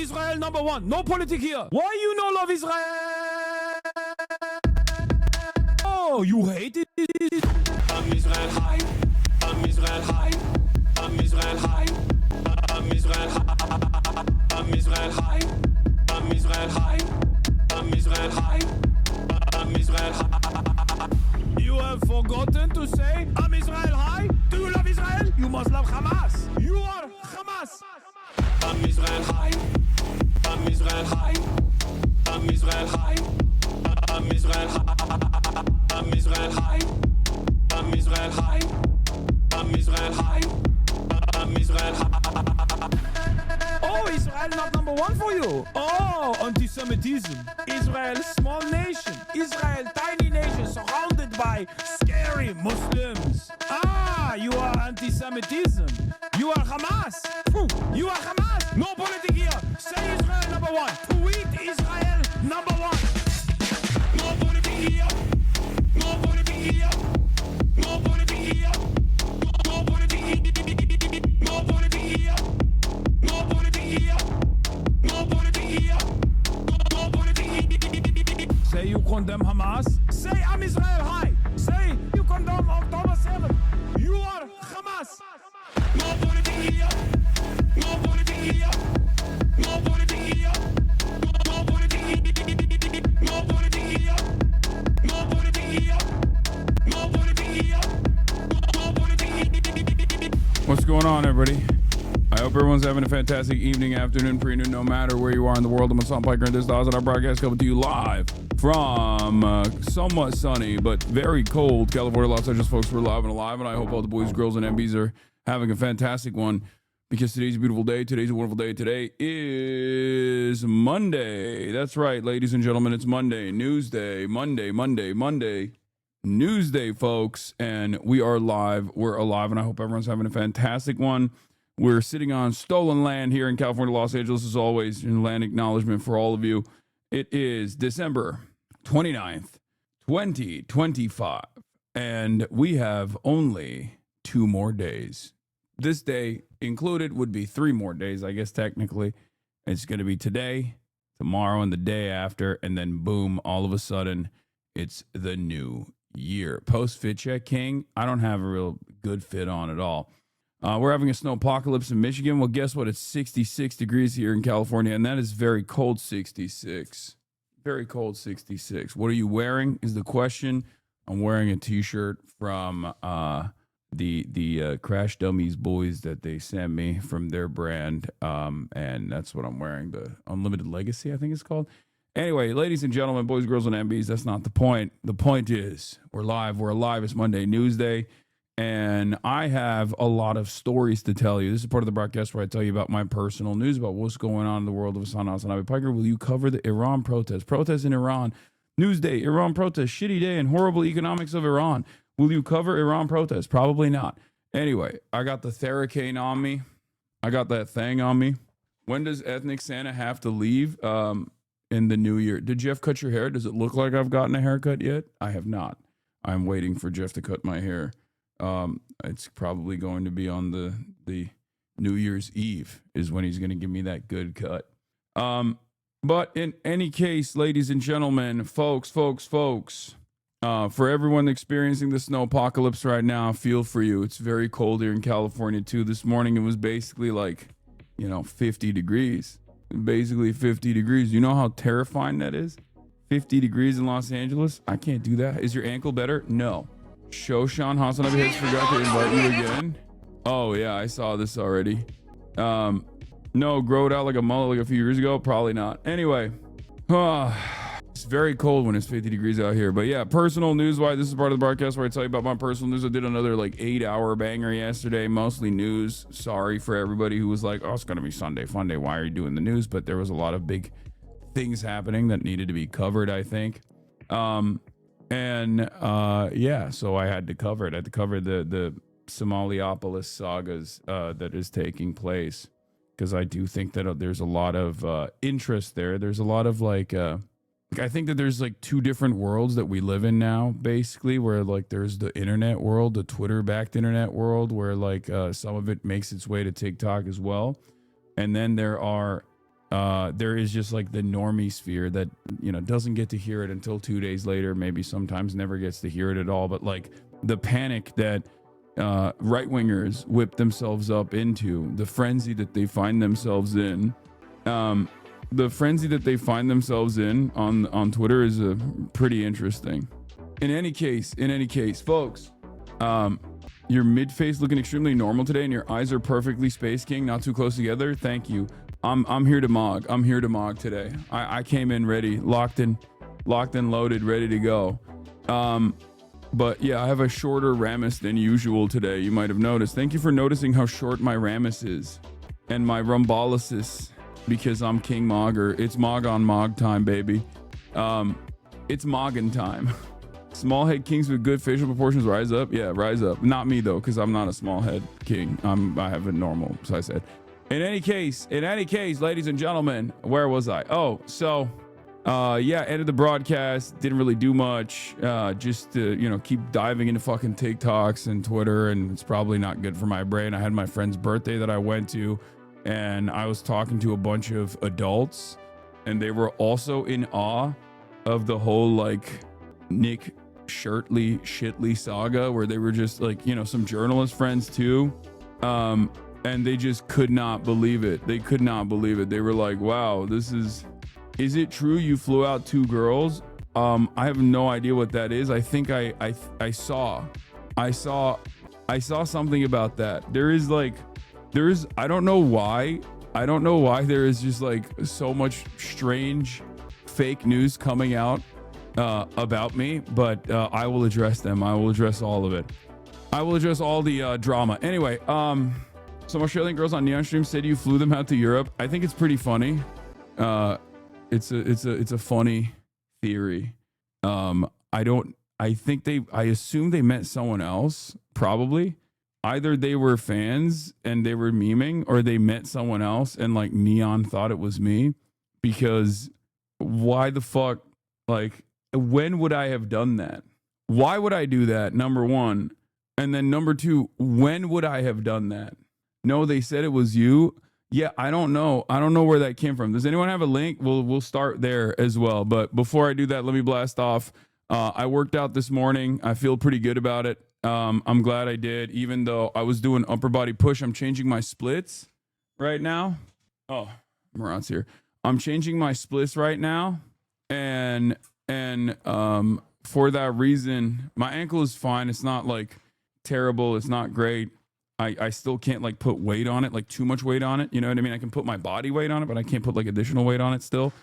Israel number one. No politic here. Why you no love Israel? Oh, you hate it? I'm Israel high. I'm Israel high. I'm Israel high. I'm Israel high. I'm Israel high. I'm Israel high. I'm Israel high. I'm Israel high. You have forgotten to say I'm Israel high? Do you love Israel? You must love Hamas. You are Hamas. I'm Israel high. I'm Israel high. I'm Israel high. I'm Israel high. I'm Israel high. I'm Israel high. I'm Israel high. I'm Israel high. Oh, Israel not number one for you. Oh, anti-Semitism. Israel, small nation. Israel, tiny nation surrounded by scary Muslims. Ah, you are anti-Semitism. You are Hamas. You are Hamas. No politics here. Say Israel number one. Tweet Israel number one. No politics here. No politics here. No politics here. No politics here. No politics here. No politics here. No politics here. No politics here. Say you condemn Hamas. Say I'm Israel high. Say you condemn October 7. You are Hamas. No politics here. No politics here. No politics here. No politics here. No politics here. No politics here. No politics here. No politics here. What's going on, everybody? I hope everyone's having a fantastic evening, afternoon, pre-noon, no matter where you are in the world. I'm Hassan Piker, and this is the HasanAbi broadcast coming to you live from somewhat sunny but very cold California, Los Angeles. Folks, we're live and alive, and I hope all the boys, girls, and MBs are having a fantastic one, because today's a beautiful day. Today's a wonderful day. Today is Monday. That's right, ladies and gentlemen. It's Monday. Newsday. Monday. Newsday, folks. And we are live. We're alive, and I hope everyone's having a fantastic one. We're sitting on stolen land here in California, Los Angeles, as always, in land acknowledgement for all of you. It is December 29th, 2025, and we have only 2 more days. This day included would be 3 more days, I guess, technically. It's going to be today, tomorrow, and the day after, and then boom, all of a sudden, it's the new year. Post-fit check, King, I don't have a real good fit on at all. We're having a snowpocalypse in Michigan. Well, guess what? It's 66 degrees here in California, and that is very cold 66. Very cold 66. What are you wearing is the question. I'm wearing a T-shirt from the Crash Dummies boys that they sent me from their brand, and that's what I'm wearing. The Unlimited Legacy, I think it's called. Anyway, ladies and gentlemen, boys, girls, and MBs, that's not the point. The point is we're live. We're alive. It's Monday, Newsday. And I have a lot of stories to tell you. This is part of the broadcast where I tell you about my personal news about what's going on in the world of HasanAbi Piker. Will you cover the Iran protests? Protests in Iran. Newsday, Iran protests, shitty day and horrible economics of Iran. Will you cover Iran protests? Probably not. Anyway, I got the Theracane on me. I got that thing on me. When does Ethnic Santa have to leave in the new year? Did Jeff cut your hair? Does it look like I've gotten a haircut yet? I have not. I'm waiting for Jeff to cut my hair. It's probably going to be on the New Year's Eve is when he's going to give me that good cut. But in any case, ladies and gentlemen, folks, for everyone experiencing the snow apocalypse right now, I feel for you. It's very cold here in California too. This morning it was basically like, 50 degrees. Basically 50 degrees. You know how terrifying that is? 50 degrees in Los Angeles? I can't do that. Is your ankle better? No. Shoshan HasanAbi has forgot to invite you again. Oh yeah, I saw this already. No, grow it out like a mullet like a few years ago? Probably not. Anyway, it's very cold when it's 50 degrees out here. But yeah, personal news wise, this is part of the broadcast where I tell you about my personal news. I did another 8-hour banger yesterday, mostly news. Sorry for everybody who was like, oh, it's gonna be Sunday fun day. Why are you doing the news? But there was a lot of big things happening that needed to be covered, I think. Yeah, so I had to cover it. I had to cover the Somaliapolis sagas that is taking place, because I do think that there's a lot of interest there. There's a lot of I think that there's 2 different worlds that we live in now, basically, where there's the internet world, the Twitter-backed internet world, where some of it makes its way to TikTok as well, and then there are there is just like the normie sphere that, you know, doesn't get to hear it until 2 days later, maybe sometimes never gets to hear it at all. But like the panic that right-wingers whip themselves up into, the frenzy that they find themselves in, on Twitter is pretty interesting. In any case, folks, your mid-face looking extremely normal today, and your eyes are perfectly Space King, not too close together. Thank you. I'm here to mog. I'm here to mog today. I came in ready, locked and loaded, ready to go. But yeah, I have a shorter Ramus than usual today. You might have noticed. Thank you for noticing how short my Ramus is and my Rumbolysis, because I'm King Mogger. It's Mog on Mog time, baby. It's Moggin time. Small head kings with good facial proportions rise up. Yeah, rise up. Not me though, because I'm not a small head king. I have a normal size head. In any case, ladies and gentlemen, where was I? Oh, so yeah, ended the broadcast. Didn't really do much. Just to, you know, keep diving into fucking TikToks and Twitter, and it's probably not good for my brain. I had my friend's birthday that I went to, and I was talking to a bunch of adults, and they were also in awe of the whole like Nick Shitley saga, where they were just like, you know, some journalist friends too, and they just could not believe it. They could not believe it. They were like, wow, is it true you flew out 2 girls? I have no idea what that is. I think I saw something about that. I don't know why there is just like so much strange fake news coming out about me, but I will address them. I will address all of it. I will address all the drama. Anyway, some Australian girls on Neon Stream said you flew them out to Europe. I think it's pretty funny. It's a funny theory. I assume they met someone else, probably. Either they were fans and they were memeing, or they met someone else and like Neon thought it was me, because why the fuck, like, when would I have done that? Why would I do that? Number one. And then number two, when would I have done that? No, they said it was you. Yeah, I don't know. I don't know where that came from. Does anyone have a link? We'll start there as well. But before I do that, let me blast off. I worked out this morning. I feel pretty good about it. I'm glad I did, even though I was doing upper body push. I'm changing my splits right now. Oh, Murat's here. I'm changing my splits right now. And for that reason, my ankle is fine. It's not like terrible. It's not great. I still can't like put weight on it, like too much weight on it. You know what I mean? I can put my body weight on it, but I can't put like additional weight on it still.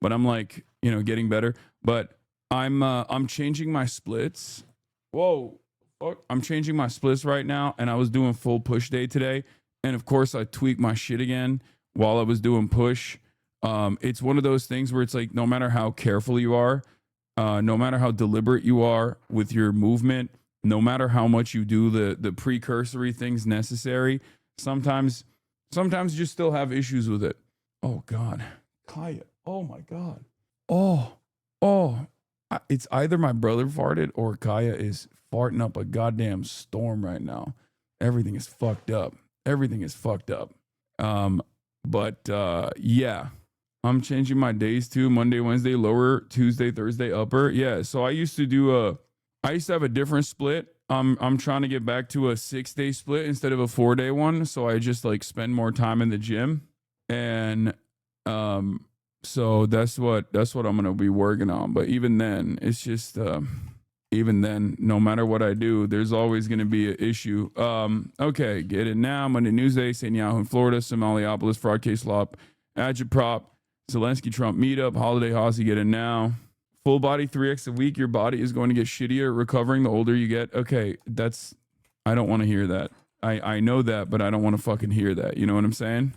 But I'm like, you know, getting better. But I'm changing my splits. Whoa, fuck. I'm changing my splits right now, and I was doing full push day today. And of course, I tweaked my shit again while I was doing push. It's one of those things where it's like, no matter how careful you are, no matter how deliberate you are with your movement, no matter how much you do the precursory things necessary, sometimes you still have issues with it. Oh God, Kaya. Oh my God. It's either my brother farted or Kaya is farting up a goddamn storm right now. Everything is fucked up. Yeah, I'm changing my days too. Monday, Wednesday, lower, Tuesday, Thursday, upper. Yeah. So I used to have a different split. I'm trying to get back to a 6-day split instead of a 4-day one. So I just like spend more time in the gym. And, so that's what I'm going to be working on. But even then, it's just, no matter what I do, there's always going to be an issue. Okay, get it now. Monday, NEWSDAY SATANYAHU in Florida, SOMALIAPOLIS, fraud case, SLOP agitprop, ZELENSKYYxTRUMP meetup, HOLIDAYHASSY, get it now. Full body 3x a week, your body is going to get shittier recovering the older you get. Okay, I don't want to hear that. I know that, but I don't want to fucking hear that. You know what I'm saying?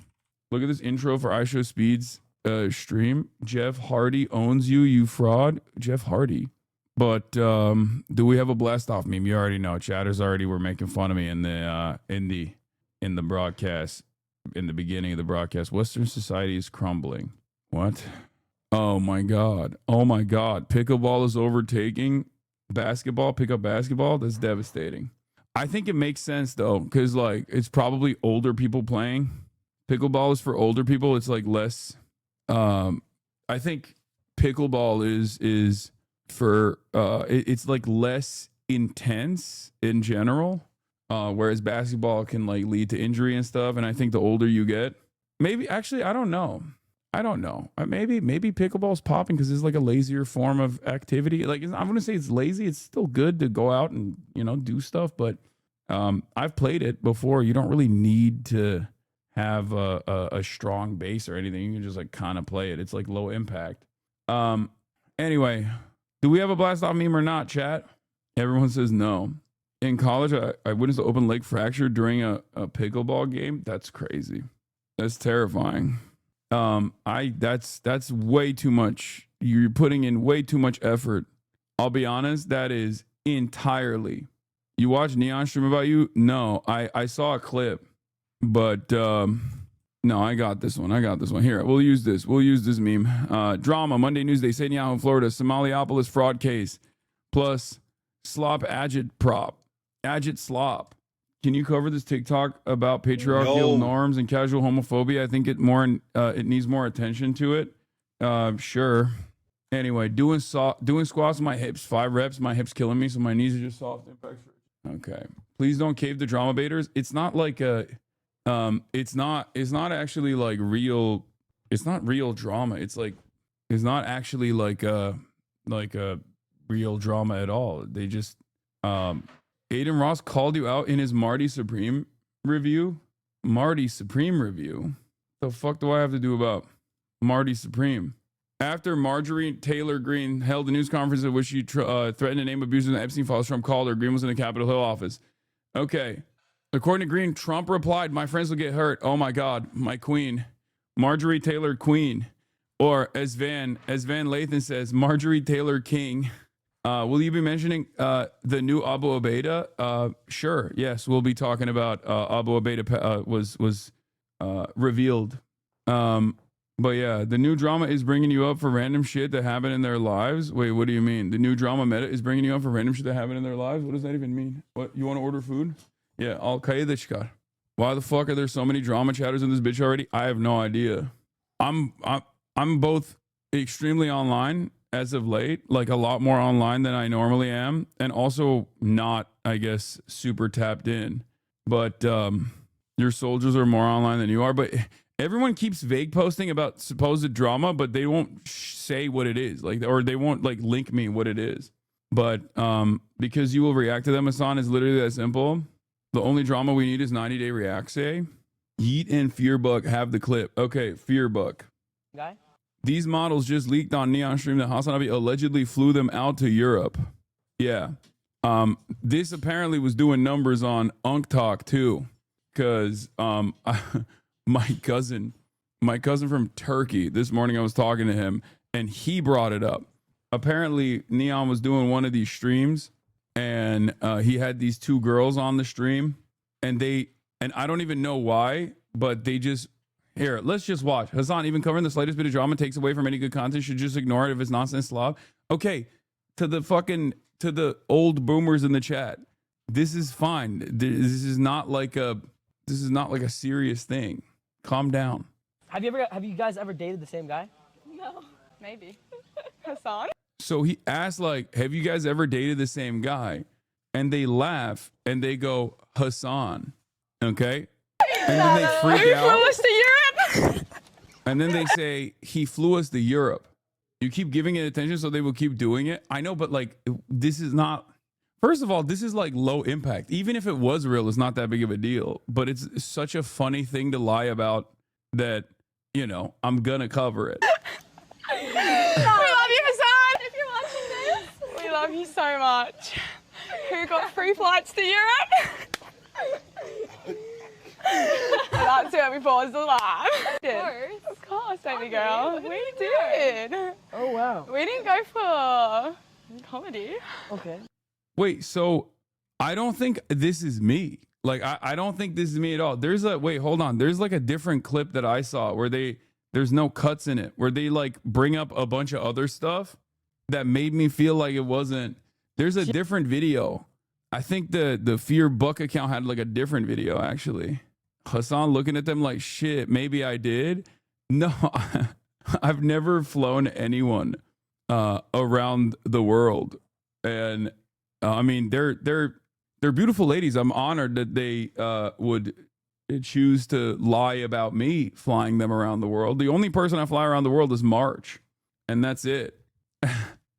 Look at this intro for iShowSpeed's stream. Jeff Hardy owns you, you fraud. Jeff Hardy. But do we have a blast off meme? You already know. Chatters already were making fun of me in the broadcast, in the beginning of the broadcast. Western society is crumbling. What? Oh my God. Pickleball is overtaking basketball. Pick up basketball. That's devastating. I think it makes sense though, because like it's probably older people playing. Pickleball is for older people. It's like less I think pickleball is for it's like less intense in general, whereas basketball can like lead to injury and stuff. And I think the older you get, maybe actually I don't know. Maybe pickleball's popping because it's like a lazier form of activity. Like I'm gonna say it's lazy. It's still good to go out and do stuff, but I've played it before. You don't really need to have a strong base or anything. You can just like kind of play it. It's like low impact. Anyway, do we have a blast off meme or not, chat? Everyone says no. In college, I witnessed an open leg fracture during a pickleball game. That's crazy. That's terrifying. That's way too much. You're putting in way too much effort. I'll be honest, that is entirely. You watch Neon stream about you? No, I saw a clip, but no, I got this one. Here, we'll use this meme. Drama, Monday Newsday, Satanahu, Florida, Somaliapolis fraud case, plus SLOP agitprop. Agit slop. Can you cover this TikTok about patriarchal norms and casual homophobia? I think it needs more attention to it. Sure. Anyway, doing squats with my hips, 5 reps, my hips killing me, so my knees are just soft. Okay. Please don't cave the drama baiters. It's not like it's not actually like real. It's not real drama. It's not actually like a real drama at all. They just Aiden Ross called you out in his Marty Supreme review. Marty Supreme review. The fuck do I have to do about Marty Supreme? After Marjorie Taylor Greene held a news conference at which she threatened to name abusers in the Epstein files, Trump called her. Greene was in the Capitol Hill office. Okay. According to Greene, Trump replied, "My friends will get hurt. Oh my God, my queen. Marjorie Taylor Queen." Or as Van Lathan says, Marjorie Taylor King. Will you be mentioning the new Abu Obaida? Sure. Yes, we'll be talking about Abu Obaida was revealed. But yeah, the new drama is bringing you up for random shit that happened in their lives. Wait, what do you mean? The new drama meta is bringing you up for random shit that happened in their lives? What does that even mean? What, you want to order food? Yeah, Al-Qaeda shikar. Why the fuck are there so many drama chatters in this bitch already? I have no idea. I'm both extremely online as of late, like a lot more online than I normally am, and also not, I guess, super tapped in. But your soldiers are more online than you are. But everyone keeps vague posting about supposed drama, but they won't say what it is, like, or they won't like link me what it is. But because you will react to them, Hasan, is literally that simple. The only drama we need is 90-day react say. Yeet and Fearbuck have the clip. Okay, Fearbuck. Guy? These models just leaked on Neon Stream that HasanAbi allegedly flew them out to Europe. Yeah. This apparently was doing numbers on UnkTalk too. Because my cousin from Turkey, this morning I was talking to him and he brought it up. Apparently Neon was doing one of these streams and he had these 2 girls on the stream and I don't even know why, but they just, here, let's just watch. Hasan, even covering the slightest bit of drama takes away from any good content. Should just ignore it if it's nonsense slob. Okay, to the old boomers in the chat, this is fine. This is not like a serious thing. Calm down. Have you guys ever dated the same guy? No, maybe. Hasan? So he asked, like, have you guys ever dated the same guy? And they laugh and they go, Hasan. Okay? And then they freak out. Flew us to Europe? And then they say, he flew us to Europe. You keep giving it attention so they will keep doing it. I know, but like, this is not, first of all, this is like low impact. Even if it was real, it's not that big of a deal. But it's such a funny thing to lie about that, I'm gonna cover it. We love you, Hasan, if you're watching this. We love you so much. Who got free flights to Europe? That's where we paused the live. Of course, baby girl. We did. Oh, wow. We didn't go for comedy. Okay. Wait, so I don't think this is me. Like, I don't think this is me at all. Wait, hold on. There's like a different clip that I saw where there's no cuts in it, where they like bring up a bunch of other stuff that made me feel like it wasn't. There's a different video. I think the Fear Buck account had like a different video actually. Hasan looking at them like, shit, maybe I did. No, I've never flown anyone around the world, and I mean they're beautiful ladies. I'm honored that they would choose to lie about me flying them around the world. The only person I fly around the world is March, and that's it.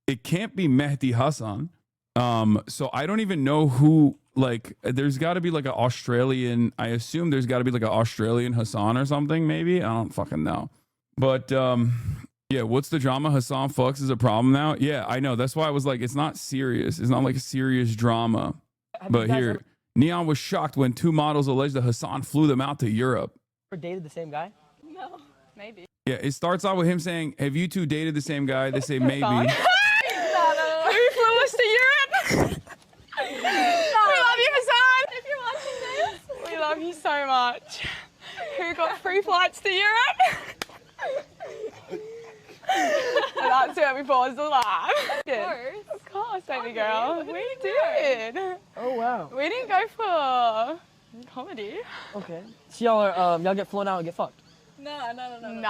It can't be Mehdi Hassan. So I don't even know who. Like, there's got to be like an Australian. I assume there's got to be like an Australian Hassan or something. Maybe, I don't fucking know. But yeah, what's the drama? Hassan fucks is a problem now. Yeah, I know. That's why I was like, it's not serious. It's not like a serious drama. But here, Neon was shocked when 2 models alleged that Hassan flew them out to Europe. Ever dated the same guy? No, maybe. Yeah, it starts out with him saying, "Have you two dated the same guy?" They say maybe. No. Who flew us to Europe? We love you, Hassan. If you're watching this, we love you so much. Who got free flights to Europe? And that's where we paused the live. Of course, baby girl. We did. Oh wow. We didn't go for comedy. Okay. So y'all are y'all get flown out and get fucked. No.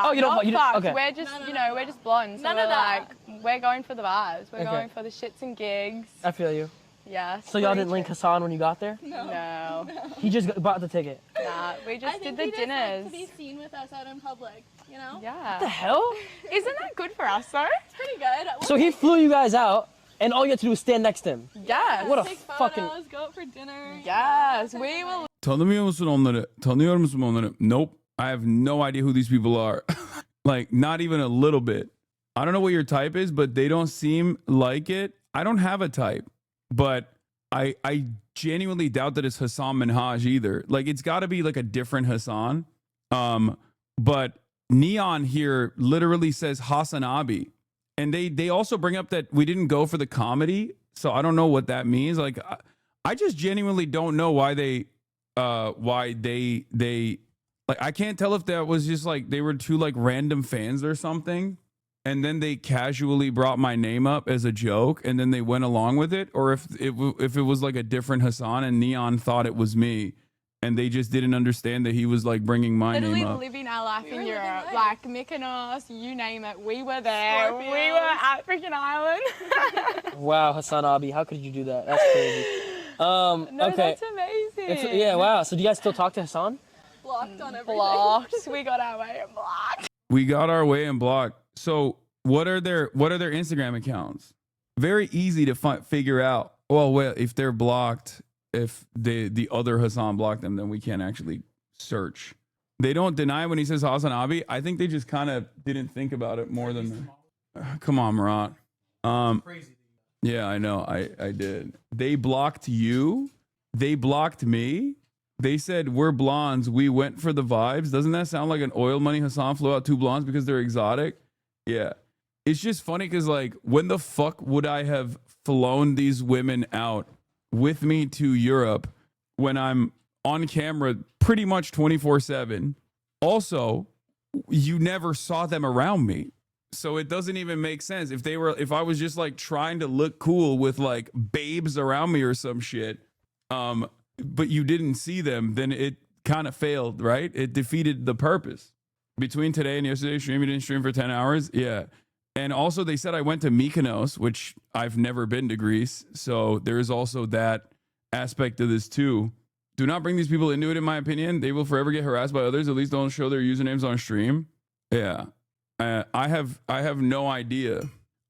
Oh, you don't. Not You fucked. okay. We're just, we're just blonde. So None we're of that. like, we're going for the vibes. We're Okay. going for the shits and gigs. I feel you. Yeah. So y'all didn't link Hassan when you got there? No. He just bought the ticket. Nah, we I just think did the he just dinners. likes to be seen with us out in public, you know? What the Yeah. hell? Isn't that good for us though? It's pretty good. So he flew you guys out, and all you had to do was stand next to him. Yes. What a Take fucking. photos, go out for dinner. Yes. We will. Tanımıyor musun onları? Tanıyor musun onları? Nope. I have no idea who these people are. Like, not even a little bit. I don't know what your type is, but they don't seem like it. I don't have a type, but I genuinely doubt that it's Hassan Minhaj either. Like, it's got to be like a different Hassan. But Neon here literally says HasanAbi, and they also bring up that we didn't go for the comedy, so I don't know what that means. Like, I just genuinely don't know why they like, I can't tell if that was just like they were 2 like random fans or something, and then they casually brought my name up as a joke, and then they went along with it, or if it was like a different Hassan and Neon thought it was me, and they just didn't understand that he was like bringing my Literally name up. living our life in living Europe, life. like Mykonos, you name it, we were there. Scorpios. We were at freaking Island. Wow, HasanAbi, how could you do that? That's crazy. No, Okay. that's amazing. Yeah, wow. So do you guys still talk to Hassan? Blocked on everything. Blocked. We got our way and blocked. We got our way and blocked. So what are their Instagram accounts? Very easy to figure out. Well, if they're blocked, if the other Hassan blocked them, then we can't actually search. They don't deny when he says HasanAbi. I think they just kind of didn't think about it more than. Come on, Murat. Yeah, I know. I did. They blocked you. They blocked me. They said we're blondes. We went for the vibes. Doesn't that sound like an oil money Hassan flew out 2 blondes because they're exotic? Yeah. It's just funny because, like, when the fuck would I have flown these women out with me to Europe when I'm on camera pretty much 24/7? Also, you never saw them around me. So it doesn't even make sense. If I was just like trying to look cool with like babes around me or some shit, but you didn't see them, then it kind of failed, right? It defeated the purpose. Between today and yesterday's stream, you didn't stream for 10 hours. Yeah. And also they said I went to Mykonos, which I've never been to Greece. So there is also that aspect of this too. Do not bring these people into it, in my opinion. They will forever get harassed by others. At least don't show their usernames on stream. Yeah. I have no idea.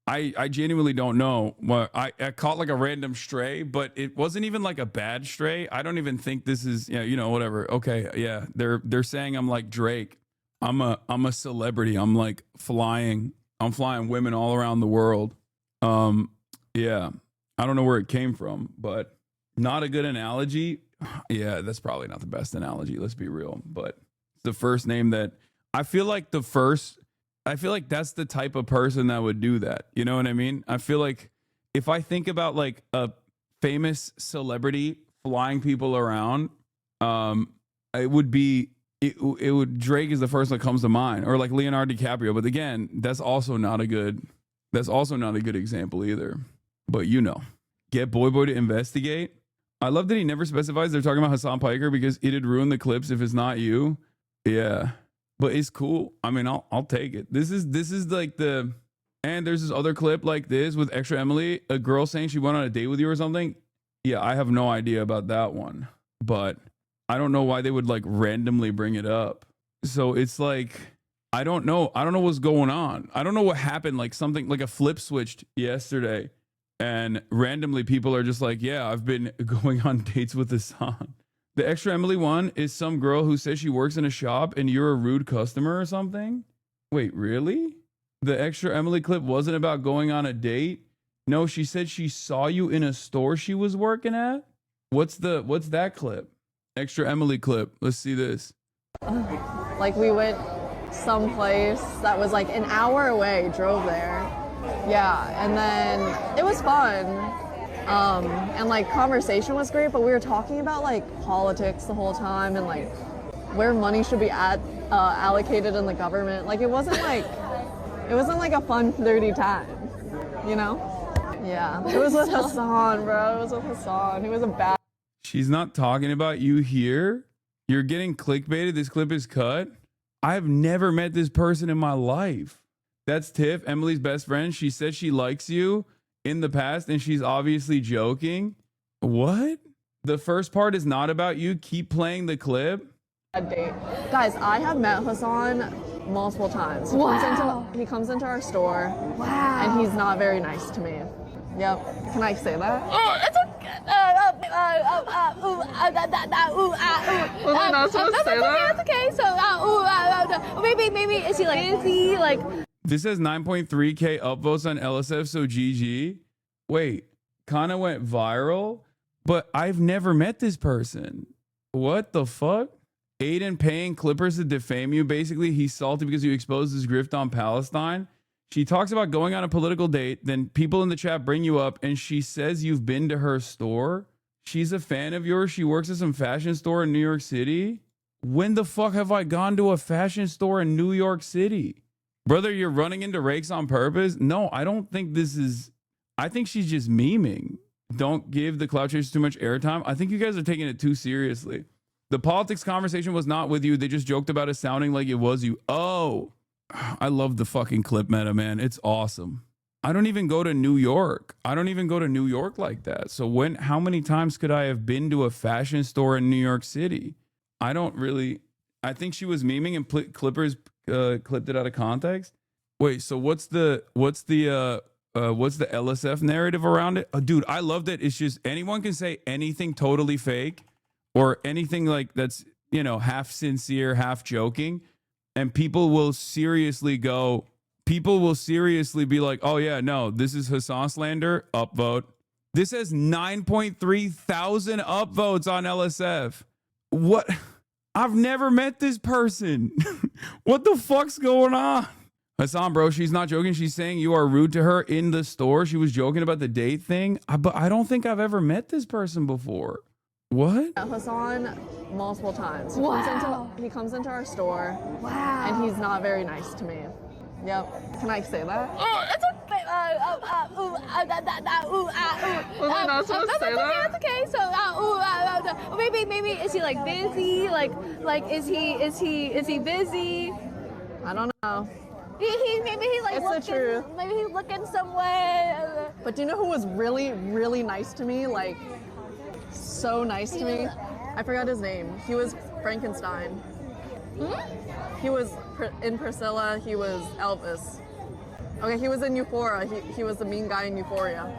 I genuinely don't know. Well, I caught like a random stray, but it wasn't even like a bad stray. I don't even think this is, yeah, you know, whatever. Okay, yeah. They're saying I'm like Drake. I'm a celebrity. I'm like flying. I'm flying women all around the world. Yeah. I don't know where it came from, but not a good analogy. Yeah, that's probably not the best analogy. Let's be real. But the first name that I feel like that's the type of person that would do that. You know what I mean? I feel like if I think about like a famous celebrity flying people around, it would Drake is the first that comes to mind, or like Leonardo DiCaprio. But again, that's also not a good example either. But you know, get Boy to investigate. I love that he never specifies they're talking about Hassan Piker because it'd ruin the clips if it's not you. Yeah. but it's cool. I mean, I'll take it. This is like the, and there's this other clip like this with Extra Emily, a girl saying she went on a date with you or something. Yeah, I have no idea about that one, but I don't know why they would like randomly bring it up. So it's like, I don't know what's going on. I don't know what happened. Like something like a flip switched yesterday, and randomly people are just like, yeah, I've been going on dates with Hasan. The Extra Emily one is some girl who says she works in a shop and you're a rude customer or something. Wait, really? The Extra Emily clip wasn't about going on a date. No, she said she saw you in a store she was working at. What's that clip? Extra Emily clip. Let's see this. Like we went someplace that was like an hour away, drove there. Yeah, and then it was fun. And like conversation was great, but we were talking about like politics the whole time and like where money should be allocated in the government. Like it wasn't like a fun flirty time, you know? Yeah, it was with Hasan, bro. It was with Hasan. He was a bad. She's not talking about you here. You're getting clickbaited. This clip is cut. I've never met this person in my life. That's Tiff, Emily's best friend. She said she likes you in the past and she's obviously joking. What? The first part is not about you. Keep playing the clip. Date. Guys, I have met Hasan multiple times. He comes into our store. Wow. And he's not very nice to me. Yep. Can I say that? Oh, it's okay. Was I not supposed to say that? That's okay. So, maybe is he like busy? Like, This has 9.3K upvotes on LSF, so GG. Wait, kind of went viral, but I've never met this person. What the fuck? Aiden paying Clippers to defame you. Basically, he's salty because you exposed his grift on Palestine. She talks about going on a political date. Then people in the chat bring you up and she says you've been to her store. She's a fan of yours. She works at some fashion store in New York City. When the fuck have I gone to a fashion store in New York City? Brother, you're running into rakes on purpose? No, I don't think this is... I think she's just memeing. Don't give the clout chasers too much airtime. I think you guys are taking it too seriously. The politics conversation was not with you. They just joked about it sounding like it was you. Oh, I love the fucking clip meta, man. It's awesome. I don't even go to New York. I don't even go to New York like that. So how many times could I have been to a fashion store in New York City? I don't really... I think she was memeing and Clippers clipped it out of context. Wait, so what's the LSF narrative around it? Dude, I love that. It's just anyone can say anything totally fake or anything like that's, you know, half sincere, half joking, and people will seriously be like, oh yeah, no, this is Hasan slander, upvote. This has 9.3 thousand upvotes on LSF. What? I've never met this person. What the fuck's going on? Hasan, bro, she's not joking. She's saying you are rude to her in the store. She was joking about the date thing. But I don't think I've ever met this person before. What? Hasan multiple times. Wow. He comes into our store. wow. And he's not very nice to me. Yep. Can I say that? Oh, it's okay. Was I not supposed to say that? That's okay. So, maybe is he like busy? Like is he busy? I don't know. Maybe he's like It's the looking. truth. Maybe he's looking somewhere. But do you know who was really, really nice to me? Like, so nice to me? I forgot his name. He was Frankenstein. He was in Priscilla. He was Elvis. Okay, he was in Euphoria. He was the mean guy in Euphoria.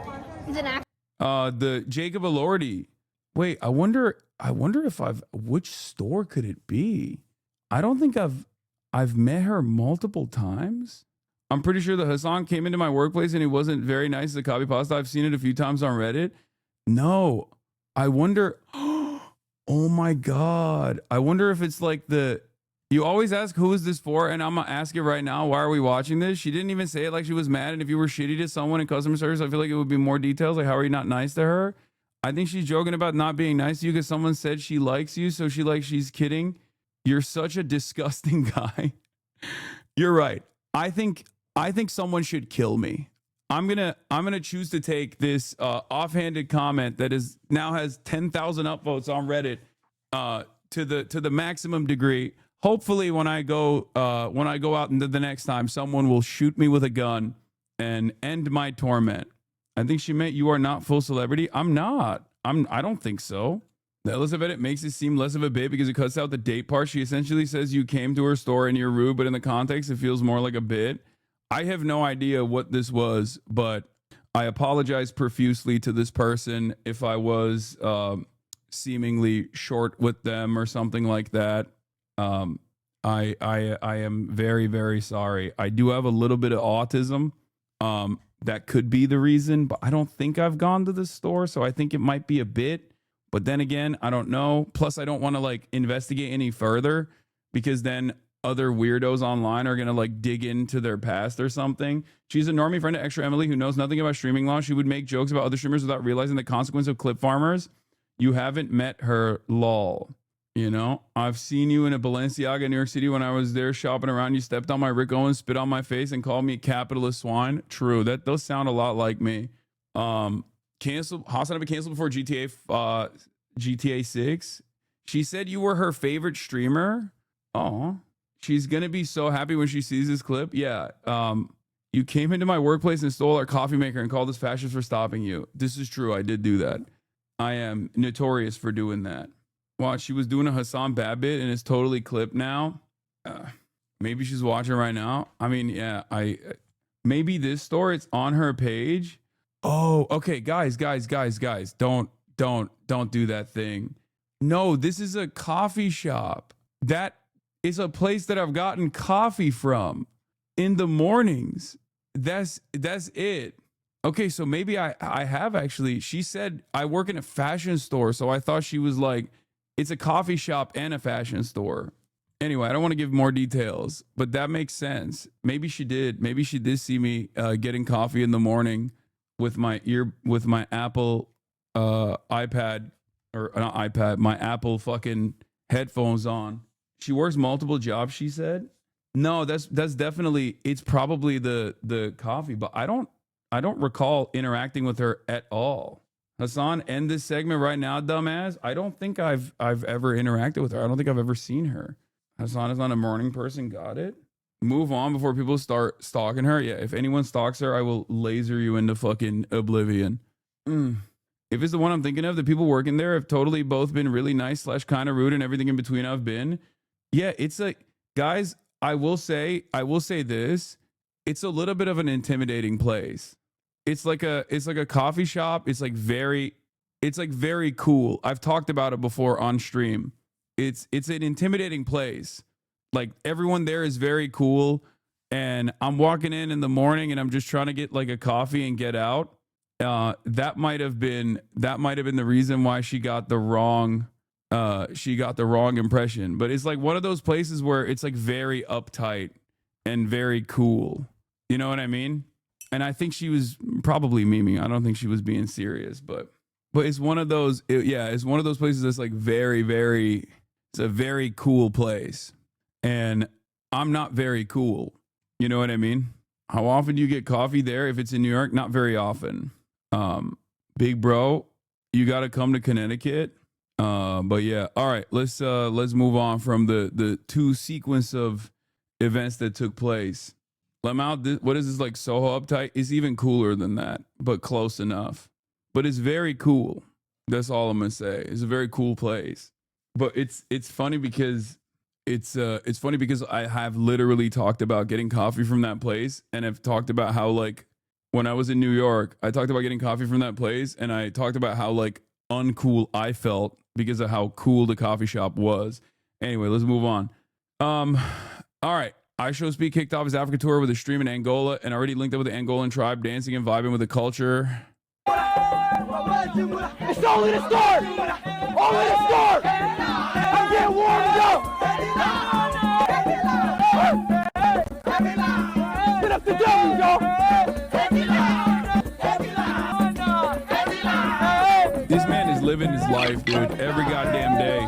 He's an actor. The Jacob Elordi. Wait, I wonder if which store could it be? I don't think I've met her multiple times. I'm pretty sure that Hasan came into my workplace and he wasn't very nice to copy pasta. I've seen it a few times on Reddit. No, I wonder. Oh my God. I wonder if it's like you always ask, who is this for? And I'm going to ask you right now, why are we watching this? She didn't even say it like she was mad. And if you were shitty to someone in customer service, I feel like it would be more details. Like, how are you not nice to her? I think she's joking about not being nice to you because someone said she likes you. So she's kidding. You're such a disgusting guy. You're right. I think someone should kill me. I'm gonna choose to take this offhanded comment that now has 10,000 upvotes on Reddit to the maximum degree. hopefully when I go out into the next time, someone will shoot me with a gun and end my torment. I think she meant you are not full celebrity. I'm not. I don't think so. The Elizabeth edit makes it seem less of a bit because it cuts out the date part. She essentially says you came to her store and you're rude, but in the context, it feels more like a bit. I have no idea what this was, but I apologize profusely to this person if I was seemingly short with them or something like that. I am very, very sorry. I do have a little bit of autism. That could be the reason, but I don't think I've gone to the store, so I think it might be a bit. But then again, I don't know. Plus, I don't want to like investigate any further because then other weirdos online are going to like dig into their past or something. She's a normie friend of Extra Emily who knows nothing about streaming law. She would make jokes about other streamers without realizing the consequence of clip farmers. You haven't met her, lol. You know, I've seen you in a Balenciaga in New York City when I was there shopping around. You stepped on my Rick Owens, spit on my face, and called me a capitalist swine. True. That those sound a lot like me. Cancel. HasanAbi canceled before GTA 6. She said you were her favorite streamer. Oh, she's gonna be so happy when she sees this clip. Yeah. You came into my workplace and stole our coffee maker and called us fascists for stopping you. This is true. I did do that. I am notorious for doing that. Watch, she was doing a Hassan bad bit and it's totally clipped now. Maybe she's watching right now. I mean, yeah, maybe this story, it's on her page. Oh, okay, guys, don't do that thing. No, this is a coffee shop. That is a place that I've gotten coffee from in the mornings. That's it. Okay, so maybe I have actually. She said I work in a fashion store, so I thought she was like, it's a coffee shop and a fashion store. Anyway, I don't want to give more details, but that makes sense. Maybe she did. Maybe she did see me getting coffee in the morning with my Apple iPad, or not iPad, my Apple fucking headphones on. She works multiple jobs, she said. No, that's definitely, it's probably the coffee, but I don't recall interacting with her at all. Hassan, end this segment right now, dumbass. I don't think I've ever interacted with her. I don't think I've ever seen her. Hassan is not a morning person. Got it. Move on before people start stalking her. Yeah, if anyone stalks her, I will laser you into fucking oblivion. If it's the one I'm thinking of, the people working there have totally both been really nice / kind of rude and everything in between I've been. Yeah, it's like, guys, I will say this. It's a little bit of an intimidating place. It's like a coffee shop. It's like very cool. I've talked about it before on stream. It's an intimidating place. Like everyone there is very cool, and I'm walking in the morning and I'm just trying to get like a coffee and get out. That might have been the reason why she got the wrong impression. But it's like one of those places where it's like very uptight and very cool. You know what I mean? And I think she was probably memeing. I don't think she was being serious, but it's one of those. It's one of those places that's like very, very. It's a very cool place, and I'm not very cool. You know what I mean? How often do you get coffee there? If it's in New York, not very often. Big bro, you got to come to Connecticut. But yeah, all right. Let's move on from the two sequence of events that took place. Lamau, what is this, like Soho uptight? It's even cooler than that, but close enough. But it's very cool. That's all I'm gonna say. It's a very cool place. But it's funny because it's funny because I have literally talked about getting coffee from that place, and I've talked about how like when I was in New York, I talked about getting coffee from that place, and I talked about how like uncool I felt because of how cool the coffee shop was. Anyway, let's move on. All right. iShowSpeed kicked off his Africa tour with a stream in Angola and already linked up with the Angolan tribe, dancing and vibing with the culture. It's only the start! Only the start! I'm getting warmed up! Get up the devils, y'all! This man is living his life, dude, every goddamn day.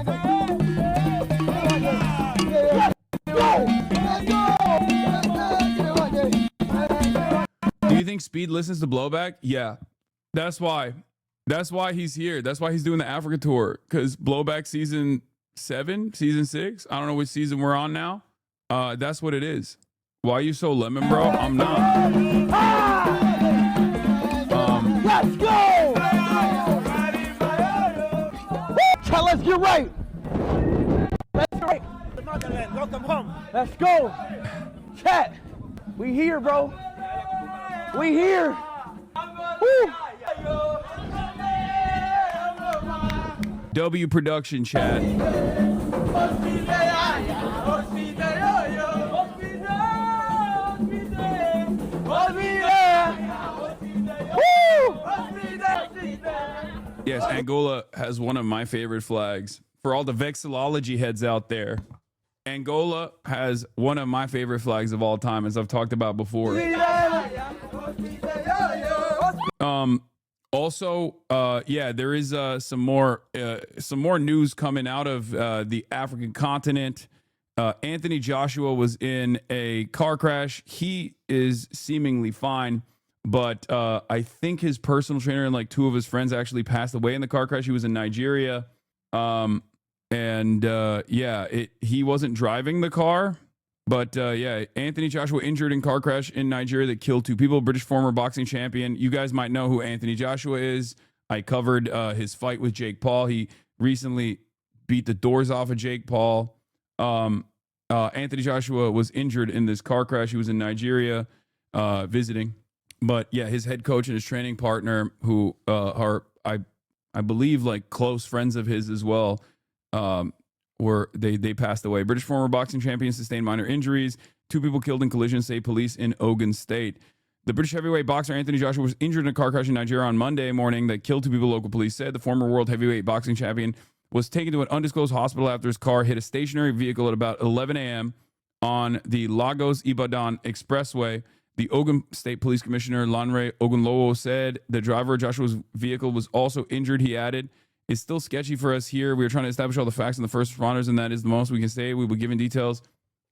Do you think Speed listens to Blowback? Yeah. That's why he's here. That's why he's doing the Africa tour. Because Blowback season 7, season 6. I don't know which season we're on now. That's what it is. Why are you so lemon, bro? I'm not. Let's go! Chat, let's get right. Let's get right. Welcome home. Let's go. Chat, we here, bro. We here. Woo. W production, chat. Yes, Angola has one of my favorite flags. For all the vexillology heads out there, Angola has one of my favorite flags of all time, as I've talked about before. Also, yeah, there is some more news coming out of the African continent. Anthony Joshua was in a car crash. He is seemingly fine, but I think his personal trainer and like 2 of his friends actually passed away in the car crash. He was in Nigeria. He wasn't driving the car, but yeah, Anthony Joshua injured in car crash in Nigeria that killed 2 people. British former boxing champion. You guys might know who Anthony Joshua is. I covered his fight with Jake Paul. He recently beat the doors off of Jake Paul. Anthony Joshua was injured in this car crash. He was in Nigeria visiting. But yeah, his head coach and his training partner, who are I believe like close friends of his as well, they passed away. British former boxing champion sustained minor injuries. 2 people killed in collision, say police in Ogun State. The British heavyweight boxer Anthony Joshua was injured in a car crash in Nigeria on Monday morning that killed 2 people, local police said. The former world heavyweight boxing champion was taken to an undisclosed hospital after his car hit a stationary vehicle at about 11 a.m. on the Lagos-Ibadan Expressway. The Ogun State Police Commissioner Lanre Ogunlowo said the driver of Joshua's vehicle was also injured. He added, "It's still sketchy for us here. We are trying to establish all the facts and the first responders, and that is the most we can say. We will give details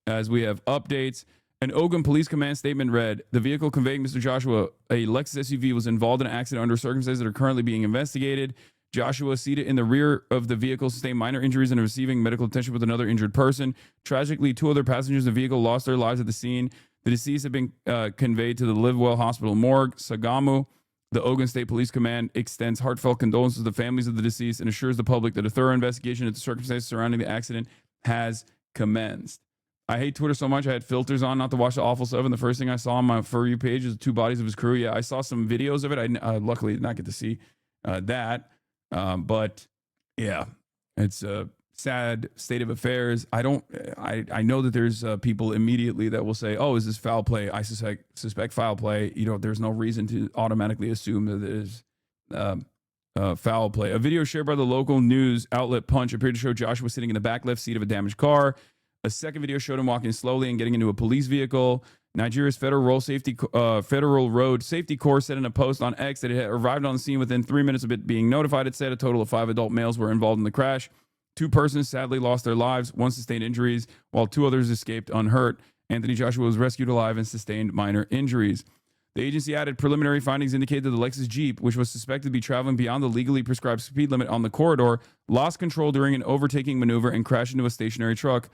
as we have updates." An Ogun Police Command statement read, "The vehicle conveying Mr. Joshua, a Lexus SUV, was involved in an accident under circumstances that are currently being investigated. Joshua, seated in the rear of the vehicle, sustained minor injuries and is receiving medical attention with another injured person. Tragically, 2 other passengers in the vehicle lost their lives at the scene. The deceased have been conveyed to the Livewell Hospital morgue. Sagamu, the Ogun State Police Command, extends heartfelt condolences to the families of the deceased and assures the public that a thorough investigation into the circumstances surrounding the accident has commenced." I hate Twitter so much. I had filters on not to watch the awful stuff, and the first thing I saw on my For You page is 2 bodies of his crew. Yeah, I saw some videos of it. I luckily did not get to see that. But yeah, it's a sad state of affairs. I know that there's people immediately that will say, "Oh, is this foul play?" I suspect foul play. You know, there's no reason to automatically assume that it is foul play. A video shared by the local news outlet Punch appeared to show Joshua sitting in the back left seat of a damaged car. A second video showed him walking slowly and getting into a police vehicle. Nigeria's Federal Road Safety Corps said in a post on X that it had arrived on the scene within 3 minutes of it being notified. It said a total of 5 adult males were involved in the crash. 2 persons sadly lost their lives. 1 sustained injuries, while 2 others escaped unhurt. Anthony Joshua was rescued alive and sustained minor injuries. The agency added preliminary findings indicate that the Lexus Jeep, which was suspected to be traveling beyond the legally prescribed speed limit on the corridor, lost control during an overtaking maneuver and crashed into a stationary truck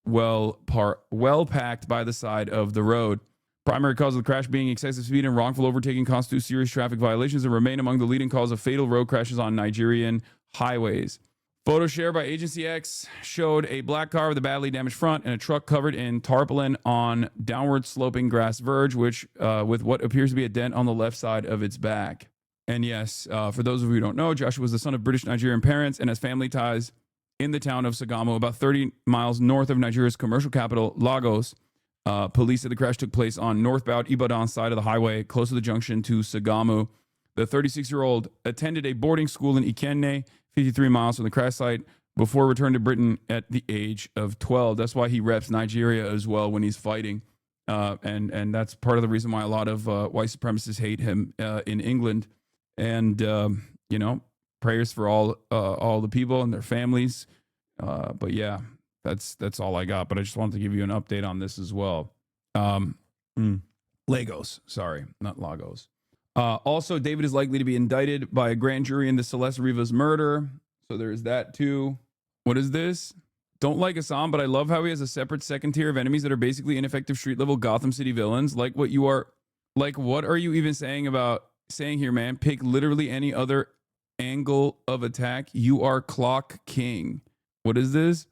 well packed by the side of the road. Primary cause of the crash being excessive speed and wrongful overtaking constitute serious traffic violations and remain among the leading cause of fatal road crashes on Nigerian highways. Photo shared by Agency X showed a black car with a badly damaged front and a truck covered in tarpaulin on downward sloping grass verge, which with what appears to be a dent on the left side of its back. And yes, for those of you who don't know, Joshua was the son of British Nigerian parents and has family ties in the town of Sagamu, about 30 miles north of Nigeria's commercial capital, Lagos. Police said the crash took place on northbound Ibadan side of the highway, close to the junction to Sagamu. The 36-year-old attended a boarding school in Ikenne, 53 miles from the crash site, before returning to Britain at the age of 12. That's why he reps Nigeria as well when he's fighting. And that's part of the reason why a lot of white supremacists hate him in England. And, you know, prayers for all the people and their families. But yeah, that's all I got. But I just wanted to give you an update on this as well. Lagos, sorry, not Lagos. Also, David is likely to be indicted by a grand jury in the Celeste Rivas murder. So there's that too. What is this? Don't like Hassan, but I love how he has a separate second tier of enemies that are basically ineffective street level Gotham City villains. Like what you are, like what are you even saying here, man? Pick literally any other angle of attack. You are Clock King. What is this?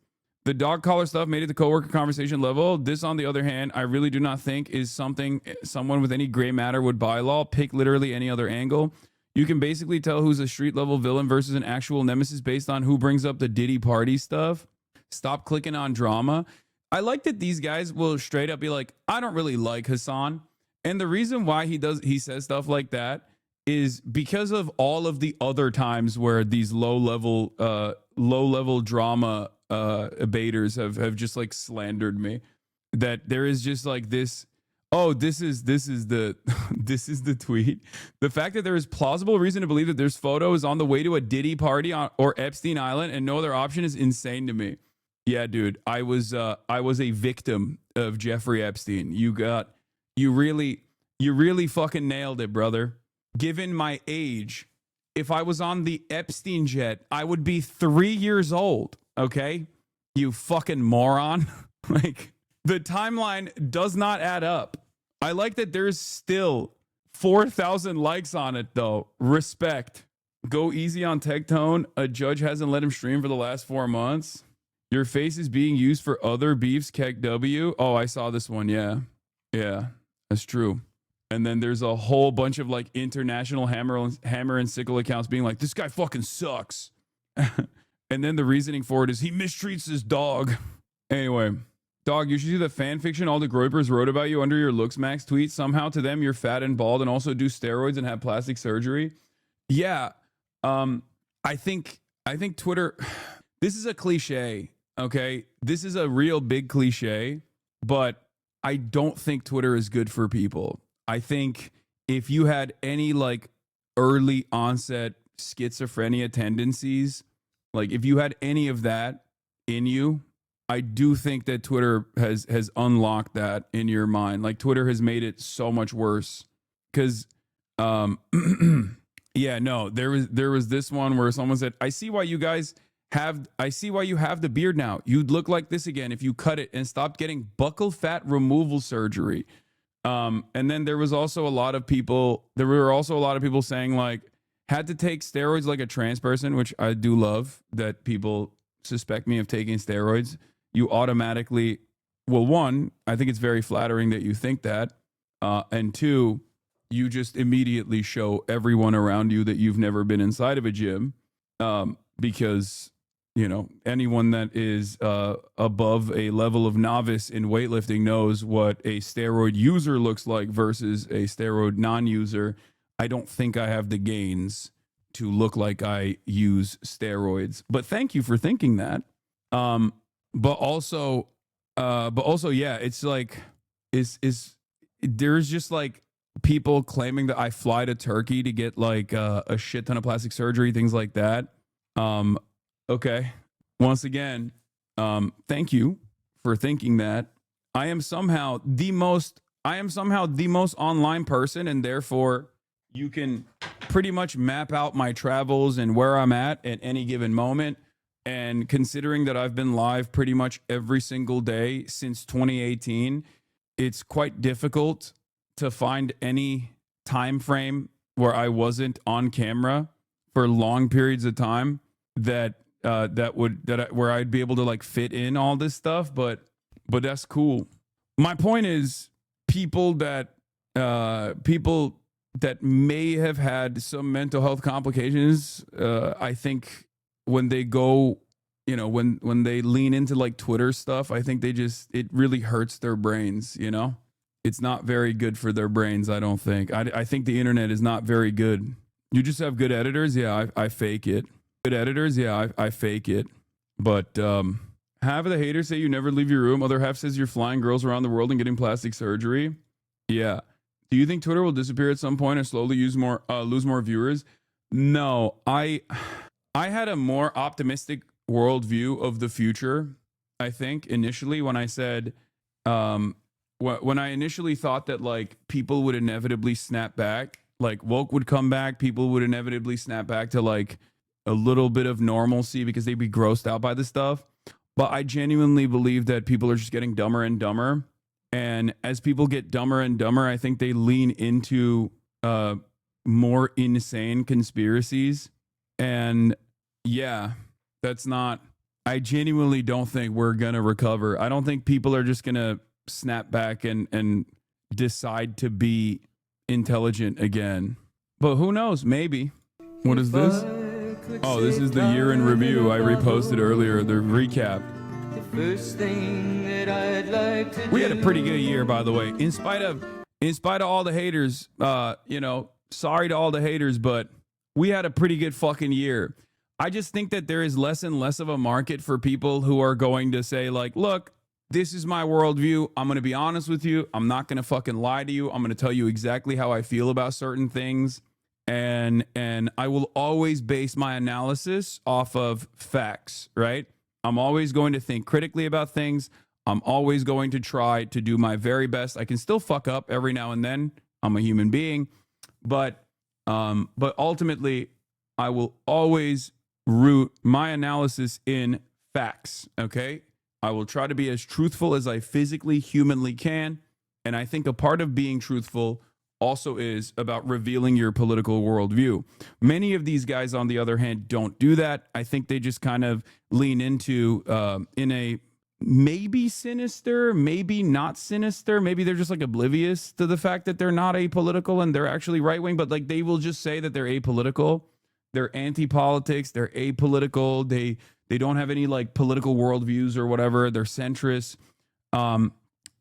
The dog collar stuff made it to coworker conversation level. This, on the other hand, I really do not think is something someone with any gray matter would bylaw. Pick literally any other angle. You can basically tell who's a street level villain versus an actual nemesis based on who brings up the Diddy party stuff. Stop clicking on drama. I like that these guys will straight up be like, I don't really like Hassan. And the reason why he says stuff like that is because of all of the other times where these low level drama abaters have just like slandered me. That there is just like this, oh, this is the this is the tweet. The fact that there is plausible reason to believe that there's photos on the way to a Diddy party or Epstein Island and no other option is insane to me. Yeah, dude, I was a victim of Jeffrey Epstein. You really fucking nailed it, brother. Given my age, if I was on the Epstein jet, I would be 3 years old. Okay, you fucking moron. Like, the timeline does not add up. I like that there's still 4,000 likes on it, though. Respect. Go easy on Tectone. A judge hasn't let him stream for the last 4 months. Your face is being used for other beefs, Keck W. Oh, I saw this one. Yeah. Yeah, that's true. And then there's a whole bunch of like international hammer and sickle accounts being like, this guy fucking sucks. And then the reasoning for it is he mistreats his dog. Anyway, dog, you should see the fan fiction all the Groypers wrote about you under your Looks Max tweet. Somehow to them, you're fat and bald and also do steroids and have plastic surgery. Yeah. I think Twitter, this is a cliche. Okay. This is a real big cliche, but I don't think Twitter is good for people. I think if you had any like early onset schizophrenia tendencies, like if you had any of that in you, I do think that Twitter has unlocked that in your mind. Like Twitter has made it so much worse. Cause yeah, no, there was this one where someone said, I see why you have the beard now. You'd look like this again if you cut it and stopped getting buccal fat removal surgery. And then there were also a lot of people saying like, had to take steroids like a trans person, which I do love that people suspect me of taking steroids. You automatically, well, one, I think it's very flattering that you think that. And two, you just immediately show everyone around you that you've never been inside of a gym. Because, you know, anyone that is above a level of novice in weightlifting knows what a steroid user looks like versus a steroid non-user. I don't think I have the gains to look like I use steroids, but thank you for thinking that. But also, yeah, it's like, there's just like people claiming that I fly to Turkey to get like a shit ton of plastic surgery, things like that. Okay. Once again, thank you for thinking that. I am somehow the most online person, and therefore you can pretty much map out my travels and where I'm at any given moment. And considering that I've been live pretty much every single day since 2018, it's quite difficult to find any time frame where I wasn't on camera for long periods of time where I'd be able to like fit in all this stuff, but that's cool. My point is people that may have had some mental health complications, I think when they go, you know, when they lean into like Twitter stuff, I think it really hurts their brains, you know? It's not very good for their brains, I don't think. I think the internet is not very good. You just have good editors? Yeah, I fake it. Good editors? Yeah, I fake it. But half of the haters say you never leave your room. Other half says you're flying girls around the world and getting plastic surgery. Yeah. Do you think Twitter will disappear at some point and slowly lose more viewers? No, I had a more optimistic worldview of the future. I think initially when I said, when I initially thought that like people would inevitably snap back, like woke would come back, people would inevitably snap back to like a little bit of normalcy because they'd be grossed out by this stuff. But I genuinely believe that people are just getting dumber and dumber. And as people get dumber and dumber, I think they lean into more insane conspiracies. And yeah, that's not, I genuinely don't think we're going to recover. I don't think people are just going to snap back and decide to be intelligent again. But who knows? Maybe. What is this? Oh, this is the year in review I reposted earlier, the recap. First thing that I'd like to We had a pretty good year, by the way. In spite of all the haters, you know, sorry to all the haters, but we had a pretty good fucking year. I just think that there is less and less of a market for people who are going to say, like, look, this is my worldview. I'm going to be honest with you. I'm not going to fucking lie to you. I'm going to tell you exactly how I feel about certain things. And I will always base my analysis off of facts, right? I'm always going to think critically about things. I'm always going to try to do my very best. I can still fuck up every now and then. I'm a human being, but ultimately, I will always root my analysis in facts. Okay, I will try to be as truthful as I physically, humanly can, and I think a part of being truthful also is about revealing your political worldview. Many of these guys, on the other hand, don't do that. I think they just kind of lean into in a maybe sinister, maybe not sinister. Maybe they're just like oblivious to the fact that they're not apolitical and they're actually right wing, but like they will just say that they're apolitical. They're anti-politics. They're apolitical. They don't have any like political worldviews or whatever. They're centrist. And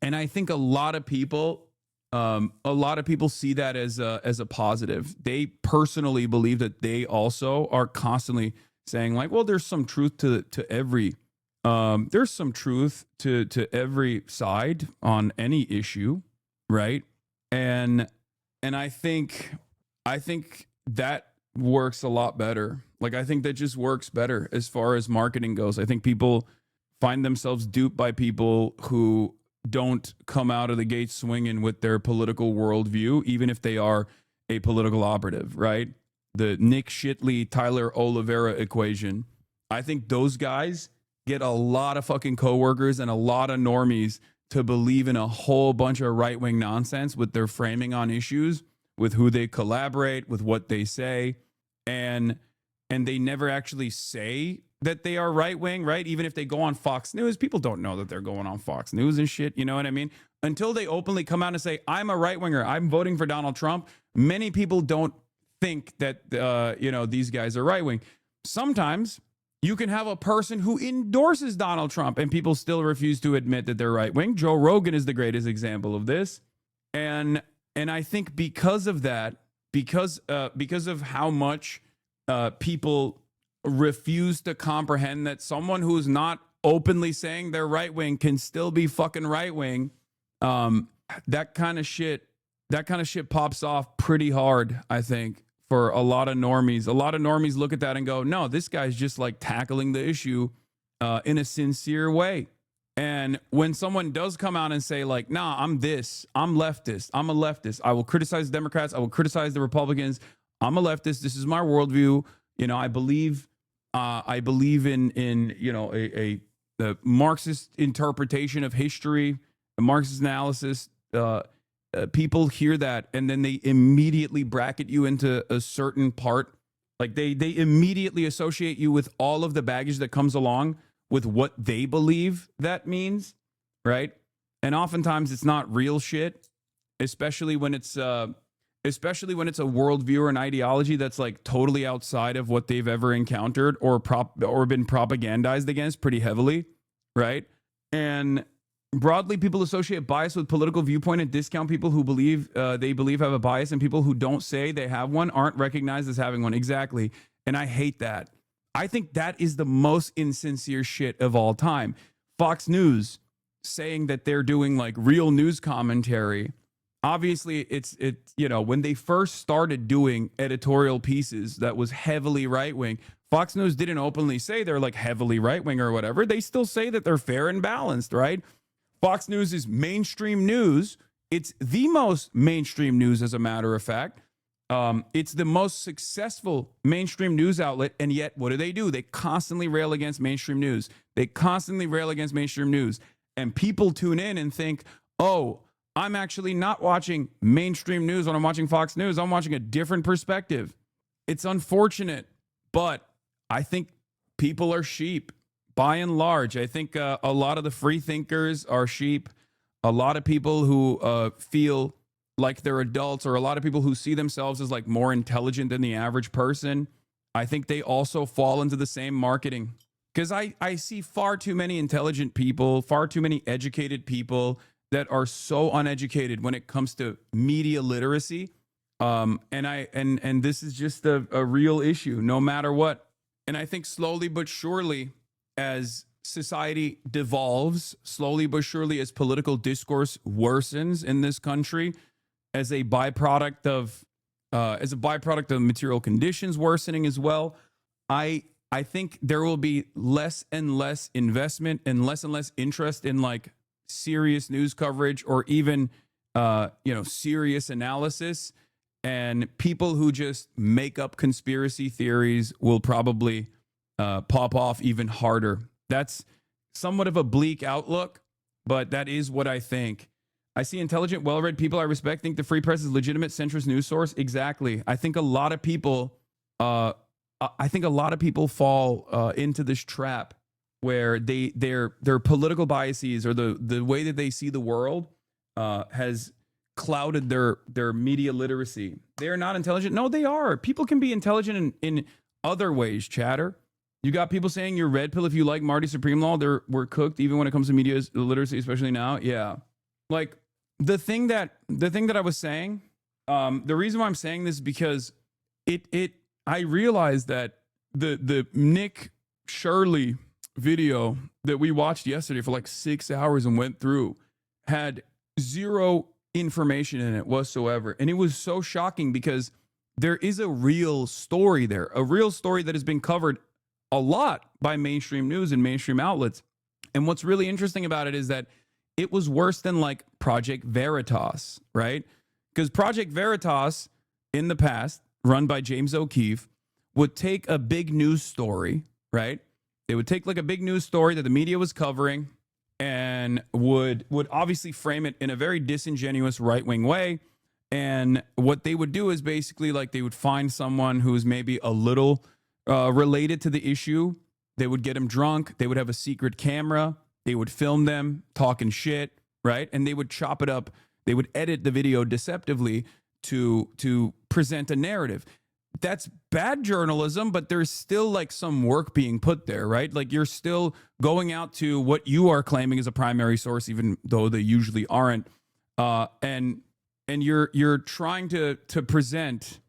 I think a lot of people see that as a positive. They personally believe that they also are constantly saying like, well, there's some truth to every there's some truth to every side on any issue, right? And I think that works a lot better. Like I think that just works better as far as marketing goes. I think people find themselves duped by people who don't come out of the gate swinging with their political worldview, even if they are a political operative, right? The Nick Shitley, Tyler Oliveira equation. I think those guys get a lot of fucking coworkers and a lot of normies to believe in a whole bunch of right-wing nonsense with their framing on issues, with who they collaborate, with what they say, and they never actually say that they are right-wing, right? Even if they go on Fox News, people don't know that they're going on Fox News and shit, you know what I mean? Until they openly come out and say, I'm a right-winger, I'm voting for Donald Trump, many people don't think that, these guys are right-wing. Sometimes you can have a person who endorses Donald Trump and people still refuse to admit that they're right-wing. Joe Rogan is the greatest example of this. And I think because of that, because of how much people refuse to comprehend that someone who's not openly saying they're right wing can still be fucking right wing, that kind of shit pops off pretty hard, I think, for a lot of normies. A lot of normies look at that and go, no, this guy's just like tackling the issue in a sincere way. And when someone does come out and say like, nah, I'm this, I'm leftist, I'm a leftist, I will criticize the Democrats, I will criticize the Republicans, I'm a leftist, this is my worldview, you know, I believe in you know, the Marxist interpretation of history, a Marxist analysis. People hear that and then they immediately bracket you into a certain part. Like they immediately associate you with all of the baggage that comes along with what they believe that means, right? And oftentimes it's not real shit, especially when it's a worldview or an ideology that's like totally outside of what they've ever encountered or been propagandized against pretty heavily, right? And broadly, people associate bias with political viewpoint and discount people who believe they have a bias, and people who don't say they have one aren't recognized as having one. Exactly. And I hate that. I think that is the most insincere shit of all time. Fox News saying that they're doing like real news commentary. Obviously, it's when they first started doing editorial pieces that was heavily right-wing, Fox News didn't openly say they're like heavily right-wing or whatever. They still say that they're fair and balanced, right? Fox News is mainstream news. It's the most mainstream news, as a matter of fact. It's the most successful mainstream news outlet, and yet what do? They constantly rail against mainstream news. They constantly rail against mainstream news. And people tune in and think, oh, I'm actually not watching mainstream news when I'm watching Fox News. I'm watching a different perspective. It's unfortunate, but I think people are sheep by and large. I think a lot of the free thinkers are sheep. A lot of people who feel like they're adults, or a lot of people who see themselves as like more intelligent than the average person, I think they also fall into the same marketing. Because I see far too many intelligent people, far too many educated people that are so uneducated when it comes to media literacy. And this is just a real issue, no matter what. And I think slowly but surely, as society devolves, slowly but surely, as political discourse worsens in this country, as a byproduct of material conditions worsening as well, I think there will be less and less investment and less interest in like serious news coverage, or even serious analysis. And people who just make up conspiracy theories will probably pop off even harder. That's somewhat of a bleak outlook, but that is what I think. I see intelligent, well-read people I respect think the free press is a legitimate centrist news source. Exactly. I think a lot of people fall into this trap where their political biases, or the way that they see the world has clouded their media literacy. They are not intelligent. No, they are. People can be intelligent in other ways, chatter. You got people saying you're red pill if you like Marty Supreme Law. We're cooked even when it comes to media literacy, especially now. Yeah. Like the thing that I was saying, the reason why I'm saying this is because I realized that the Nick Shirley video that we watched yesterday for like 6 hours and went through had zero information in it whatsoever. And it was so shocking because there is a real story there, a real story that has been covered a lot by mainstream news and mainstream outlets. And what's really interesting about it is that it was worse than like Project Veritas, right? Because Project Veritas in the past, run by James O'Keefe, would take a big news story, right? They would take like a big news story that the media was covering and would obviously frame it in a very disingenuous right-wing way. And what they would do is basically like they would find someone who's maybe a little related to the issue. They would get them drunk. They would have a secret camera. They would film them talking shit, right? And they would chop it up. They would edit the video deceptively to present a narrative. That's bad journalism, but there's still like some work being put there, right? Like you're still going out to what you are claiming is a primary source, even though they usually aren't. And you're trying to present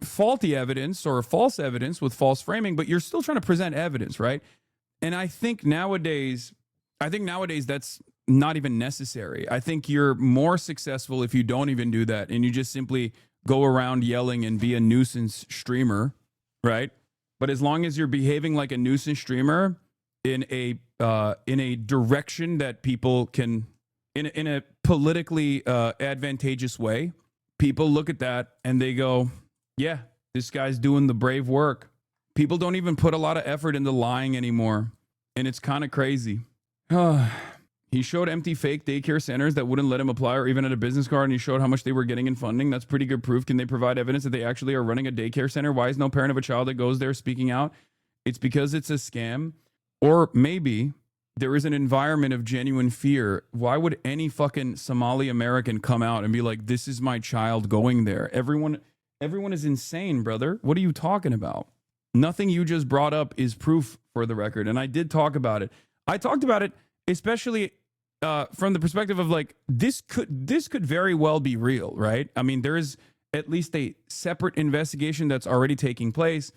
faulty evidence or false evidence with false framing, but you're still trying to present evidence, right? And I think nowadays that's not even necessary. I think you're more successful if you don't even do that and you just simply go around yelling and be a nuisance streamer, right? But as long as you're behaving like a nuisance streamer in a direction that people can, in a politically advantageous way, people look at that and they go, yeah, this guy's doing the brave work. People don't even put a lot of effort into lying anymore. And it's kind of crazy. He showed empty fake daycare centers that wouldn't let him apply or even had a business card, and he showed how much they were getting in funding. That's pretty good proof. Can they provide evidence that they actually are running a daycare center? Why is no parent of a child that goes there speaking out? It's because it's a scam. Or maybe there is an environment of genuine fear. Why would any fucking Somali American come out and be like, this is my child going there? Everyone is insane, brother. What are you talking about? Nothing you just brought up is proof, for the record. And I did talk about it. I talked about it especially from the perspective of like, this could very well be real, right? I mean, there is at least a separate investigation that's already taking place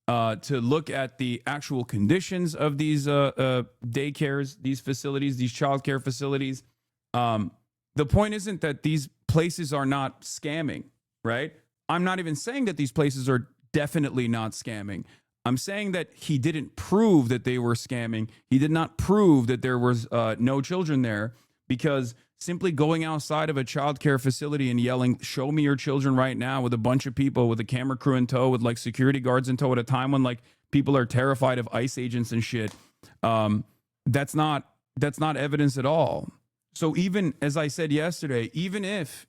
to look at the actual conditions of these daycares, these facilities, these childcare facilities. The point isn't that these places are not scamming, right? I'm not even saying that these places are definitely not scamming. I'm saying that he didn't prove that they were scamming. He did not prove that there was no children there, because simply going outside of a childcare facility and yelling, "Show me your children right now," with a bunch of people, with a camera crew in tow, with like security guards in tow at a time when like people are terrified of ICE agents and shit. That's not evidence at all. So even as I said yesterday, even if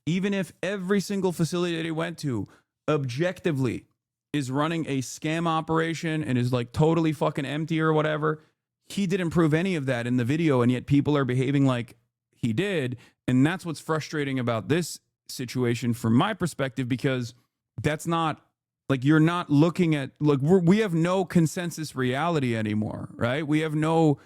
every single facility that he went to objectively is running a scam operation and is like totally fucking empty or whatever, he didn't prove any of that in the video, and yet people are behaving like he did. And that's what's frustrating about this situation from my perspective, because that's not like, you're not looking at, look, we have no consensus reality anymore, right? We have no,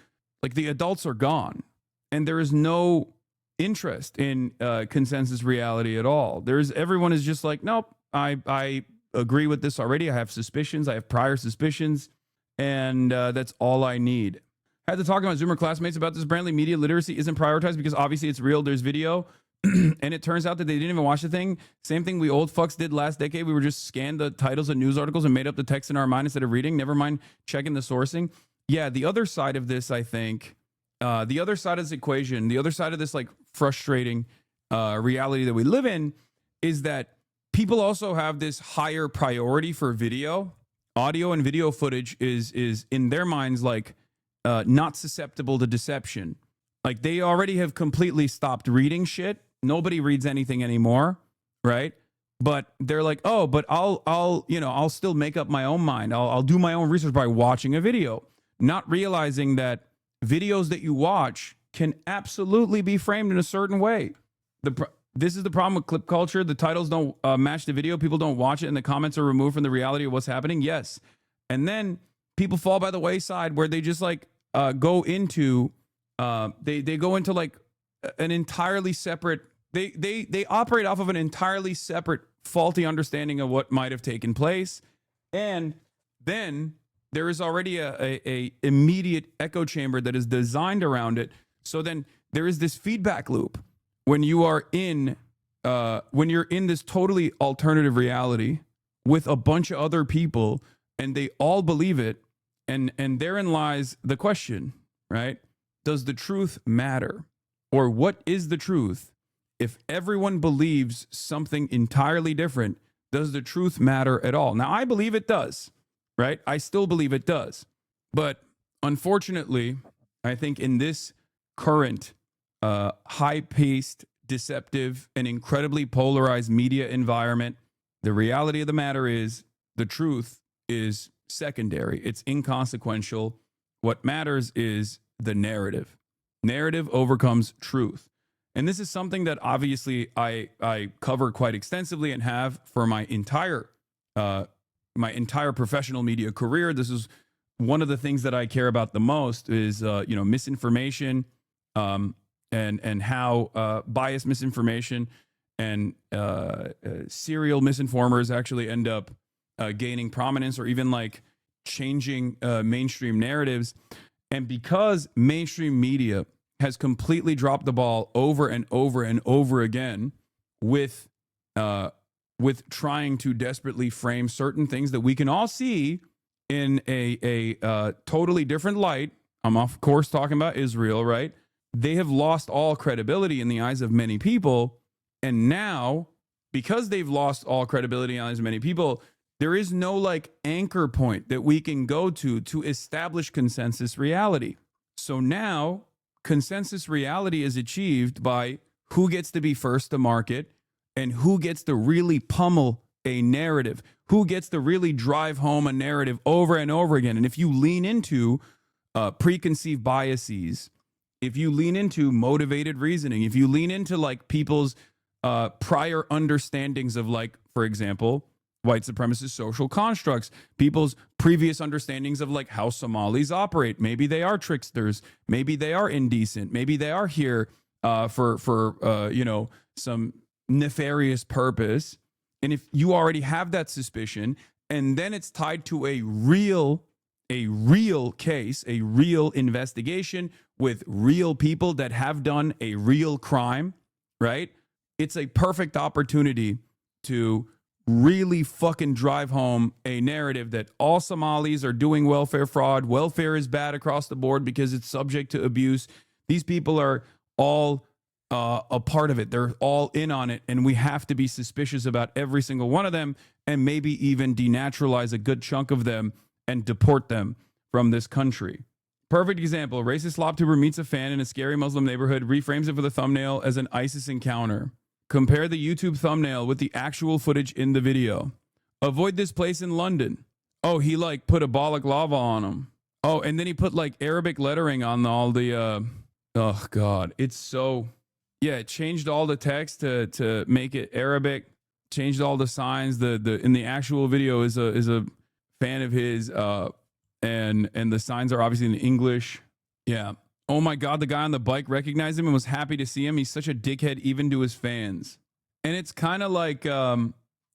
like, the adults are gone, and there is no interest in consensus reality at all. Everyone is just like, nope, I agree with this already. I have suspicions. I have prior suspicions, and that's all I need. I had to talk to my Zoomer classmates about this. Apparently, media literacy isn't prioritized because obviously it's real. There's video. And it turns out that they didn't even watch the thing. Same thing we old fucks did last decade. We were just scanned the titles of news articles and made up the text in our mind instead of reading. Never mind checking the sourcing. Yeah, the other side of this, I think, the other side of this equation, the other side of this like frustrating reality that we live in, is that people also have this higher priority for video. Audio and video footage is in their minds like not susceptible to deception. Like, they already have completely stopped reading shit. Nobody reads anything anymore, right? But they're like, oh, but I'll still make up my own mind. I'll do my own research by watching a video, not realizing that videos that you watch can absolutely be framed in a certain way. This is the problem with clip culture. The titles don't match the video. People don't watch it, and the comments are removed from the reality of what's happening. Yes. And then people fall by the wayside where they just like go into they go into like an entirely separate, they operate off of an entirely separate faulty understanding of what might have taken place. And then there is already a immediate echo chamber that is designed around it. So then there is this feedback loop when you are in when you're in this totally alternative reality with a bunch of other people, and they all believe it. And therein lies the question, right? Does the truth matter? Or what is the truth? If everyone believes something entirely different, does the truth matter at all? Now, I believe it does, right? I still believe it does. But unfortunately, I think in this current high-paced, deceptive, and incredibly polarized media environment, the reality of the matter is the truth is secondary. It's inconsequential. What matters is the narrative. Narrative overcomes truth. And this is something that obviously I cover quite extensively and have for my entire professional media career. This is one of the things that I care about the most is misinformation and how biased misinformation and serial misinformers actually end up gaining prominence or even like changing mainstream narratives. And because mainstream media has completely dropped the ball over and over and over again with trying to desperately frame certain things that we can all see in a totally different light. I'm of course talking about Israel, right? They have lost all credibility in the eyes of many people. And now, because they've lost all credibility in the eyes of many people, there is no like anchor point that we can go to establish consensus reality. So now consensus reality is achieved by who gets to be first to market and who gets to really pummel a narrative, who gets to really drive home a narrative over and over again. And if you lean into preconceived biases, if you lean into motivated reasoning, if you lean into like people's prior understandings of, like, for example, white supremacist social constructs, people's previous understandings of like how Somalis operate. Maybe they are tricksters. Maybe they are indecent. Maybe they are here for some nefarious purpose. And if you already have that suspicion, and then it's tied to a real case, a real investigation with real people that have done a real crime, right? It's a perfect opportunity to really fucking drive home a narrative that all Somalis are doing welfare fraud. Welfare is bad across the board because it's subject to abuse. These people are all a part of it. They're all in on it, and we have to be suspicious about every single one of them, and maybe even denaturalize a good chunk of them and deport them from this country. Perfect example. Racist slop tuber meets a fan in a scary Muslim neighborhood, reframes it for the thumbnail as an ISIS encounter. Compare the YouTube thumbnail with the actual footage in the video. Avoid this place in London. Oh, he like put a balaclava on him. Oh, and then he put like Arabic lettering on all the, oh God, it's so, yeah, it changed all the text to make it Arabic, changed all the signs. In the actual video is a fan of his, and the signs are obviously in English. Yeah. Oh my God, the guy on the bike recognized him and was happy to see him. He's such a dickhead even to his fans. And it's kind of like,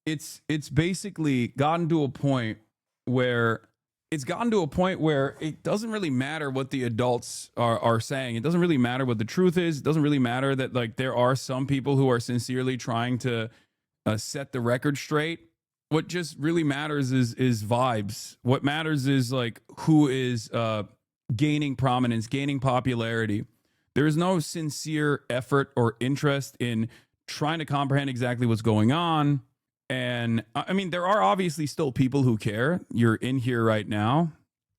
it's basically gotten to a point where it doesn't really matter what the adults are saying. It doesn't really matter what the truth is. It doesn't really matter that like there are some people who are sincerely trying to set the record straight. What just really matters is vibes. What matters is like who is gaining prominence, gaining popularity. There is no sincere effort or interest in trying to comprehend exactly what's going on. And I mean, there are obviously still people who care. You're in here right now,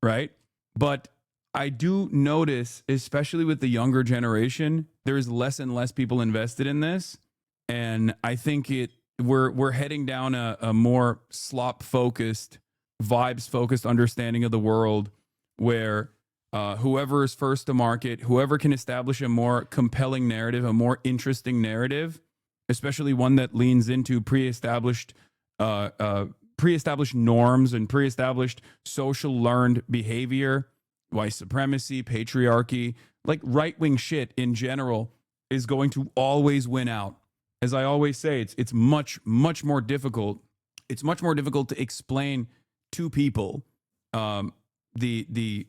right? But I do notice, especially with the younger generation, there's less and less people invested in this. And I think we're heading down a more slop-focused, vibes-focused understanding of the world where whoever is first to market, whoever can establish a more compelling narrative, a more interesting narrative, especially one that leans into pre-established norms and pre-established social learned behavior, white supremacy, patriarchy, like right-wing shit in general is going to always win out. As I always say, it's much more difficult. It's much more difficult to explain to people the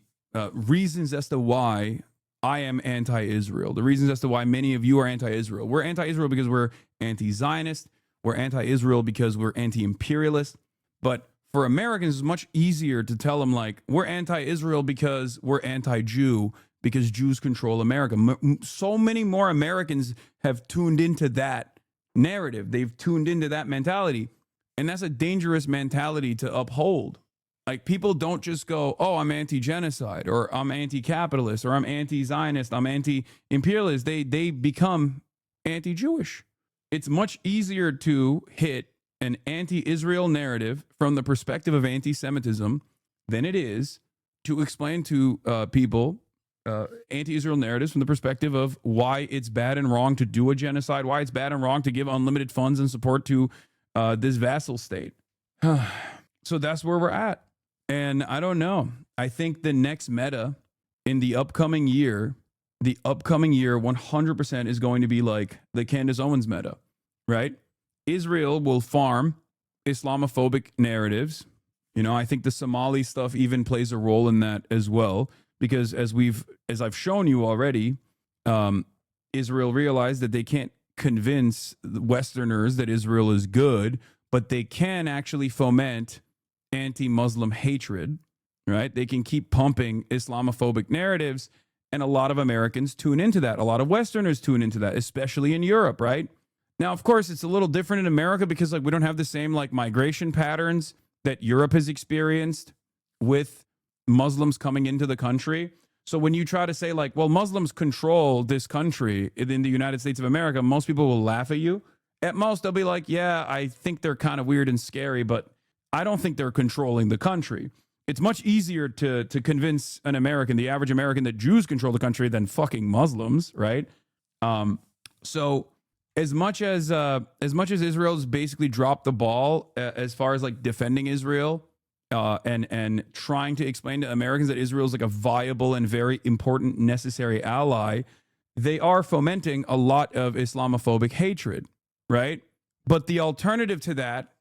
reasons as to why I am anti-Israel. The reasons as to why many of you are anti-Israel. We're anti-Israel because we're anti-Zionist. We're anti-Israel because we're anti-imperialist. But for Americans, it's much easier to tell them like we're anti-Israel because we're anti-Jew, because Jews control America. So many more Americans have tuned into that narrative. They've tuned into that mentality. And that's a dangerous mentality to uphold. Like people don't just go, oh, I'm anti-genocide or I'm anti-capitalist or I'm anti-Zionist, I'm anti-imperialist. They become anti-Jewish. It's much easier to hit an anti-Israel narrative from the perspective of anti-Semitism than it is to explain to people anti-Israel narratives from the perspective of why it's bad and wrong to do a genocide, why it's bad and wrong to give unlimited funds and support to this vassal state. So that's where we're at. And I don't know. I think the next meta in the upcoming year 100% is going to be like the Candace Owens meta, right? Israel will farm Islamophobic narratives. You know, I think the Somali stuff even plays a role in that as well, because as I've shown you already, Israel realized that they can't convince Westerners that Israel is good, but they can actually foment anti-Muslim hatred, right? They can keep pumping Islamophobic narratives, and a lot of Americans tune into that. A lot of Westerners tune into that, especially in Europe, right? Now, of course, it's a little different in America because like we don't have the same like migration patterns that Europe has experienced with Muslims coming into the country. So when you try to say like, well, Muslims control this country in the United States of America, most people will laugh at you. At most, they'll be like, yeah, I think they're kind of weird and scary, but I don't think they're controlling the country. It's much easier to convince an American, the average American, that Jews control the country than fucking Muslims, right? So as much as Israel's basically dropped the ball as far as like defending Israel and trying to explain to Americans that Israel is like a viable and very important, necessary ally, they are fomenting a lot of Islamophobic hatred, right? But the alternative to that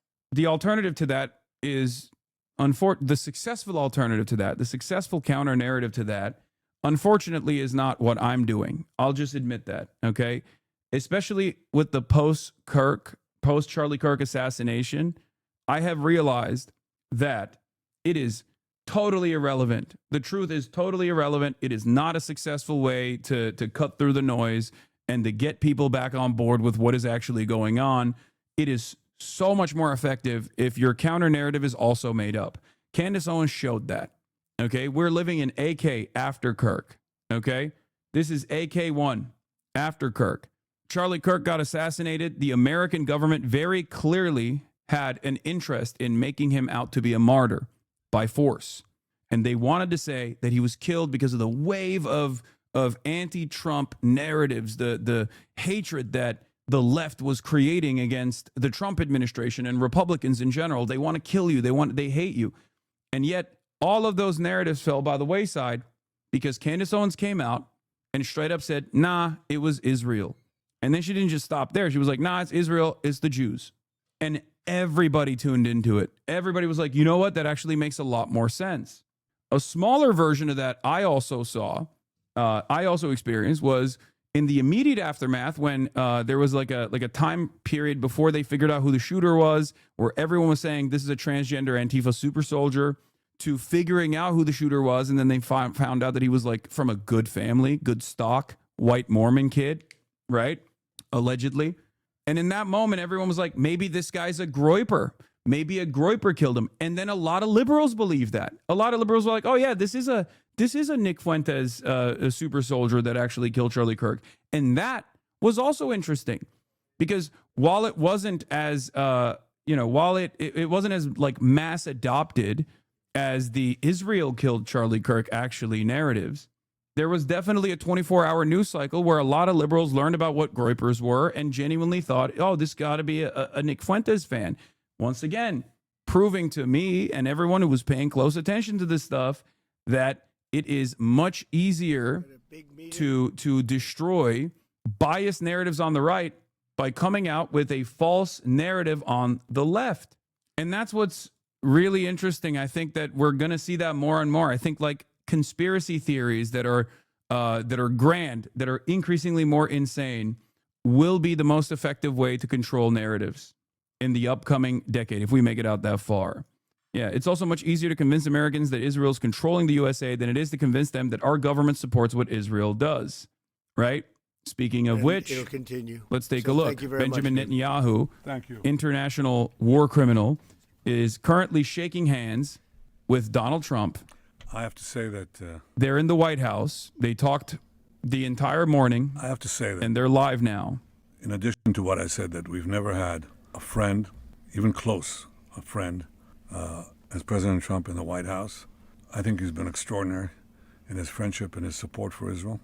is the successful alternative to that, the successful counter narrative to that, unfortunately, is not what I'm doing. I'll just admit that, okay? Especially with the post-Charlie Kirk assassination, I have realized that it is totally irrelevant. The truth is totally irrelevant. It is not a successful way to cut through the noise and to get people back on board with what is actually going on, it is so much more effective if your counter narrative is also made up. Candace Owens showed that. Okay, we're living in AK after Kirk. Okay, this is AK1 after Kirk. Charlie Kirk got assassinated. The American government very clearly had an interest in making him out to be a martyr by force. And they wanted to say that he was killed because of the wave of anti-Trump narratives, the hatred that the left was creating against the Trump administration and Republicans in general. They want to kill you. They hate you. And yet all of those narratives fell by the wayside because Candace Owens came out and straight up said, nah, it was Israel. And then she didn't just stop there. She was like, nah, it's Israel, it's the Jews. And everybody tuned into it. Everybody was like, you know what? That actually makes a lot more sense. A smaller version of that I also saw, I also experienced, was in the immediate aftermath when there was like a time period before they figured out who the shooter was, where everyone was saying this is a transgender Antifa super soldier, to figuring out who the shooter was. And then they found out that he was like from a good family, good stock, white Mormon kid, right? Allegedly. And in that moment, everyone was like, maybe this guy's a groyper. Maybe a groyper killed him. And then a lot of liberals believe that. A lot of liberals were like, oh yeah, this is a Nick Fuentes a super soldier that actually killed Charlie Kirk. And that was also interesting because while it wasn't as, while it wasn't as like mass adopted as the Israel killed Charlie Kirk actually narratives, there was definitely a 24-hour news cycle where a lot of liberals learned about what groypers were and genuinely thought, oh, this got to be a Nick Fuentes fan. Once again, proving to me and everyone who was paying close attention to this stuff that it is much easier to destroy biased narratives on the right by coming out with a false narrative on the left. And that's what's really interesting. I think that we're going to see that more and more. I think like conspiracy theories that are grand, that are increasingly more insane, will be the most effective way to control narratives in the upcoming decade, if we make it out that far. Yeah, it's also much easier to convince Americans that Israel's controlling the USA than it is to convince them that our government supports what Israel does, right? Speaking of which, it'll continue. Let's take a look. Thank you very Benjamin much, Netanyahu, thank you, international war criminal, is currently shaking hands with Donald Trump. I have to say that they're in the White House. They talked the entire morning. I have to say that, and they're live now. In addition to what I said, that we've never had a friend, even close, a friend, as President Trump in the White House. I think he's been extraordinary in his friendship and his support for Israel.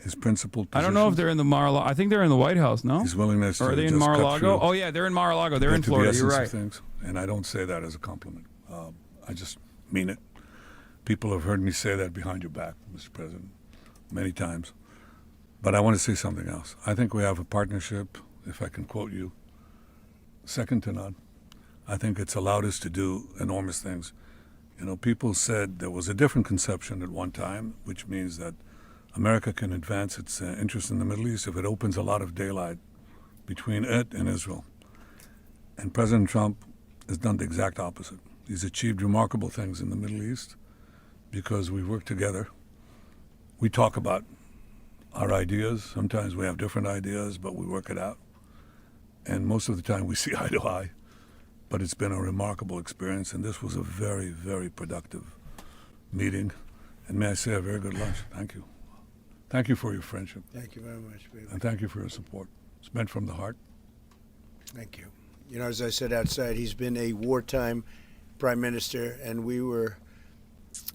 His principled position. I don't know if they're in the Mar-a-Lago. I think they're in the White House, no? His willingness or are they in Mar-a-Lago? Oh, yeah, they're in Mar-a-Lago. They're in Florida. You're right. Things, and I don't say that as a compliment. I just mean it. People have heard me say that behind your back, Mr. President, many times. But I want to say something else. I think we have a partnership, if I can quote you, second to none. I think it's allowed us to do enormous things. You know, people said there was a different conception at one time, which means that America can advance its interest in the Middle East if it opens a lot of daylight between it and Israel. And President Trump has done the exact opposite. He's achieved remarkable things in the Middle East because we work together. We talk about our ideas. Sometimes we have different ideas, but we work it out. And most of the time we see eye to eye. But it's been a remarkable experience, and this was a very, very productive meeting. And may I say, a very good lunch. Thank you. Thank you for your friendship. Thank you very much, baby. And thank you for your support. It's meant from the heart. Thank you. You know, as I said outside, he's been a wartime prime minister, and we were,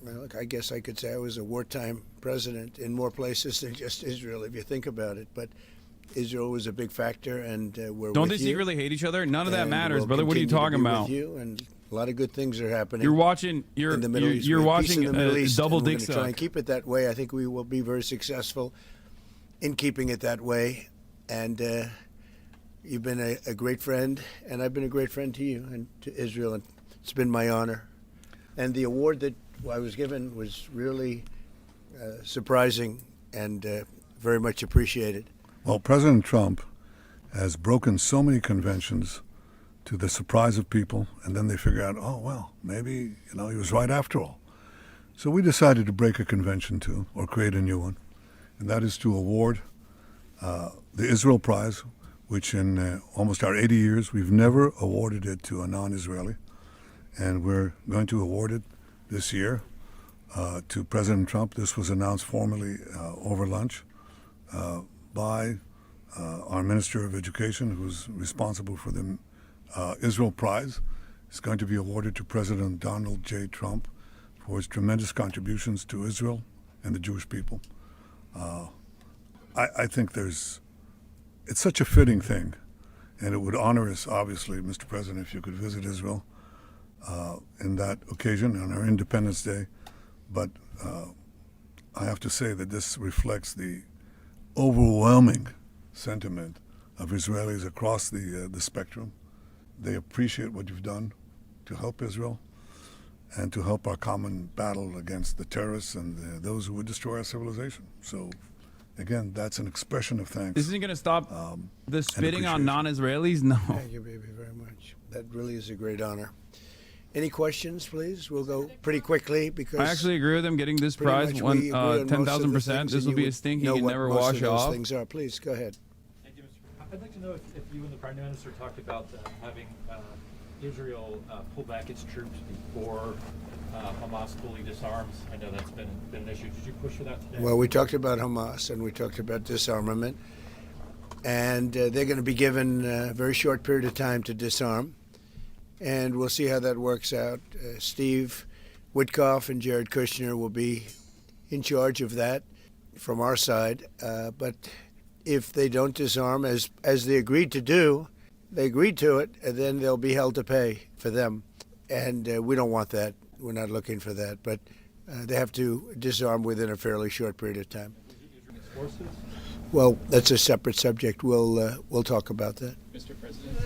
well, I guess I could say I was a wartime president in more places than just Israel, if you think about it. But Israel was a big factor, and we're Don't with they you. secretly hate each other? None of that And matters, we'll brother. What are you continue to talking be about? with you, and a lot of good things are happening. You're watching. in the Middle East. You're We have peace watching in the Middle a East, double and we're dick gonna try and suck. keep it that way. I think we will be very successful in keeping it that way. And you've been a great friend, and I've been a great friend to you and to Israel, and it's been my honor. And the award that I was given was really surprising and very much appreciated. Well, President Trump has broken so many conventions to the surprise of people, and then they figure out, oh, well, maybe, he was right after all. So we decided to break a convention too, or create a new one, and that is to award the Israel Prize, which in almost our 80 years, we've never awarded it to a non-Israeli. And we're going to award it this year to President Trump. This was announced formally over lunch by our Minister of Education, who's responsible for the Israel Prize. It's going to be awarded to President Donald J. Trump for his tremendous contributions to Israel and the Jewish people. I think it's such a fitting thing, and it would honor us, obviously, Mr. President, if you could visit Israel in that occasion on our Independence Day. But I have to say that this reflects the overwhelming sentiment of Israelis across the spectrum. They appreciate what you've done to help Israel and to help our common battle against the terrorists and those who would destroy our civilization. So, again, that's an expression of thanks. This isn't going to stop the spitting on non-Israelis? No. Thank you, baby, very much. That really is a great honor. Any questions, please? We'll go pretty quickly because I actually agree with him getting this prize 10,000%. This will be a stinky and never wash off. Things are. Please go ahead. Thank you, Mr. I'd like to know if you and the Prime Minister talked about having Israel pull back its troops before Hamas fully disarms. I know that's been an issue. Did you push for that today? Well, we talked about Hamas and we talked about disarmament, and they're going to be given a very short period of time to disarm. And we'll see how that works out. Steve Witkoff and Jared Kushner will be in charge of that from our side. But if they don't disarm, as they agreed to do, they agreed to it, and then they'll be held to pay for them. And we don't want that. We're not looking for that. But they have to disarm within a fairly short period of time. Well, that's a separate subject. We'll talk about that. Mr. President?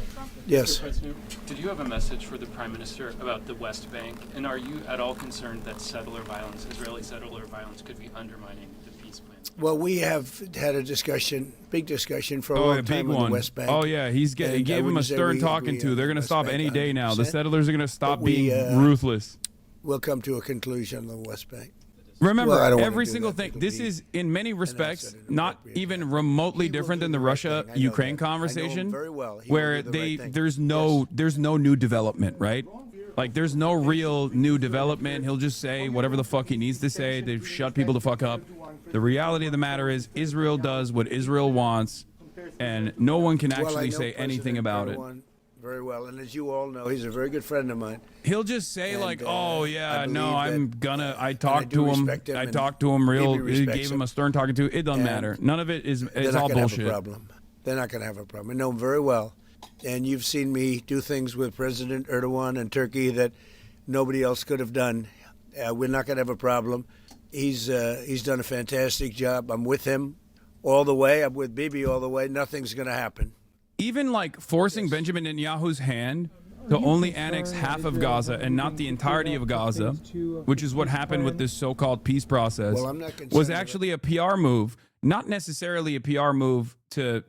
Yes. Mr. President, did you have a message for the Prime Minister about the West Bank? And are you at all concerned that settler violence, Israeli settler violence, could be undermining the peace plan? Well, we have had a discussion, big discussion for a long time on the West Bank. Oh, yeah. He gave him a stern talking to. They're going to stop any day now. The settlers are going to stop being ruthless. We'll come to a conclusion on the West Bank. Remember, every single thing, this is in many respects not even remotely different than the Russia-Ukraine conversation, where there's no new development, right? Like, there's no real new development. He'll just say whatever the fuck he needs to say to shut people the fuck up. The reality of the matter is Israel does what Israel wants, and no one can actually say anything about it. Very well, and as you all know, he's a very good friend of mine. He'll just say like, "Oh yeah, no, I talked to him. I talked to him real. He gave him a stern talking to. It doesn't matter. None of it is. It's all bullshit. They're not going to have a problem. I know him very well, and you've seen me do things with President Erdogan and Turkey that nobody else could have done. We're not going to have a problem. He's done a fantastic job. I'm with him all the way. I'm with Bibi all the way. Nothing's going to happen. Even like forcing Benjamin Netanyahu's hand to only annex half of Gaza and not the entirety of Gaza, which is what happened with this so-called peace process, was actually a PR move, not necessarily a PR move to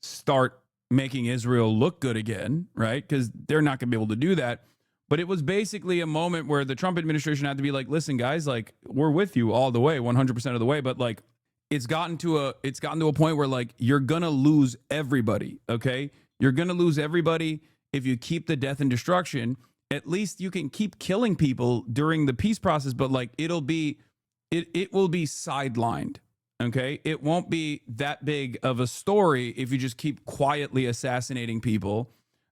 start making Israel look good again, right? Because they're not going to be able to do that. But it was basically a moment where the Trump administration had to be like, listen, guys, like, we're with you all the way, 100% of the way, but like, it's gotten to a point where like you're gonna lose everybody. Okay, you're gonna lose everybody if you keep the death and destruction. At least you can keep killing people during the peace process, but like it will be sidelined. Okay, it won't be that big of a story if you just keep quietly assassinating people,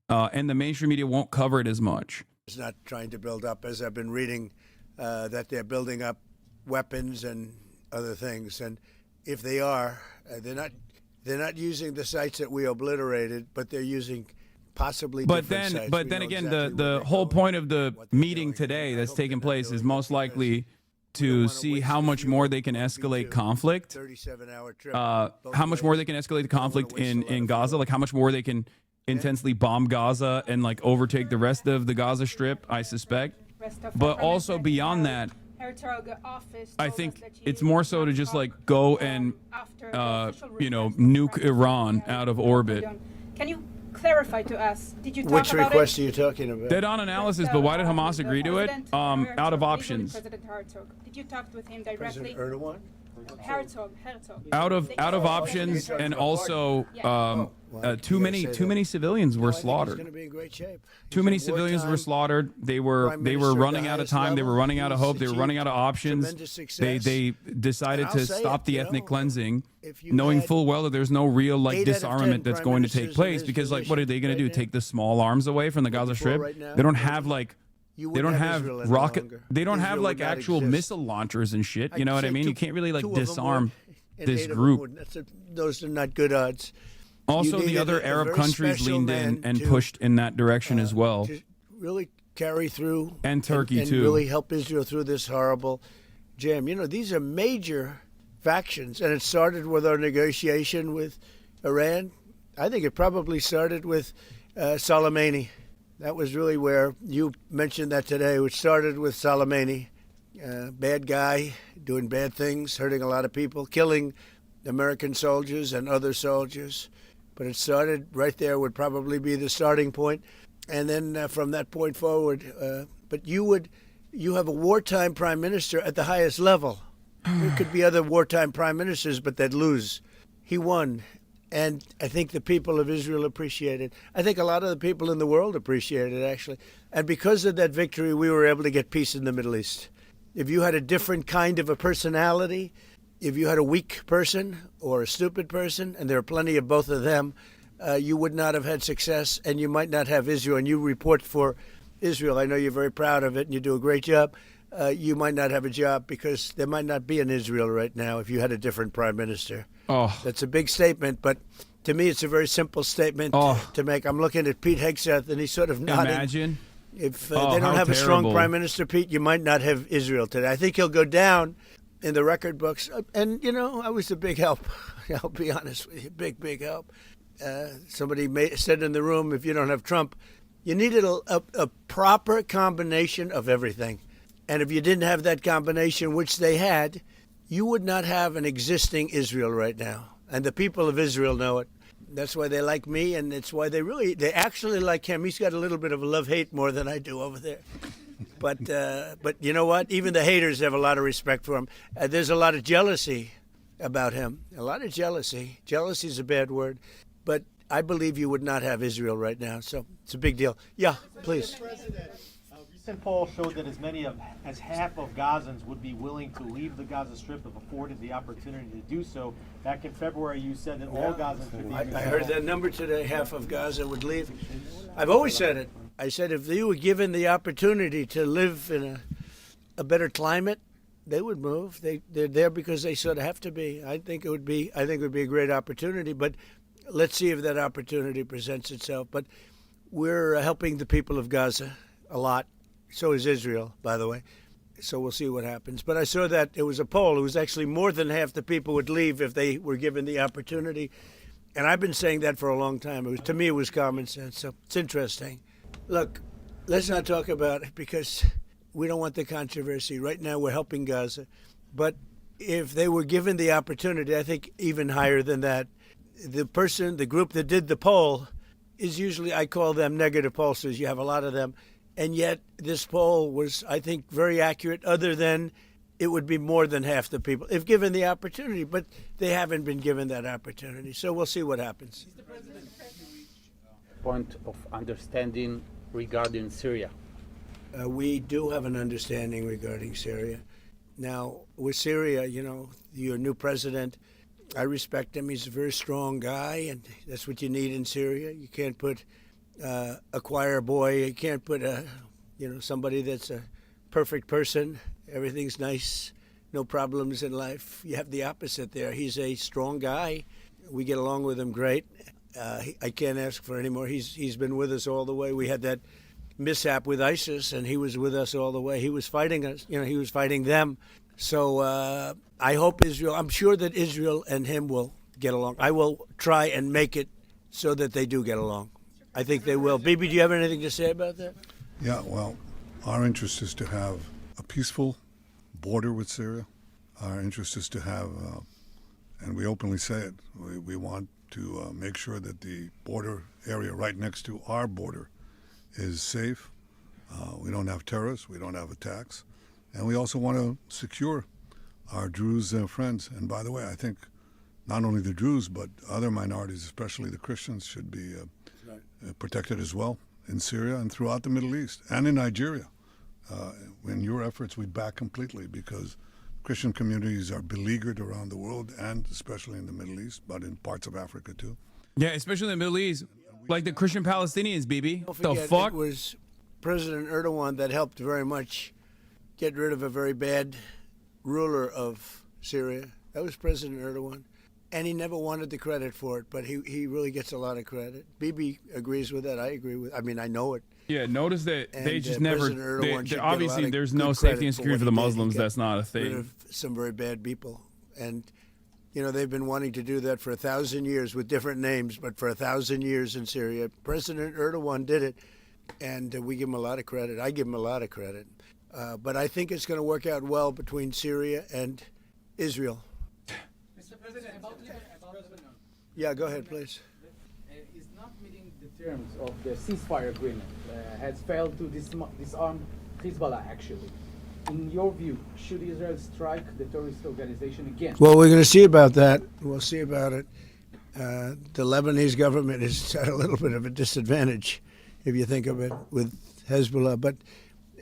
and the mainstream media won't cover it as much. It's not trying to build up, as I've been reading, that they're building up weapons and other things, and if they are, they're not using the sites that we obliterated, but they're using possibly different sites. But then again, the whole point of the meeting today that's taking place is most likely to see how much more they can escalate conflict. How much more they can escalate the conflict in Gaza, like how much more they can intensely bomb Gaza and like overtake the rest of the Gaza Strip, I suspect. But also beyond that, I think it's more so to just like go and nuke Iran out of orbit. Can you clarify to us? Did you talk Which about request are you talking about? Dead on analysis, but why did Hamas agree to it? Out of options. President Herzog. Did you talk with him directly? President Erdogan? Herzog. out of options, and also too many civilians were He's slaughtered. going to be in great shape. Too many civilians were slaughtered. They were running out of time. They were running out of hope. They were running out of options. They decided to stop the ethnic cleansing, knowing full well that there's no real like disarmament that's going to take place, because like what are they going to do? Take the small arms away from the Gaza Strip? They don't have like they don't have rocket. They don't have like actual missile launchers and shit. You know what I mean? You can't really like disarm this group. Those are not good odds. Also, the other Arab countries leaned in and pushed in that direction as well. To really carry through, and Turkey and too. really help Israel through this horrible jam. You know, these are major factions, and it started with our negotiation with Iran. I think it probably started with Soleimani. That was really where you mentioned that today, which started with Soleimani. Bad guy, doing bad things, hurting a lot of people, killing American soldiers and other soldiers. But it started right there, would probably be the starting point. And then from that point forward, but you have a wartime prime minister at the highest level. There could be other wartime prime ministers, but they'd lose. He won. And I think the people of Israel appreciate it. I think a lot of the people in the world appreciate it, actually. And because of that victory, we were able to get peace in the Middle East. If you had a different kind of a personality, if you had a weak person or a stupid person, and there are plenty of both of them, you would not have had success, and you might not have Israel. And you report for Israel. I know you're very proud of it, and you do a great job. You might not have a job because there might not be an Israel right now if you had a different prime minister. Oh, That's a big statement, but to me it's a very simple statement to make. I'm looking at Pete Hegseth, and he's sort of nodding. imagine. If they don't have a strong prime minister, Pete, you might not have Israel today. I think he'll go down in the record books. And, you know, I was a big help. I'll be honest with you, big help. Somebody said in the room, if you don't have Trump, you needed a proper combination of everything. And if you didn't have that combination, which they had, you would not have an existing Israel right now. And the people of Israel know it. That's why they like me, and it's why they actually like him. He's got a little bit of a love-hate more than I do over there. But you know what? Even the haters have a lot of respect for him. There's a lot of jealousy about him. A lot of jealousy. Jealousy is a bad word. But I believe you would not have Israel right now. So it's a big deal. Yeah, please. Recent poll showed that as many as half of Gazans would be willing to leave the Gaza Strip if afforded the opportunity to do so. Back in February, you said that all Gazans could be. I heard that number today. Half of Gaza would leave. I've always said it. I said if they were given the opportunity to live in a better climate, they would move. They're there because they sort of have to be. I think it would be a great opportunity. But let's see if that opportunity presents itself. But we're helping the people of Gaza a lot. So is Israel, by the way. So we'll see what happens. But I saw that it was a poll. It was actually more than half the people would leave if they were given the opportunity. And I've been saying that for a long time. To me, it was common sense. So it's interesting. Look, let's not talk about it because we don't want the controversy. Right now, we're helping Gaza. But if they were given the opportunity, I think even higher than that, the group that did the poll is usually, I call them negative pollsters. You have a lot of them. And yet this poll was, I think, very accurate, other than it would be more than half the people if given the opportunity. But they haven't been given that opportunity. So we'll see what happens. Point of understanding regarding Syria. We do have an understanding regarding Syria. Now, with Syria, you know, your new president, I respect him. He's a very strong guy, and that's what you need in Syria. You can't put a choir boy. You can't put somebody that's a perfect person. Everything's nice, no problems in life. You have the opposite there. He's a strong guy. We get along with him great. I can't ask for any more. He's been with us all the way. We had that mishap with ISIS, and he was with us all the way. He was fighting us. You know, he was fighting them. So I hope Israel. I'm sure that Israel and him will get along. I will try and make it so that they do get along. I think they will. Bibi, do you have anything to say about that? Yeah, well, our interest is to have a peaceful border with Syria. Our interest is to have, and we openly say it, we want to make sure that the border area right next to our border is safe. We don't have terrorists, we don't have attacks, and we also want to secure our Druze friends. And by the way, I think not only the Druze, but other minorities, especially the Christians, should be protected as well in Syria and throughout the Middle East and in Nigeria. In your efforts, we back completely because Christian communities are beleaguered around the world and especially in the Middle East, but in parts of Africa too. Yeah, especially in the Middle East. Like the Christian Palestinians, BB. Don't The forget, fuck? it was President Erdogan that helped very much get rid of a very bad ruler of Syria. That was President Erdogan. And he never wanted the credit for it, but he really gets a lot of credit. Bibi agrees with that. I agree with. I mean, I know it. Yeah, notice that they And, just President never. Erdogan should get a lot Obviously, of there's good no credit safety and for security what for the he did. He Muslims. got That's not a rid thing. of some very bad people, and you know they've been wanting to do that for 1,000 years with different names, but for 1,000 years in Syria, President Erdogan did it, and we give him a lot of credit. I give him a lot of credit, but I think it's going to work out well between Syria and Israel. Mr. President, about Yeah, go ahead, please. Is not meeting the terms of the ceasefire agreement, has failed to disarm Hezbollah, actually. In your view, should Israel strike the terrorist organization again? Well, we're going to see about that. We'll see about it. The Lebanese government is at a little bit of a disadvantage, if you think of it, with Hezbollah. But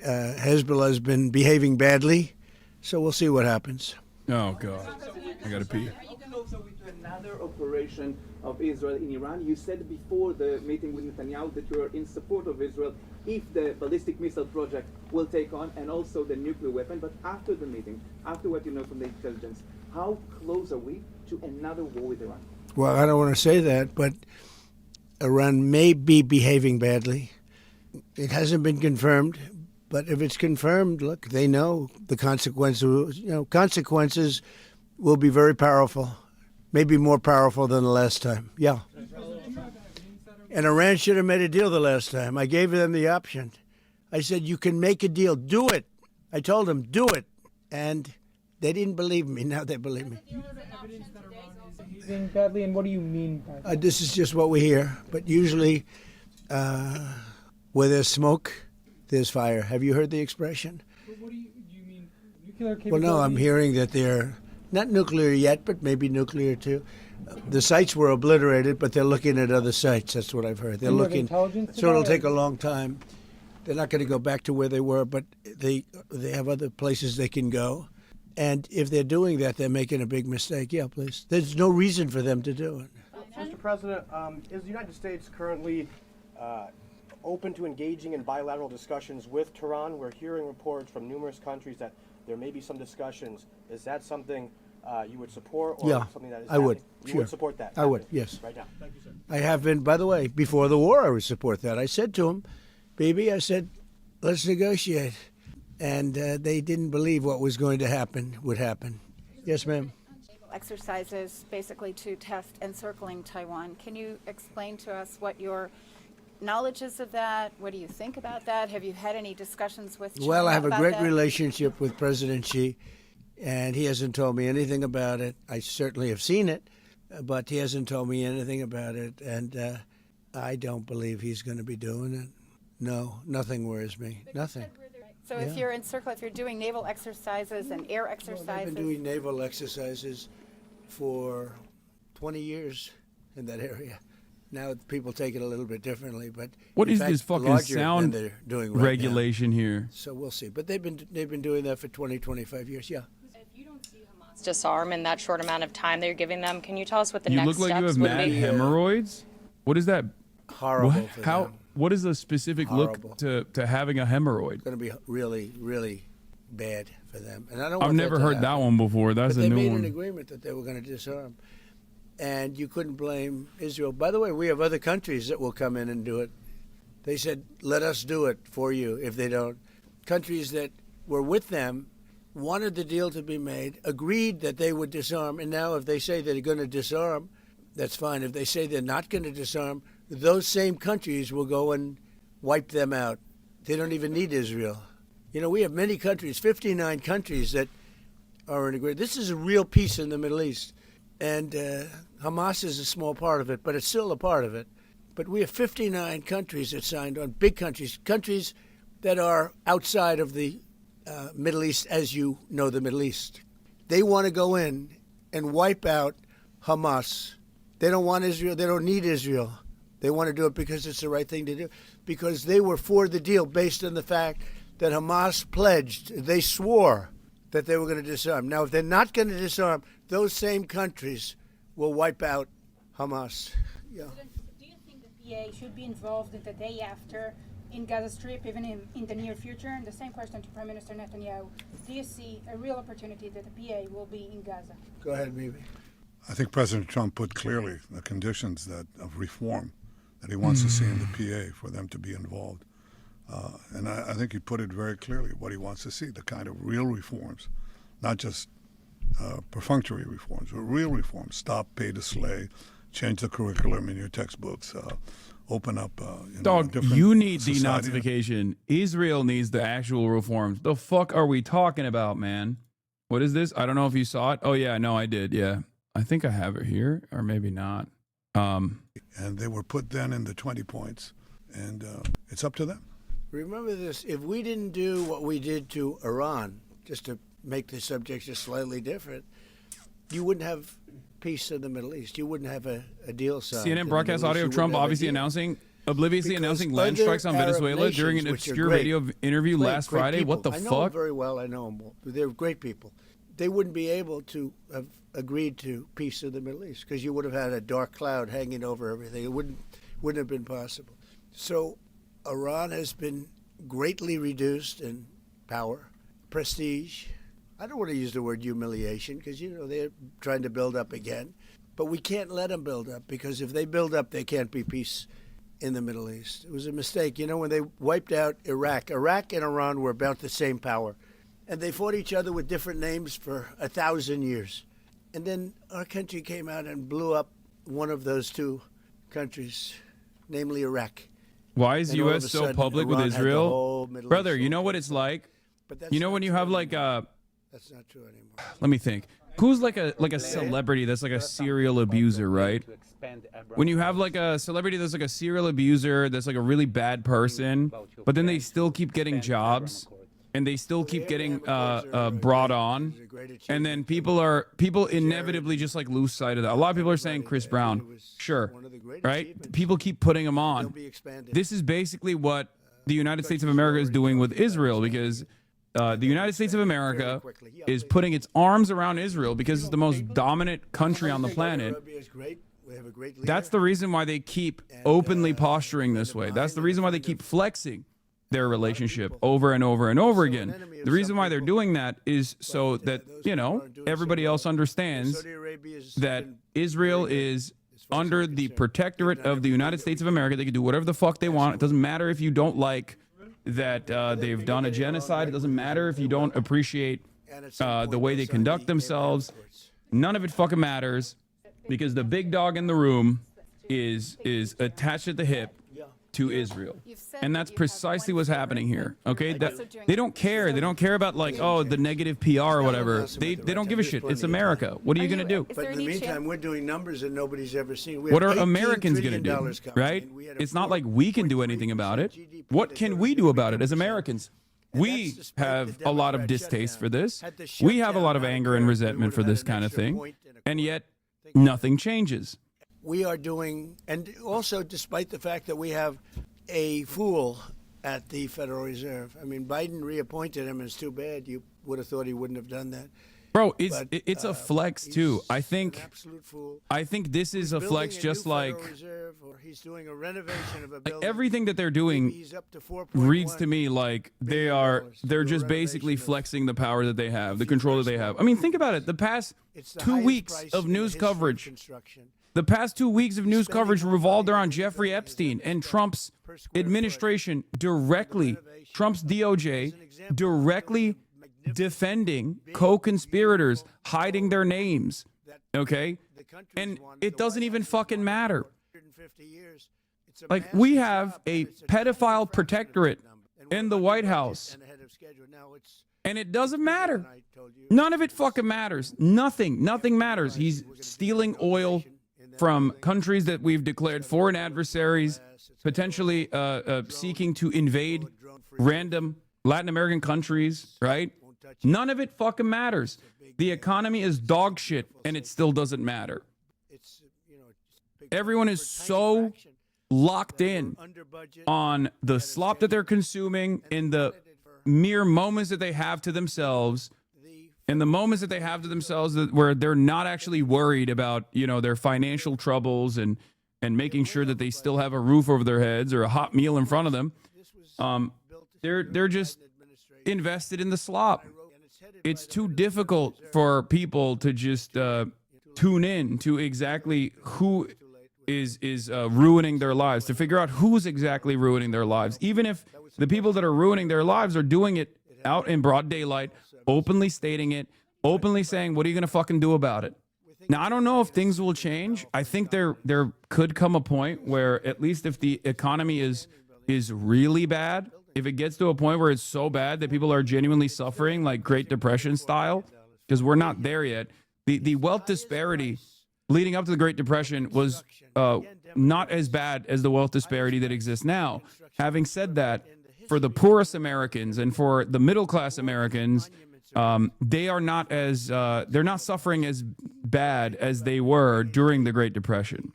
Hezbollah has been behaving badly, so we'll see what happens. Oh, God. I got to pee. Another operation of Israel in Iran. You said before the meeting with Netanyahu that you are in support of Israel if the ballistic missile project will take on and also the nuclear weapon. But after the meeting, after what you know from the intelligence, how close are we to another war with Iran? Well, I don't want to say that, but Iran may be behaving badly. It hasn't been confirmed, but if it's confirmed, look, they know the consequences. You know, consequences will be very powerful. Maybe more powerful than the last time. Yeah. And Iran should have made a deal the last time. I gave them the option. I said, you can make a deal. Do it. I told them, do it. And they didn't believe me. Now they believe me. Behaving badly, and what do you mean by that? This is just what we hear. But usually, where there's smoke, there's fire. Have you heard the expression? What do you mean? Nuclear capability? Well, no, I'm hearing that they're not nuclear yet, but maybe nuclear too. The sites were obliterated, but they're looking at other sites. That's what I've heard. They're looking. So it'll take a long time. They're not going to go back to where they were, but they have other places they can go. And if they're doing that, they're making a big mistake. Yeah, please. There's no reason for them to do it. Mr. President, is the United States currently open to engaging in bilateral discussions with Tehran? We're hearing reports from numerous countries that there may be some discussions. Is that something you would support, or something that is happening? Would. You Sure. would support that? I would, yes. Right now. Thank you, sir. I have been, by the way, before the war, I would support that. I said to him, baby, I said, let's negotiate. And they didn't believe what was going to happen would happen. Yes, ma'am. Exercises basically to test encircling Taiwan. Can you explain to us what your knowledge is of that? What do you think about that? Have you had any discussions with China Well, I have a about great that? relationship with President Xi, and he hasn't told me anything about it. I certainly have seen it, but he hasn't told me anything about it, and I don't believe he's going to be doing it. No, nothing worries me. Nothing. So if you're encircling, if you're doing naval exercises and air exercises, I've been doing naval exercises for 20 years in that area. Now people take it a little bit differently, but What in is fact, this fucking larger than sound they're doing right regulation now. here? So we'll see. But they've been doing that for 20, 25 years. Yeah. Disarm in that short amount of time that you're giving them. Can you tell us what the You next look like steps you have would mad be? hemorrhoids. What is that? Horrible What? for How? them. What is a specific Horrible. look to having a hemorrhoid? It's going to be really, really bad for them. And I don't. I've want never that to heard that happen. one before. That's but a they new made one. an agreement that they were going to disarm, and you couldn't blame Israel. By the way, we have other countries that will come in and do it. They said, "Let us do it for you." If they don't, countries that were with them wanted the deal to be made, agreed that they would disarm, and now if they say they're going to disarm, that's fine. If they say they're not going to disarm, those same countries will go and wipe them out. They don't even need Israel. You know, we have many countries, 59 countries that are in agreement. This is a real peace in the Middle East. And Hamas is a small part of it, but it's still a part of it. But we have 59 countries that signed on, big countries, countries that are outside of the Middle East, as you know the Middle East. They want to go in and wipe out Hamas. They don't want Israel. They don't need Israel. They want to do it because it's the right thing to do, because they were for the deal based on the fact that Hamas pledged, they swore that they were going to disarm. Now, if they're not going to disarm, those same countries will wipe out Hamas. Yeah. Do you think the PA should be involved the day after in Gaza Strip, even in the near future? And the same question to Prime Minister Netanyahu. Do you see a real opportunity that the PA will be in Gaza? Go ahead, Mimi. I think President Trump put clearly the conditions of reform that he wants to see in the PA for them to be involved. And I think he put it very clearly what he wants to see, the kind of real reforms, not just perfunctory reforms, but real reforms. Stop pay to slay, change the curriculum in your textbooks, open up. Dog, you need denazification. Israel needs the actual reforms. The fuck are we talking about, man? What is this? I don't know if you saw it. Oh, yeah, no, I did. Yeah. I think I have it here, or maybe not. And they were put then in the 20 points, and it's up to them. Remember this, if we didn't do what we did to Iran, just to make the subject just slightly different, you wouldn't have peace in the Middle East. You wouldn't have a deal signed. CNN broadcast audio of Trump obviously obliviously announcing land strikes on Venezuela during an obscure radio interview last Friday. What the fuck? I know them very well. I know them all. They're great people. They wouldn't be able to have agreed to peace in the Middle East because you would have had a dark cloud hanging over everything. It wouldn't have been possible. So Iran has been greatly reduced in power, prestige. I don't want to use the word humiliation because, they're trying to build up again. But we can't let them build up because if they build up, there can't be peace in the Middle East. It was a mistake. When they wiped out Iraq and Iran were about the same power. And they fought each other with different names for 1,000 years. And then our country came out and blew up one of those two countries, namely Iraq. Why is U.S. so public with Israel? Brother, you know what it's like? When you have like a... That's not true anymore. Let me think. Who's like a celebrity that's like a serial abuser, right? When you have like a celebrity that's like a serial abuser, that's like a really bad person, but then they still keep getting jobs and they still keep getting brought on, and then people inevitably just like lose sight of that. A lot of people are saying Chris Brown, sure, right? People keep putting him on. This is basically what the United States of America is doing with Israel, because the United States of America is putting its arms around Israel because it's the most dominant country on the planet. That's the reason why they keep openly posturing this way. That's the reason why they keep flexing their relationship over and over and over again. The reason why they're doing that is so that, everybody else understands that Israel is under the protectorate of the United States of America. They can do whatever the fuck they want. It doesn't matter if you don't like that they've done a genocide. It doesn't matter if you don't appreciate the way they conduct themselves. None of it fucking matters, because the big dog in the room is attached at the hip to Israel. And that's precisely what's happening here. Okay? They don't care. They don't care about the negative PR or whatever. They don't give a shit. It's America. What are you going to do? But in the meantime, we're doing numbers that nobody's ever seen. What are Americans going to do? Right? It's not like we can do anything about it. What can we do about it as Americans? We have a lot of distaste for this. We have a lot of anger and resentment for this kind of thing. And yet, nothing changes. We are doing, and also despite the fact that we have a fool at the Federal Reserve. I mean, Biden reappointed him. It's too bad. You would have thought he wouldn't have done that. Bro, it's a flex too. I think this is a flex, just like he's doing a renovation of a building. Everything that they're doing reads to me like they're just basically flexing the power that they have, the control that they have. I mean, think about it. The past 2 weeks of news coverage. The past 2 weeks of news coverage revolved around Jeffrey Epstein and Trump's administration directly, Trump's DOJ directly defending co-conspirators, hiding their names, okay? And it doesn't even fucking matter. Like, we have a pedophile protectorate in the White House, and it doesn't matter. None of it fucking matters. Nothing matters. He's stealing oil from countries that we've declared foreign adversaries, potentially seeking to invade random Latin American countries, right? None of it fucking matters. The economy is dog shit, and it still doesn't matter. Everyone is so locked in on the slop that they're consuming, in the mere moments that they have to themselves, in the moments that they have to themselves where they're not actually worried about, you know, their financial troubles and making sure that they still have a roof over their heads or a hot meal in front of them. They're just invested in the slop. It's too difficult for people to just tune in to exactly who is ruining their lives, to figure out who's exactly ruining their lives. Even if the people that are ruining their lives are doing it out in broad daylight, openly stating it, openly saying, what are you going to fucking do about it? Now, I don't know if things will change. I think there could come a point where, at least if the economy is really bad, if it gets to a point where it's so bad that people are genuinely suffering, like Great Depression style, because we're not there yet. The wealth disparity leading up to the Great Depression was not as bad as the wealth disparity that exists now. Having said that, for the poorest Americans and for the middle class Americans, they are not as they're not suffering as bad as they were during the Great Depression.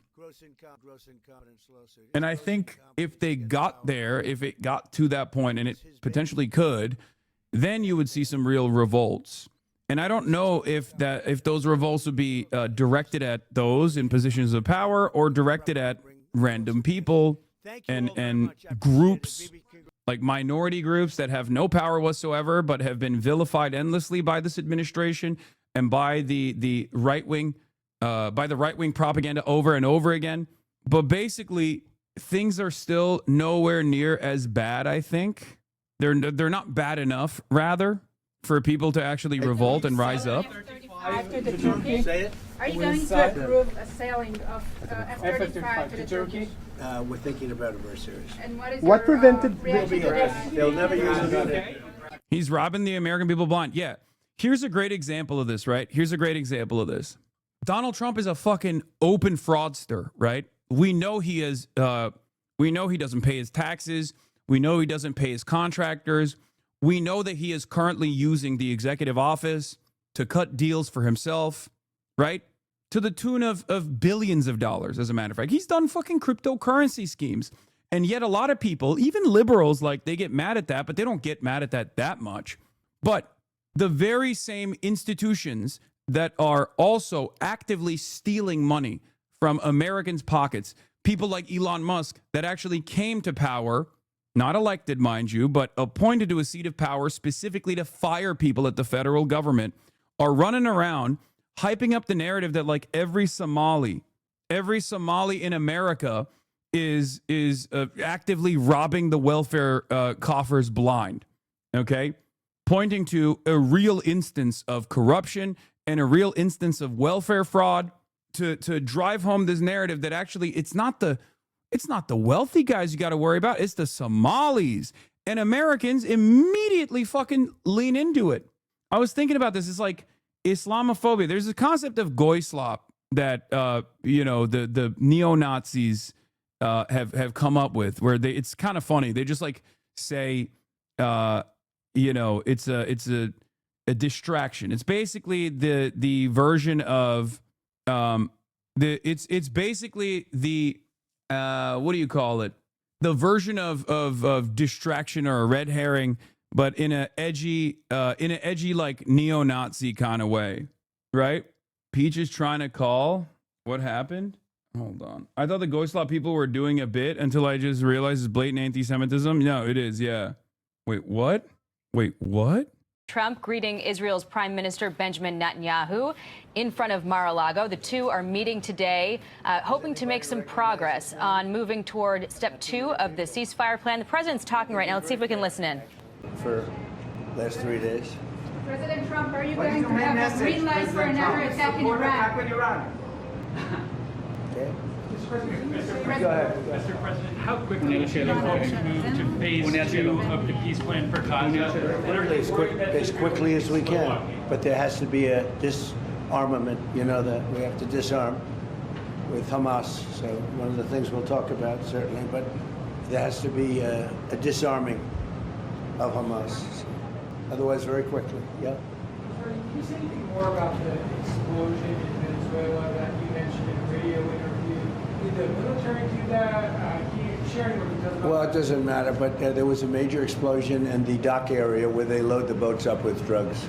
And I think if they got there, if it got to that point, and it potentially could, then you would see some real revolts. And I don't know if those revolts would be directed at those in positions of power or directed at random people and groups, like minority groups that have no power whatsoever but have been vilified endlessly by this administration and by the right-wing propaganda over and over again. But basically, things are still nowhere near as bad, I think. They're not bad enough, rather, for people to actually revolt and rise up. After the Turkey, are you going to approve a selling of F-35 to the Turkish? We're thinking about it very seriously. And what is What your, prevented- reaction to this? They'll never use it on it. He's robbing the American people blind. Yeah. Here's a great example of this, right? Here's a great example of this. Donald Trump is a fucking open fraudster, right? We know he is. We know he doesn't pay his taxes. We know he doesn't pay his contractors. We know that he is currently using the executive office to cut deals for himself, right? To the tune of billions of dollars, as a matter of fact. He's done fucking cryptocurrency schemes. And yet a lot of people, even liberals, like, they get mad at that, but they don't get mad at that much. But the very same institutions that are also actively stealing money from Americans' pockets, people like Elon Musk that actually came to power, not elected, mind you, but appointed to a seat of power specifically to fire people at the federal government, are running around hyping up the narrative that, like, every Somali in America is actively robbing the welfare coffers blind, okay? Pointing to a real instance of corruption and a real instance of welfare fraud to drive home this narrative that actually it's not the wealthy guys you got to worry about, it's the Somalis. And Americans immediately fucking lean into it. I was thinking about this. It's like Islamophobia. There's a concept of goy slop that the neo-Nazis have come up with, where it's kind of funny. They just like say it's a distraction. It's basically the version of it's basically the what do you call it? The version of distraction or a red herring, but in an edgy like neo-Nazi kind of way, right? Peach is trying to call. What happened? Hold on. I thought the Goy Slop people were doing a bit until I just realized it's blatant anti-Semitism. No, it is. Yeah. Wait, what? Trump greeting Israel's Prime Minister Benjamin Netanyahu in front of Mar-a-Lago. The two are meeting today, hoping to make some progress on moving toward step 2 of the ceasefire plan. The president's talking right now. Let's see if we can listen in. For the last 3 days. President Trump, are you going to have a green light for another attack in Iran? Okay. Go ahead. Mr. President, how quickly should the folks move to phase 2 of the peace plan for Gaza? Literally as quickly as we can. But there has to be a disarmament, that we have to disarm with Hamas. So one of the things we'll talk about, certainly, but there has to be a disarming of Hamas. Otherwise, very quickly. Yeah. Can you say anything more about the explosion in Venezuela that you mentioned in a radio interview? Did the military do that? Can you share any more details about Well, it doesn't matter, but there was a major explosion in the dock area where they load the boats up with drugs.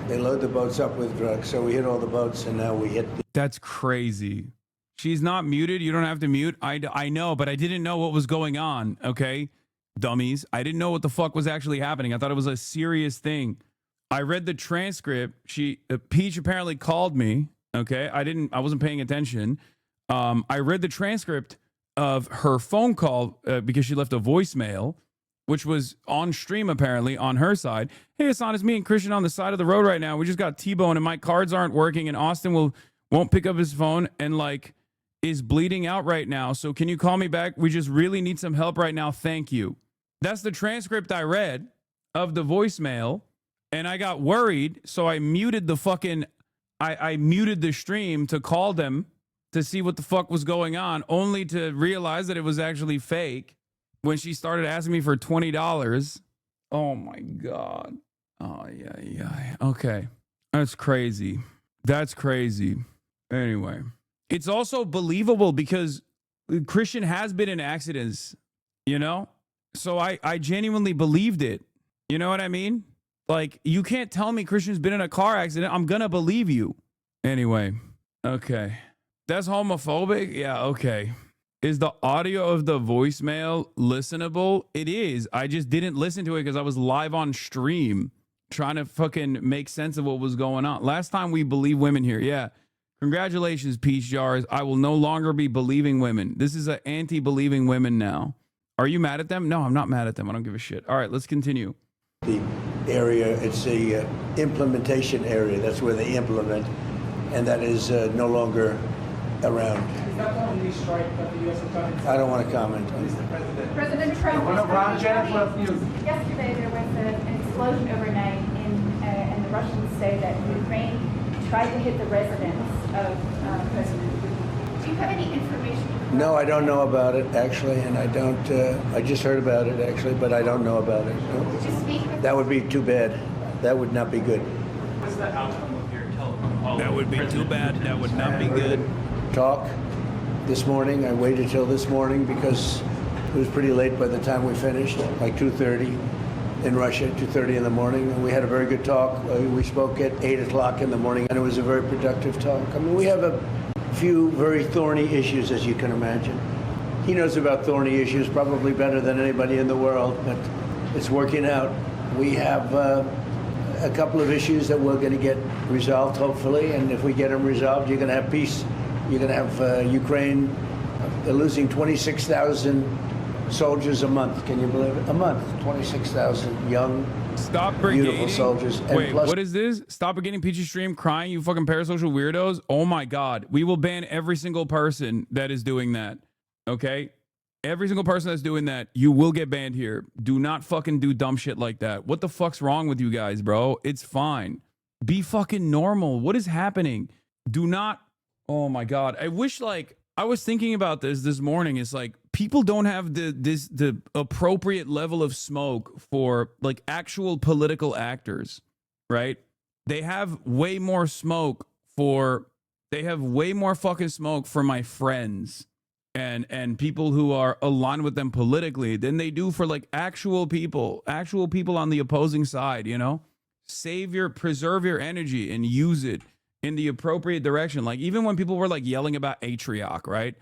They load the boats up with drugs. So we hit all the boats, and now we hit the... That's crazy. She's not muted. You don't have to mute. I know, but I didn't know what was going on, okay? Dummies. I didn't know what the fuck was actually happening. I thought it was a serious thing. I read the transcript. Peach apparently called me, okay? I wasn't paying attention. I read the transcript of her phone call because she left a voicemail, which was on stream apparently on her side. Hey, Hassan, it's me and Christian on the side of the road right now. We just got T-boned and my cards aren't working and Austin won't pick up his phone and like is bleeding out right now. So can you call me back? We just really need some help right now. Thank you. That's the transcript I read of the voicemail. And I got worried, so I muted the fucking... I muted the stream to call them to see what the fuck was going on, only to realize that it was actually fake when she started asking me for $20. Oh, my God. Oh, yeah. Okay. That's crazy. That's crazy. Anyway. It's also believable because Christian has been in accidents, you know? So I genuinely believed it. You know what I mean? Like, you can't tell me Christian's been in a car accident. I'm gonna believe you. Anyway, okay. That's homophobic? Yeah, okay. Is the audio of the voicemail listenable? It is. I just didn't listen to it because I was live on stream trying to fucking make sense of what was going on. Last time we believed women here. Yeah. Congratulations, Peach Jars. I will no longer be believing women. This is an anti-believing women now. Are you mad at them? No, I'm not mad at them. I don't give a shit. All right, let's continue. The area, it's the implementation area. That's where they implement, and that is no longer around. Is that the only strike that the U.S. has done? I don't want to comment on President Trump, yesterday there was an explosion overnight, and the Russians say that Ukraine tried to hit the residence of President Putin. Do you have any information? No, I don't know about it, actually, and I don't, I just heard about it, actually, but I don't know about it. No. Did you speak with... That would be too bad. That would not be good. What's the outcome of your telephone call? That would be too bad. That would not be good. Talk this morning. I waited till this morning because it was pretty late by the time we finished, like 2:30 in Russia, 2:30 in the morning. And we had a very good talk. We spoke at 8 o'clock in the morning, and it was a very productive talk. I mean, we have a few very thorny issues, as you can imagine. He knows about thorny issues probably better than anybody in the world, but it's working out. We have a couple of issues that we're going to get resolved, hopefully, and if we get them resolved, you're going to have peace. You're going to have Ukraine. They're losing 26,000 soldiers a month. Can you believe it? A month, 26,000 young, beautiful soldiers. And Wait, plus, what is this? Stop beginning Peachy Stream crying, you fucking parasocial weirdos. Oh my God. We will ban every single person that is doing that. Okay? Every single person that's doing that, you will get banned here. Do not fucking do dumb shit like that. What the fuck's wrong with you guys, bro? It's fine. Be fucking normal. What is happening? Do not. Oh my God. I wish, like, I was thinking about this morning. It's like people don't have the appropriate level of smoke for like actual political actors, right? They have way more smoke they have way more fucking smoke for my friends and people who are aligned with them politically than they do for like actual people on the opposing side, you know? Preserve your energy and use it in the appropriate direction. Like even when people were like yelling about Atrioc, right?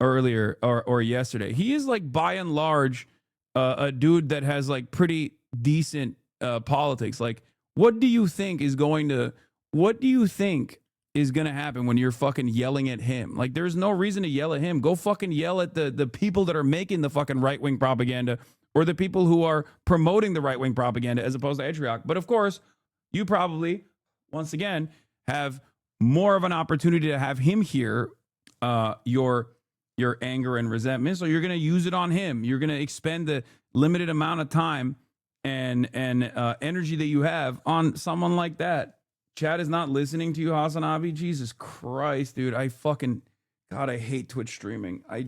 Earlier or yesterday, he is like by and large a dude that has like pretty decent politics. Like what do you think is going to happen when you're fucking yelling at him? Like there's no reason to yell at him. Go fucking yell at the people that are making the fucking right-wing propaganda or the people who are promoting the right-wing propaganda as opposed to Atrioc. But of course, you probably, once again, have more of an opportunity to have him hear your anger and resentment. So you're going to use it on him. You're going to expend the limited amount of time and energy that you have on someone like that. Chad is not listening to you, HasanAbi. Jesus Christ, dude. God, I hate Twitch streaming. I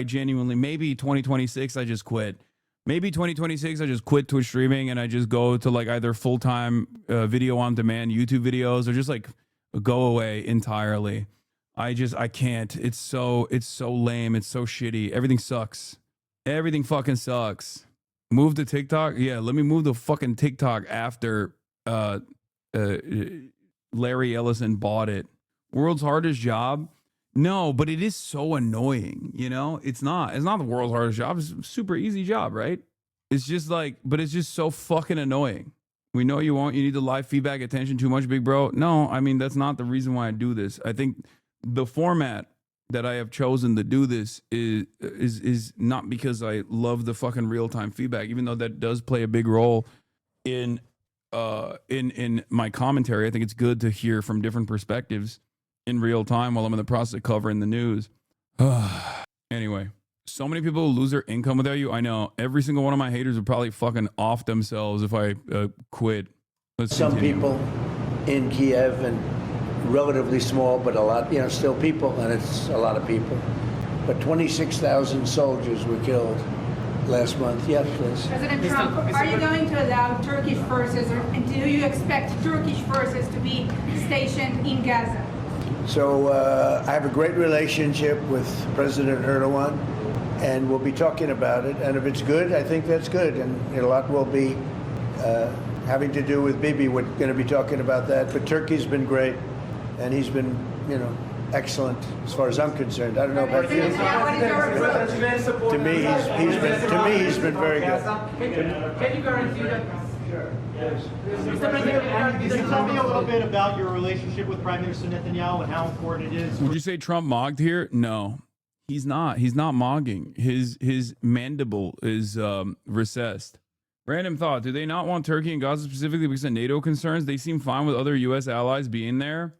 genuinely, maybe 2026, I just quit. Maybe 2026, I just quit Twitch streaming and I just go to like either full-time video on demand YouTube videos or just like go away entirely. I can't. It's so lame. It's so shitty. Everything sucks. Everything fucking sucks. Move to TikTok? Yeah, let me move to fucking TikTok after Larry Ellison bought it. World's hardest job? No, but it is so annoying, you know? It's not the world's hardest job. It's a super easy job, right? It's just like, but it's just so fucking annoying. We know you need the live feedback attention too much, big bro. No, I mean, that's not the reason why I do this. I think the format that I have chosen to do this is not because I love the fucking real-time feedback, even though that does play a big role in my commentary. I think it's good to hear from different perspectives in real time while I'm in the process of covering the news. Anyway, so many people lose their income without you. I know every single one of my haters would probably fucking off themselves if I quit. Some people in Kiev, and relatively small, but a lot, still people, and it's a lot of people. But 26,000 soldiers were killed last month. Yes, please. President Trump, are you going to allow Turkish forces, and do you expect Turkish forces to be stationed in Gaza? So I have a great relationship with President Erdogan, and we'll be talking about it. And if it's good, I think that's good. And a lot will be having to do with Bibi. We're going to be talking about that. But Turkey's been great, and he's been, excellent as far as I'm concerned. I don't know about you. To me, he's been very good. Can you guarantee that? Sure. Yes. Can you tell me a little bit about your relationship with Prime Minister Netanyahu and how important it is? Would you say Trump mogged here? No, he's not. He's not mogging. His mandible is recessed. Random thought. Do they not want Turkey and Gaza specifically because of NATO concerns? They seem fine with other U.S. allies being there.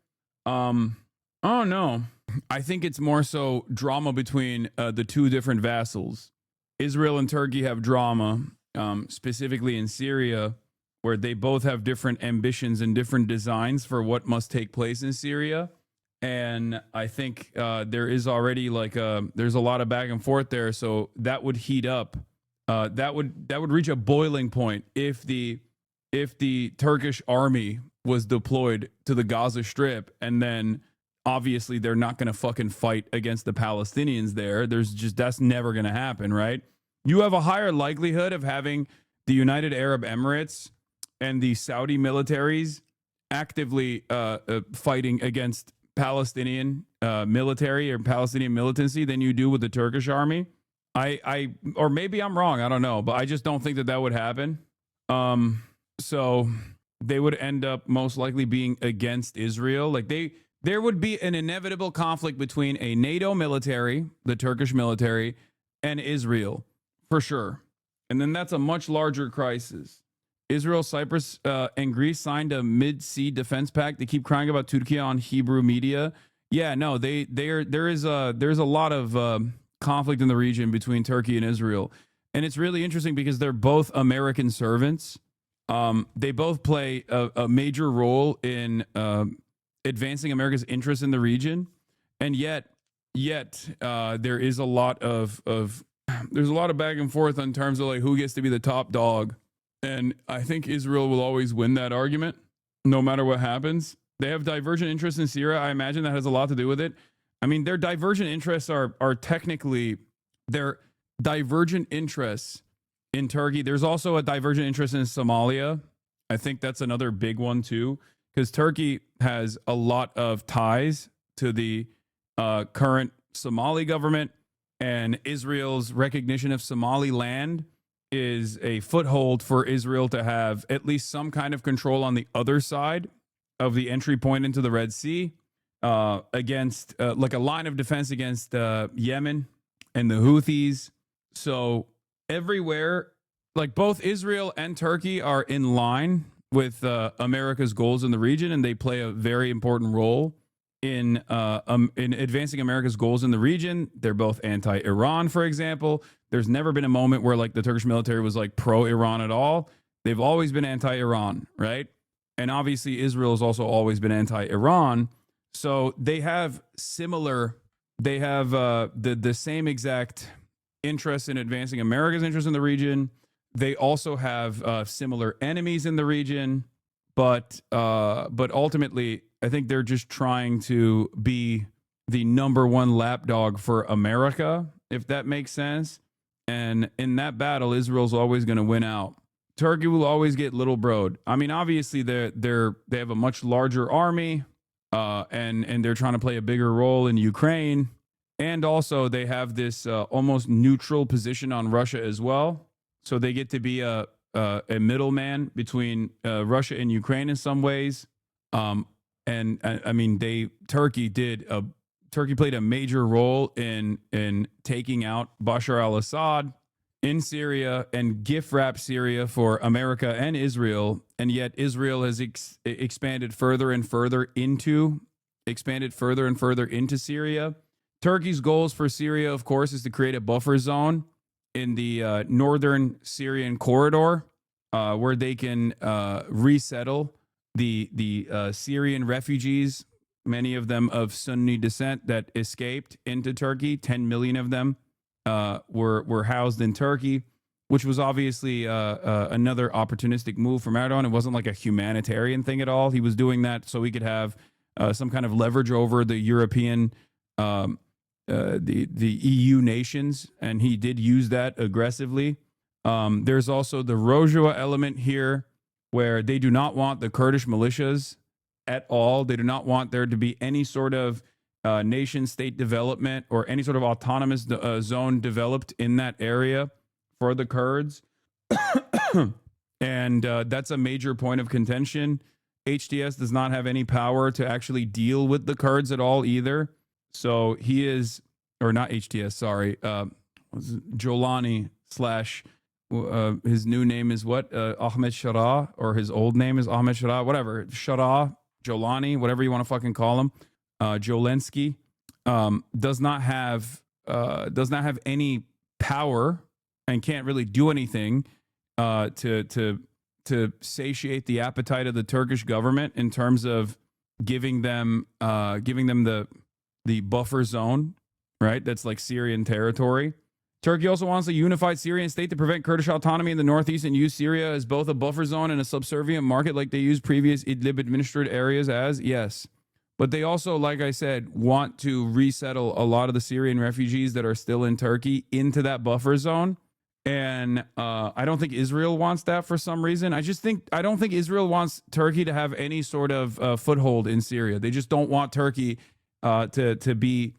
Oh, no. I think it's more so drama between the two different vassals. Israel and Turkey have drama, specifically in Syria, where they both have different ambitions and different designs for what must take place in Syria. And I think there is already there's a lot of back and forth there. So that would heat up. That would reach a boiling point if the Turkish army was deployed to the Gaza Strip, and then obviously they're not going to fucking fight against the Palestinians there. That's never going to happen, right? You have a higher likelihood of having the United Arab Emirates and the Saudi militaries actively fighting against Palestinian military or Palestinian militancy than you do with the Turkish army. Or maybe I'm wrong. I don't know, but I just don't think that would happen. So they would end up most likely being against Israel. There would be an inevitable conflict between a NATO military, the Turkish military, and Israel, for sure. And then that's a much larger crisis. Israel, Cyprus, and Greece signed a mid-sea defense pact. They keep crying about Turkey on Hebrew media. Yeah, no, there's a lot of conflict in the region between Turkey and Israel. And it's really interesting because they're both American servants. They both play a major role in advancing America's interests in the region, and yet there is a lot of there's a lot of back and forth in terms of who gets to be the top dog, and I think Israel will always win that argument, no matter what happens. They have divergent interests in Syria. I imagine that has a lot to do with it. I mean, their divergent interests are technically their divergent interests in Turkey. There's also a divergent interest in Somalia. I think that's another big one too, because Turkey has a lot of ties to the current Somali government, and Israel's recognition of Somaliland is a foothold for Israel to have at least some kind of control on the other side of the entry point into the Red Sea, against a line of defense against Yemen and the Houthis. So everywhere, both Israel and Turkey are in line with America's goals in the region, and they play a very important role in advancing America's goals in the region. They're both anti-Iran, for example. There's never been a moment where the Turkish military was pro-Iran at all. They've always been anti-Iran, right? And obviously Israel has also always been anti-Iran. So they have the same exact interest in advancing America's interest in the region. They also have similar enemies in the region, but ultimately, I think they're just trying to be the number one lapdog for America, if that makes sense. And in that battle, Israel's always going to win out. Turkey will always get little broed. I mean, obviously, they have a much larger army, and they're trying to play a bigger role in Ukraine. And also, they have this almost neutral position on Russia as well. So they get to be a middleman between Russia and Ukraine in some ways. And I mean, Turkey played a major role in taking out Bashar al-Assad in Syria and gift wrapped Syria for America and Israel. And yet Israel has expanded further and further into Syria. Turkey's goals for Syria, of course, is to create a buffer zone in the northern Syrian corridor, where they can resettle the Syrian refugees, many of them of Sunni descent, that escaped into Turkey. 10 million of them were housed in Turkey, which was obviously another opportunistic move from Erdogan. It wasn't like a humanitarian thing at all. He was doing that so he could have some kind of leverage over the European, the EU nations, and he did use that aggressively. There's also the Rojava element here, where they do not want the Kurdish militias at all. They do not want there to be any sort of nation state development or any sort of autonomous zone developed in that area for the Kurds. And that's a major point of contention. HTS does not have any power to actually deal with the Kurds at all either. So he is, or not HTS, sorry, Jolani slash, his new name is what? Ahmed Shara, or his old name is Ahmed Shara, whatever. Shara, Jolani, whatever you want to fucking call him. Zelensky does not have any power and can't really do anything to satiate the appetite of the Turkish government in terms of giving them the buffer zone, right? That's like Syrian territory. Turkey also wants a unified Syrian state to prevent Kurdish autonomy in the northeast and use Syria as both a buffer zone and a subservient market like they used previous Idlib administered areas as. Yes. But they also, like I said, want to resettle a lot of the Syrian refugees that are still in Turkey into that buffer zone. And I don't think Israel wants that for some reason. I don't think Israel wants Turkey to have any sort of foothold in Syria. They just don't want Turkey to be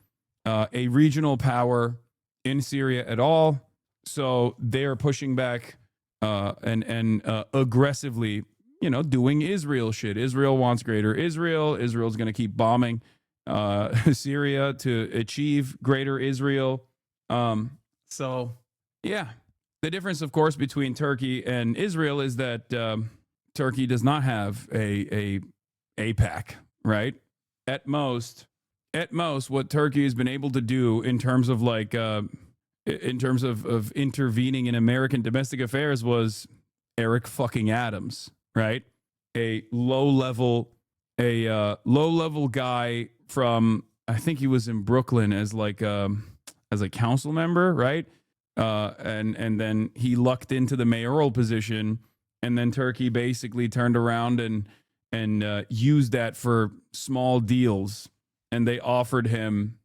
a regional power in Syria at all. So they are pushing back and aggressively, doing Israel shit. Israel wants greater Israel. Israel's going to keep bombing Syria to achieve greater Israel. So, yeah. The difference, of course, between Turkey and Israel is that Turkey does not have a APAC, right? At most, what Turkey has been able to do in terms of of intervening in American domestic affairs was Eric fucking Adams, right? A low level guy from, I think he was in Brooklyn as a council member, right? And then he lucked into the mayoral position, and then Turkey basically turned around and used that for small deals, and they offered him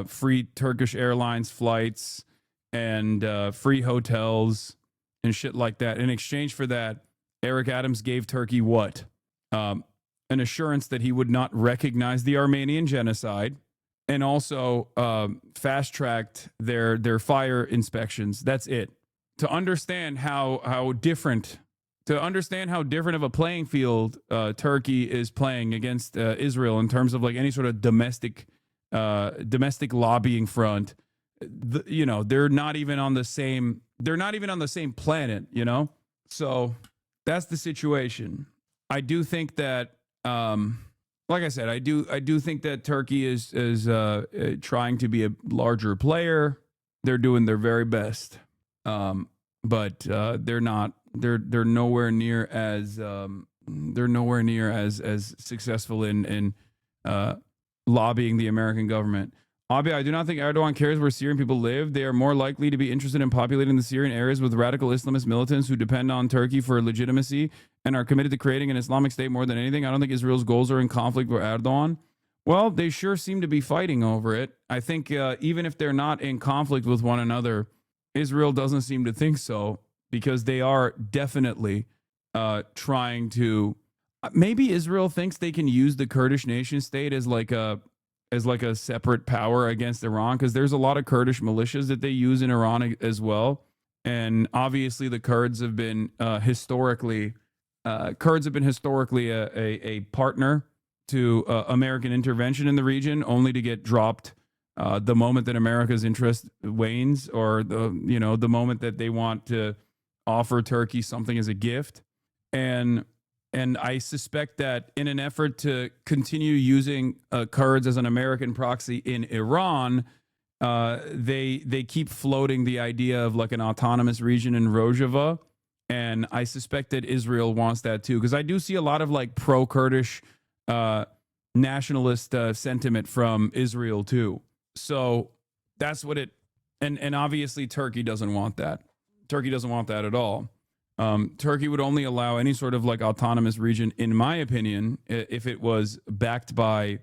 free Turkish Airlines flights and free hotels and shit like that. In exchange for that, Eric Adams gave Turkey what? An assurance that he would not recognize the Armenian genocide, and also fast-tracked their fire inspections. That's it. To understand how different of a playing field Turkey is playing against Israel in terms of like any sort of domestic lobbying front, they're not even on the same planet, So that's the situation. I do think that. Like I said, I do think that Turkey is trying to be a larger player. They're doing their very best, but they're not. They're nowhere near as successful in lobbying the American government. Abi, I do not think Erdogan cares where Syrian people live. They are more likely to be interested in populating the Syrian areas with radical Islamist militants who depend on Turkey for legitimacy and are committed to creating an Islamic state more than anything. I don't think Israel's goals are in conflict with Erdogan. Well, they sure seem to be fighting over it. I think even if they're not in conflict with one another, Israel doesn't seem to think so, because they are definitely trying to. Maybe Israel thinks they can use the Kurdish nation state as like a separate power against Iran, because there's a lot of Kurdish militias that they use in Iran as well. And obviously the Kurds have been historically a partner to American intervention in the region, only to get dropped the moment that America's interest wanes, or the moment that they want to offer Turkey something as a gift. And I suspect that in an effort to continue using Kurds as an American proxy in Iran, they keep floating the idea of like an autonomous region in Rojava. And I suspect that Israel wants that too, because I do see a lot of like pro-Kurdish nationalist sentiment from Israel too. So that's what and obviously Turkey doesn't want that. Turkey doesn't want that at all. Turkey would only allow any sort of like autonomous region, in my opinion, if it was backed by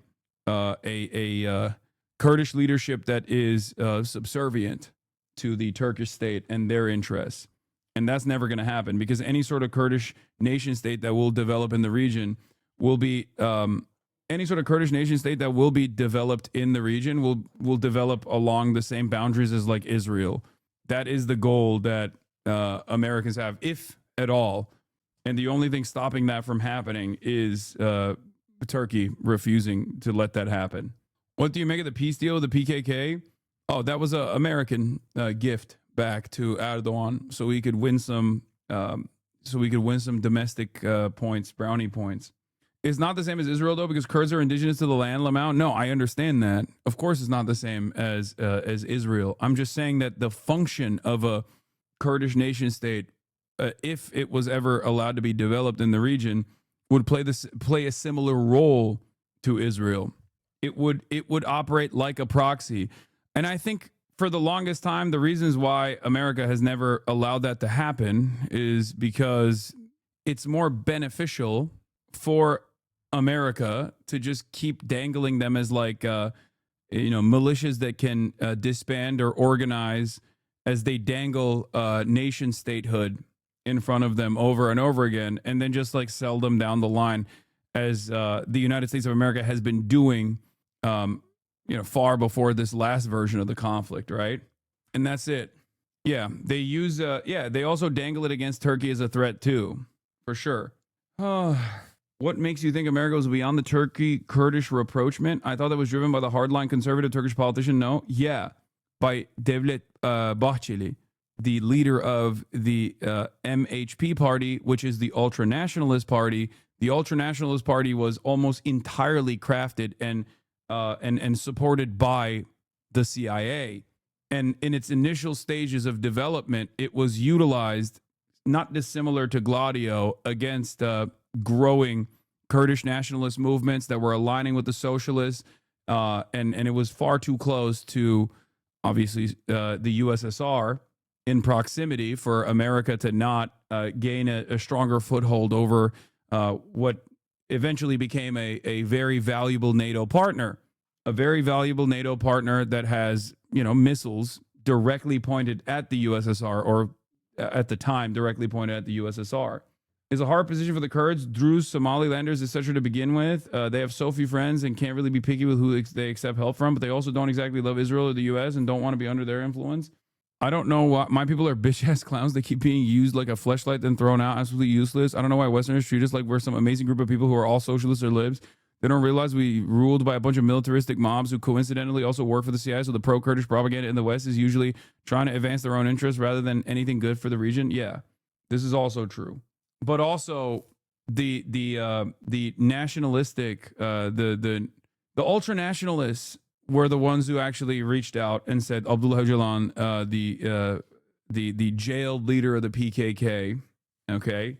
a Kurdish leadership that is subservient to the Turkish state and their interests. And that's never going to happen, because any sort of Kurdish nation state that will develop in the region will be any sort of Kurdish nation state that will be developed in the region will develop along the same boundaries as like Israel. That is the goal that Americans have, if at all. And the only thing stopping that from happening is Turkey refusing to let that happen. What do you make of the peace deal with the PKK? Oh, that was an American gift back to Erdogan, so we could win some domestic points, brownie points. It's not the same as Israel though, because Kurds are indigenous to the land, Lamau. No, I understand that. Of course, it's not the same as Israel. I'm just saying that the function of a Kurdish nation state, if it was ever allowed to be developed in the region, would play a similar role to Israel. It would operate like a proxy. And I think for the longest time, the reasons why America has never allowed that to happen is because it's more beneficial for America to just keep dangling them as like militias that can disband or organize, as they dangle nation statehood in front of them over and over again, and then just like sell them down the line, as the United States of America has been doing, far before this last version of the conflict, right? And that's it. Yeah, they use, they also dangle it against Turkey as a threat too, for sure. What makes you think America was beyond the Turkey-Kurdish rapprochement? I thought that was driven by the hardline conservative Turkish politician. No, yeah, by Devlet Bahçeli, the leader of the MHP party, which is the ultra-nationalist party. The ultra-nationalist party was almost entirely crafted and supported by the CIA. And in its initial stages of development, it was utilized, not dissimilar to Gladio, against growing Kurdish nationalist movements that were aligning with the socialists. And it was far too close to, obviously, the USSR in proximity for America to not gain a stronger foothold over what eventually became a very valuable NATO partner. A very valuable NATO partner that has, missiles directly pointed at the USSR, or at the time directly pointed at the USSR. Is a hard position for the Kurds, Druze, Somalilanders, etc. to begin with. They have so few friends and can't really be picky with who they accept help from, but they also don't exactly love Israel or the US and don't want to be under their influence. I don't know why my people are bitch-ass clowns. They keep being used like a fleshlight, then thrown out, absolutely useless. I don't know why Westerners treat us like we're some amazing group of people who are all socialists or libs. They don't realize we ruled by a bunch of militaristic mobs who coincidentally also work for the CIA, so the pro-Kurdish propaganda in the West is usually trying to advance their own interests rather than anything good for the region. Yeah, this is also true. But also the nationalistic, the ultra-nationalists were the ones who actually reached out and said Abdullah Öcalan, the jailed leader of the PKK, okay,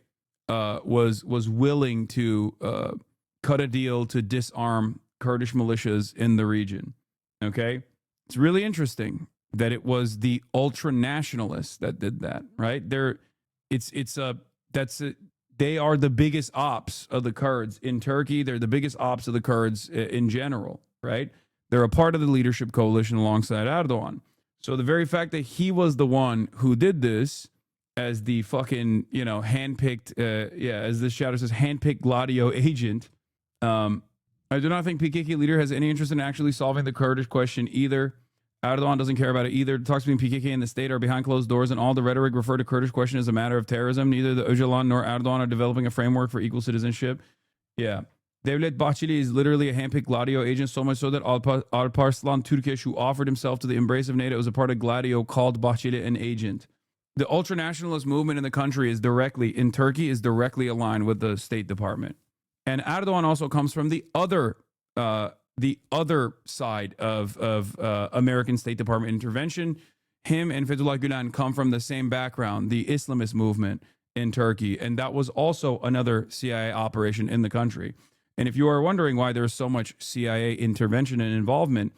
was willing to cut a deal to disarm Kurdish militias in the region, okay? It's really interesting that it was the ultra nationalists that did that, right? They are the biggest ops of the Kurds in Turkey. They're the biggest ops of the Kurds in general, right? They're a part of the leadership coalition alongside Erdogan. So the very fact that he was the one who did this as the fucking, handpicked, as this shadow says, handpicked Gladio agent, I do not think PKK leader has any interest in actually solving the Kurdish question either. Erdogan doesn't care about it either. Talks between PKK and the state are behind closed doors, and all the rhetoric refer to Kurdish question as a matter of terrorism. Neither the Öcalan nor Erdogan are developing a framework for equal citizenship. Yeah. Devlet Bahçeli is literally a handpicked Gladio agent, so much so that Alparslan Türkeş, who offered himself to the embrace of NATO as a part of Gladio, called Bahçeli an agent. The ultranationalist movement in the country in Turkey is directly aligned with the State Department. And Erdogan also comes from the other side of American State Department intervention. Him and Fethullah Gülen come from the same background, the Islamist movement in Turkey. And that was also another CIA operation in the country. And if you are wondering why there's so much CIA intervention and involvement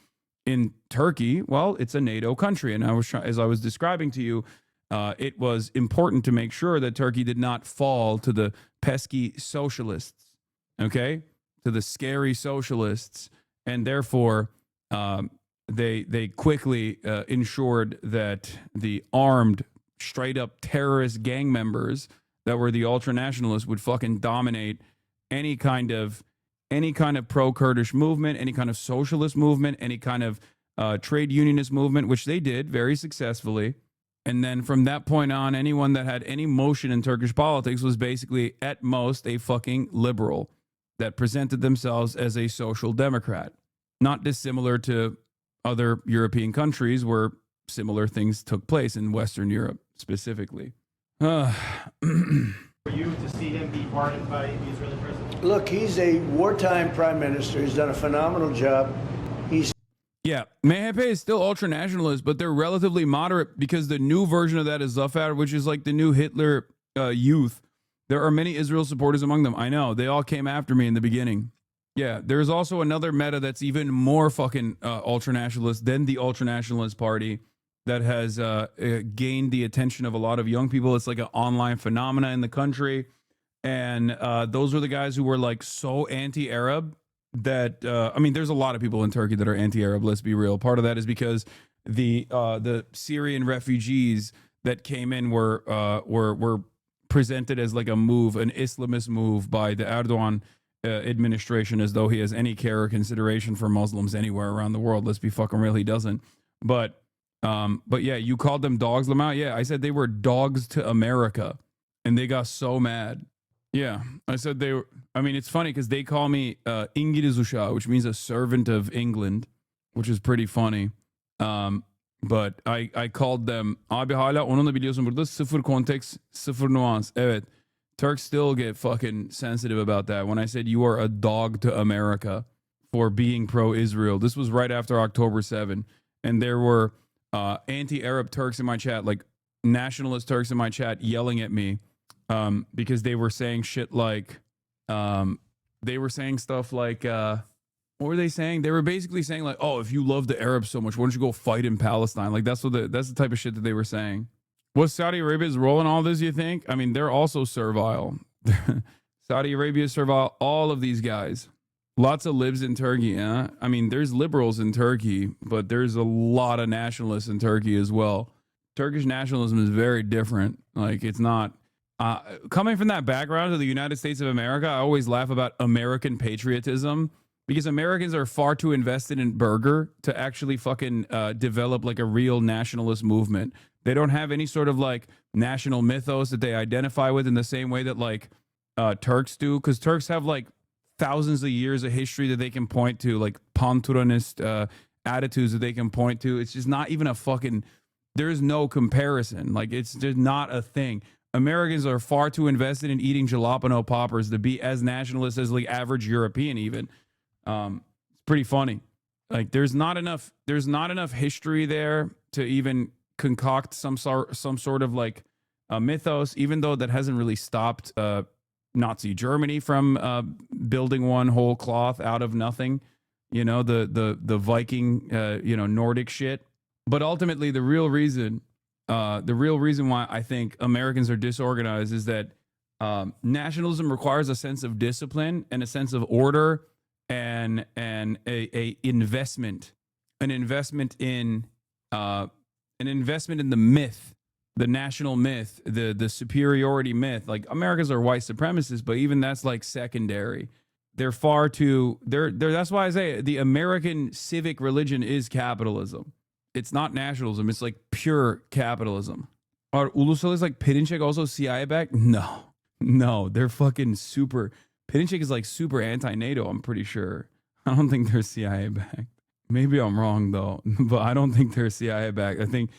in Turkey, well, it's a NATO country. And as I was describing to you, it was important to make sure that Turkey did not fall to the pesky socialists, okay, to the scary socialists. And therefore, they quickly ensured that the armed, straight up terrorist gang members that were the ultranationalists would fucking dominate any kind of pro-Kurdish movement, any kind of socialist movement, any kind of trade unionist movement, which they did very successfully. And then from that point on, anyone that had any motion in Turkish politics was basically at most a fucking liberal that presented themselves as a social democrat, not dissimilar to other European countries where similar things took place in Western Europe specifically. For you to see him be pardoned by the Israeli president? Look, he's a wartime prime minister. He's done a phenomenal job. Yeah, MHP is still ultra-nationalist, but they're relatively moderate because the new version of that is Zafer, which is like the new Hitler youth. There are many Israel supporters among them. I know. They all came after me in the beginning. Yeah, there's also another meta that's even more fucking ultra-nationalist than the ultra-nationalist party that has gained the attention of a lot of young people. It's like an online phenomena in the country. And those were the guys who were like so anti-Arab that, I mean, there's a lot of people in Turkey that are anti-Arab, let's be real. Part of that is because the Syrian refugees that came in were presented as like a move, an Islamist move by the Erdogan administration, as though he has any care or consideration for Muslims anywhere around the world. Let's be fucking real, he doesn't. But yeah, you called them dogs, Lamont? Yeah, I said they were dogs to America, and they got so mad. Yeah, I said they were. I mean, it's funny because they call me İngiliz uşağı, which means a servant of England, which is pretty funny. But I called them. Abi hala onu da biliyorsun burada. Sıfır konteks, sıfır nuance. Evet. Turks still get fucking sensitive about that. When I said you are a dog to America for being pro-Israel. This was right after October 7. And there were anti-Arab Turks in my chat, like nationalist Turks in my chat yelling at me. Because they were saying shit like, they were saying stuff like, what were they saying? They were basically saying like, oh, if you love the Arabs so much, why don't you go fight in Palestine? Like that's the type of shit that they were saying. What's Saudi Arabia's role in all this, you think? I mean, they're also servile. Saudi Arabia is servile. All of these guys. Lots of libs in Turkey, yeah? I mean, there's liberals in Turkey, but there's a lot of nationalists in Turkey as well. Turkish nationalism is very different. Like, it's not... coming from that background of the United States of America, I always laugh about American patriotism because Americans are far too invested in burger to actually fucking develop like a real nationalist movement. They don't have any sort of like national mythos that they identify with in the same way that like Turks do, because Turks have like thousands of years of history that they can point to, like Panturanist attitudes that they can point to. It's just not even a fucking, there's no comparison. Like it's just not a thing. Americans are far too invested in eating jalapeno poppers to be as nationalist as like average European even. It's pretty funny. Like there's not enough history there to even concoct some sort of like a mythos, even though that hasn't really stopped Nazi Germany from building one whole cloth out of nothing. you know, the Viking, you know, Nordic shit. But ultimately, the real reason why I think Americans are disorganized is that nationalism requires a sense of discipline and a sense of order and a investment in the myth, the national myth, the superiority myth. Like, Americans are white supremacists, but even that's like secondary. They're far too, that's why I say the American civic religion is capitalism. It's not nationalism. It's like pure capitalism. Are Ulusolis like Pirinçek also CIA backed? No, they're fucking super. Pirinçek is like super anti-NATO, I'm pretty sure. I don't think they're CIA backed. Maybe I'm wrong though, but I don't think they're CIA backed. I think,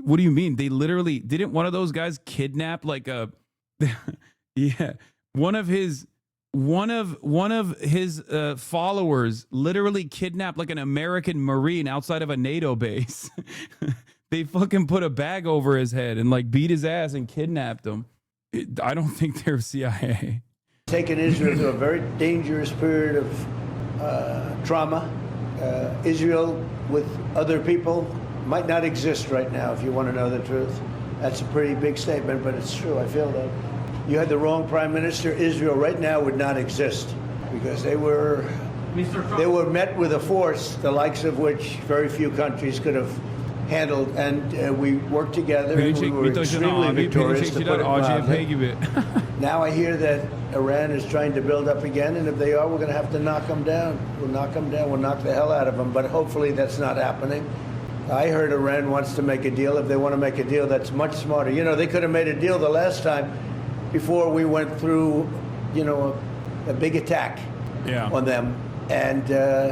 what do you mean? They literally, didn't one of those guys kidnap like a, yeah, one of his followers literally kidnapped like an American Marine outside of a NATO base. They fucking put a bag over his head and like beat his ass and kidnapped him. I don't think they're CIA. Taken Israel through a very dangerous period of trauma. Israel with other people might not exist right now, if you want to know the truth. That's a pretty big statement, but it's true. I feel that. You had the wrong prime minister. Israel right now would not exist because they were met with a force the likes of which very few countries could have handled, and we worked together and we were extremely victorious, to put it mildly. Now I hear that Iran is trying to build up again, and if they are, we're going to have to knock them down. We'll knock them down. We'll knock the hell out of them, but hopefully that's not happening. I heard Iran wants to make a deal. If they want to make a deal, that's much smarter. You know, they could have made a deal the last time before we went through, you know, a big attack on them, and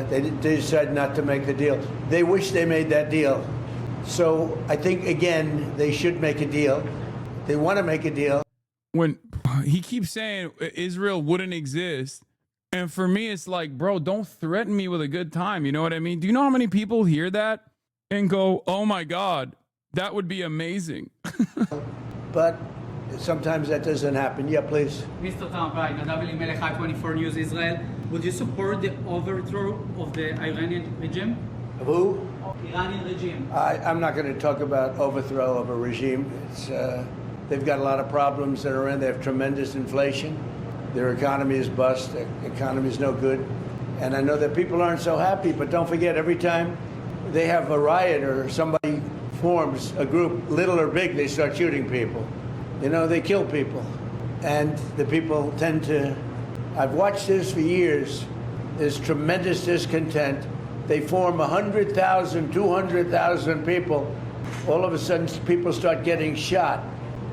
they decided not to make the deal. They wish they made that deal. So I think, again, they should make a deal. They want to make a deal. When he keeps saying Israel wouldn't exist, and for me, it's like, bro, don't threaten me with a good time. You know what I mean? Do you know how many people hear that and go, oh my God, that would be amazing? But sometimes that doesn't happen. Yeah, please. Mr. Trump, right, Nadav Elimelech, 24 News Israel. Would you support the overthrow of the Iranian regime? Who? Iranian regime. I'm not going to talk about overthrow of a regime. It's, they've got a lot of problems in Iran. They have tremendous inflation. Their economy is bust. Their economy is no good. And I know that people aren't so happy, but don't forget, every time they have a riot or somebody forms a group, little or big, they start shooting people. You know, they kill people. And the people tend to, I've watched this for years. There's tremendous discontent. They form 100,000, 200,000 people. All of a sudden, people start getting shot,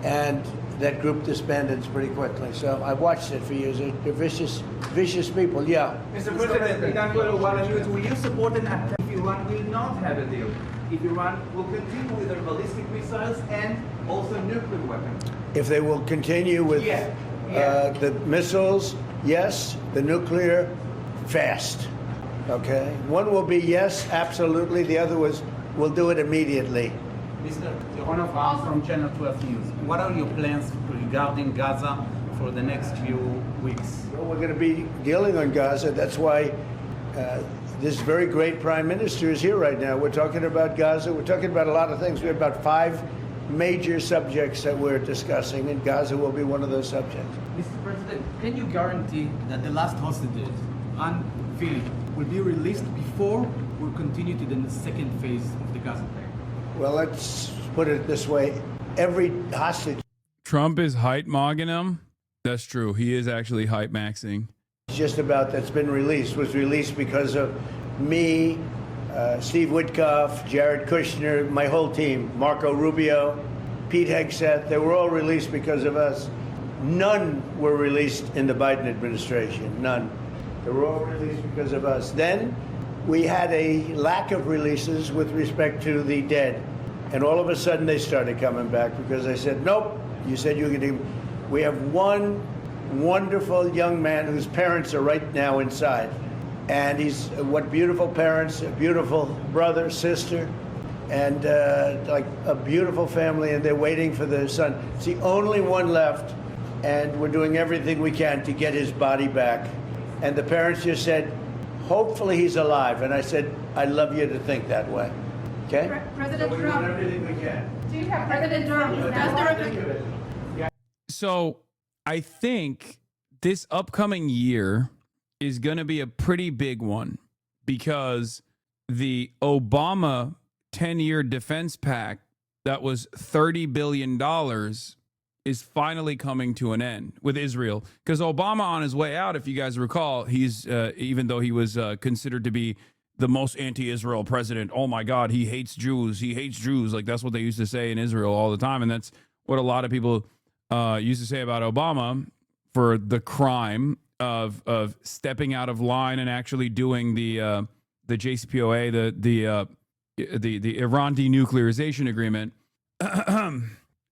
and that group disbands pretty quickly. So I've watched it for years. They're vicious, vicious people. Yeah. Mr. President, will you support an attack if Iran will not have a deal? If Iran will continue with their ballistic missiles and also nuclear weapons? If they will continue with the missiles, yes. The nuclear, fast. Okay. One will be yes, absolutely. The other was, we'll do it immediately. Mr. Ron from Channel 12 News. What are your plans regarding Gaza for the next few weeks? Well, we're going to be dealing on Gaza. That's why this very great prime minister is here right now. We're talking about Gaza. We're talking about a lot of things. We have about 5 major subjects that we're discussing, and Gaza will be one of those subjects. Mr. President, can you guarantee that the last hostages, Ran Philip, will be released before we'll continue to the second phase of the Gaza plan? Well, let's put it this way. Every hostage... Trump is hype mogging him. That's true. He is actually hype maxing. Just about that's been released was released because of me, Steve Witkoff, Jared Kushner, my whole team, Marco Rubio, Pete Hegseth. They were all released because of us. None were released in the Biden administration. None. They were all released because of us. Then we had a lack of releases with respect to the dead. And all of a sudden they started coming back because I said, nope, you said you were going to... We have one wonderful young man whose parents are right now inside. And he's, what beautiful parents, a beautiful brother, sister, and like a beautiful family, and they're waiting for their son. It's the only one left, and we're doing everything we can to get his body back. And the parents just said, Hopefully he's alive. And I said, I'd love you to think that way. Okay? President So we Trump. do everything we can. Do you have President Trump? So I think this upcoming year is going to be a pretty big one because the Obama 10-year defense pact that was $30 billion is finally coming to an end with Israel. Because Obama, on his way out, if you guys recall, he's even though he was considered to be the most anti-Israel president, oh my God, he hates Jews. He hates Jews. Like, that's what they used to say in Israel all the time. And that's what a lot of people used to say about Obama for the crime of stepping out of line and actually doing the JCPOA, the Iran denuclearization agreement.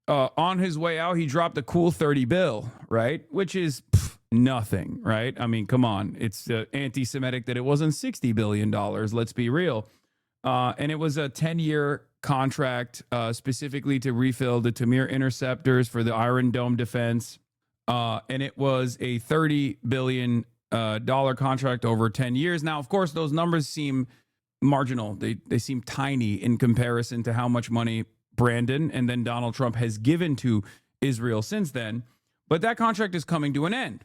On his way out, he dropped a cool 30 bill, right? Which is nothing, right? I mean, come on. It's anti-Semitic that it wasn't $60 billion. Let's be real. And it was a 10-year contract specifically to refill the Tamir interceptors for the Iron Dome defense. And it was a $30 billion contract over 10 years. Now, of course, those numbers seem marginal. They seem tiny in comparison to how much money Brandon and then Donald Trump has given to Israel since then. But that contract is coming to an end,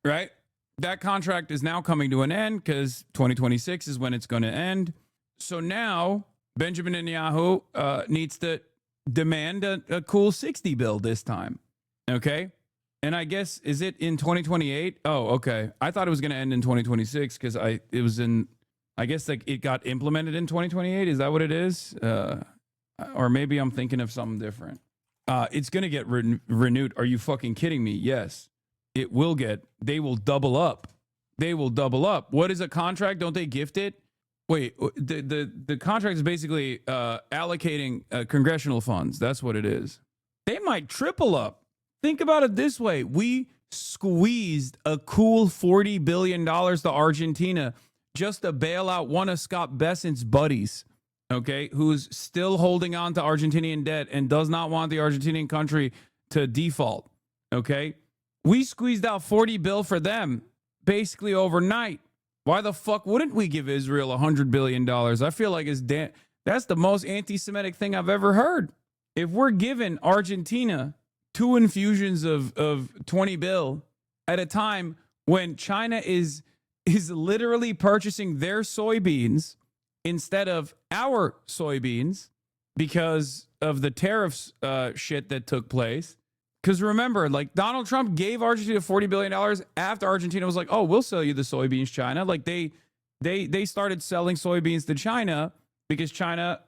right? That contract is now coming to an end because 2026 is when it's going to end. So now Benjamin Netanyahu needs to demand a cool 60 bill this time. Okay. And I guess, is it in 2028? Oh, okay. I thought it was going to end in 2026 because I guess like it got implemented in 2028. Is that what it is? Or maybe I'm thinking of something different. It's going to get renewed. Are you fucking kidding me? Yes, it will get. They will double up. They will double up. What is a contract? Don't they gift it? Wait, the contract is basically allocating congressional funds. That's what it is. They might triple up. Think about it this way. We squeezed a cool $40 billion to Argentina just to bail out one of Scott Bessent's buddies, okay, who's still holding on to Argentinian debt and does not want the Argentinian country to default, okay? We squeezed out 40 bill for them basically overnight. Why the fuck wouldn't we give Israel $100 billion? I feel like that's the most anti-Semitic thing I've ever heard. If we're giving Argentina 2 infusions of 20 bill at a time when China is literally purchasing their soybeans instead of our soybeans because of the tariffs shit that took place. Because remember, like, Donald Trump gave Argentina $40 billion after Argentina was like, oh, we'll sell you the soybeans, China. Like, they started selling soybeans to China because China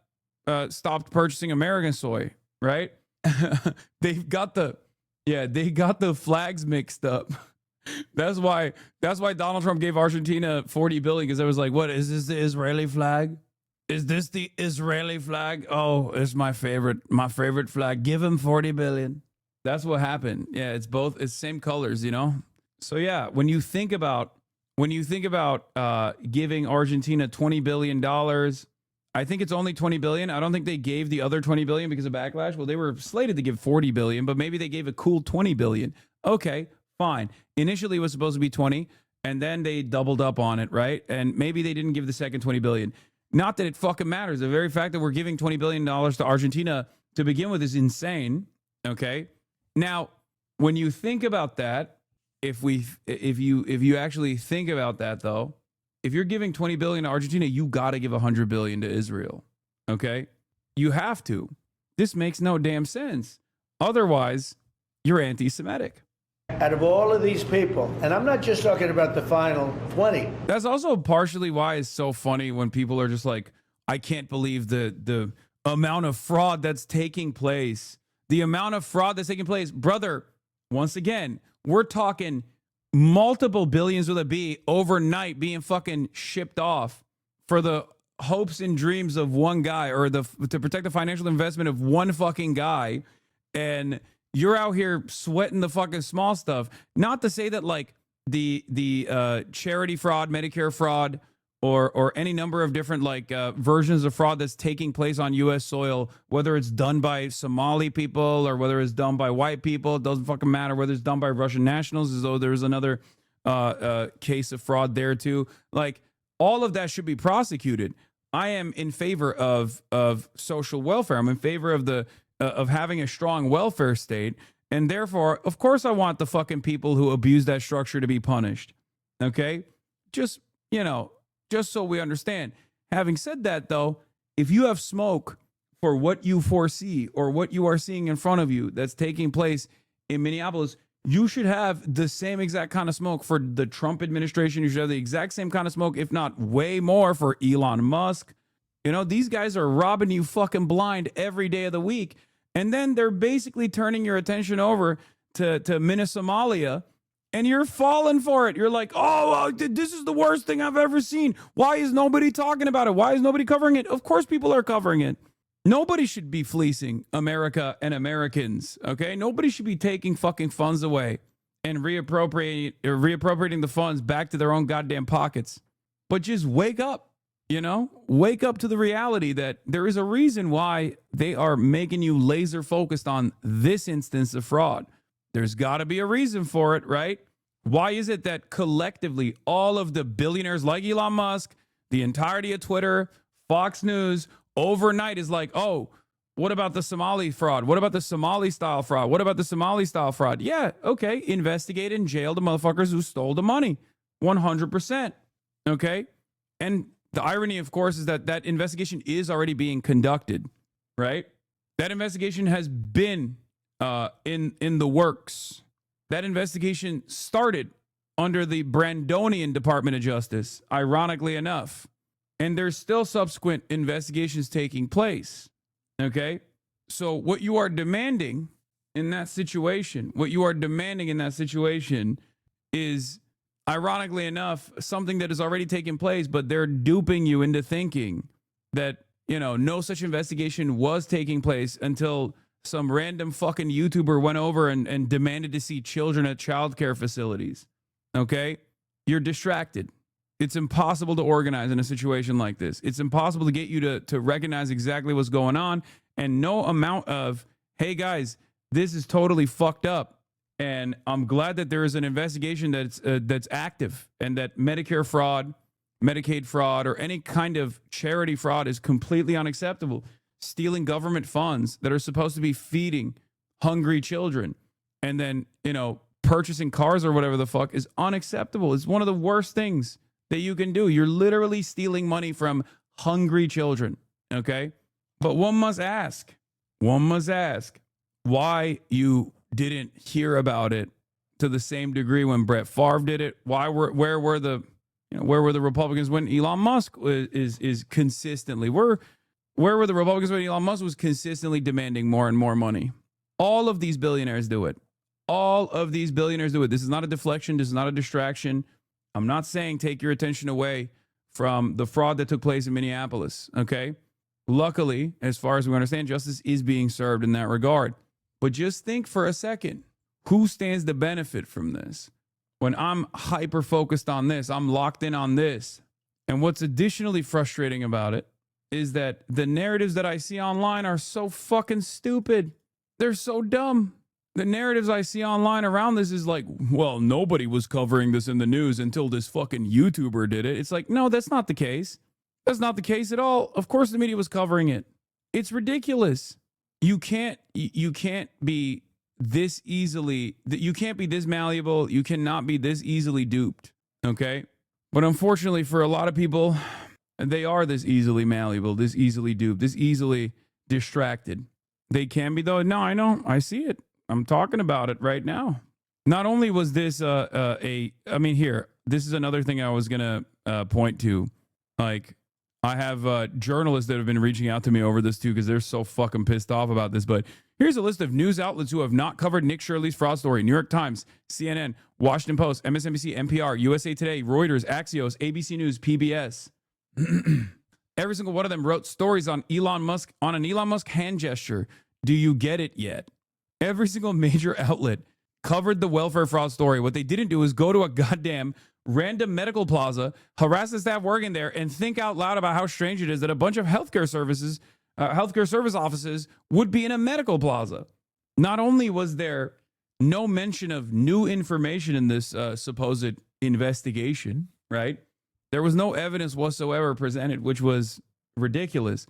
stopped purchasing American soy, right? They got the flags mixed up. That's why Donald Trump gave Argentina $40 billion, because I was like, what is this, the Israeli flag? Is this the Israeli flag? Oh, it's my favorite flag. Give him $40 billion. That's what happened. Yeah, it's same colors, you know? So yeah, when you think about giving Argentina $20 billion, I think it's only $20 billion. I don't think they gave the other $20 billion because of backlash. Well, they were slated to give $40 billion, but maybe they gave a cool $20 billion. Okay, fine. Initially it was supposed to be 20, and then they doubled up on it, right? And maybe they didn't give the second $20 billion. Not that it fucking matters. The very fact that we're giving $20 billion to Argentina to begin with is insane. Okay. Now, when you think about that, if you actually think about that though, if you're giving $20 billion to Argentina, you got to give $100 billion to Israel. Okay. You have to. This makes no damn sense. Otherwise, you're anti-Semitic. Out of all of these people, and I'm not just talking about the final 20. That's also partially why it's so funny when people are just like, I can't believe the amount of fraud that's taking place. The amount of fraud that's taking place. Brother, once again, we're talking multiple billions with a B overnight being fucking shipped off for the hopes and dreams of one guy, or to protect the financial investment of one fucking guy. And you're out here sweating the fucking small stuff. Not to say that like the charity fraud, Medicare fraud, or any number of different like versions of fraud that's taking place on U.S. soil, whether it's done by Somali people or whether it's done by white people, it doesn't fucking matter. Whether it's done by Russian nationals, as though there's another case of fraud there too. Like, all of that should be prosecuted. I am in favor of social welfare. I'm in favor of of having a strong welfare state. And therefore, of course, I want the fucking people who abuse that structure to be punished. Okay? Just, you know, just so we understand. Having said that, though, if you have smoke for what you foresee or what you are seeing in front of you that's taking place in Minneapolis, you should have the same exact kind of smoke for the Trump administration. You should have the exact same kind of smoke, if not way more, for Elon Musk. You know, these guys are robbing you fucking blind every day of the week. And then they're basically turning your attention over to Somalia, and you're falling for it. You're like, oh, this is the worst thing I've ever seen. Why is nobody talking about it? Why is nobody covering it? Of course people are covering it. Nobody should be fleecing America and Americans, okay? Nobody should be taking fucking funds away and reappropriating the funds back to their own goddamn pockets. But just wake up. You know, wake up to the reality that there is a reason why they are making you laser focused on this instance of fraud. There's got to be a reason for it, right? Why is it that collectively all of the billionaires like Elon Musk, the entirety of Twitter, Fox News, overnight is like, oh, what about the Somali fraud? What about the Somali style fraud? What about the Somali style fraud? Yeah, okay, investigate and jail the motherfuckers who stole the money. 100%. Okay? And the irony, of course, is that that investigation is already being conducted, right? That investigation has been in the works. That investigation started under the Brandonian Department of Justice, ironically enough. And there's still subsequent investigations taking place, okay? So what you are demanding in that situation, is, ironically enough, something that has already taken place, but they're duping you into thinking that, you know, no such investigation was taking place until some random fucking YouTuber went over and demanded to see children at childcare facilities. Okay? You're distracted. It's impossible to organize in a situation like this. It's impossible to get you to recognize exactly what's going on, and no amount of, hey guys, this is totally fucked up. And I'm glad that there is an investigation that's active, and that Medicare fraud, Medicaid fraud, or any kind of charity fraud is completely unacceptable. Stealing government funds that are supposed to be feeding hungry children and then, you know, purchasing cars or whatever the fuck is unacceptable. It's one of the worst things that you can do. You're literally stealing money from hungry children, okay? But one must ask why you didn't hear about it to the same degree when Brett Favre did it. Where were the Republicans when Elon Musk is consistently where were the Republicans when Elon Musk was consistently demanding more and more money? All of these billionaires do it. This is not a deflection. This is not a distraction. I'm not saying take your attention away from the fraud that took place in Minneapolis. Okay. Luckily, as far as we understand, justice is being served in that regard. But just think for a second, who stands to benefit from this? When I'm hyper focused on this, I'm locked in on this. And what's additionally frustrating about it is that the narratives that I see online are so fucking stupid. They're so dumb. The narratives I see online around this is like, well, nobody was covering this in the news until this fucking YouTuber did it. It's like, no, that's not the case. That's not the case at all. Of course the media was covering it. It's ridiculous. You can't be this easily, you can't be this malleable. You cannot be this easily duped. Okay. But unfortunately for a lot of people, they are this easily malleable, this easily duped, this easily distracted. They can be though. No, I know. I see it. I'm talking about it right now. Not only was this here, this is another thing I was going to point to. Like, I have journalists that have been reaching out to me over this too, because they're so fucking pissed off about this. But here's a list of news outlets who have not covered Nick Shirley's fraud story: New York Times, CNN, Washington Post, MSNBC, NPR, USA Today, Reuters, Axios, ABC News, PBS. Every single one of them wrote stories on Elon Musk, on an Elon Musk hand gesture. Do you get it yet? Every single major outlet covered the welfare fraud story. What they didn't do is go to a goddamn random medical plaza, harass the staff working there, and think out loud about how strange it is that a bunch of healthcare service offices would be in a medical plaza. Not only was there no mention of new information in this supposed investigation, right? There was no evidence whatsoever presented, which was ridiculous.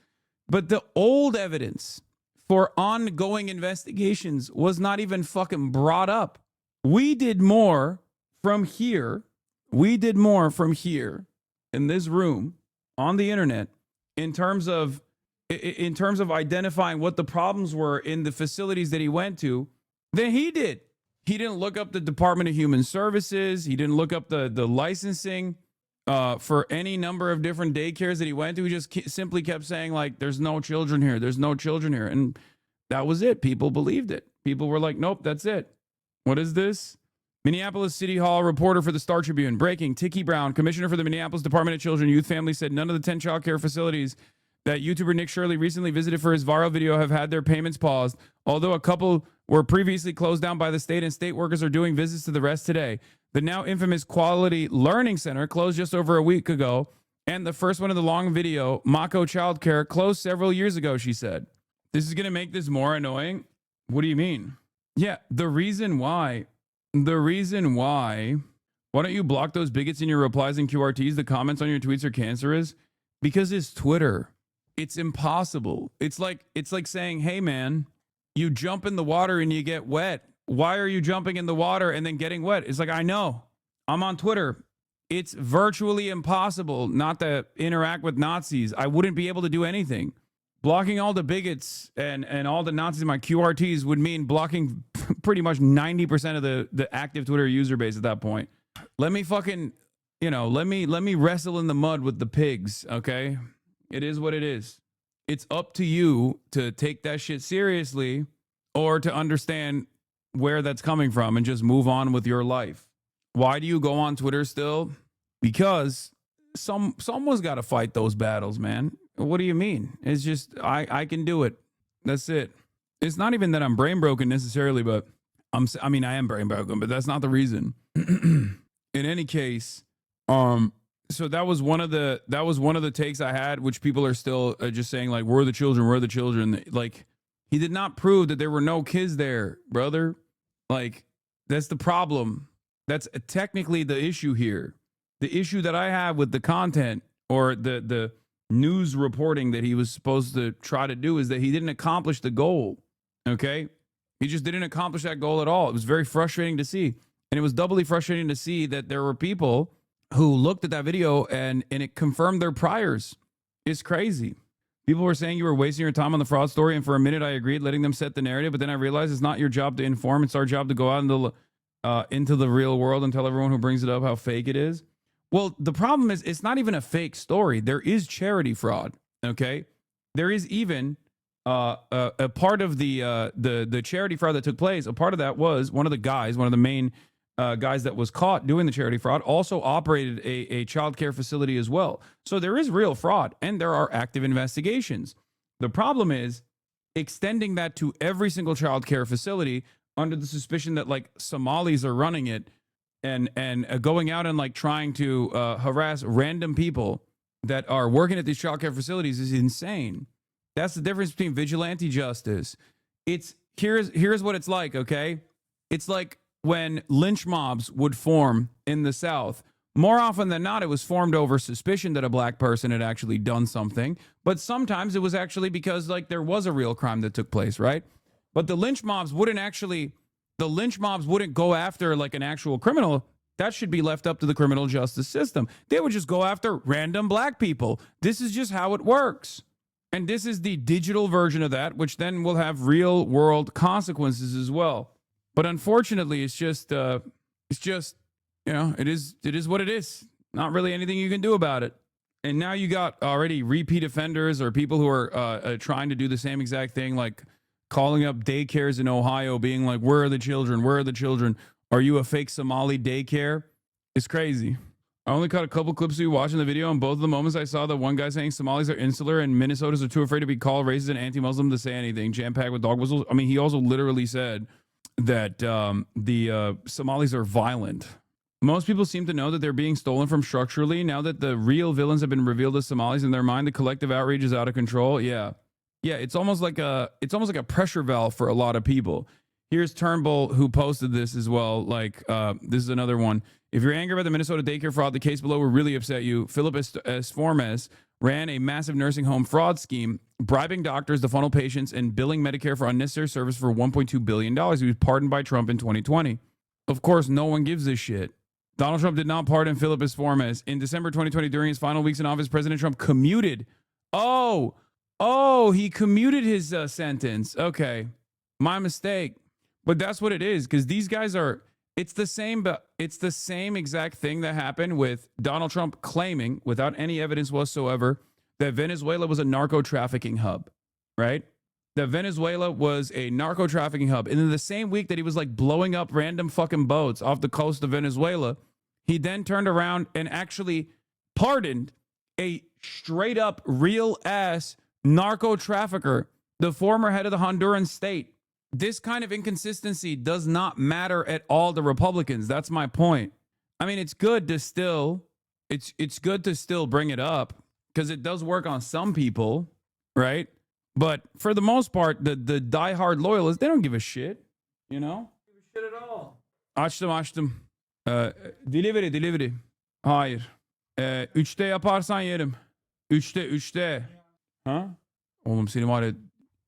But the old evidence for ongoing investigations was not even fucking brought up. We did more from here. We did more from here in this room on the internet in terms of identifying what the problems were in the facilities that he went to than he did. He didn't look up the Department of Human Services. He didn't look up the licensing for any number of different daycares that he went to. He just simply kept saying, like, there's no children here. There's no children here. And that was it. People believed it. People were like, nope, that's it. What is this? Minneapolis City Hall reporter for the Star Tribune. Breaking. Tiki Brown, commissioner for the Minneapolis Department of Children and Youth Families, said none of the 10 child care facilities that YouTuber Nick Shirley recently visited for his viral video have had their payments paused, although a couple were previously closed down by the state, and state workers are doing visits to the rest today. The now infamous Quality Learning Center closed just over a week ago, and the first one in the long video, Mako Child Care, closed several years ago, she said. This is going to make this more annoying? What do you mean? Yeah, the reason why, why don't you block those bigots in your replies and QRTs? The comments on your tweets are cancerous because it's Twitter. It's impossible. It's like saying, hey man, you jump in the water and you get wet. Why are you jumping in the water and then getting wet? It's like, I know. I'm on Twitter. It's virtually impossible not to interact with Nazis. I wouldn't be able to do anything. Blocking all the bigots and all the Nazis in my QRTs would mean blocking pretty much 90% of the active Twitter user base at that point. Let me fucking, let me wrestle in the mud with the pigs, okay? It is what it is. It's up to you to take that shit seriously or to understand where that's coming from and just move on with your life. Why do you go on Twitter still? Because someone's got to fight those battles, man. What do you mean? It's just, I can do it. That's it. It's not even that I'm brain broken necessarily, but I am brain broken, but that's not the reason. In any case, so that was one of the takes I had, which people are still just saying, like, we're the children. Like, he did not prove that there were no kids there, brother. Like, that's the problem. That's technically the issue here. The issue that I have with the content or the news reporting that he was supposed to try to do is that he didn't accomplish the goal. Okay? He just didn't accomplish that goal at all. It was very frustrating to see. And it was doubly frustrating to see that there were people who looked at that video and it confirmed their priors. It's crazy. People were saying you were wasting your time on the fraud story, and for a minute I agreed, letting them set the narrative, but then I realized it's not your job to inform. It's our job to go out into the real world and tell everyone who brings it up how fake it is. Well, the problem is it's not even a fake story. There is charity fraud, okay? There is even a part of the charity fraud that took place. A part of that was one of the main guys that was caught doing the charity fraud also operated a child care facility as well. So there is real fraud and there are active investigations. The problem is extending that to every single child care facility under the suspicion that like Somalis are running it and going out and like trying to harass random people that are working at these child care facilities is insane. That's the difference between vigilante justice. Here's what it's like, okay? It's like when lynch mobs would form in the South. More often than not, it was formed over suspicion that a black person had actually done something. But sometimes it was actually because like there was a real crime that took place, right? But the lynch mobs wouldn't go after like an actual criminal. That should be left up to the criminal justice system. They would just go after random black people. This is just how it works. And this is the digital version of that, which then will have real world consequences as well. But unfortunately, it's just, it is what it is. Not really anything you can do about it. And now you got already repeat offenders or people who are trying to do the same exact thing, like calling up daycares in Ohio, being like, where are the children? Where are the children? Are you a fake Somali daycare? It's crazy. I only caught a couple clips of you watching the video, and both of the moments I saw the one guy saying Somalis are insular and Minnesotans are too afraid to be called racist and anti-Muslim to say anything, jam-packed with dog whistles. I mean, he also literally said that the Somalis are violent. Most people seem to know that they're being stolen from structurally. Now that the real villains have been revealed as Somalis in their mind, the collective outrage is out of control. Yeah, it's almost like a pressure valve for a lot of people. Here's Turnbull, who posted this as well. Like, this is another one. If you're angry about the Minnesota daycare fraud, the case below will really upset you. Philip Esformes ran a massive nursing home fraud scheme, bribing doctors to funnel patients and billing Medicare for unnecessary service for $1.2 billion. He was pardoned by Trump in 2020. Of course, no one gives a shit. Donald Trump did not pardon Philip Esformes. In December 2020, during his final weeks in office, President Trump commuted. He commuted his sentence. Okay, my mistake. But that's what it is, because these guys are, it's the same exact thing that happened with Donald Trump claiming, without any evidence whatsoever, that Venezuela was a narco trafficking hub, right? That Venezuela was a narco trafficking hub. And in the same week that he was like blowing up random fucking boats off the coast of Venezuela, he then turned around and actually pardoned a straight up real ass narco trafficker, the former head of the Honduran state. This kind of inconsistency does not matter at all to Republicans. That's my point. I mean, it's good to still, it's good to still bring it up because it does work on some people, right? But for the most part, the diehard loyalists, they don't give a shit, you know? Shit at all. Açtım. Delivery. Hayır. 3'te yaparsan yerim. 3'te. Ha? Oğlum seni var ya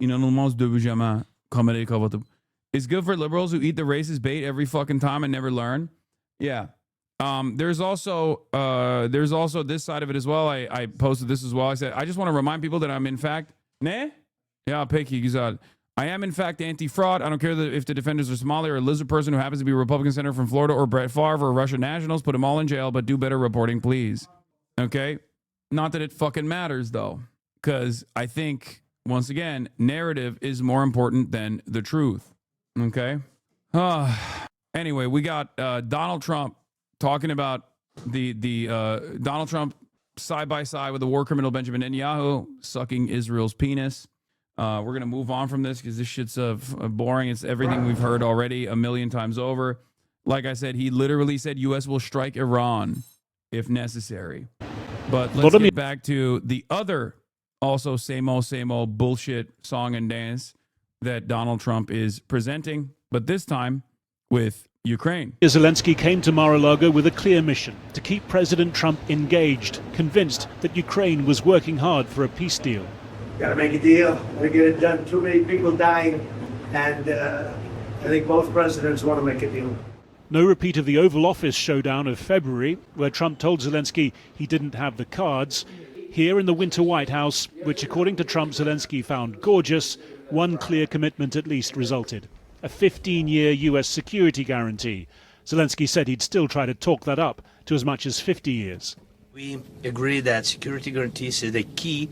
inanılmaz döveceğim ha. Kamerayı kapatıp. It's good for liberals who eat the racist bait every fucking time and never learn. Yeah. There's also this side of it as well. I posted this as well. I said, I just want to remind people that I'm in fact, ne? Yeah, peki, güzel. I am in fact anti-fraud. I don't care if the defenders are Somali or a lizard person who happens to be a Republican senator from Florida or Brett Favre or Russian nationals. Put them all in jail, but do better reporting, please. Okay? Not that it fucking matters, though. Because I think, once again, narrative is more important than the truth. Okay? Anyway, we got Donald Trump talking about the Donald Trump side by side with the war criminal Benjamin Netanyahu sucking Israel's penis. We're going to move on from this because this shit's boring. It's everything we've heard already a million times over. Like I said, he literally said U.S. will strike Iran if necessary. But let's get back to the other, also same old bullshit song and dance that Donald Trump is presenting, but this time with Ukraine. Zelensky came to Mar-a-Lago with a clear mission to keep President Trump engaged, convinced that Ukraine was working hard for a peace deal. Gotta make a deal. Gotta get it done. Too many people dying, and I think both presidents want to make a deal. No repeat of the Oval Office showdown of February, where Trump told Zelensky he didn't have the cards. Here in the Winter White House, which according to Trump, Zelensky found gorgeous, one clear commitment at least resulted: a 15-year U.S. security guarantee. Zelensky said he'd still try to talk that up to as much as 50 years. We agree that security guarantees is the key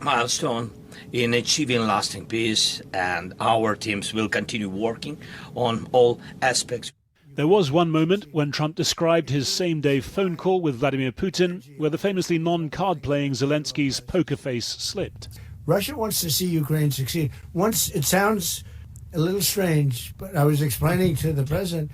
milestone in achieving lasting peace, and our teams will continue working on all aspects. There was one moment when Trump described his same-day phone call with Vladimir Putin, where the famously non-card-playing Zelensky's poker face slipped. Russia wants to see Ukraine succeed. Once, it sounds a little strange, but I was explaining to the president.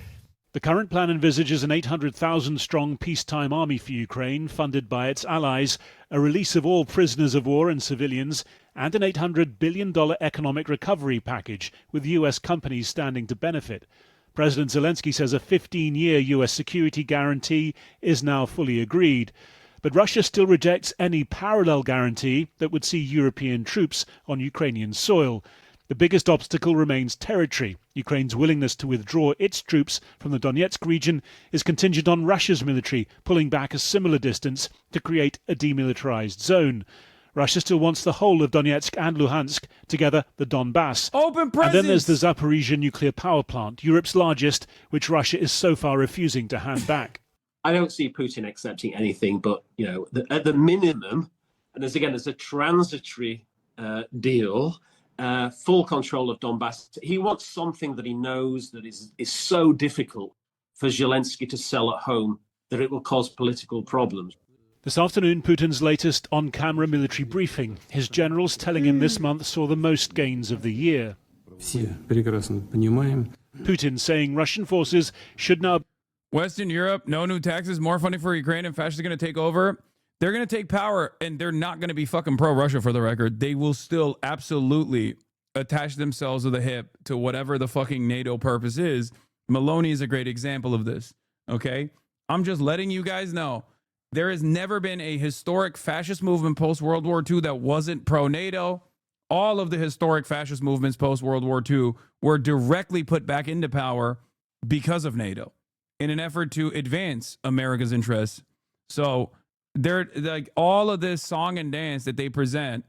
The current plan envisages an 800,000-strong peacetime army for Ukraine, funded by its allies, a release of all prisoners of war and civilians, and an $800 billion economic recovery package, with U.S. companies standing to benefit. President Zelensky says a 15-year U.S. security guarantee is now fully agreed. But Russia still rejects any parallel guarantee that would see European troops on Ukrainian soil. The biggest obstacle remains territory. Ukraine's willingness to withdraw its troops from the Donetsk region is contingent on Russia's military pulling back a similar distance to create a demilitarized zone. Russia still wants the whole of Donetsk and Luhansk, together the Donbass. Open presents! And then there's the Zaporizhia nuclear power plant, Europe's largest, which Russia is so far refusing to hand back. I don't see Putin accepting anything but, at the minimum, and there's a transitory deal, full control of Donbass. He wants something that he knows that is so difficult for Zelensky to sell at home that it will cause political problems. This afternoon, Putin's latest on-camera military briefing. His generals telling him this month saw the most gains of the year. Putin saying Russian forces should now... Western Europe, no new taxes, more funding for Ukraine, and fascists are going to take over. They're going to take power, and they're not going to be fucking pro-Russia, for the record. They will still absolutely attach themselves to the hip to whatever the fucking NATO purpose is. Maloney is a great example of this. Okay. I'm just letting you guys know there has never been a historic fascist movement post World War II that wasn't pro NATO. All of the historic fascist movements post World War II were directly put back into power because of NATO in an effort to advance America's interests. So they're like all of this song and dance that they present,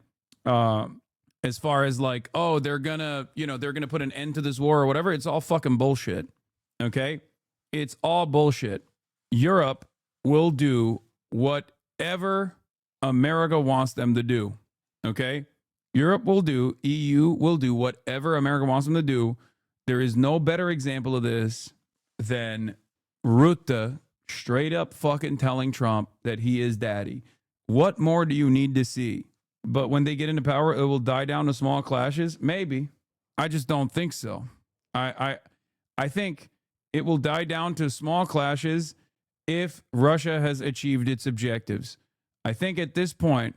as far as like, oh, they're gonna put an end to this war or whatever. It's all fucking bullshit. Okay. It's all bullshit. Europe will do whatever America wants them to do. Okay. Europe will do, EU will do whatever America wants them to do. There is no better example of this than Rutte straight up fucking telling Trump that he is daddy. What more do you need to see? But when they get into power, it will die down to small clashes? Maybe. I just don't think so. I think it will die down to small clashes if Russia has achieved its objectives. I think at this point,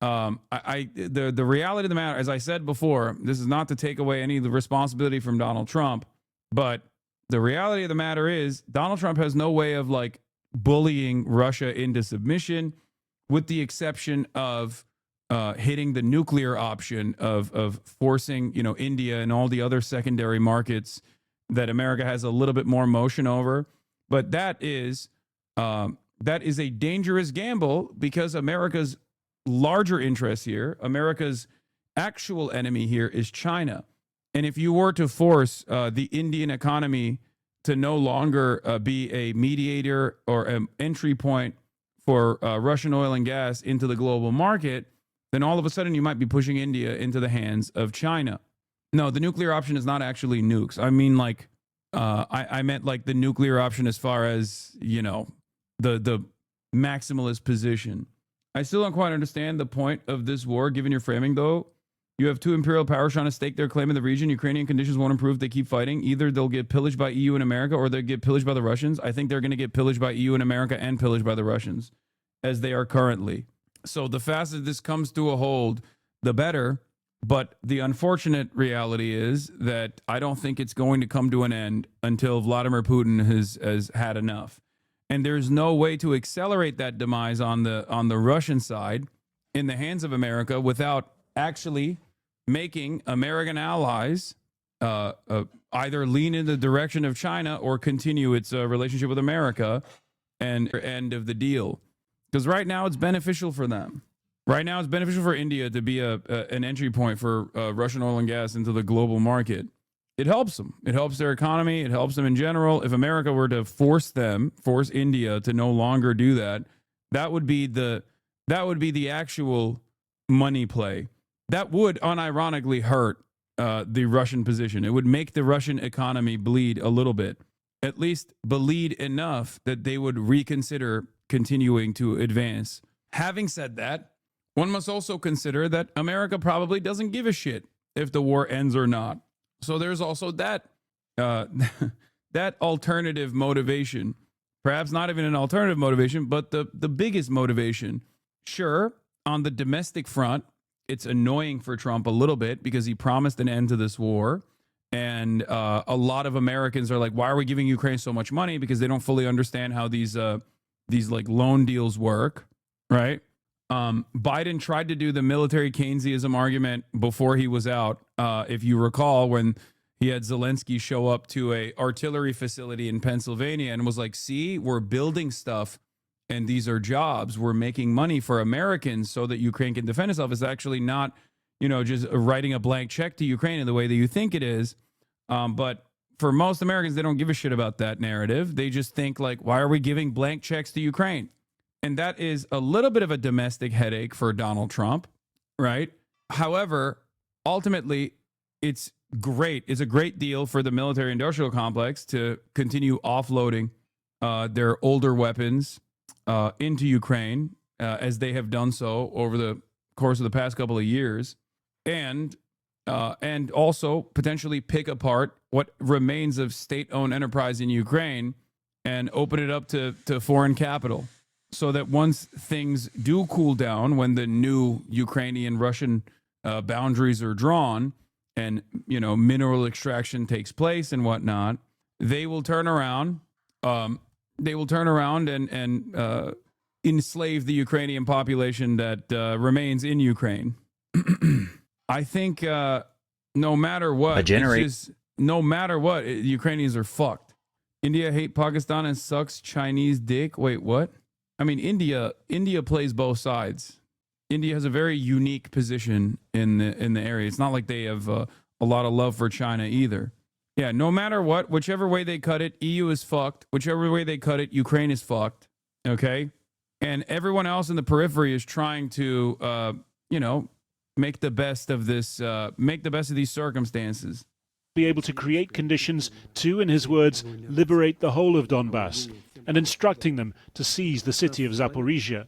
the reality of the matter, as I said before, this is not to take away any of the responsibility from Donald Trump, but the reality of the matter is Donald Trump has no way of like bullying Russia into submission, with the exception of hitting the nuclear option of forcing, India and all the other secondary markets that America has a little bit more motion over. But that is a dangerous gamble, because America's larger interest here, America's actual enemy here, is China. And if you were to force the Indian economy to no longer be a mediator or an entry point for Russian oil and gas into the global market, then all of a sudden you might be pushing India into the hands of China. No, the nuclear option is not actually nukes. I mean, like, I meant like the nuclear option as far as, the maximalist position. I still don't quite understand the point of this war, given your framing, though. You have two imperial powers trying to stake their claim in the region. Ukrainian conditions won't improve if they keep fighting. Either they'll get pillaged by EU and America, or they'll get pillaged by the Russians. I think they're going to get pillaged by EU and America and pillaged by the Russians, as they are currently. So the faster this comes to a hold, the better. But the unfortunate reality is that I don't think it's going to come to an end until Vladimir Putin has had enough. And there's no way to accelerate that demise on the Russian side in the hands of America without actually making American allies either lean in the direction of China or continue its relationship with America and end of the deal. Because right now it's beneficial for them. Right now it's beneficial for India to be an entry point for Russian oil and gas into the global market. It helps them. It helps their economy. It helps them in general. If America were to force India to no longer do that, that would be the actual money play. That would unironically hurt the Russian position. It would make the Russian economy bleed a little bit, at least bleed enough that they would reconsider continuing to advance. Having said that, one must also consider that America probably doesn't give a shit if the war ends or not. So there's also that that alternative motivation. Perhaps not even an alternative motivation, but the biggest motivation. Sure, on the domestic front, it's annoying for Trump a little bit because he promised an end to this war. And a lot of Americans are like, why are we giving Ukraine so much money? Because they don't fully understand how these like loan deals work, right? Biden tried to do the military Keynesianism argument before he was out. If you recall, when he had Zelensky show up to a artillery facility in Pennsylvania and was like, see, we're building stuff and these are jobs. We're making money for Americans so that Ukraine can defend itself. It's actually not, just writing a blank check to Ukraine in the way that you think it is. But for most Americans, they don't give a shit about that narrative. They just think like, why are we giving blank checks to Ukraine? And that is a little bit of a domestic headache for Donald Trump, right? However, ultimately, it's great. It's a great deal for the military-industrial complex to continue offloading their older weapons into Ukraine, as they have done so over the course of the past couple of years, and also potentially pick apart what remains of state-owned enterprise in Ukraine and open it up to foreign capital. So that once things do cool down, when the new Ukrainian-Russian boundaries are drawn, mineral extraction takes place and whatnot, they will turn around. They will turn around and enslave the Ukrainian population that remains in Ukraine. I think no matter what, no matter what, Ukrainians are fucked. India hate Pakistan and sucks Chinese dick. Wait, what? I mean, India plays both sides. India has a very unique position in the area. It's not like they have a lot of love for China either. Yeah, no matter what, whichever way they cut it, EU is fucked. Whichever way they cut it, Ukraine is fucked. Okay? And everyone else in the periphery is trying to, make the best of this, make the best of these circumstances. Be able to create conditions to, in his words, liberate the whole of Donbass, and instructing them to seize the city of Zaporizhia.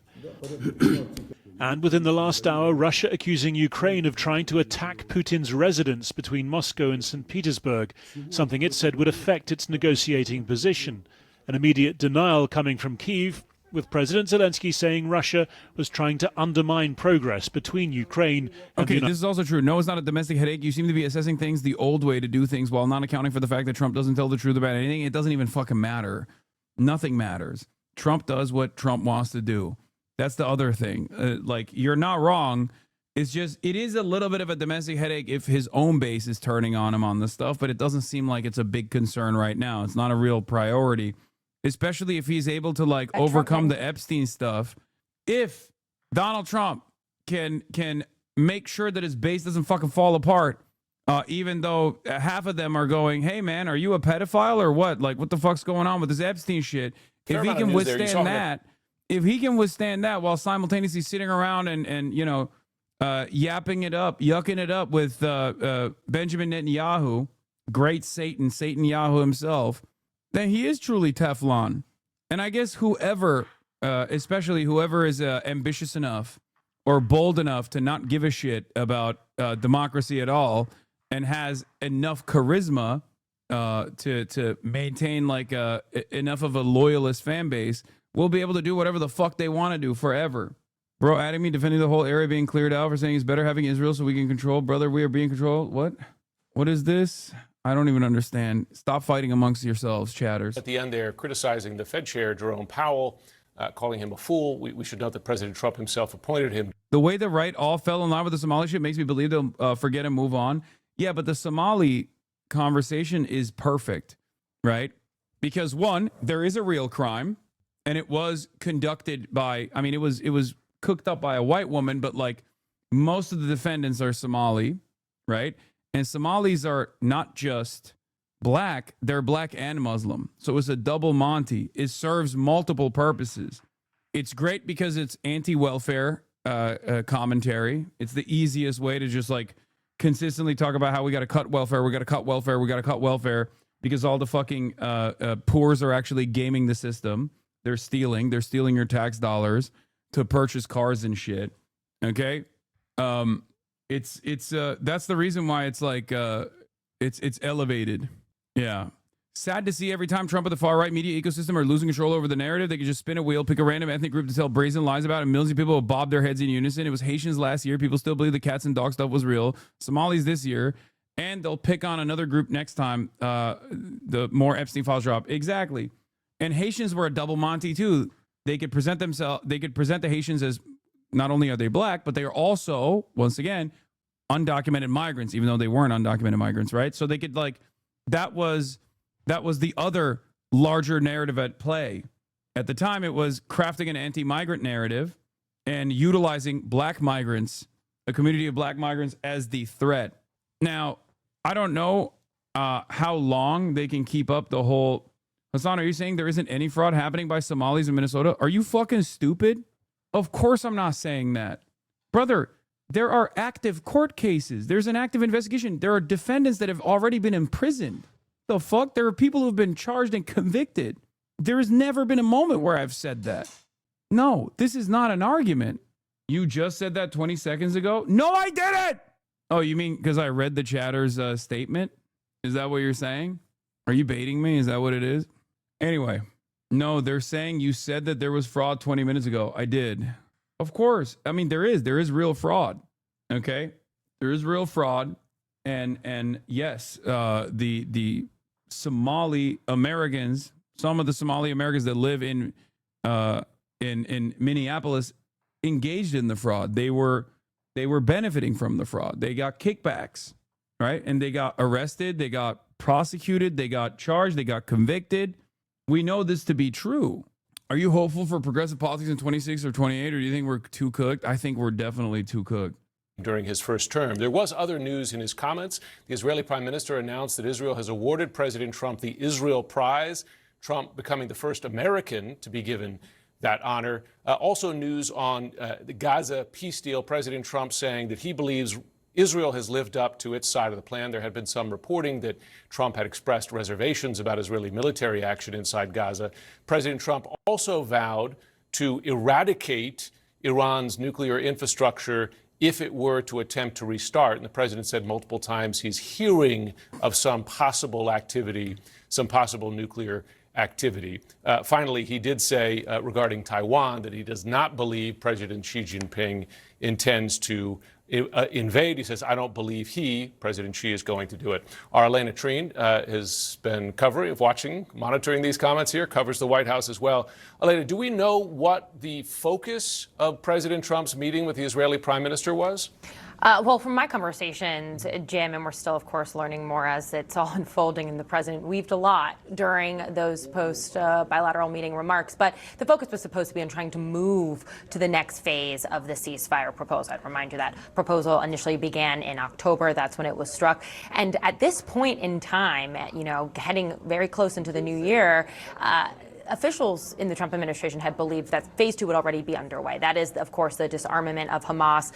And within the last hour, Russia accusing Ukraine of trying to attack Putin's residence between Moscow and St. Petersburg, something it said would affect its negotiating position. An immediate denial coming from Kyiv, with President Zelensky saying Russia was trying to undermine progress between Ukraine and Okay, this is also true. No, it's not a domestic headache. You seem to be assessing things the old way to do things while not accounting for the fact that Trump doesn't tell the truth about anything. It doesn't even fucking matter. Nothing matters. Trump does what Trump wants to do. That's the other thing. You're not wrong. It's just, it is a little bit of a domestic headache if his own base is turning on him on this stuff, but it doesn't seem like it's a big concern right now. It's not a real priority, especially if he's able to overcome the Epstein stuff. If Donald Trump can make sure that his base doesn't fucking fall apart, even though half of them are going, hey man, are you a pedophile or what? Like, what the fuck's going on with this Epstein shit? If he can withstand that, if he can withstand that while simultaneously sitting around and yapping it up, yucking it up with Benjamin Netanyahu, great Satan Yahoo himself, then he is truly Teflon. And I guess whoever, especially whoever is ambitious enough or bold enough to not give a shit about democracy at all and has enough charisma to maintain enough of a loyalist fan base, will be able to do whatever the fuck they want to do forever. Bro, adding me, defending the whole area being cleared out for saying it's better having Israel so we can control. Brother, we are being controlled. What? What is this? I don't even understand. Stop fighting amongst yourselves, chatters. At the end there, criticizing the Fed chair, Jerome Powell, calling him a fool. We should note that President Trump himself appointed him. The way the right all fell in line with the Somali shit makes me believe they'll forget and move on. Yeah, but the Somali conversation is perfect, right? Because one, there is a real crime. And it was conducted by, I mean, it was cooked up by a white woman, but most of the defendants are Somali, right? And Somalis are not just black, they're black and Muslim. So it's a double Monty. It serves multiple purposes. It's great because it's anti-welfare commentary. It's the easiest way to just consistently talk about how we got to cut welfare, we got to cut welfare, we got to cut welfare, because all the fucking poors are actually gaming the system. They're stealing your tax dollars to purchase cars and shit. Okay. That's the reason why it's it's elevated. Yeah. Sad to see every time Trump and the far right media ecosystem are losing control over the narrative. They can just spin a wheel, pick a random ethnic group to tell brazen lies about it, and millions of people will bob their heads in unison. It was Haitians last year. People still believe the cats and dog stuff was real. Somalis this year. And they'll pick on another group next time the more Epstein files drop. Exactly. And Haitians were a double Monty too. They could present the Haitians as not only are they black, but they are also, once again, undocumented migrants, even though they weren't undocumented migrants, right? So they could that was the other larger narrative at play. At the time, it was crafting an anti-migrant narrative and utilizing black migrants, a community of black migrants, as the threat. Now, I don't know how long they can keep up the whole... Hasan, are you saying there isn't any fraud happening by Somalis in Minnesota? Are you fucking stupid? Of course I'm not saying that. Brother, there are active court cases. There's an active investigation. There are defendants that have already been imprisoned. The fuck? There are people who've been charged and convicted. There has never been a moment where I've said that. No, this is not an argument. You just said that 20 seconds ago? No, I didn't! Oh, you mean because I read the chatter's statement? Is that what you're saying? Are you baiting me? Is that what it is? Anyway, no, they're saying you said that there was fraud 20 minutes ago. I did. Of course. I mean, there is real fraud. Okay? There is real fraud. And yes, the Somali Americans, some of the Somali Americans that live in Minneapolis, engaged in the fraud. They were benefiting from the fraud. They got kickbacks, right? And they got arrested. They got prosecuted. They got charged. They got convicted. We know this to be true. Are you hopeful for progressive politics in 26 or 28, or do you think we're too cooked? I think we're definitely too cooked. During his first term. There was other news in his comments. The Israeli prime minister announced that Israel has awarded President Trump the Israel Prize, Trump becoming the first American to be given that honor. Also news on the Gaza peace deal, President Trump saying that he believes Israel has lived up to its side of the plan. There had been some reporting that Trump had expressed reservations about Israeli military action inside Gaza. President Trump also vowed to eradicate Iran's nuclear infrastructure if it were to attempt to restart. And the president said multiple times he's hearing of some possible activity, some possible nuclear activity. Finally, he did say regarding Taiwan that he does not believe President Xi Jinping intends to invade. He says, I don't believe President Xi, is going to do it. Our Elena Treen has been monitoring these comments here, covers the White House as well. Elena, do we know what the focus of President Trump's meeting with the Israeli prime minister was? Well, from my conversations, Jim, and we're still, of course, learning more as it's all unfolding, and the president weaved a lot during those post-bilateral meeting remarks. But the focus was supposed to be on trying to move to the next phase of the ceasefire proposal. I'd remind you that proposal initially began in October. That's when it was struck. And at this point in time, heading very close into the new year, officials in the Trump administration had believed that phase 2 would already be underway. That is, of course, the disarmament of Hamas,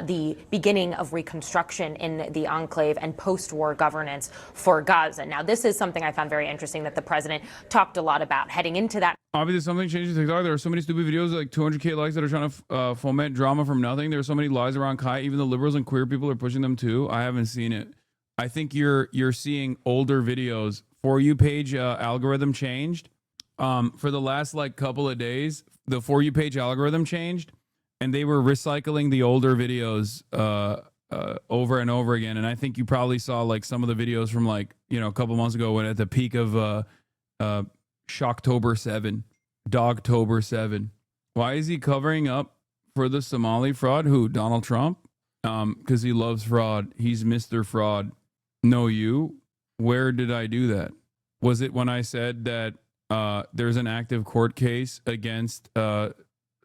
the beginning of reconstruction in the enclave, and post-war governance for Gaza. Now, this is something I found very interesting that the president talked a lot about heading into that. Obviously, something changed in TikTok. There are so many stupid videos, like 200K likes, that are trying to foment drama from nothing. There are so many lies around Kai. Even the liberals and queer people are pushing them too. I haven't seen it. I think you're seeing older videos. For You page algorithm changed. For the last couple of days, the For You page algorithm changed, and they were recycling the older videos over and over again. And I think you probably saw some of the videos from a couple months ago, when at the peak of Shocktober 7, Dogtober 7. Why is he covering up for the Somali fraud? Who? Donald Trump? Because he loves fraud. He's Mr. Fraud. No, you. Where did I do that? Was it when I said that there's an active court case against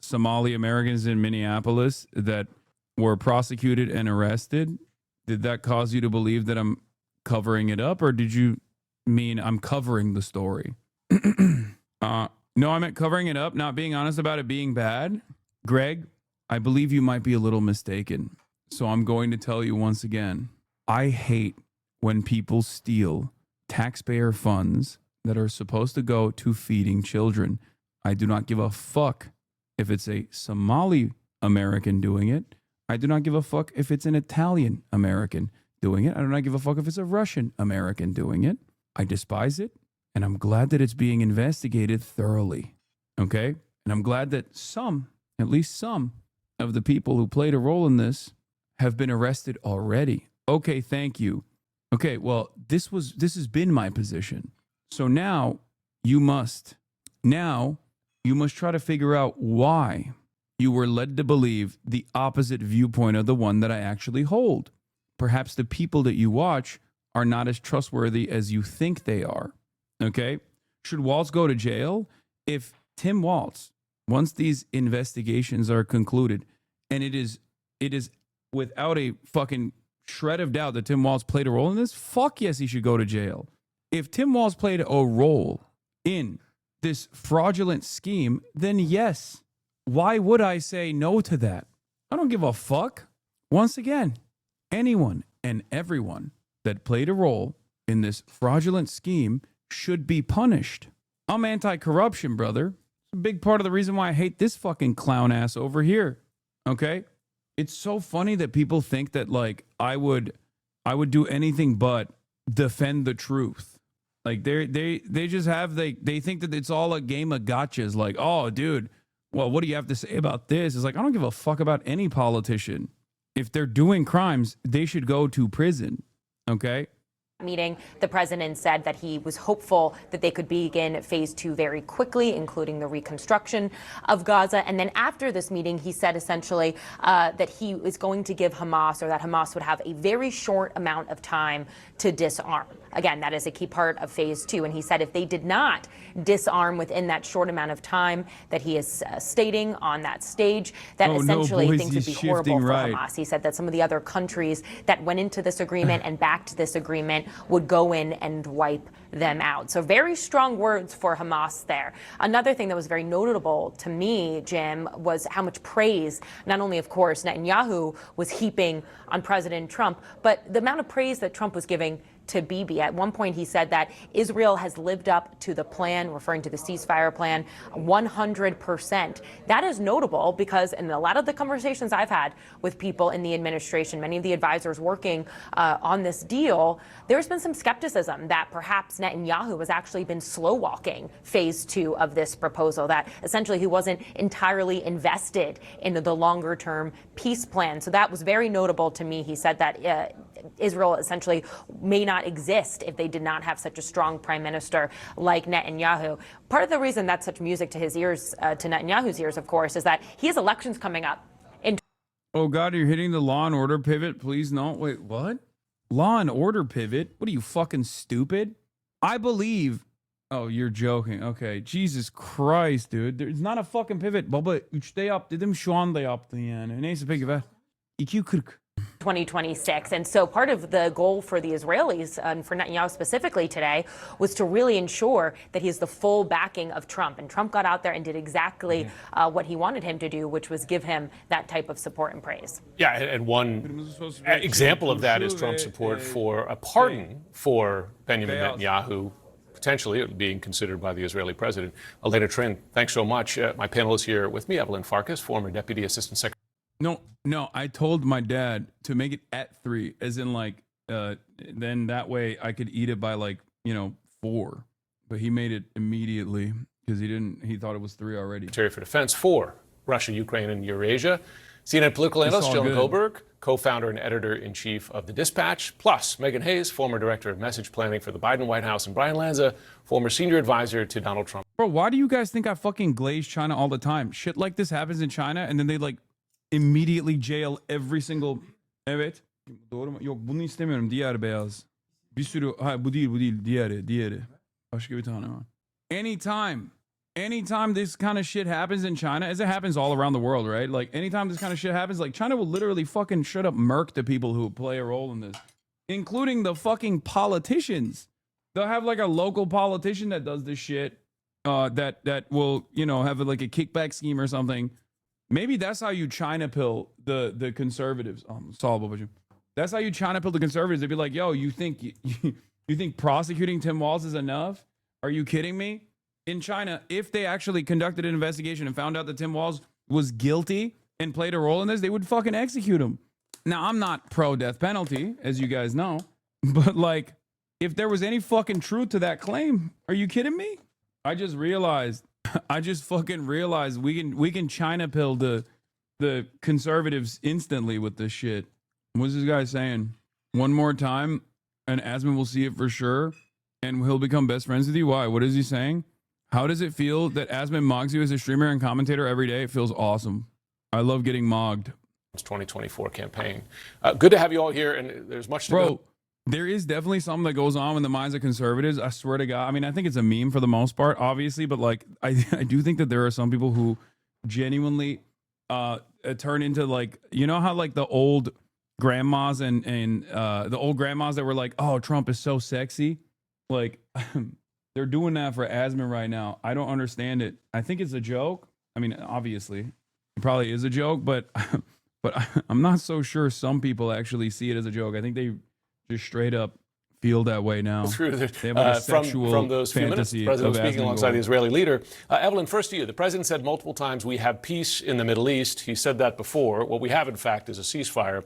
Somali Americans in Minneapolis that were prosecuted and arrested? Did that cause you to believe that I'm covering it up, or did you mean I'm covering the story? No, I meant covering it up, not being honest about it being bad. Greg, I believe you might be a little mistaken. So I'm going to tell you once again, I hate when people steal taxpayer funds that are supposed to go to feeding children. I do not give a fuck if it's a Somali American doing it. I do not give a fuck if it's an Italian American doing it. I do not give a fuck if it's a Russian American doing it. I despise it, and I'm glad that it's being investigated thoroughly. Okay? And I'm glad that at least some of the people who played a role in this have been arrested already. Okay, thank you. Okay, well, this has been my position. So now you must try to figure out why you were led to believe the opposite viewpoint of the one that I actually hold. Perhaps the people that you watch are not as trustworthy as you think they are. Okay? Should Waltz go to jail? If Tim Waltz, once these investigations are concluded, and it is without a fucking shred of doubt that Tim Waltz played a role in this, fuck yes, he should go to jail. If Tim Waltz played a role in this fraudulent scheme, then yes. Why would I say no to that? I don't give a fuck. Once again, anyone and everyone that played a role in this fraudulent scheme should be punished. I'm anti-corruption, brother. It's a big part of the reason why I hate this fucking clown ass over here. Okay? It's so funny that people think that I would do anything but defend the truth. They just have they think that it's all a game of gotchas. Oh, dude, well, what do you have to say about this? It's I don't give a fuck about any politician. If they're doing crimes, they should go to prison. Okay. Meeting, the president said that he was hopeful that they could begin phase 2 very quickly, including the reconstruction of Gaza. And then after this meeting, he said essentially that he was going to give Hamas, or that Hamas would have a very short amount of time to disarm. Again, that is a key part of phase 2. And he said if they did not disarm within that short amount of time that he is stating on that stage, that essentially things would be horrible for Hamas. He said that some of the other countries that went into this agreement and backed this agreement would go in and wipe them out. So very strong words for Hamas there. Another thing that was very notable to me, Jim, was how much praise, not only, of course, Netanyahu was heaping on President Trump, but the amount of praise that Trump was giving to Bibi. At one point, he said that Israel has lived up to the plan, referring to the ceasefire plan, 100%. That is notable because in a lot of the conversations I've had with people in the administration, many of the advisors working on this deal, there's been some skepticism that perhaps Netanyahu has actually been slow walking phase 2 of this proposal, that essentially he wasn't entirely invested in the longer term peace plan. So that was very notable to me. He said that Israel essentially may not exist if they did not have such a strong prime minister like Netanyahu. Part of the reason that's such music to his ears, to Netanyahu's ears, of course, is that he has elections coming up. Oh, God, you're hitting the law and order pivot. Please no. Wait, what? Law and order pivot? What are you, fucking stupid? I believe. Oh, you're joking. Okay. Jesus Christ, dude. There's not a fucking pivot. Baba, 3'te yaptı şu anda yaptın yani. Neyse peki ver. 2.40. 2026. And so part of the goal for the Israelis, and for Netanyahu specifically today, was to really ensure that he has the full backing of Trump. And Trump got out there and did exactly what he wanted him to do, which was give him that type of support and praise. Yeah, and one example of that is Trump's support for a pardon for Benjamin Netanyahu, potentially being considered by the Israeli president. Elena Trin, thanks so much. My panelists here with me, Evelyn Farkas, former Deputy Assistant Secretary. No, I told my dad to make it at 3, as in like, then that way I could eat it by like, 4. But he made it immediately because he thought it was 3 already. Secretary for Defense for Russia, Ukraine, and Eurasia. CNN political analyst Joan Goldberg, co-founder and editor-in-chief of The Dispatch, plus Megan Hayes, former director of message planning for the Biden White House, and Brian Lanza, former senior advisor to Donald Trump. Bro, why do you guys think I fucking glaze China all the time? Shit like this happens in China and then they like immediately jail every single. Evet. Doğru mu? Yok, bunu istemiyorum. Diğer beyaz. Bir sürü. Hayır, bu değil. Diğeri. Başka bir tane var. Anytime this kind of shit happens in China, as it happens all around the world, right? Like, anytime this kind of shit happens, like, China will literally fucking straight up murk the people who play a role in this, including the fucking politicians. They'll have like a local politician that does this shit, that will, have like a kickback scheme or something. Maybe that's how you China pill the conservatives. That's how you China pill the conservatives. They'd be like, yo, you think prosecuting Tim Walz is enough? Are you kidding me? In China, if they actually conducted an investigation and found out that Tim Walz was guilty and played a role in this, they would fucking execute him. Now, I'm not pro death penalty, as you guys know, but like, if there was any fucking truth to that claim, are you kidding me? I just fucking realized we can China pill the conservatives instantly with this shit. What's this guy saying? One more time, and Asman will see it for sure, and he'll become best friends with you. Why? What is he saying? How does it feel that Asman mogs you as a streamer and commentator every day? It feels awesome. I love getting mogged. It's 2024 campaign. Good to have you all here, and there's much to go. There is definitely something that goes on in the minds of conservatives. I swear to God. I mean, I think it's a meme for the most part, obviously, but like, I do think that there are some people who genuinely turn into like, how like the old grandmas and the old grandmas that were like, oh, Trump is so sexy. Like, they're doing that for Asman right now. I don't understand it. I think it's a joke. I mean, obviously, it probably is a joke, but I'm not so sure some people actually see it as a joke. I think they just straight up feel that way now. Through they have like a sexual from those few minutes, the president speaking alongside the Israeli leader. Evelyn, first to you. The president said multiple times we have peace in the Middle East. He said that before. What we have, in fact, is a ceasefire.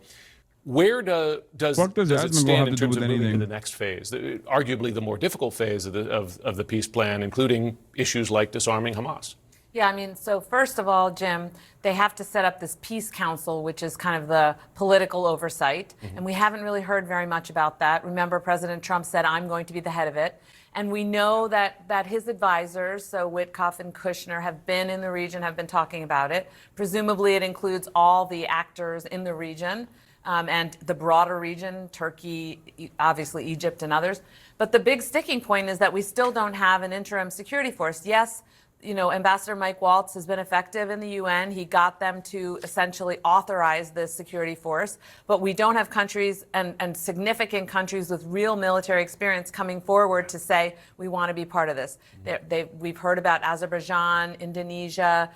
Where does it stand in terms of moving to the next phase, arguably the more difficult phase of the peace plan, including issues like disarming Hamas? Yeah, I mean, so first of all, Jim, they have to set up this peace council, which is kind of the political oversight. And we haven't really heard very much about that. Remember, President Trump said, I'm going to be the head of it. And we know that his advisors, so Witkoff and Kushner, have been in the region, have been talking about it. Presumably it includes all the actors in the region and the broader region, Turkey, obviously Egypt and others. But the big sticking point is that we still don't have an interim security force. Yes, you know, Ambassador Mike Waltz has been effective in the UN. He got them to essentially authorize this security force. But we don't have countries and significant countries with real military experience coming forward to say, we want to be part of this. We've heard about Azerbaijan, Indonesia,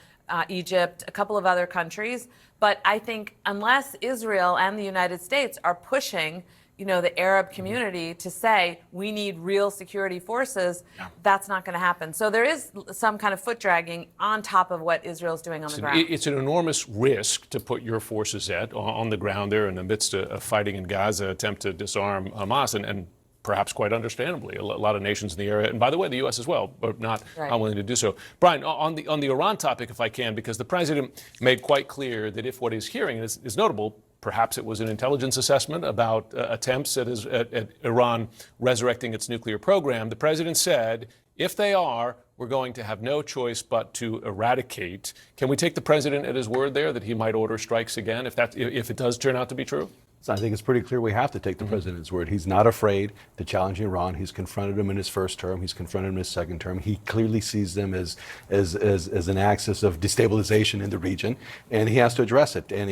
Egypt, a couple of other countries. But I think unless Israel and the United States are pushing, you know, the Arab community to say we need real security forces, that's not going to happen. So there is some kind of foot dragging on top of what Israel's doing on the ground. It's an enormous risk to put your forces on the ground there in the midst of fighting in Gaza, attempt to disarm Hamas, and perhaps quite understandably, a lot of nations in the area, and by the way, the U.S. as well, but not unwilling to do so. Brian, on the Iran topic, if I can, because the president made quite clear that if what he's hearing is notable, perhaps it was an intelligence assessment about attempts at Iran resurrecting its nuclear program. The president said, if they are, we're going to have no choice but to eradicate. Can we take the president at his word there that he might order strikes again if it does turn out to be true? So I think it's pretty clear we have to take the president's word. He's not afraid to challenge Iran. He's confronted him in his first term. He's confronted him in his second term. He clearly sees them as an axis of destabilization in the region, and he has to address it. And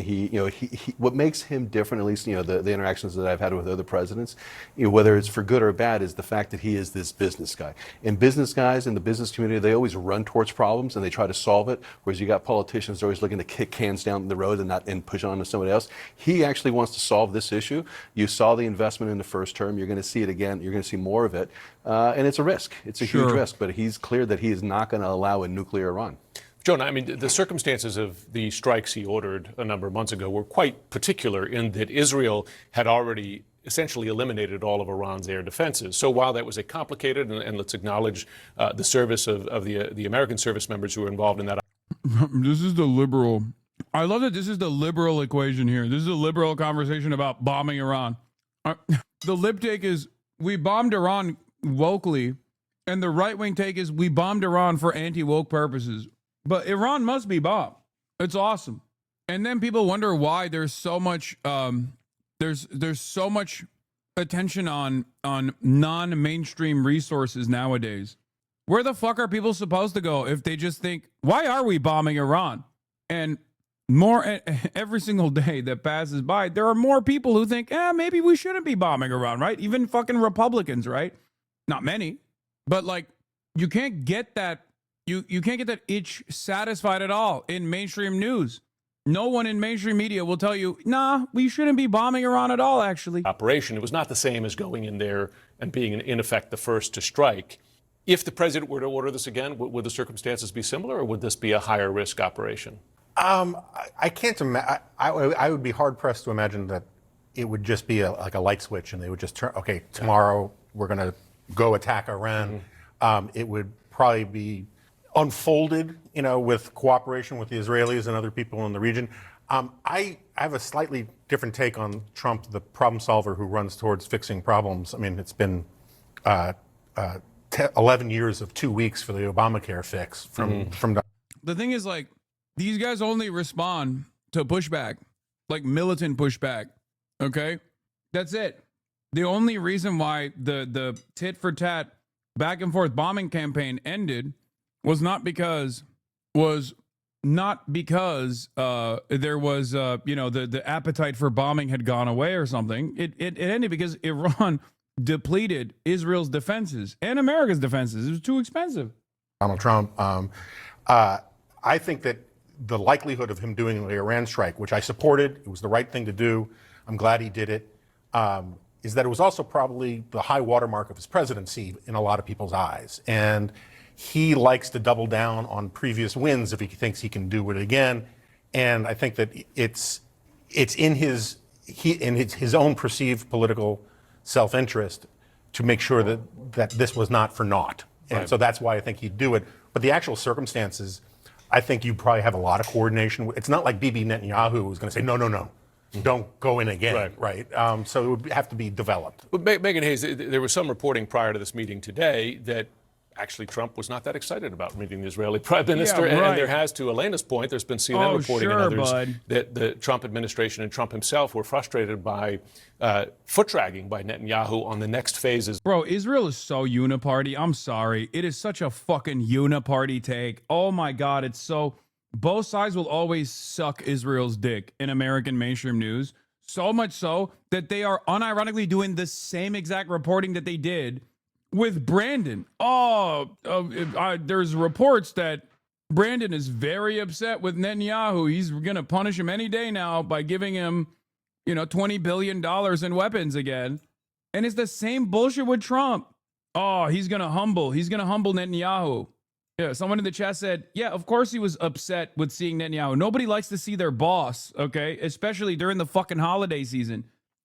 what makes him different, at least the interactions that I've had with other presidents, whether it's for good or bad, is the fact that he is this business guy. And business guys in the business community, they always run towards problems and they try to solve it. Whereas you got politicians always looking to kick cans down the road and push on to somebody else. He actually wants to solve this issue. You saw the investment in the first term. You're going to see it again. You're going to see more of it. And it's a risk. It's a huge risk. But he's clear that he is not going to allow a nuclear Iran. Jonah, I mean, the circumstances of the strikes he ordered a number of months ago were quite particular in that Israel had already essentially eliminated all of Iran's air defenses. So while that was a complicated, and let's acknowledge the service of the American service members who were involved in that. This is the liberal. I love that this is the liberal equation here. This is a liberal conversation about bombing Iran. The lib take is we bombed Iran wokely, and the right-wing take is we bombed Iran for anti-woke purposes. But Iran must be bombed. It's awesome. And then people wonder why there's so much there's so much attention on non-mainstream resources nowadays. Where the fuck are people supposed to go if they just think, why are we bombing Iran? And every single day that passes by, there are more people who think, maybe we shouldn't be bombing Iran, right? Even fucking Republicans, right? Not many, but like, you can't get that, you can't get that itch satisfied at all in mainstream news. No one in mainstream media will tell you, nah, we shouldn't be bombing Iran at all, actually. Operation, it was not the same as going in there and being, in effect, the first to strike. If the president were to order this again, would the circumstances be similar, or would this be a higher risk operation? I can't imagine. I would be hard pressed to imagine that it would just be like a light switch, and they would just turn. Okay, tomorrow we're going to go attack Iran. It would probably be unfolded, with cooperation with the Israelis and other people in the region. I have a slightly different take on Trump, the problem solver who runs towards fixing problems. I mean, it's been 11 years of 2 weeks for the Obamacare fix from. The thing is, like, these guys only respond to pushback, like militant pushback. Okay, that's it. The only reason why the tit for tat back and forth bombing campaign ended was not because there was the appetite for bombing had gone away or something. It ended because Iran depleted Israel's defenses and America's defenses. It was too expensive. Donald Trump. I think that the likelihood of him doing the Iran strike, which I supported, it was the right thing to do. I'm glad he did it. Is that it was also probably the high watermark of his presidency in a lot of people's eyes. And he likes to double down on previous wins if he thinks he can do it again. And I think that it's in his own perceived political self-interest to make sure that this was not for naught. And so that's why I think he'd do it. But the actual circumstances I think you probably have a lot of coordination. It's not like Bibi Netanyahu who's going to say, no, don't go in again, right? So it would have to be developed. But Megan Hayes, there was some reporting prior to this meeting today that actually Trump was not that excited about meeting the Israeli prime minister. Yeah, right. And there has, to Elena's point, there's been CNN reporting and others that the Trump administration and Trump himself were frustrated by foot-dragging by Netanyahu on the next phases. Bro, Israel is so uniparty. I'm sorry. It is such a fucking uniparty take. Oh my God, it's so... Both sides will always suck Israel's dick in American mainstream news. So much so that they are unironically doing the same exact reporting that they did with Brandon. There's reports that Brandon is very upset with Netanyahu. He's going to punish him any day now by giving him, $20 billion in weapons again. And it's the same bullshit with Trump. Oh, he's going to humble Netanyahu. Yeah, someone in the chat said, yeah, of course he was upset with seeing Netanyahu. Nobody likes to see their boss, okay? Especially during the fucking holiday season.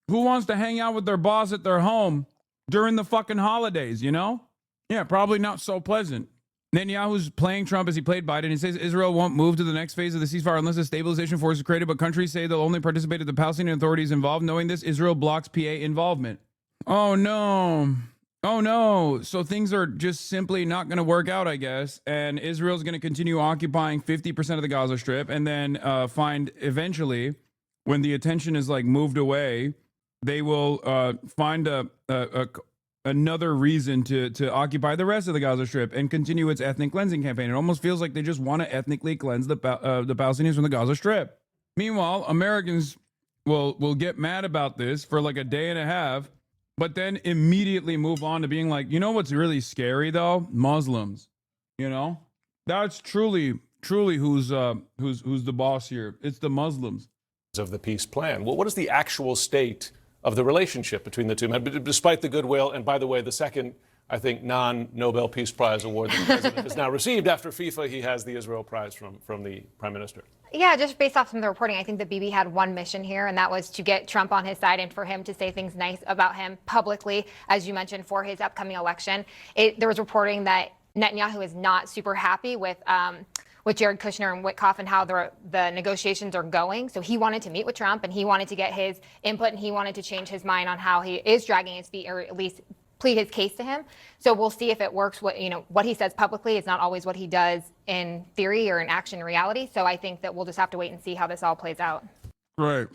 Who wants to hang out with their boss at their home during the fucking holidays, Yeah, probably not so pleasant. Netanyahu's playing Trump as he played Biden. He says Israel won't move to the next phase of the ceasefire unless a stabilization force is created, but countries say they'll only participate if the Palestinian authorities involved. Knowing this, Israel blocks PA involvement. Oh, no. Oh, no. So things are just simply not going to work out, I guess. And Israel's going to continue occupying 50% of the Gaza Strip and then find eventually, when the attention is moved away, they will find another reason to occupy the rest of the Gaza Strip and continue its ethnic cleansing campaign. It almost feels like they just want to ethnically cleanse the Palestinians from the Gaza Strip. Meanwhile, Americans will get mad about this for a day and a half, but then immediately move on to being like, what's really scary though? Muslims. That's truly who's the boss here. It's the Muslims. Of the peace plan. Well, what is the actual state of the relationship between the two men, despite the goodwill? And by the way, the second, I think, non-Nobel Peace Prize award the president has now received after FIFA, he has the Israel Prize from the prime minister. Yeah, just based off some of the reporting, I think that Bibi had one mission here, and that was to get Trump on his side and for him to say things nice about him publicly, as you mentioned, for his upcoming election. There was reporting that Netanyahu is not super happy with Jared Kushner and Witkoff and how the negotiations are going. So he wanted to meet with Trump and he wanted to get his input and he wanted to change his mind on how he is dragging his feet, or at least plead his case to him. So we'll see if it works. What he says publicly is not always what he does in theory or in action in reality. So I think that we'll just have to wait and see how this all plays out. Right.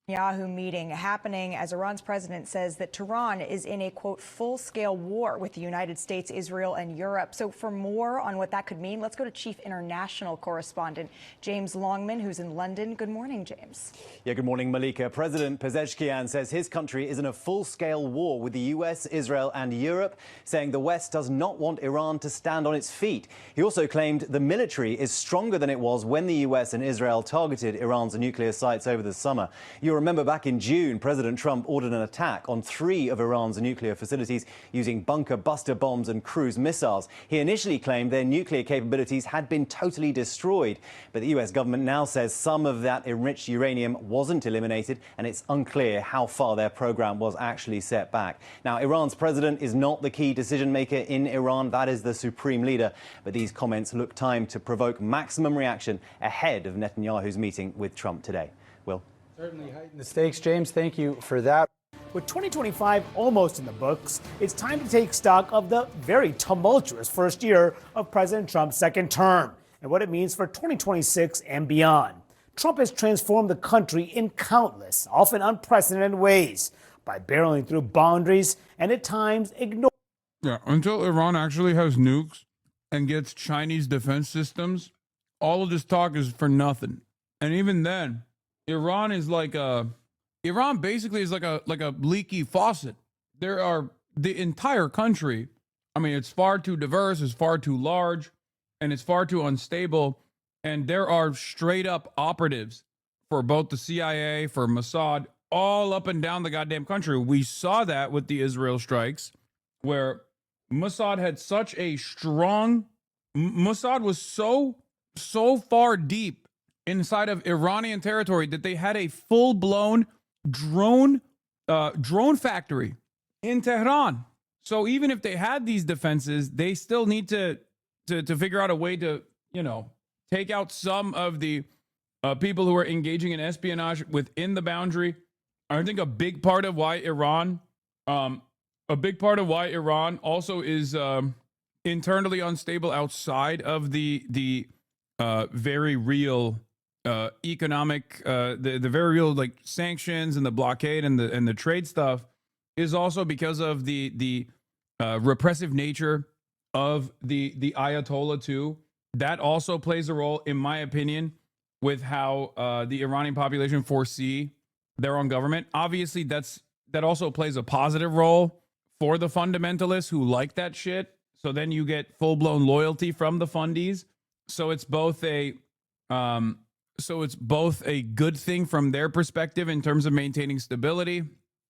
Netanyahu meeting happening as Iran's president says that Tehran is in a, quote, full-scale war with the United States, Israel, and Europe. So for more on what that could mean, let's go to Chief International Correspondent James Longman, who's in London. Good morning, James. Yeah, good morning, Malika. President Pezeshkian says his country is in a full-scale war with the U.S., Israel, and Europe, saying the West does not want Iran to stand on its feet. He also claimed the military is stronger than it was when the U.S. and Israel targeted Iran's nuclear sites over the summer. You'll remember back in June, President Trump ordered an attack on 3 of Iran's nuclear facilities using bunker buster bombs and cruise missiles. He initially claimed their nuclear capabilities had been totally destroyed, but the U.S. government now says some of that enriched uranium wasn't eliminated, and it's unclear how far their program was actually set back. Now, Iran's president is not the key decision maker in Iran. That is the supreme leader. But these comments look timed to provoke maximum reaction ahead of Netanyahu's meeting with Trump today. Will? Certainly heighten the stakes, James. Thank you for that. With 2025 almost in the books, it's time to take stock of the very tumultuous first year of President Trump's second term and what it means for 2026 and beyond. Trump has transformed the country in countless, often unprecedented ways by barreling through boundaries and at times ignoring. Yeah, until Iran actually has nukes and gets Chinese defense systems, all of this talk is for nothing. And even then, Iran basically is like a leaky faucet. The entire country, I mean, it's far too diverse, it's far too large, and it's far too unstable. And there are straight up operatives for both the CIA, for Mossad, all up and down the goddamn country. We saw that with the Israel strikes, where Mossad had such a strong, Mossad was so far deep inside of Iranian territory that they had a full-blown drone factory in Tehran. So even if they had these defenses, they still need to figure out a way to, take out some of the people who are engaging in espionage within the boundary. I think a big part of why Iran also is internally unstable outside of the very real economic, the very real like sanctions and the blockade and the trade stuff is also because of the repressive nature of the Ayatollah too. That also plays a role, in my opinion, with how the Iranian population foresee their own government. Obviously, that also plays a positive role for the fundamentalists who like that shit. So then you get full-blown loyalty from the fundies. So it's both a good thing from their perspective in terms of maintaining stability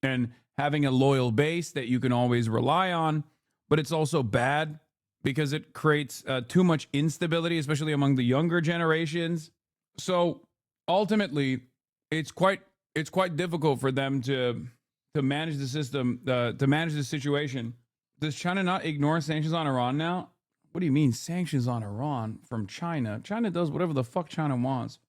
and having a loyal base that you can always rely on, but it's also bad because it creates too much instability, especially among the younger generations. So ultimately, it's quite difficult for them to manage the system, to manage the situation. Does China not ignore sanctions on Iran now? What do you mean sanctions on Iran from China? China does whatever the fuck China wants.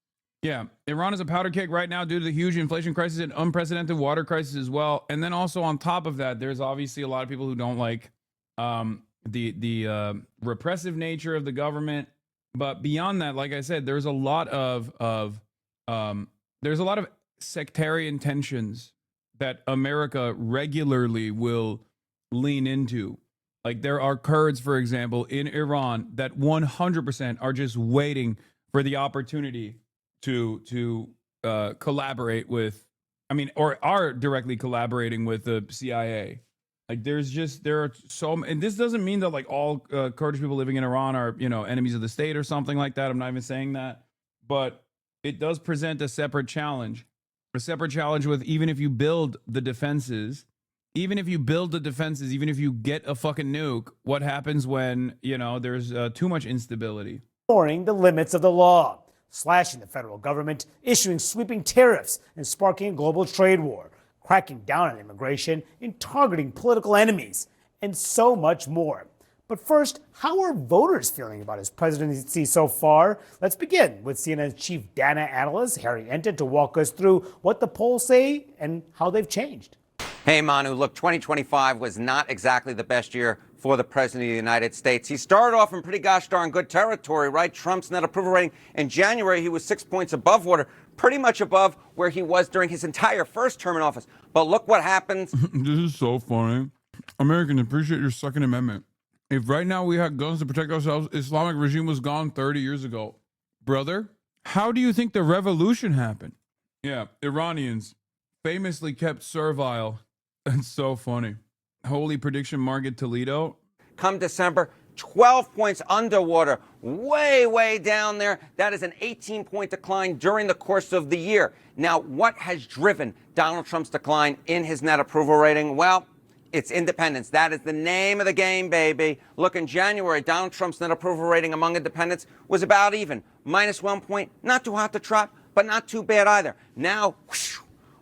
Yeah, Iran is a powder keg right now due to the huge inflation crisis and unprecedented water crisis as well. And then also on top of that, there's obviously a lot of people who don't like the repressive nature of the government. But beyond that, like I said, there's a lot of sectarian tensions that America regularly will lean into. Like there are Kurds, for example, in Iran that 100% are just waiting for the opportunity to collaborate with, or are directly collaborating with the CIA. Like there are so, and this doesn't mean that like all Kurdish people living in Iran are, enemies of the state or something like that. I'm not even saying that, but it does present a separate challenge with, even if you build the defenses, even if you get a fucking nuke, what happens when, there's too much instability? Ignoring the limits of the law, slashing the federal government, issuing sweeping tariffs, and sparking a global trade war, cracking down on immigration, and targeting political enemies, and so much more. But first, how are voters feeling about his presidency so far? Let's begin with CNN's chief data analyst, Harry Enten, to walk us through what the polls say and how they've changed. Hey, Manu, look, 2025 was not exactly the best year for the President of the United States. He started off in pretty gosh darn good territory, right? Trump's net approval rating in January, he was 6 points above water, pretty much above where he was during his entire first term in office. But look what happens. This is so funny. Americans, appreciate your Second Amendment. If right now we had guns to protect ourselves, Islamic regime was gone 30 years ago. Brother, how do you think the revolution happened? Yeah, Iranians famously kept servile. That's so funny. Holy prediction market Toledo. Come December, 12 points underwater, way down there. That is an 18-point decline during the course of the year. Now, what has driven Donald Trump's decline in his net approval rating? Well, it's independents. That is the name of the game, baby. Look, in January, Donald Trump's net approval rating among independents was about even, -1 point. Not too hot to trot, but not too bad either. Now, whoosh,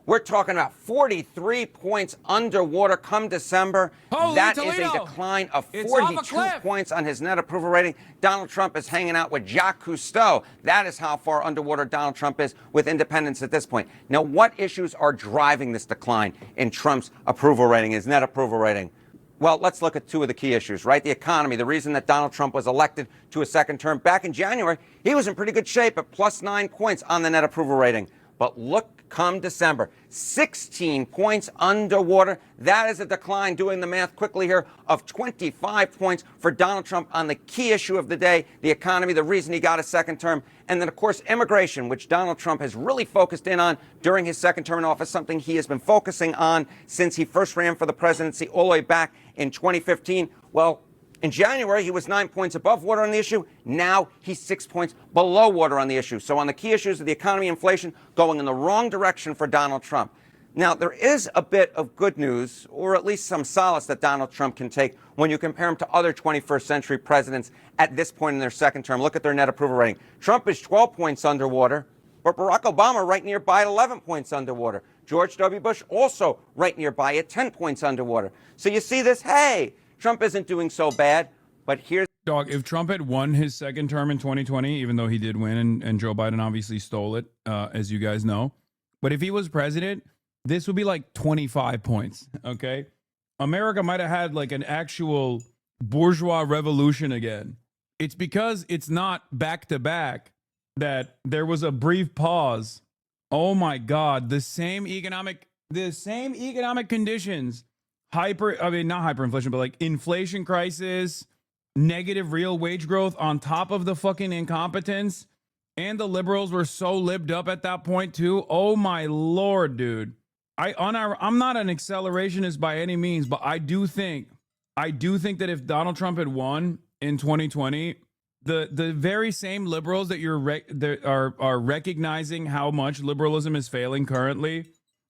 we're talking about 43 points underwater come December. Holy that Toledo. is a decline of It's 42 points on his net approval rating. Donald Trump is hanging out with Jacques Cousteau. That is how far underwater Donald Trump is with independents at this point. Now, what issues are driving this decline in Trump's approval rating, his net approval rating? Well, let's look at two of the key issues, right? The economy, the reason that Donald Trump was elected to a second term back in January, he was in pretty good shape at +9 points on the net approval rating. But look, come December, 16 points underwater. That is a decline, doing the math quickly here, of 25 points for Donald Trump on the key issue of the day, the economy, the reason he got a second term. And then, of course, immigration, which Donald Trump has really focused in on during his second term in office, something he has been focusing on since he first ran for the presidency all the way back in 2015. Well, in January, he was 9 points above water on the issue. Now he's 6 points below water on the issue. So on the key issues of the economy, inflation, going in the wrong direction for Donald Trump. Now, there is a bit of good news, or at least some solace that Donald Trump can take when you compare him to other 21st century presidents at this point in their second term. Look at their net approval rating. Trump is 12 points underwater, but Barack Obama right nearby at 11 points underwater. George W. Bush also right nearby at 10 points underwater. So you see this, hey, Trump isn't doing so bad, but here's Dog, if Trump had won his second term in 2020, even though he did win and Joe Biden obviously stole it, as you guys know, but if he was president, this would be like 25 points, okay? America might have had like an actual bourgeois revolution again. It's because it's not back to back that there was a brief pause. Oh my God, the same economic conditions, not hyperinflation, but like inflation crisis, negative real wage growth on top of the fucking incompetence. And the liberals were so libbed up at that point too. Oh my Lord, dude. I'm not an accelerationist by any means, but I do think that if Donald Trump had won in 2020, the very same liberals that are recognizing how much liberalism is failing currently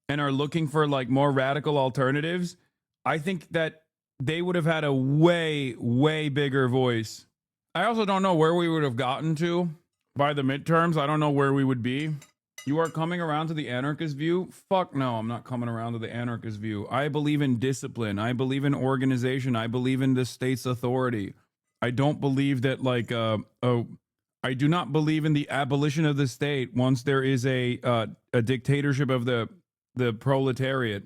and are looking for like more radical alternatives, I think that they would have had a way, way bigger voice. I also don't know where we would have gotten to by the midterms. I don't know where we would be. You are coming around to the anarchist view? Fuck no, I'm not coming around to the anarchist view. I believe in discipline. I believe in organization. I believe in the state's authority. I don't believe that I do not believe in the abolition of the state once there is a dictatorship of the proletariat.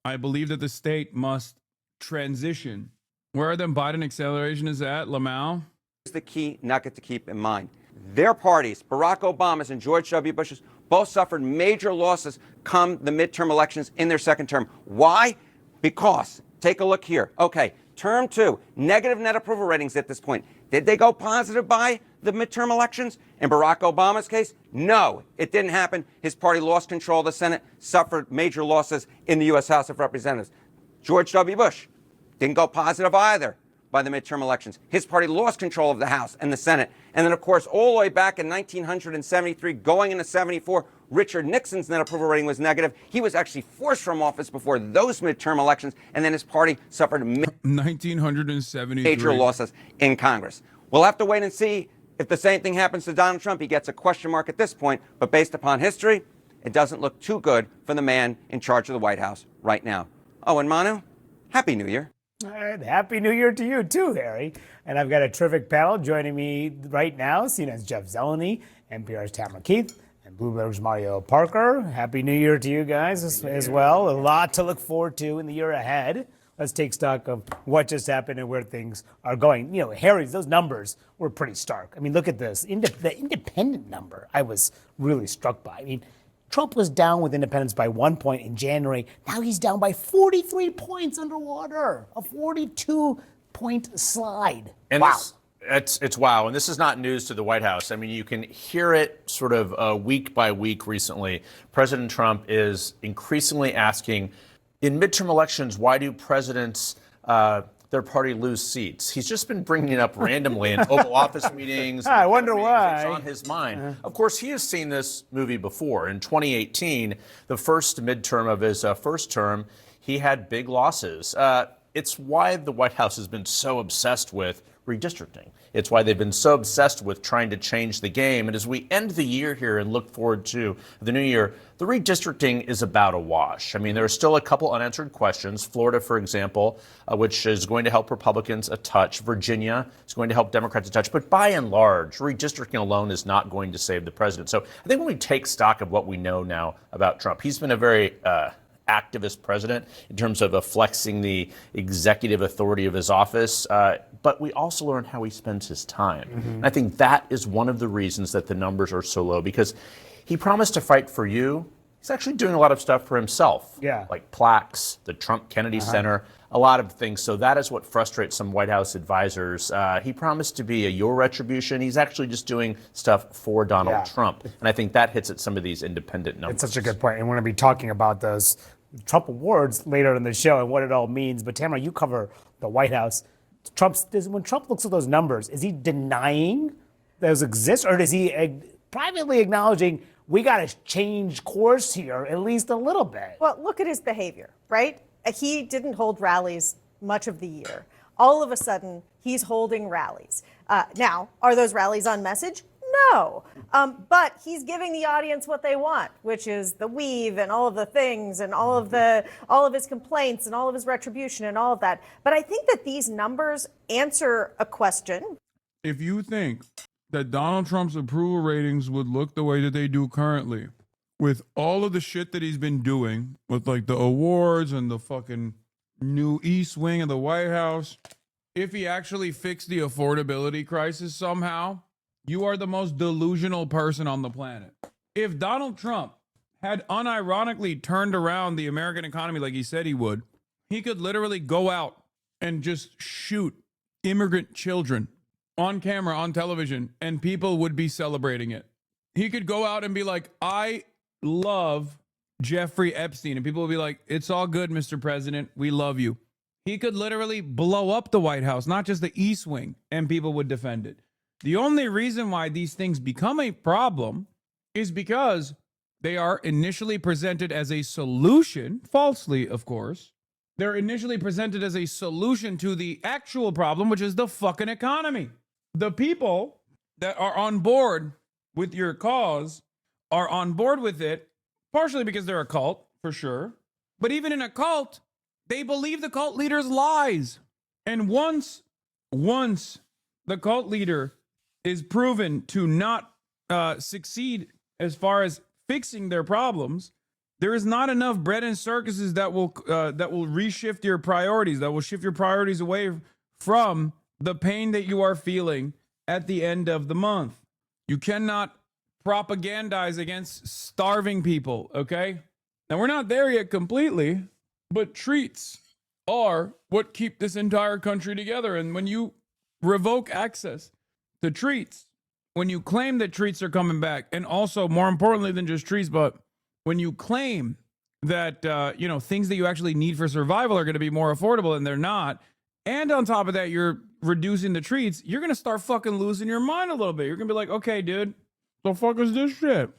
I believe that the state must transition. Where are the Biden acceleration is at, Lamau? Here's the key nugget to keep in mind. Their parties, Barack Obama's and George W. Bush's, both suffered major losses come the midterm elections in their second term. Why? Because, take a look here. Okay, term 2, negative net approval ratings at this point. Did they go positive by the midterm elections? In Barack Obama's case, no, it didn't happen. His party lost control of the Senate, suffered major losses in the U.S. House of Representatives. George W. Bush didn't go positive either by the midterm elections. His party lost control of the House and the Senate. And then, of course, all the way back in 1973, going into 74, Richard Nixon's net approval rating was negative. He was actually forced from office before those midterm elections, and then his party suffered 1973 major losses in Congress. We'll have to wait and see if the same thing happens to Donald Trump. He gets a question mark at this point, but based upon history, it doesn't look too good for the man in charge of the White House right now. Oh, and Manu, Happy New Year. All right, Happy New Year to you too, Harry. And I've got a terrific panel joining me right now. CNN's Jeff Zeleny, NPR's Tamara Keith, and Bloomberg's Mario Parker. Happy New Year to you guys as well. A lot to look forward to in the year ahead. Let's take stock of what just happened and where things are going. You know, Harry, those numbers were pretty stark. I mean, look at this. The independent number I was really struck by. I mean, Trump was down with independents by 1 point in January. Now he's down by 43 points underwater. A 42-point slide. And wow. It's wow. And this is not news to the White House. I mean, you can hear it sort of week by week recently. President Trump is increasingly asking, in midterm elections, why do presidents, their party lose seats? He's just been bringing it up randomly in Oval Office meetings. I wonder why. It's on his mind. Of course, he has seen this movie before. In 2018, the first midterm of his first term, he had big losses. It's why the White House has been so obsessed with redistricting. It's why they've been so obsessed with trying to change the game. And as we end the year here and look forward to the new year, the redistricting is about a wash. I mean, there are still a couple unanswered questions. Florida, for example, which is going to help Republicans a touch. Virginia is going to help Democrats a touch. But by and large, redistricting alone is not going to save the president. So I think when we take stock of what we know now about Trump, he's been a very activist president in terms of flexing the executive authority of his office. But we also learn how he spends his time. And I think that is one of the reasons that the numbers are so low, because he promised to fight for you. He's actually doing a lot of stuff for himself, like plaques, the Trump Kennedy Center, a lot of things. So that is what frustrates some White House advisors. He promised to be your retribution. He's actually just doing stuff for Donald Trump. And I think that hits at some of these independent numbers. It's such a good point. And we're going to be talking about those Trump awards later in the show and what it all means. But Tamara, you cover the White House. When Trump looks at those numbers, is he denying those exist, or is he privately acknowledging we got to change course here at least a little bit? Well, look at his behavior, right? He didn't hold rallies much of the year. All of a sudden, he's holding rallies. Now, are those rallies on message? No. But he's giving the audience what they want, which is the weave and all of the things and all of his complaints and all of his retribution and all of that. But I think that these numbers answer a question. if you think that Donald Trump's approval ratings would look the way that they do currently, with all of the shit that he's been doing, with like the awards and the fucking new East Wing of the White House, if he actually fixed the affordability crisis somehow, you are the most delusional person on the planet. If Donald Trump had unironically turned around the American economy like he said he would, he could literally go out and just shoot immigrant children on camera, on television, and people would be celebrating it. He could go out and be like, I love Jeffrey Epstein, and people would be like, it's all good, Mr. President, we love you. He could literally blow up the White House, not just the East Wing, and people would defend it. The only reason why these things become a problem is because they are initially presented as a solution, falsely, of course. They're initially presented as a solution to the actual problem, which is the fucking economy. The people that are on board with your cause are on board with it, partially because they're a cult, for sure. But even in a cult, they believe the cult leader's lies. And once the cult leader is proven to not succeed as far as fixing their problems, there is not enough bread and circuses that will reshift your priorities, that will shift your priorities away from the pain that you are feeling at the end of the month. You cannot propagandize against starving people, okay? Now, we're not there yet completely, but treats are what keep this entire country together. And when you revoke access to treats, when you claim that treats are coming back, and also more importantly than just treats, but when you claim that, things that you actually need for survival are going to be more affordable and they're not, and on top of that, you're reducing the treats, you're going to start fucking losing your mind a little bit. You're going to be like, okay, dude, the fuck is this shit?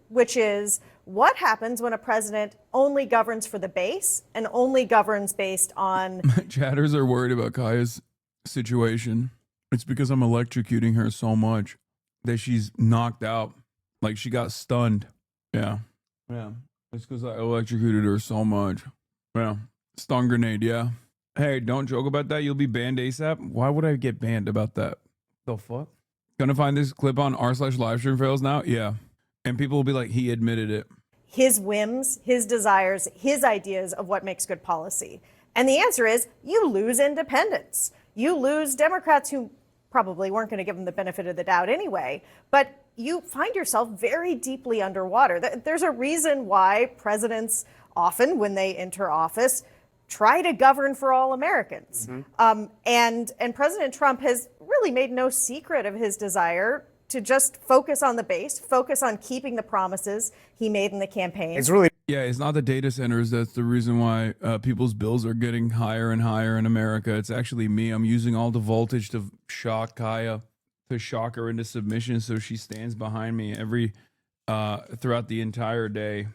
Which is what happens when a president only governs for the base and only governs based on... Chatters are worried about Kaya's situation. It's because I'm electrocuting her so much that she's knocked out. Like she got stunned. Yeah. Yeah. It's because I electrocuted her so much. Yeah. Stun grenade, yeah. Hey, don't joke about that. You'll be banned ASAP. Why would I get banned about that? The fuck? Gonna find this clip on r/livestream fails now? Yeah. And people will be like, he admitted it. His whims, his desires, his ideas of what makes good policy. And the answer is you lose independents. You lose Democrats who probably weren't going to give him the benefit of the doubt anyway. But you find yourself very deeply underwater. There's a reason why presidents often, when they enter office, try to govern for all Americans. And President Trump has really made no secret of his desire to just focus on the base, focus on keeping the promises he made in the campaign. It's not the data centers that's the reason why people's bills are getting higher and higher in America. It's actually me. I'm using all the voltage to shock Kaya, to shock her into submission, so she stands behind me throughout the entire day,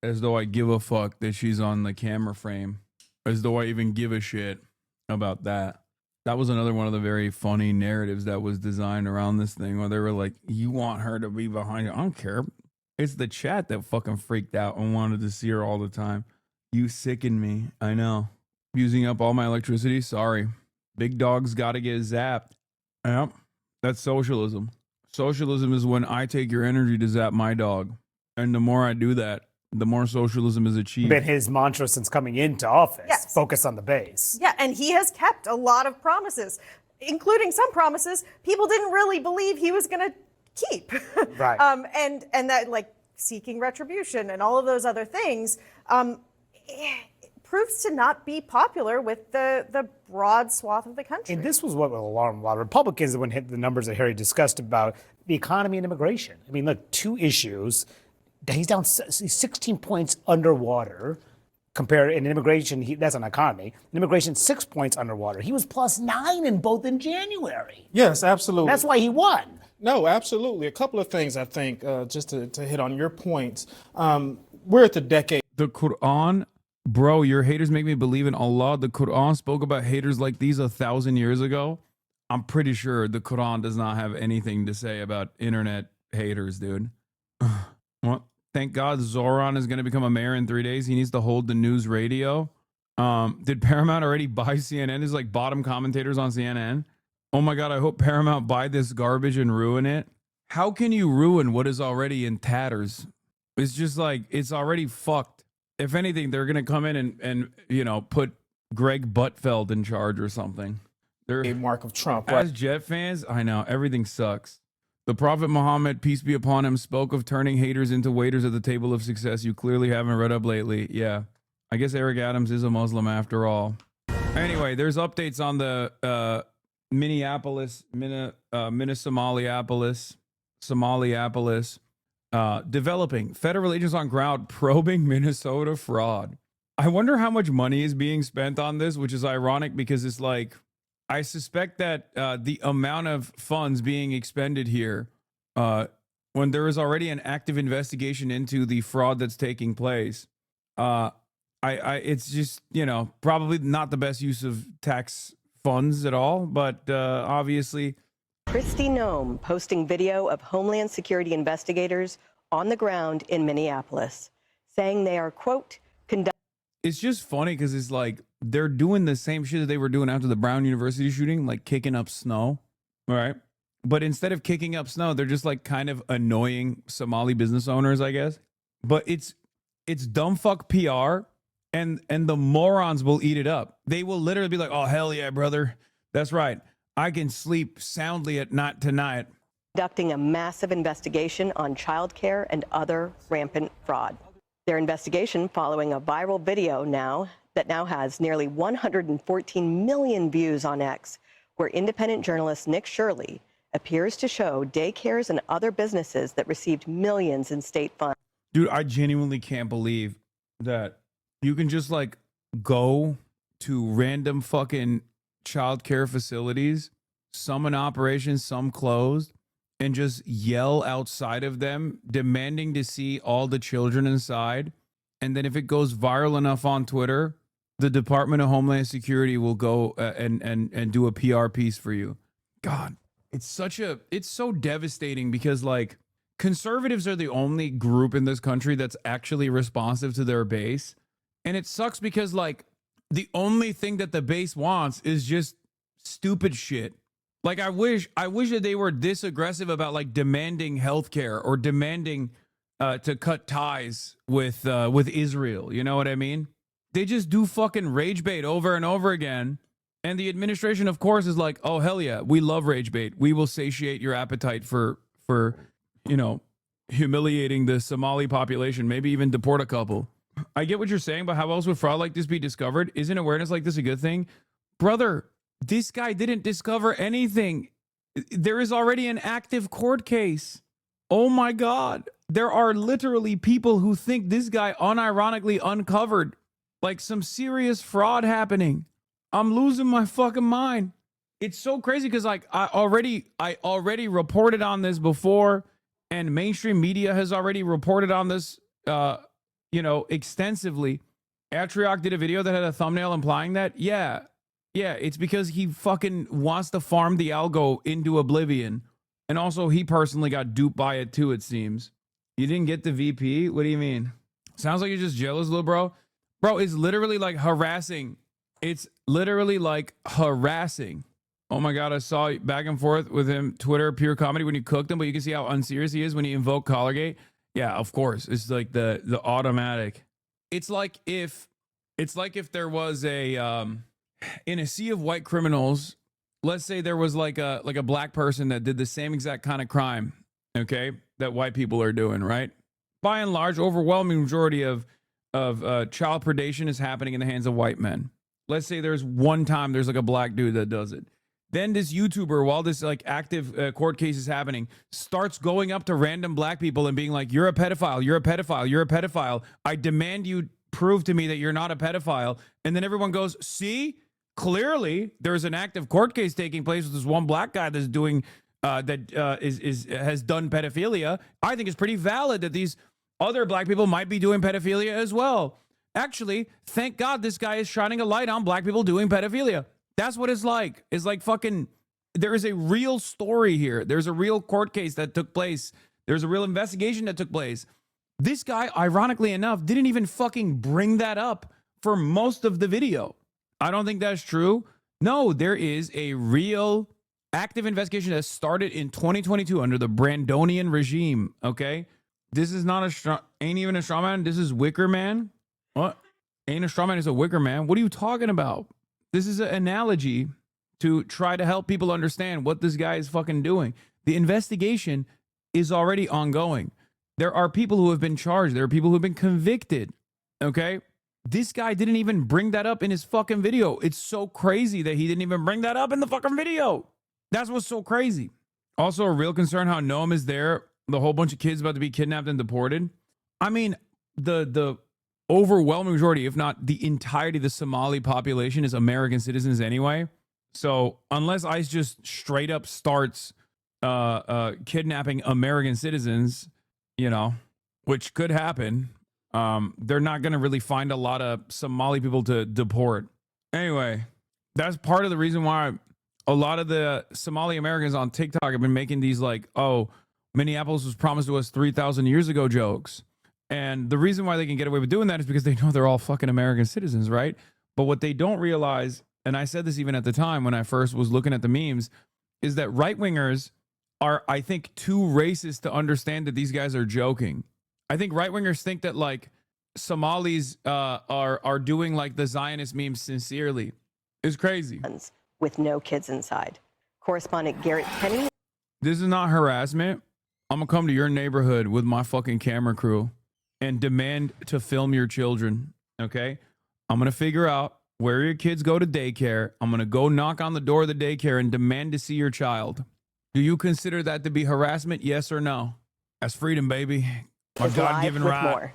as though I give a fuck that she's on the camera frame, as though I even give a shit about that. That was another one of the very funny narratives that was designed around this thing, where they were like, you want her to be behind you. I don't care. It's the chat that fucking freaked out and wanted to see her all the time. You sicken me. I know. Using up all my electricity. Sorry. Big dog's got to get zapped. Yep. That's socialism. Socialism is when I take your energy to zap my dog. And the more I do that, the more socialism is achieved. Been his mantra since coming into office. Yes. Focus on the base. Yeah, and he has kept a lot of promises, including some promises people didn't really believe he was going to keep. Right. And that, like, seeking retribution and all of those other things proves to not be popular with the broad swath of the country. And this was what alarmed a lot of Republicans when hit the numbers that Harry discussed about the economy and immigration. I mean, look, two issues. He's down 16 points underwater. Compared in immigration, that's an economy. In immigration, 6 points underwater. He was +9 in both in January. Yes, absolutely. That's why he won. No, absolutely. A couple of things, I think, just to hit on your points. We're at the decade. The Quran, bro, your haters make me believe in Allah. The Quran spoke about haters like these 1,000 years ago. I'm pretty sure the Quran does not have anything to say about internet haters, dude. Well, thank God Zoran is going to become a mayor in 3 days. He needs to hold the news radio. Did Paramount already buy CNN as like bottom commentators on CNN? Oh my God, I hope Paramount buy this garbage and ruin it. How can you ruin what is already in tatters? It's just like, it's already fucked. If anything, they're going to come in and, you know, put Greg Buttfeld in charge or something. They're A mark of Trump. As Jet fans, I know, everything sucks. The Prophet Muhammad, peace be upon him, spoke of turning haters into waiters at the table of success. You clearly haven't read up lately. Yeah. I guess Eric Adams is a Muslim after all. Anyway, there's updates on the Somaliapolis, developing federal agents on ground probing Minnesota fraud. I wonder how much money is being spent on this, which is ironic because it's like, I suspect that the amount of funds being expended here, when there is already an active investigation into the fraud that's taking place, it's just, you know, probably not the best use of tax funds at all, but obviously. Kristi Noem posting video of Homeland Security investigators on the ground in Minneapolis, saying they are, quote, It's just funny because it's like they're doing the same shit that they were doing after the Brown University shooting, like kicking up snow, right? But instead of kicking up snow, they're just like kind of annoying Somali business owners, I guess. But it's dumb fuck PR, and the morons will eat it up. They will literally be like, "Oh hell yeah, brother, that's right. I can sleep soundly at night tonight." Conducting a massive investigation on childcare and other rampant fraud. Their investigation following a viral video that now has nearly 114 million views on X, where independent journalist Nick Shirley appears to show daycares and other businesses that received millions in state funds. Dude, I genuinely can't believe that you can just like go to random fucking childcare facilities, some in operation, some closed, and just yell outside of them, demanding to see all the children inside. And then if it goes viral enough on Twitter, the Department of Homeland Security will go and do a PR piece for you. God, it's so devastating because like conservatives are the only group in this country that's actually responsive to their base. And it sucks because like the only thing that the base wants is just stupid shit. Like I wish that they were this aggressive about like demanding healthcare or demanding to cut ties with Israel. You know what I mean? They just do fucking rage bait over and over again. And the administration, of course, is like, oh, hell yeah, we love rage bait. We will satiate your appetite for you know, humiliating the Somali population, maybe even deport a couple. I get what you're saying, but how else would fraud like this be discovered? Isn't awareness like this a good thing? Brother, this guy didn't discover anything. There is already an active court case. Oh my God. There are literally people who think this guy unironically uncovered like some serious fraud happening. I'm losing my fucking mind. It's so crazy because like I already reported on this before, and mainstream media has already reported on this you know, extensively. Atriarch did a video that had a thumbnail implying that. Yeah, it's because he fucking wants to farm the algo into oblivion. And also he personally got duped by it too, it seems. You didn't get the VP? What do you mean? Sounds like you're just jealous, little bro. Bro, it's literally like harassing. It's literally like harassing. Oh my God, I saw back and forth with him, Twitter, pure comedy when you cooked him, but you can see how unserious he is when he invoked Collargate. Yeah, of course. It's like the automatic. It's like if there was a in a sea of white criminals, let's say there was like a black person that did the same exact kind of crime, okay, that white people are doing, right? By and large, overwhelming majority of child predation is happening in the hands of white men. Let's say there's one time there's like a black dude that does it. Then this YouTuber, while this like active court case is happening, starts going up to random black people and being like, "You're a pedophile. You're a pedophile. You're a pedophile. I demand you prove to me that you're not a pedophile." And then everyone goes, "See, clearly there's an active court case taking place with this one black guy that's doing has done pedophilia. I think it's pretty valid that these other black people might be doing pedophilia as well. Actually, thank God this guy is shining a light on black people doing pedophilia." That's what it's like. It's like fucking, there is a real story here. There's a real court case that took place. There's a real investigation that took place. This guy, ironically enough, didn't even fucking bring that up for most of the video. I don't think that's true. No, there is a real active investigation that started in 2022 under the Brandonian regime. Okay, this is not ain't even a straw man. This is Wicker Man. What? Ain't a straw man, is a Wicker Man. What are you talking about? This is an analogy to try to help people understand what this guy is fucking doing. The investigation is already ongoing. There are people who have been charged. There are people who have been convicted. Okay, this guy didn't even bring that up in his fucking video. It's so crazy that he didn't even bring that up in the fucking video. That's what's so crazy. Also, a real concern how Noam is there. The whole bunch of kids about to be kidnapped and deported. I mean, the overwhelming majority, if not the entirety of the Somali population is American citizens anyway. So unless ICE just straight up starts kidnapping American citizens, you know, which could happen, they're not going to really find a lot of Somali people to deport. Anyway, that's part of the reason why a lot of the Somali Americans on TikTok have been making these like, oh, Minneapolis was promised to us 3,000 years ago jokes. And the reason why they can get away with doing that is because they know they're all fucking American citizens, right? But what they don't realize, and I said this even at the time when I first was looking at the memes, is that right-wingers are, I think, too racist to understand that these guys are joking. I think right-wingers think that like Somalis are doing like the Zionist memes sincerely. It's crazy. With no kids inside. Correspondent Garrett Penny. This is not harassment. I'm gonna come to your neighborhood with my fucking camera crew and demand to film your children. Okay? I'm gonna figure out where your kids go to daycare. I'm gonna go knock on the door of the daycare and demand to see your child. Do you consider that to be harassment? Yes or no? That's freedom, baby. My God-given right. More.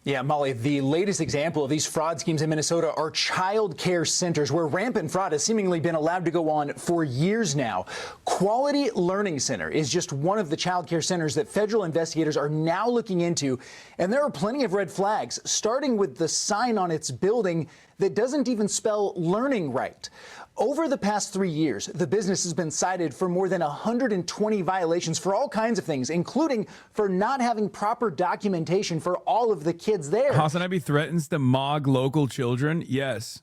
Yeah, Molly, the latest example of these fraud schemes in Minnesota are child care centers where rampant fraud has seemingly been allowed to go on for years now. Quality Learning Center is just one of the child care centers that federal investigators are now looking into. And there are plenty of red flags, starting with the sign on its building that doesn't even spell learning right. Over the past 3 years, the business has been cited for more than 120 violations for all kinds of things, including for not having proper documentation for all of the kids there. HasanAbi threatens to mog local children. Yes,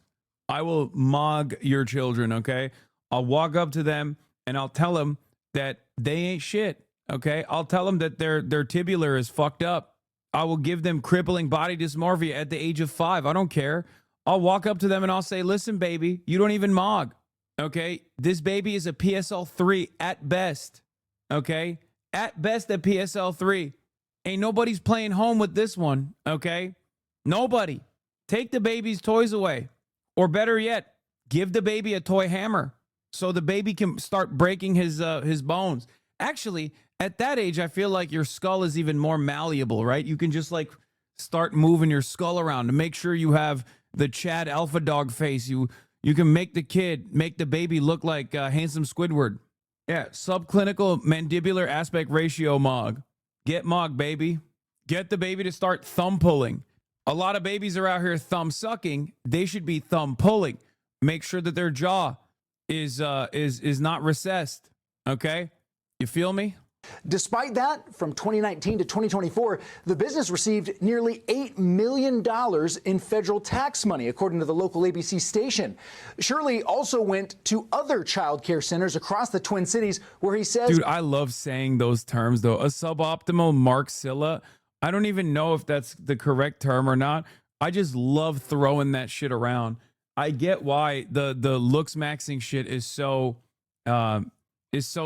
I will mog your children, okay? I'll walk up to them and I'll tell them that they ain't shit, okay? I'll tell them that their tibular is fucked up. I will give them crippling body dysmorphia at the age of 5. I don't care. I'll walk up to them and I'll say, listen, baby, you don't even mog, okay? This baby is a PSL 3 at best, okay? At best at PSL 3. Ain't nobody's playing home with this one, okay? Nobody. Take the baby's toys away. Or better yet, give the baby a toy hammer so the baby can start breaking his bones. Actually, at that age, I feel like your skull is even more malleable, right? You can just like start moving your skull around to make sure you have the Chad Alpha Dog face. You can make the baby look like handsome Squidward. Yeah, subclinical mandibular aspect ratio mog. Get mog, baby. Get the baby to start thumb pulling. A lot of babies are out here thumb sucking. They should be thumb pulling. Make sure that their jaw is not recessed. Okay? You feel me? Despite that, from 2019 to 2024, the business received nearly $8 million in federal tax money, according to the local ABC station. Shirley also went to other child care centers across the Twin Cities where he says... Dude, I love saying those terms, though. A suboptimal Marxilla. I don't even know if that's the correct term or not. I just love throwing that shit around. I get why the looks maxing shit is so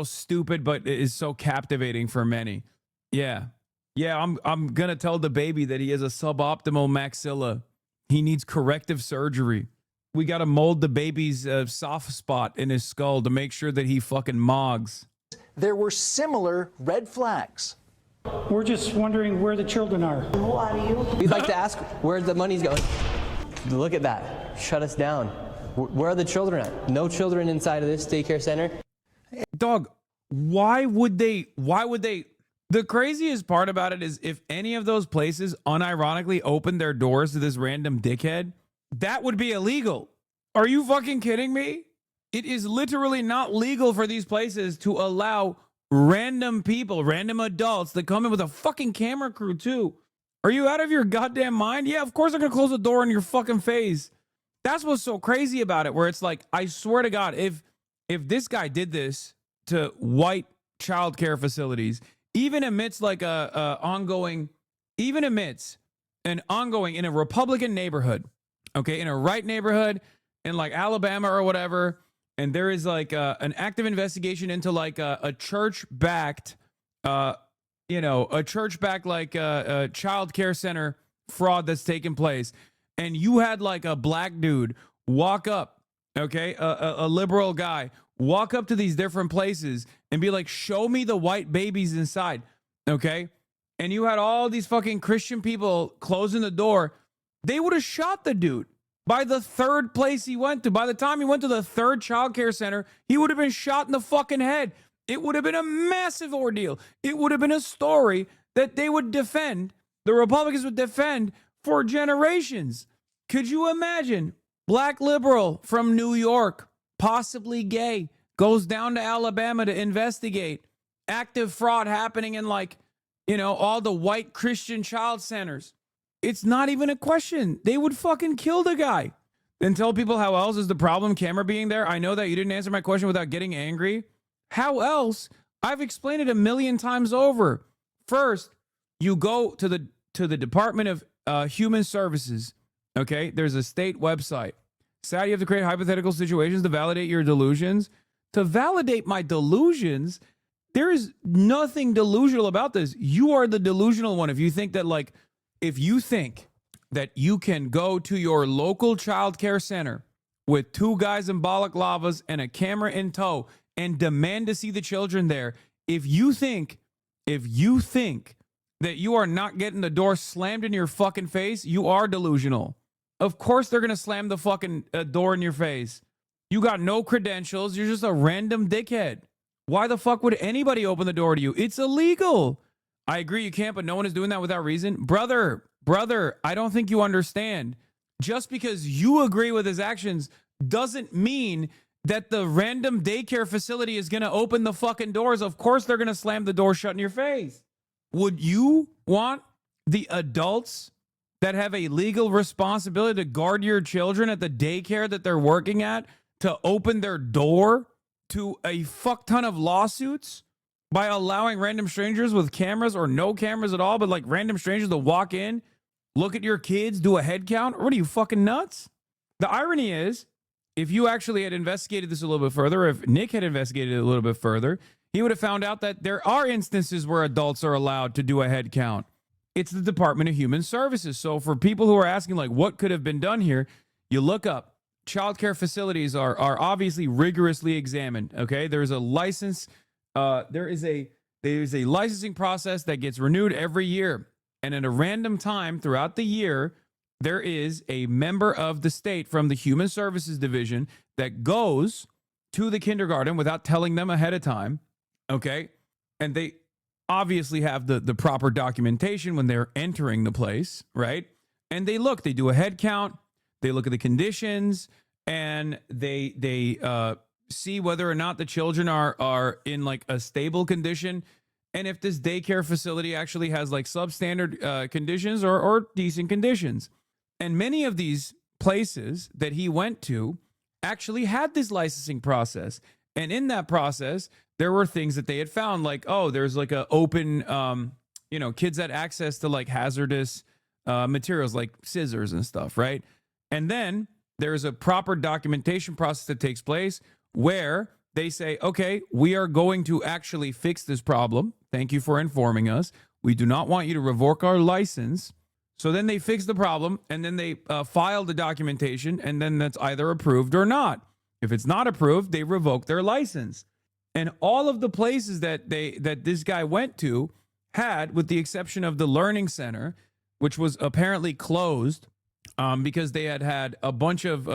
stupid, but it is so captivating for many. Yeah. I'm gonna tell the baby that he has a suboptimal maxilla. He needs corrective surgery. We gotta mold the baby's soft spot in his skull to make sure that he fucking mogs. There were similar red flags. We're just wondering where the children are. Who are you? We'd like to ask where the money's going. Look at that. Shut us down. Where are the children at? No children inside of this daycare center. Dog, why would they? The craziest part about it is if any of those places unironically opened their doors to this random dickhead, that would be illegal. Are you fucking kidding me? It is literally not legal for these places to allow random people, random adults that come in with a fucking camera crew too. Are you out of your goddamn mind? Yeah, of course they're gonna close the door in your fucking face. That's what's so crazy about it, where it's like, I swear to God, if this guy did this to white child care facilities, even amidst like even amidst an ongoing in a Republican neighborhood, okay, in a right neighborhood in like Alabama or whatever, and there is like an active investigation into like a church-backed, a church-backed like child care center fraud that's taken place, and you had like a black dude walk up, okay, a liberal guy walk up to these different places and be like, show me the white babies inside, okay? And you had all these fucking Christian people closing the door, they would have shot the dude by the third place he went to. By the time he went to the third childcare center, he would have been shot in the fucking head. It would have been a massive ordeal. It would have been a story that they would defend, the Republicans would defend for generations. Could you imagine? Black liberal from New York, possibly gay, goes down to Alabama to investigate active fraud happening in like, all the white Christian child centers. It's not even a question. They would fucking kill the guy. Then tell people how else is the problem camera being there. I know that you didn't answer my question without getting angry. How else? I've explained it a million times over. First, you go to the Department of Human Services. Okay, there's a state website. Sad you have to create hypothetical situations to validate your delusions. To validate my delusions, there is nothing delusional about this. You are the delusional one. If you think that you can go to your local child care center with two guys in balaclavas and a camera in tow and demand to see the children there, if you think that you are not getting the door slammed in your fucking face, you are delusional. Of course they're going to slam the fucking door in your face. You got no credentials. You're just a random dickhead. Why the fuck would anybody open the door to you? It's illegal. I agree you can't, but no one is doing that without reason. Brother, I don't think you understand. Just because you agree with his actions doesn't mean that the random daycare facility is going to open the fucking doors. Of course they're going to slam the door shut in your face. Would you want the adults that have a legal responsibility to guard your children at the daycare that they're working at to open their door to a fuck ton of lawsuits by allowing random strangers with cameras or no cameras at all, but like random strangers to walk in, look at your kids, do a head count? What are you, fucking nuts? The irony is, if you actually had investigated this a little bit further, if Nick had investigated it a little bit further, he would have found out that there are instances where adults are allowed to do a head count. It's the Department of Human Services. So for people who are asking, like, what could have been done here, you look up. Child care facilities are obviously rigorously examined. Okay, there's a license. There is a licensing process that gets renewed every year, and at a random time throughout the year, there is a member of the state from the Human Services Division that goes to the kindergarten without telling them ahead of time. Okay, and they obviously have the proper documentation when they're entering the place, right? And they do a head count. They look at the conditions, and they see whether or not the children are in like a stable condition, and if this daycare facility actually has like substandard conditions or decent conditions. And many of these places that he went to actually had this licensing process, and in that process, there were things that they had found, like, oh, there's like a open, kids had access to like hazardous materials like scissors and stuff, right? And then there's a proper documentation process that takes place where they say, okay, we are going to actually fix this problem. Thank you for informing us. We do not want you to revoke our license. So then they fix the problem, and then they file the documentation, and then that's either approved or not. If it's not approved, they revoke their license. And all of the places that this guy went to had, with the exception of the Learning Center, which was apparently closed, because they had a bunch of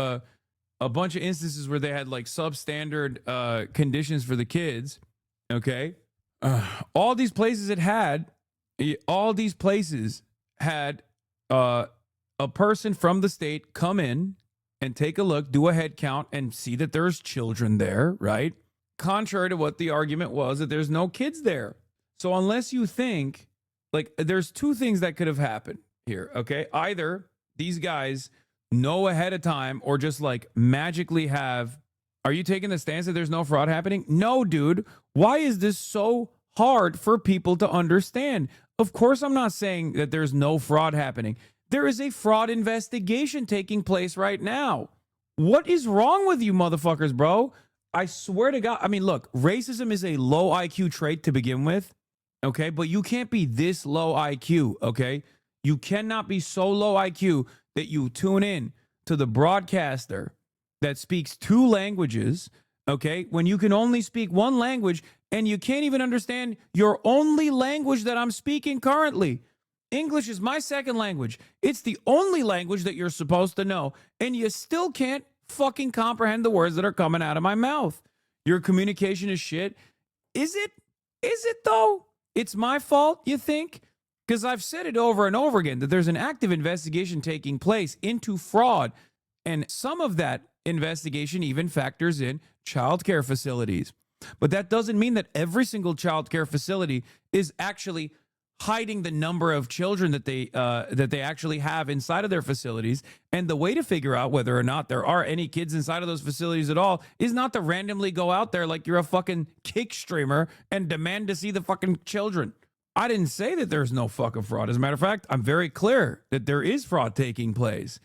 instances where they had like substandard conditions for the kids. Okay, all these places had a person from the state come in and take a look, do a head count, and see that there's children there, right? Contrary to what the argument was, that there's no kids there. So unless you think, like, there's two things that could have happened here, okay? Either these guys know ahead of time, or just like magically have Are you taking the stance that there's no fraud happening? No, dude. Why is this so hard for people to understand? Of course, I'm not saying that there's no fraud happening. There is a fraud investigation taking place right now. What is wrong with you motherfuckers, bro? I swear to God. I mean, look, racism is a low IQ trait to begin with, okay? But you can't be this low IQ, okay? You cannot be so low IQ that you tune in to the broadcaster that speaks 2 languages, okay? When you can only speak 1 language and you can't even understand your only language that I'm speaking currently. English is my second language. It's the only language that you're supposed to know, and you still can't fucking comprehend the words that are coming out of my mouth. Your communication is shit. Is it? Is it though? It's my fault, you think? Because I've said it over and over again that there's an active investigation taking place into fraud, and some of that investigation even factors in childcare facilities. But that doesn't mean that every single childcare facility is actually hiding the number of children that they actually have inside of their facilities. And the way to figure out whether or not there are any kids inside of those facilities at all is not to randomly go out there like you're a fucking kick streamer and demand to see the fucking children. I didn't say that there's no fucking fraud. As a matter of fact, I'm very clear that there is fraud taking place.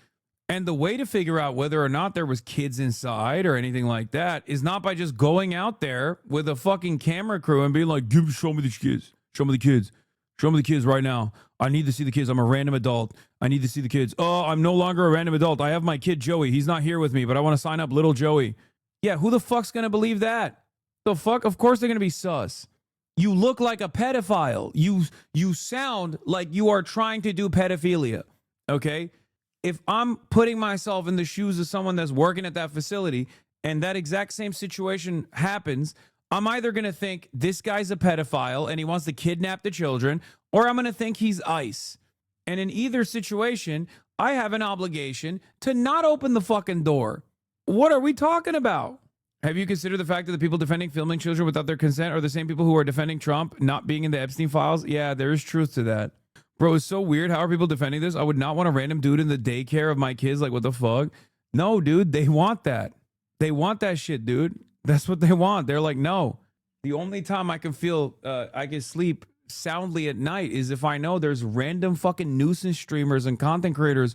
And the way to figure out whether or not there was kids inside or anything like that is not by just going out there with a fucking camera crew and being like, show me the kids. Show me the kids. Show me the kids right now. I need to see the kids. I'm a random adult. I need to see the kids. Oh, I'm no longer a random adult. I have my kid, Joey. He's not here with me, but I want to sign up little Joey. Yeah, who the fuck's going to believe that? The fuck? Of course they're going to be sus. You look like a pedophile. You sound like you are trying to do pedophilia, okay? If I'm putting myself in the shoes of someone that's working at that facility and that exact same situation happens, I'm either going to think this guy's a pedophile and he wants to kidnap the children, or I'm going to think he's ICE. And in either situation, I have an obligation to not open the fucking door. What are we talking about? Have you considered the fact that the people defending filming children without their consent are the same people who are defending Trump not being in the Epstein files? Yeah, there is truth to that. Bro, it's so weird. How are people defending this? I would not want a random dude in the daycare of my kids. Like, what the fuck? No, dude, they want that. They want that shit, dude. That's what they want. They're like, no. The only time I can feel I can sleep soundly at night is if I know there's random fucking nuisance streamers and content creators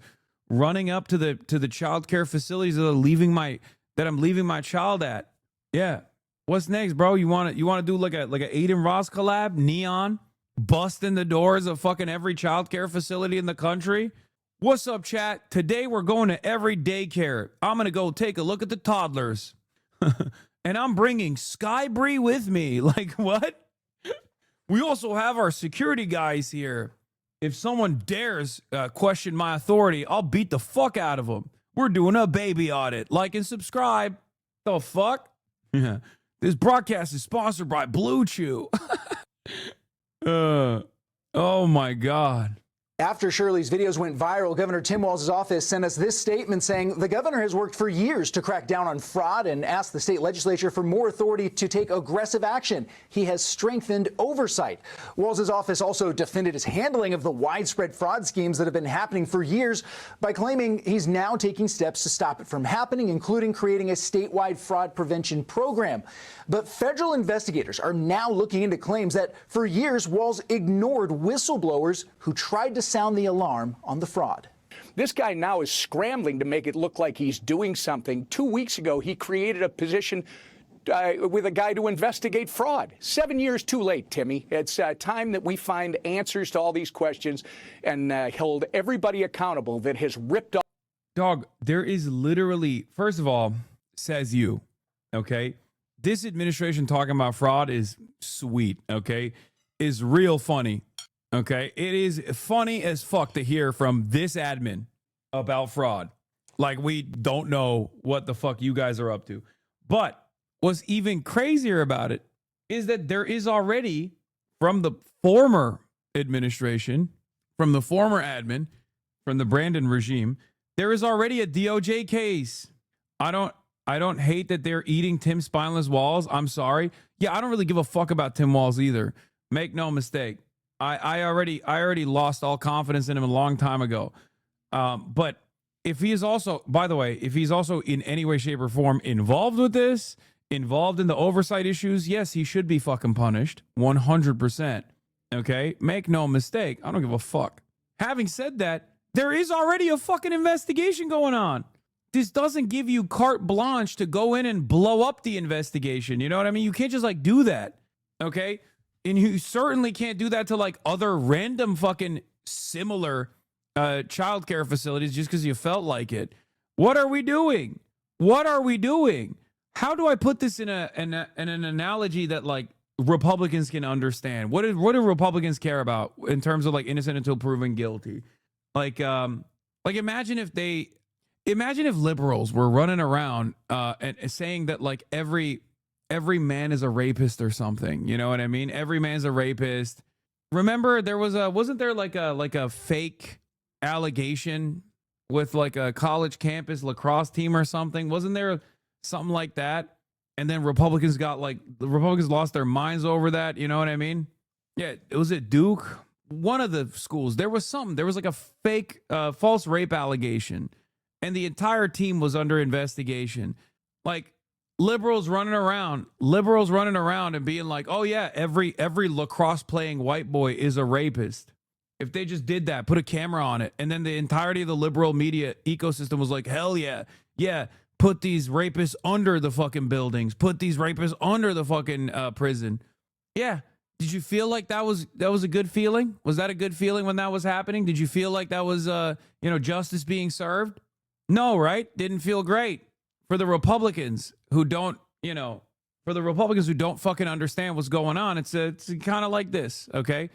running up to the childcare facilities that I'm leaving my child at. Yeah. What's next, bro? You want to do like a Aiden Ross collab? Neon? Bust in the doors of fucking every childcare facility in the country? What's up, chat? Today we're going to every daycare. I'm going to go take a look at the toddlers. And I'm bringing Skybree with me. Like, what? We also have our security guys here. If someone dares question my authority, I'll beat the fuck out of them. We're doing a baby audit. Like and subscribe. The fuck? Yeah. This broadcast is sponsored by Blue Chew. Oh my God. After Shirley's videos went viral, Governor Tim Walz's office sent us this statement saying the governor has worked for years to crack down on fraud and asked the state legislature for more authority to take aggressive action. He has strengthened oversight. Walz's office also defended his handling of the widespread fraud schemes that have been happening for years by claiming he's now taking steps to stop it from happening, including creating a statewide fraud prevention program. But federal investigators are now looking into claims that for years Walz ignored whistleblowers who tried to sound the alarm on the fraud. This guy now is scrambling to make it look like he's doing something. 2 weeks ago, he created a position with a guy to investigate fraud. 7 years too late, Timmy. It's time that we find answers to all these questions and hold everybody accountable that has ripped off. Dog, there is literally, first of all, says you, okay? This administration talking about fraud is sweet, okay? Is real funny. Okay, it is funny as fuck to hear from this admin about fraud. Like, we don't know what the fuck you guys are up to. But what's even crazier about it is that there is already, from the former administration, from the former admin, from the Brandon regime, there is already a DOJ case. I don't hate that they're eating Tim Spineless Walz. I'm sorry. Yeah, I don't really give a fuck about Tim Walz either. Make no mistake. I already lost all confidence in him a long time ago. But if he is also, by the way, if he's also in any way, shape, or form involved with this, involved in the oversight issues, yes, he should be fucking punished 100%. Okay? Make no mistake. I don't give a fuck. Having said that, there is already a fucking investigation going on. This doesn't give you carte blanche to go in and blow up the investigation. You know what I mean? You can't just like do that. Okay? And you certainly can't do that to like other random fucking similar childcare facilities just because you felt like it. What are we doing? What are we doing? How do I put this in an analogy that like Republicans can understand? What do Republicans care about in terms of like innocent until proven guilty? Like imagine if liberals were running around and saying that like every man is a rapist or something. You know what I mean? Every man's a rapist. Remember there wasn't there like a fake allegation with like a college campus lacrosse team or something? Wasn't there something like that? And then Republicans lost their minds over that. You know what I mean? Yeah. Was it Duke? One of the schools. There was like a fake false rape allegation and the entire team was under investigation. Like liberals running around and being like, oh yeah, every lacrosse playing white boy is a rapist. If they just did that, put a camera on it, and then the entirety of the liberal media ecosystem was like, hell yeah, put these rapists under the fucking buildings, put these rapists under the fucking prison. Yeah. Did you feel like that was a good feeling? Was that a good feeling when that was happening? Did you feel like that was justice being served? No, right? Didn't feel great. For the Republicans who don't fucking understand what's going on, it's kind of like this, okay?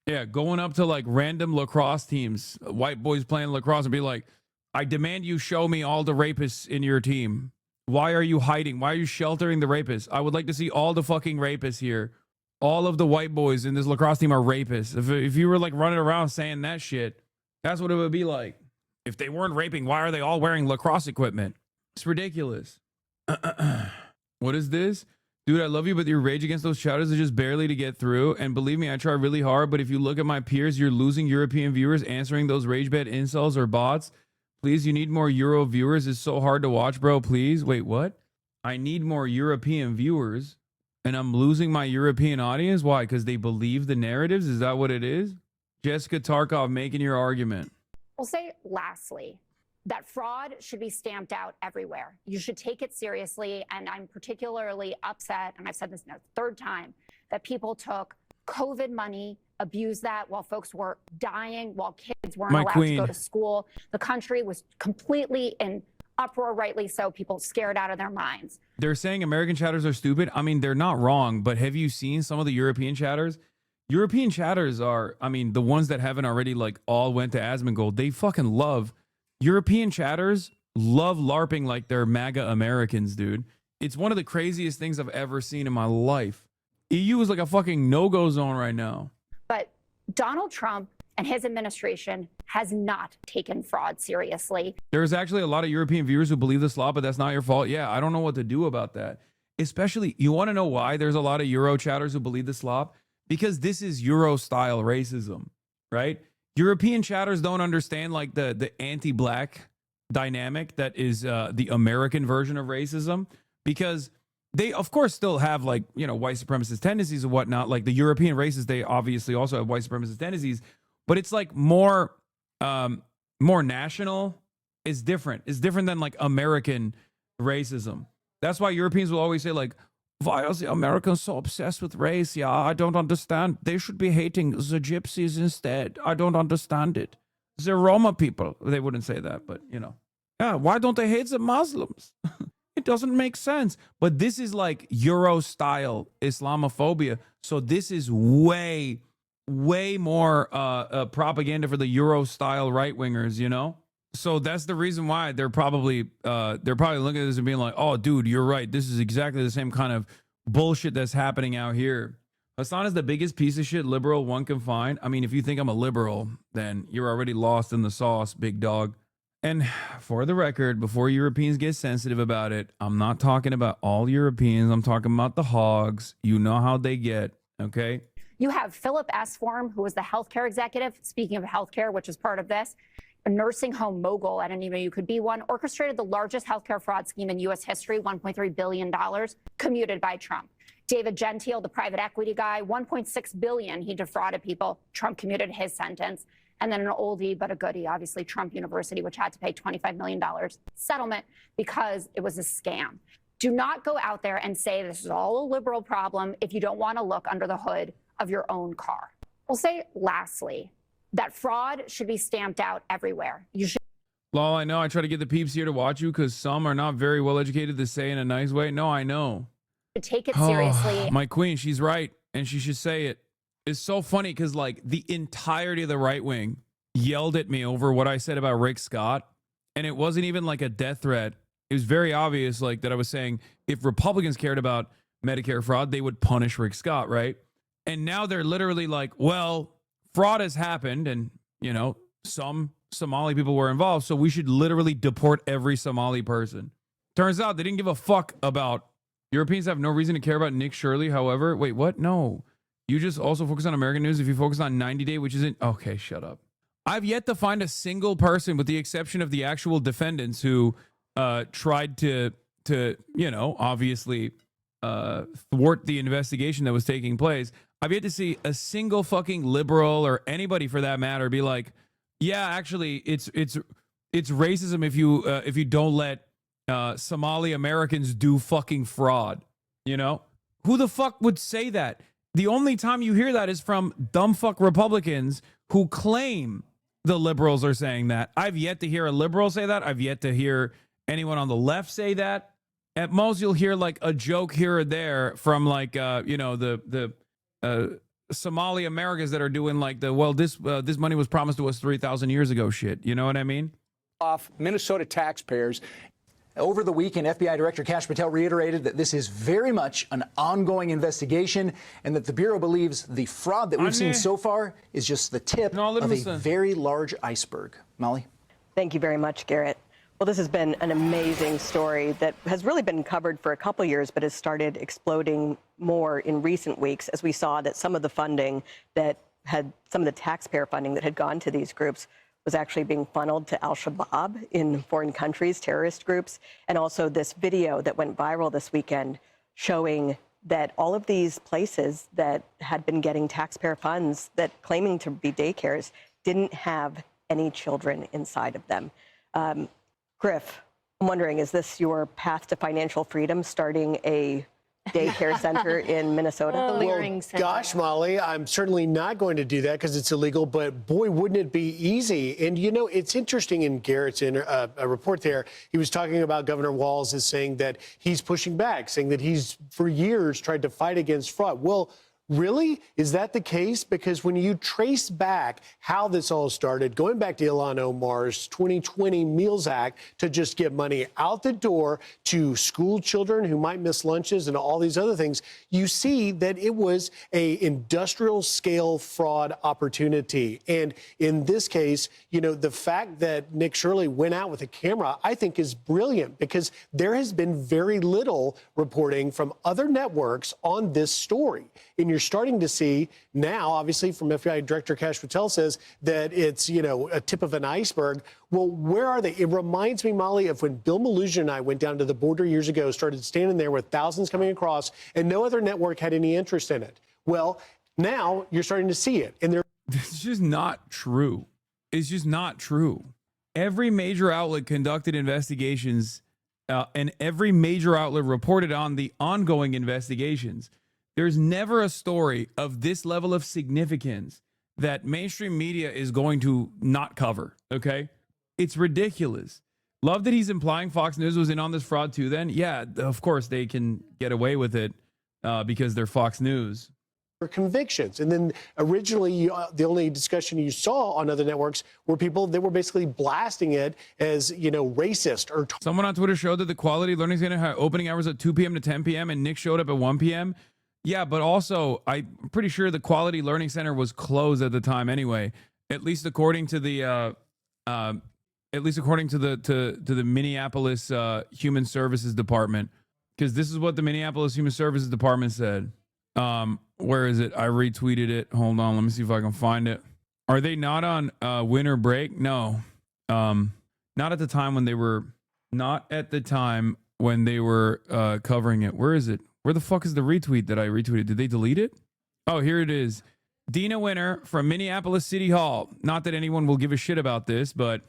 Yeah, going up to like random lacrosse teams, white boys playing lacrosse, and be like, I demand you show me all the rapists in your team. Why are you hiding? Why are you sheltering the rapists? I would like to see all the fucking rapists here. All of the white boys in this lacrosse team are rapists. If you were like running around saying that shit, that's what it would be like. If they weren't raping, why are they all wearing lacrosse equipment? It's ridiculous. What is this? Dude, I love you, but your rage against those chowders is just barely to get through. And believe me, I try really hard, but if you look at my peers, you're losing European viewers answering those rage bait insults or bots. Please, you need more Euro viewers. It's so hard to watch, bro. Please. Wait, what? I need more European viewers, and I'm losing my European audience? Why? Because they believe the narratives? Is that what it is? Jessica Tarkov making your argument. I'll say lastly, that fraud should be stamped out everywhere. You should take it seriously. And I'm particularly upset, and I've said this now the third time, that people took COVID money, abused that while folks were dying, while kids weren't allowed to go to school. The country was completely in uproar, rightly so, people scared out of their minds. They're saying American chatters are stupid. I mean, they're not wrong, but have you seen some of the European chatters? European chatters are, I mean, the ones that haven't already like all went to Asmongold, they fucking love. European chatters love LARPing like they're MAGA Americans, dude. It's one of the craziest things I've ever seen in my life. EU is like a fucking no-go zone right now. But Donald Trump and his administration has not taken fraud seriously. There's actually a lot of European viewers who believe the slop, but that's not your fault. Yeah, I don't know what to do about that. Especially, you want to know why there's a lot of Euro chatters who believe the slop? Because this is Euro-style racism, right? European chatters don't understand like the anti-black dynamic that is the American version of racism, because they of course still have like, you know, white supremacist tendencies and whatnot. Like the European races, they obviously also have white supremacist tendencies, but it's like more national. It's different. It's different than like American racism. That's why Europeans will always say like, why are the Americans so obsessed with race? Yeah, I don't understand. They should be hating the gypsies instead. I don't understand it. The Roma people. They wouldn't say that, but you know. Yeah, why don't they hate the Muslims? It doesn't make sense. But this is like Euro-style Islamophobia. So this is way more propaganda for the Euro-style right-wingers, you know? So that's the reason why they're probably looking at this and being like, oh, dude, you're right. This is exactly the same kind of bullshit that's happening out here. Hasan is the biggest piece of shit liberal one can find. I mean, if you think I'm a liberal, then you're already lost in the sauce, big dog. And for the record, before Europeans get sensitive about it, I'm not talking about all Europeans. I'm talking about the hogs. You know how they get, okay? You have Philip S. Form, who was the healthcare executive, speaking of healthcare, which is part of this. a nursing home mogul, I didn't even know you could be one, orchestrated the largest healthcare fraud scheme in U.S. history, $1.3 billion, commuted by Trump. David Gentile, the private equity guy, $1.6 billion, he defrauded people. Trump commuted his sentence. And then an oldie but a goodie, obviously Trump University, which had to pay $25 million settlement because it was a scam. Do not go out there and say this is all a liberal problem if you don't want to look under the hood of your own car. We'll say, lastly, that fraud should be stamped out everywhere. You should. Lol, I know I try to get the peeps here to watch you because some are not very well educated to say in a nice way. No, I know. Take it seriously. My queen, she's right, and she should say it. It's so funny because like the entirety of the right wing yelled at me over what I said about Rick Scott, and it wasn't even like a death threat. It was very obvious, like that I was saying if Republicans cared about Medicare fraud, they would punish Rick Scott, right? And now they're literally like, well, fraud has happened, and you know some Somali people were involved, so we should literally deport every Somali person. Turns out they didn't give a fuck about Europeans. Have no reason to care about Nick Shirley. However, wait, what? No. You just also focus on American news if you focus on 90 Day, which isn't... Okay, shut up. I've yet to find a single person, with the exception of the actual defendants who tried to you know, obviously thwart the investigation that was taking place. I've yet to see a single fucking liberal or anybody for that matter be like, yeah, actually, it's racism if you don't let Somali Americans do fucking fraud. You know? Who the fuck would say that? The only time you hear that is from dumb fuck Republicans who claim the liberals are saying that. I've yet to hear a liberal say that. I've yet to hear anyone on the left say that. At most, you'll hear like a joke here or there from like, you know, the Somali Americans that are doing like the, well, this money was promised to us 3,000 years ago shit. You know what I mean? Off Minnesota taxpayers. Over the weekend, FBI Director Kash Patel reiterated that this is very much an ongoing investigation and that the Bureau believes the fraud that we've seen so far is just the tip of a very large iceberg. Molly? Thank you very much, Garrett. Well, this has been an amazing story that has really been covered for a couple years, but has started exploding more in recent weeks as we saw that some of the funding that had, some of the taxpayer funding that had gone to these groups was actually being funneled to al-Shabaab in foreign countries, terrorist groups. And also this video that went viral this weekend showing that all of these places that had been getting taxpayer funds that claiming to be daycares didn't have any children inside of them. Griff, I'm wondering, is this your path to financial freedom, starting a daycare center in Minnesota? Well, gosh, Molly, I'm certainly not going to do that because it's illegal, but boy, wouldn't it be easy. And, you know, it's interesting in Garrett's a report there, he was talking about Governor Walz as saying that he's pushing back, saying that he's for years tried to fight against fraud. Well, really? Is that the case? Because when you trace back how this all started, going back to Ilhan Omar's 2020 Meals Act to just get money out the door to school children who might miss lunches and all these other things, you see that it was a industrial scale fraud opportunity. And in this case, you know, the fact that Nick Shirley went out with a camera, I think is brilliant because there has been very little reporting from other networks on this story. And you're starting to see now, obviously, from FBI Director Kash Patel says that it's, you know, a tip of an iceberg. Well, where are they? It reminds me, Molly, of when Bill Maloosia and I went down to the border years ago, started standing there with thousands coming across, and no other network had any interest in it. Well, now you're starting to see it. And it's just not true. It's just not true. Every major outlet conducted investigations, and every major outlet reported on the ongoing investigations. There's never a story of this level of significance that mainstream media is going to not cover, okay? It's ridiculous. Love that he's implying Fox News was in on this fraud too then. Yeah, of course they can get away with it because they're Fox News. Convictions. And then originally, the only discussion you saw on other networks were people that were basically blasting it as, you know, racist or... Someone on Twitter showed that the Quality Learning Center had opening hours at 2 p.m. to 10 p.m. and Nick showed up at 1 p.m. Yeah, but also I'm pretty sure the Quality Learning Center was closed at the time anyway. At least according to the the Minneapolis Human Services Department, because this is what the Minneapolis Human Services Department said. Where is it? I retweeted it. Hold on, let me see if I can find it. Are they not on winter break? No, Not at the time when they were covering it. Where is it? Where the fuck is the retweet that I retweeted? Did they delete it? Oh, here it is. Dina Winner from Minneapolis City Hall. Not that anyone will give a shit about this, but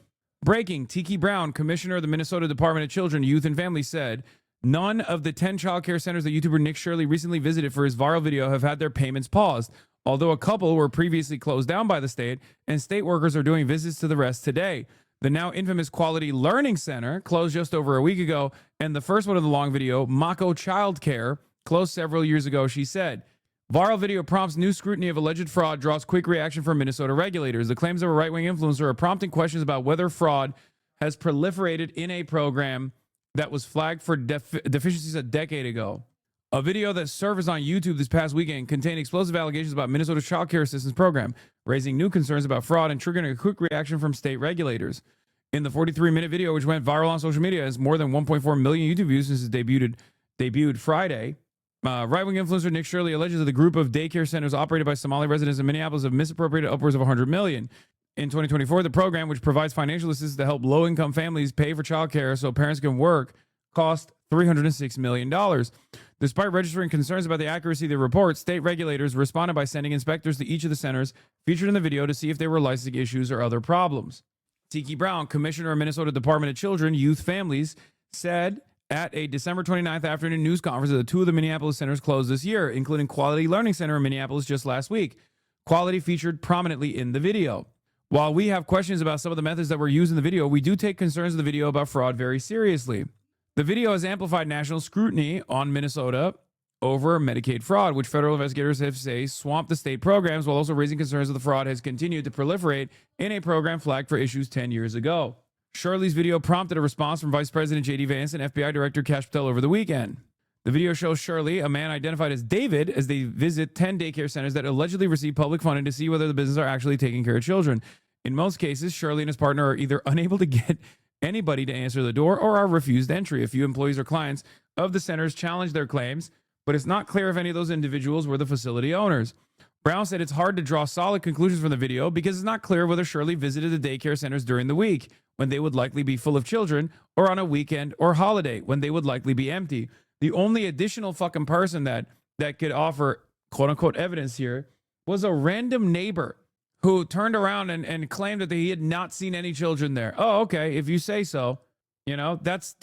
breaking. Tiki Brown, commissioner of the Minnesota Department of Children, Youth, and Family, said none of the 10 child care centers that YouTuber Nick Shirley recently visited for his viral video have had their payments paused, although a couple were previously closed down by the state, and state workers are doing visits to the rest today. The now infamous Quality Learning Center closed just over a week ago, and the first one of the long video, Mako Child Care, closed several years ago, she said. Viral video prompts new scrutiny of alleged fraud, draws quick reaction from Minnesota regulators. The claims of a right-wing influencer are prompting questions about whether fraud has proliferated in a program that was flagged for deficiencies a decade ago. A video that surfaced on YouTube this past weekend contained explosive allegations about Minnesota's child care assistance program, raising new concerns about fraud and triggering a quick reaction from state regulators. In the 43-minute video, which went viral on social media, has more than 1.4 million YouTube views since it debuted Friday. Right-wing influencer Nick Shirley alleges that the group of daycare centers operated by Somali residents in Minneapolis have misappropriated upwards of $100 million. In 2024, the program, which provides financial assistance to help low-income families pay for childcare so parents can work, cost $306 million. Despite registering concerns about the accuracy of the report, state regulators responded by sending inspectors to each of the centers featured in the video to see if there were licensing issues or other problems. Tiki Brown, commissioner of Minnesota Department of Children, Youth, Families, said at a December 29th afternoon news conference that two of the Minneapolis centers closed this year, including Quality Learning Center in Minneapolis just last week. Quality featured prominently in the video. While we have questions about some of the methods that were used in the video, we do take concerns in the video about fraud very seriously. The video has amplified national scrutiny on Minnesota over Medicaid fraud, which federal investigators have say swamped the state programs, while also raising concerns that the fraud has continued to proliferate in a program flagged for issues 10 years ago. Shirley's video prompted a response from Vice President J.D. Vance and FBI Director Kash Patel over the weekend. The video shows Shirley, a man identified as David, as they visit 10 daycare centers that allegedly receive public funding to see whether the businesses are actually taking care of children. In most cases, Shirley and his partner are either unable to get anybody to answer the door or are refused entry. A few employees or clients of the centers challenged their claims, but it's not clear if any of those individuals were the facility owners. Brown said it's hard to draw solid conclusions from the video because it's not clear whether Shirley visited the daycare centers during the week, when they would likely be full of children, or on a weekend or holiday, when they would likely be empty. The only additional fucking person that could offer quote-unquote evidence here was a random neighbor who turned around and claimed that he had not seen any children there. Oh, okay, if you say so. You know, this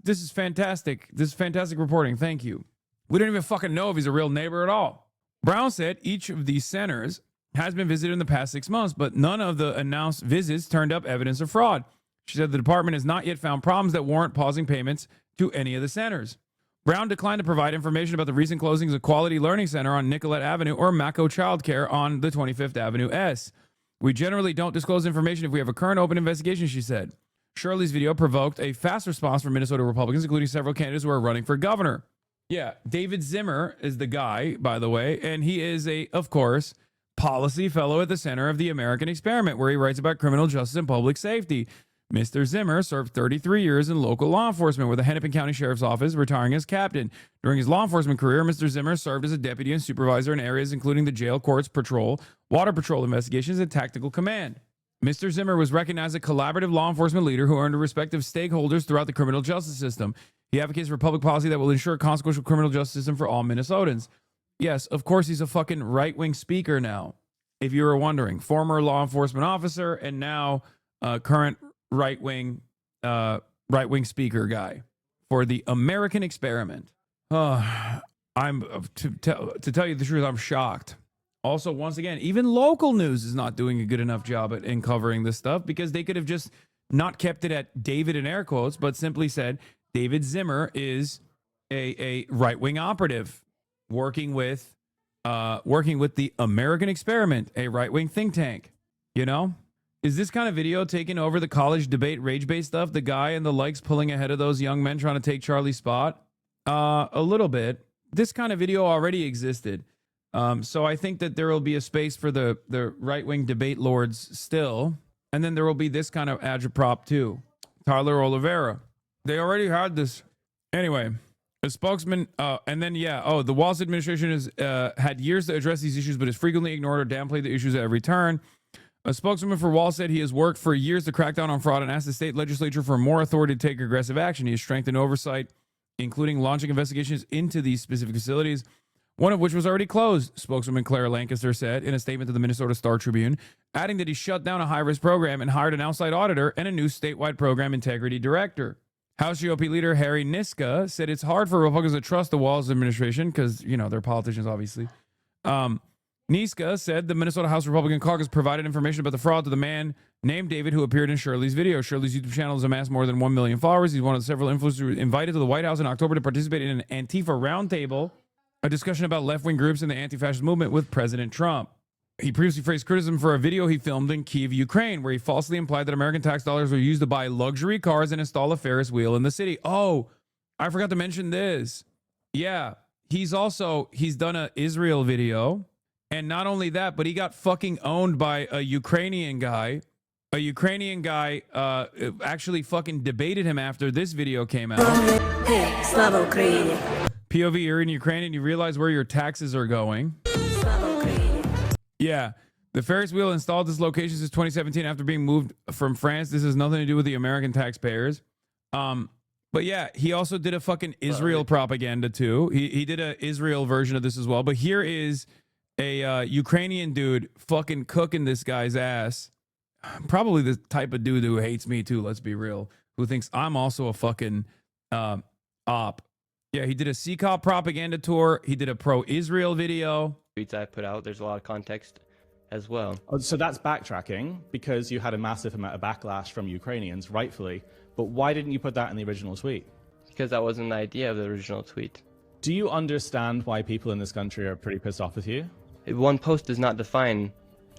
is fantastic. This is fantastic reporting. Thank you. We don't even fucking know if he's a real neighbor at all. Brown said each of these centers has been visited in the past 6 months, but none of the announced visits turned up evidence of fraud. She said the department has not yet found problems that warrant pausing payments to any of the centers. Brown declined to provide information about the recent closings of Quality Learning Center on Nicollet Avenue or Mako Child Care on the 25th Avenue S. We generally don't disclose information if we have a current open investigation, she said. Shirley's video provoked a fast response from Minnesota Republicans, including several candidates who are running for governor. Yeah, David Zimmer is the guy, by the way, and he is of course, policy fellow at the Center of the American Experiment, where he writes about criminal justice and public safety. Mr. Zimmer served 33 years in local law enforcement with the Hennepin County Sheriff's Office, retiring as captain. During his law enforcement career, Mr. Zimmer served as a deputy and supervisor in areas including the jail, courts, patrol, water patrol investigations, and tactical command. Mr. Zimmer was recognized as a collaborative law enforcement leader who earned the respect of stakeholders throughout the criminal justice system. He advocates for public policy that will ensure a consequential criminal justice system for all Minnesotans. Yes, of course, he's a fucking right-wing speaker now, if you were wondering. Former law enforcement officer and now current right-wing speaker guy for the American Experiment. To tell you the truth, I'm shocked. Also, once again, even local news is not doing a good enough job in covering this stuff, because they could have just not kept it at David in air quotes, but simply said David Zimmer is a right-wing operative working with the American Experiment, a right-wing think tank. You know? Is this kind of video taking over the college debate rage-based stuff? The guy and the likes pulling ahead of those young men trying to take Charlie's spot? A little bit. This kind of video already existed. So I think that there will be a space for the right-wing debate lords still. And then there will be this kind of agitprop too. Tyler Oliveira. They already had this. Anyway, a spokesman, the Wallace administration has had years to address these issues, but has frequently ignored or downplayed the issues at every turn. A spokeswoman for Wall said he has worked for years to crack down on fraud and asked the state legislature for more authority to take aggressive action. He has strengthened oversight, including launching investigations into these specific facilities, one of which was already closed, spokeswoman Claire Lancaster said in a statement to the Minnesota Star Tribune, adding that he shut down a high-risk program and hired an outside auditor and a new statewide program integrity director. House GOP leader Harry Niska said it's hard for Republicans to trust the Walz administration because, you know, they're politicians, obviously. Niska said the Minnesota House Republican Caucus provided information about the fraud to the man named David who appeared in Shirley's video. Shirley's YouTube channel has amassed more than 1 million followers. He's one of the several influencers invited to the White House in October to participate in an Antifa roundtable, a discussion about left-wing groups in the anti-fascist movement with President Trump. He previously faced criticism for a video he filmed in Kyiv, Ukraine, where he falsely implied that American tax dollars were used to buy luxury cars and install a Ferris wheel in the city. Oh, I forgot to mention this. Yeah, he's done an Israel video. And not only that, but he got fucking owned by a Ukrainian guy. A Ukrainian guy actually fucking debated him after this video came out. Hey, slava Ukraini. POV, you're in Ukraine and you realize where your taxes are going. Yeah. The Ferris wheel installed this location since 2017 after being moved from France. This has nothing to do with the American taxpayers. But yeah, he also did a fucking Israel propaganda too. He did a Israel version of this as well. But here is a Ukrainian dude fucking cooking this guy's ass. Probably the type of dude who hates me too, let's be real. Who thinks I'm also a fucking op. Yeah, he did a CCOP propaganda tour. He did a pro-Israel video. Tweets I put out, there's a lot of context as well. So that's backtracking because you had a massive amount of backlash from Ukrainians, rightfully. But why didn't you put that in the original tweet? Because that wasn't the idea of the original tweet. Do you understand why people in this country are pretty pissed off with you? One post does not define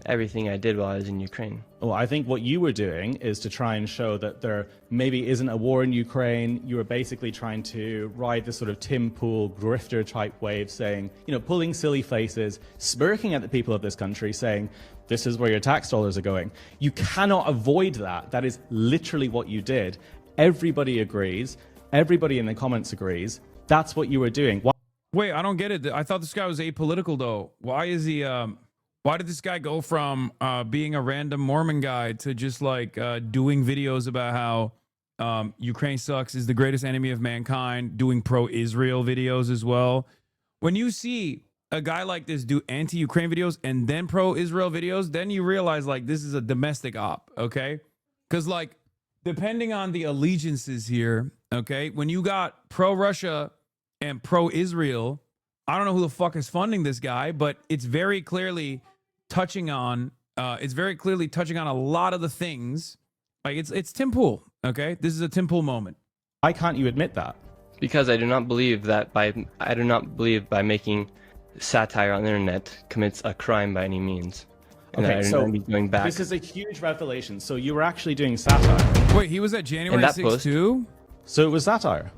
everything I did while I was in Ukraine. Well, I think what you were doing is to try and show that there maybe isn't a war in Ukraine. You were basically trying to ride this sort of Tim Pool grifter type wave, saying, you know, pulling silly faces, smirking at the people of this country, saying, this is where your tax dollars are going. You cannot avoid that. That is literally what you did. Everybody agrees. Everybody in the comments agrees. That's what you were doing. Wait, I don't get it. I thought this guy was apolitical though. Why is he why did this guy go from being a random Mormon guy to just like doing videos about how Ukraine sucks, is the greatest enemy of mankind, doing pro-Israel videos as well? When you see a guy like this do anti-Ukraine videos and then pro-Israel videos, then you realize like this is a domestic op, okay? Because like depending on the allegiances here, okay, when you got pro-Russia and pro-Israel, I don't know who the fuck is funding this guy, but it's very clearly touching on a lot of the things. Like it's Tim Pool, okay? This is a Tim Pool moment. Why can't you admit that? Because I do not believe by making satire on the internet commits a crime by any means. And Okay, so going back. this is a huge revelation. So you were actually doing satire. Wait, he was at January 6th too? So it was satire.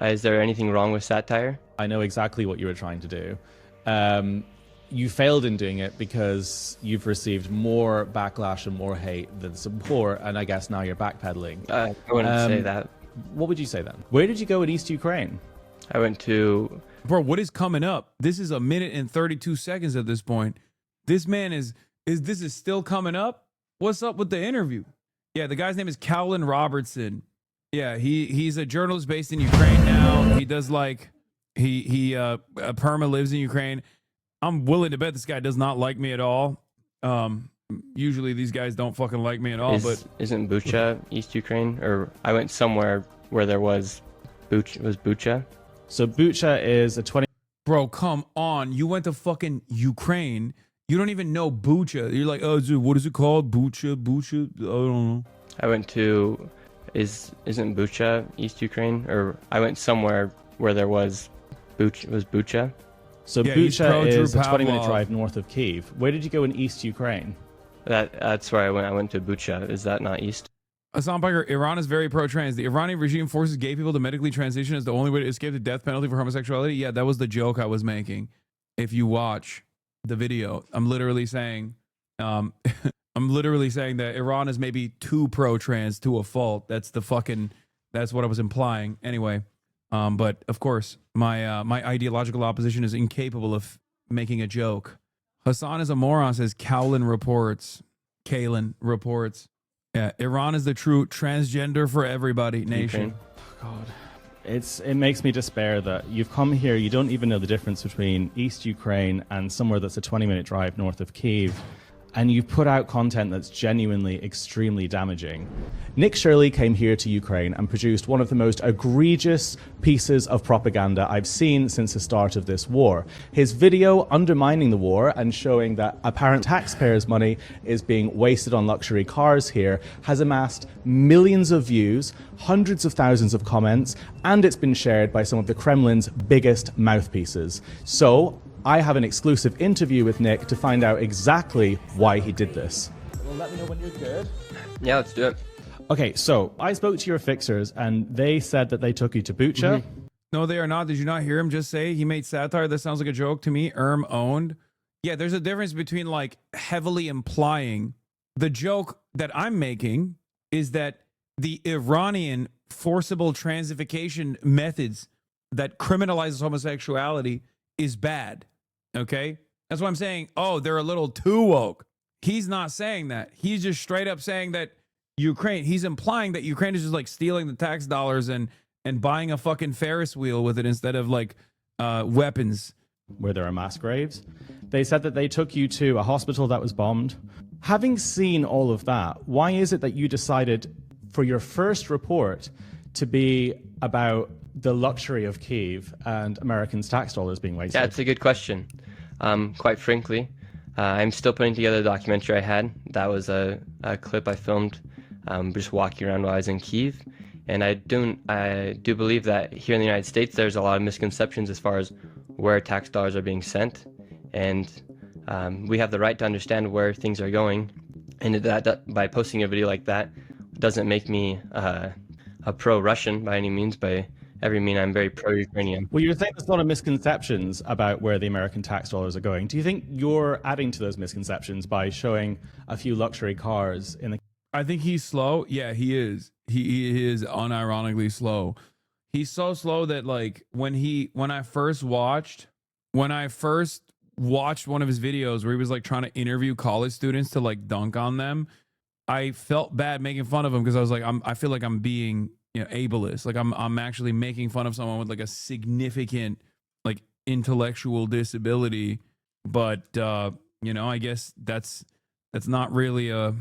Is there anything wrong with satire? I know exactly what you were trying to do. You failed in doing it because you've received more backlash and more hate than support, and I guess now you're backpedaling. I wouldn't say that. What would you say then? Where did you go in East Ukraine? I went to... Bro, what is coming up? This is 1 minute and 32 seconds at this point. This man is still coming up? What's up with the interview? Yeah, the guy's name is Cowlin Robertson. Yeah, he's a journalist based in Ukraine now. He does like he perma lives in Ukraine. I'm willing to bet this guy does not like me at all. Usually these guys don't fucking like me at all. But isn't Bucha East Ukraine? Or I went somewhere where there was Bucha. So Bucha is a 20. Bro, come on! You went to fucking Ukraine. You don't even know Bucha. You're like, oh, dude, what is it called? Bucha. I don't know. I went to. Isn't Bucha East Ukraine? Or I went somewhere where there was Bucha. So yeah, Bucha is a 20-minute drive north of Kyiv. Where did you go in East Ukraine? That's where I went. I went to Bucha. Is that not East? Hassan Piker, Iran is very pro-trans. The Iranian regime forces gay people to medically transition as the only way to escape the death penalty for homosexuality. Yeah, that was the joke I was making. If you watch the video, I'm literally saying that Iran is maybe too pro-trans to a fault. That's what I was implying. Anyway, but of course, my ideological opposition is incapable of making a joke. Hassan is a moron, says Cowlin reports. Kalen reports. Yeah, Iran is the true transgender for everybody nation. God. It makes me despair that you've come here, you don't even know the difference between East Ukraine and somewhere that's a 20-minute drive north of Kyiv, and you've put out content that's genuinely extremely damaging. Nick Shirley came here to Ukraine and produced one of the most egregious pieces of propaganda I've seen since the start of this war. His video undermining the war and showing that apparent taxpayers' money is being wasted on luxury cars here has amassed millions of views, hundreds of thousands of comments, and it's been shared by some of the Kremlin's biggest mouthpieces. So, I have an exclusive interview with Nick to find out exactly why he did this. Well, let me know when you're good. Yeah, let's do it. Okay, so I spoke to your fixers and they said that they took you to Bucha. No, they are not. Did you not hear him just say he made satire? That sounds like a joke to me. Owned. Yeah, there's a difference between like heavily implying. The joke that I'm making is that the Iranian forcible transification methods that criminalizes homosexuality is bad. Okay? That's what I'm saying. Oh, they're a little too woke. He's not saying that. He's just straight up saying that he's implying that Ukraine is just like stealing the tax dollars and buying a fucking Ferris wheel with it instead of like weapons. Where there are mass graves. They said that they took you to a hospital that was bombed. Having seen all of that, why is it that you decided for your first report to be about the luxury of Kyiv and Americans' tax dollars being wasted? Yeah, it's a good question. Quite frankly, I'm still putting together a documentary I had. That was a clip I filmed just walking around while I was in Kyiv. And I do believe that here in the United States, there's a lot of misconceptions as far as where tax dollars are being sent. And we have the right to understand where things are going. And that by posting a video like that doesn't make me a pro-Russian by any means. By every mean, I'm very pro-Ukrainian. Well, you're saying there's a lot of misconceptions about where the American tax dollars are going. Do you think you're adding to those misconceptions by showing a few luxury cars in the... I think he's slow. Yeah, he is. He is unironically slow. He's so slow that like when I first watched one of his videos where he was like trying to interview college students to like dunk on them, I felt bad making fun of him because I was like, I feel like I'm being, ableist. Like I'm actually making fun of someone with like a significant like intellectual disability. But I guess that's not really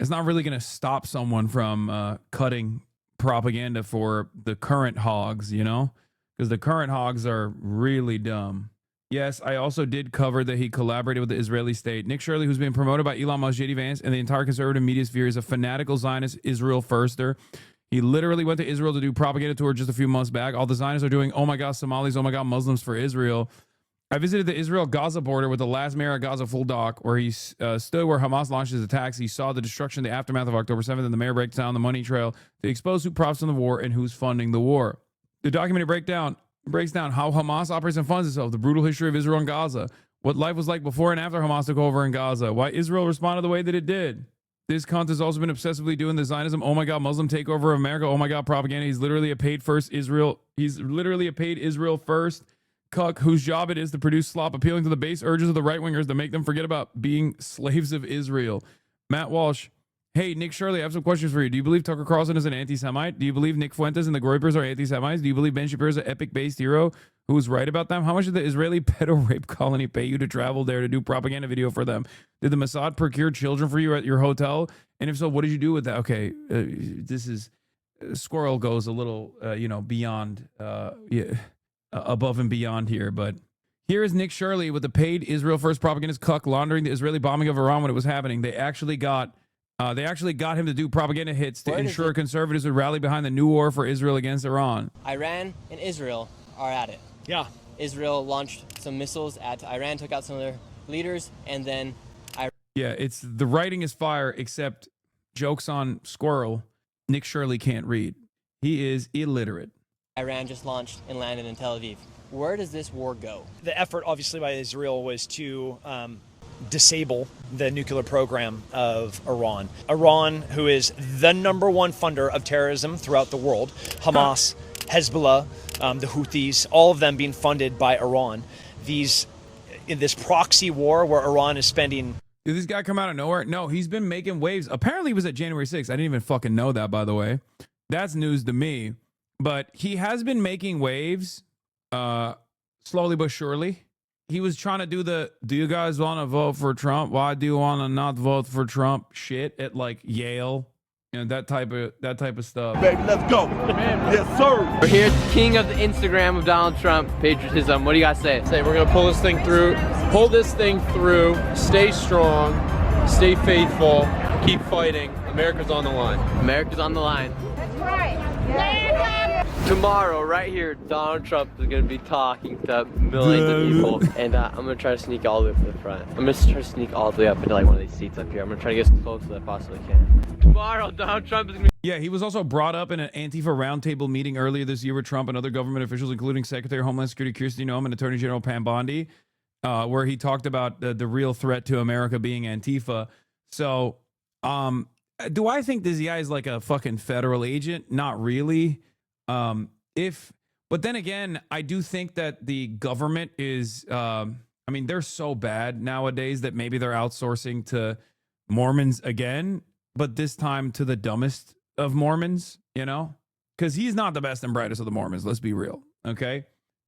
it's not really going to stop someone from cutting propaganda for the current hogs, because the current hogs are really dumb. Yes, I also did cover that he collaborated with the Israeli state. Nick Shirley, who's being promoted by Elon Musk, JD Vance, and the entire conservative media sphere, is a fanatical Zionist Israel firster. He literally went to Israel to do propaganda tour just a few months back. All the Zionists are doing, oh my God, Somalis, oh my God, Muslims for Israel. I visited the Israel-Gaza border with the last mayor of Gaza full doc, where he stood where Hamas launched his attacks. He saw the destruction, the aftermath of October 7th, and the mayor breaks down the money trail to expose who profits from the war and who's funding the war. The documentary breaks down how Hamas operates and funds itself, the brutal history of Israel and Gaza, what life was like before and after Hamas took over in Gaza, why Israel responded the way that it did. This cunt has also been obsessively doing the Zionism, oh my God, Muslim takeover of America, oh my God, propaganda. He's literally a paid Israel first cuck whose job it is to produce slop, appealing to the base urges of the right-wingers to make them forget about being slaves of Israel. Matt Walsh, hey, Nick Shirley, I have some questions for you. Do you believe Tucker Carlson is an anti-Semite? Do you believe Nick Fuentes and the Groypers are anti-Semites? Do you believe Ben Shapiro is an epic-based hero who was right about them? How much did the Israeli pedo rape colony pay you to travel there to do propaganda video for them? Did the Mossad procure children for you at your hotel? And if so, what did you do with that? Okay, this is... Squirrel goes a little, beyond... above and beyond here, but here is Nick Shirley with the paid Israel first propagandist cuck laundering the Israeli bombing of Iran when it was happening. They actually got him to do propaganda hits to ensure conservatives would rally behind the new war for Israel against Iran. Iran and Israel are at it. Yeah. Israel launched some missiles at Iran, took out some of their leaders, and then it's the writing is fire, except jokes on Squirrel. Nick Shirley can't read. He is illiterate. Iran just launched and landed in Tel Aviv. Where does this war go? The effort, obviously, by Israel was to disable the nuclear program of Iran. Iran, who is the #1 funder of terrorism throughout the world, Hamas, Hezbollah, the Houthis, all of them being funded by Iran. In this proxy war where Iran is spending... Did this guy come out of nowhere? No, he's been making waves. Apparently he was at January 6th. I didn't even fucking know that, by the way. That's news to me. But he has been making waves slowly but surely. He was trying to do the, do you guys want to vote for Trump? Why do you want to not vote for Trump shit at like Yale? You know, that type of stuff. Baby, let's go. Yes, sir. We're here, king of the Instagram of Donald Trump, patriotism. What do you guys say? Say we're gonna pull this thing through, stay strong, stay faithful, keep fighting. America's on the line. America's on the line. That's right. Yeah. Tomorrow, right here, Donald Trump is gonna be talking to millions of people, and I'm gonna try to sneak all the way to the front. I'm gonna try to sneak all the way up into like one of these seats up here. I'm gonna try to get as close as I possibly can. Tomorrow, Donald Trump is gonna be. Yeah, he was also brought up in an Antifa roundtable meeting earlier this year with Trump and other government officials, including Secretary of Homeland Security Kirsten Noem and Attorney General Pam Bondi, where he talked about the real threat to America being Antifa. So, do I think this guy is like a fucking federal agent? Not really. But then again, I do think that the government is, I mean, they're so bad nowadays that maybe they're outsourcing to Mormons again, but this time to the dumbest of Mormons, you know, because he's not the best and brightest of the Mormons. Let's be real. Okay.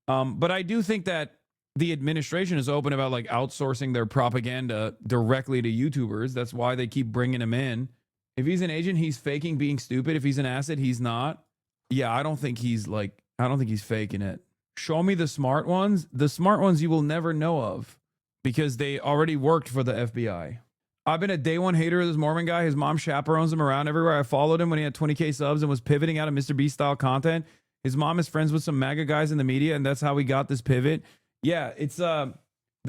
But I do think that the administration is open about like outsourcing their propaganda directly to YouTubers. That's why they keep bringing him in. If he's an agent, he's faking being stupid. If he's an asset, he's not. Yeah, I don't think he's faking it. Show me the smart ones. The smart ones you will never know of because they already worked for the FBI. I've been a day one hater of this Mormon guy. His mom chaperones him around everywhere. I followed him when he had 20K subs and was pivoting out of Mr. Beast style content. His mom is friends with some MAGA guys in the media, and that's how we got this pivot. Yeah, it's the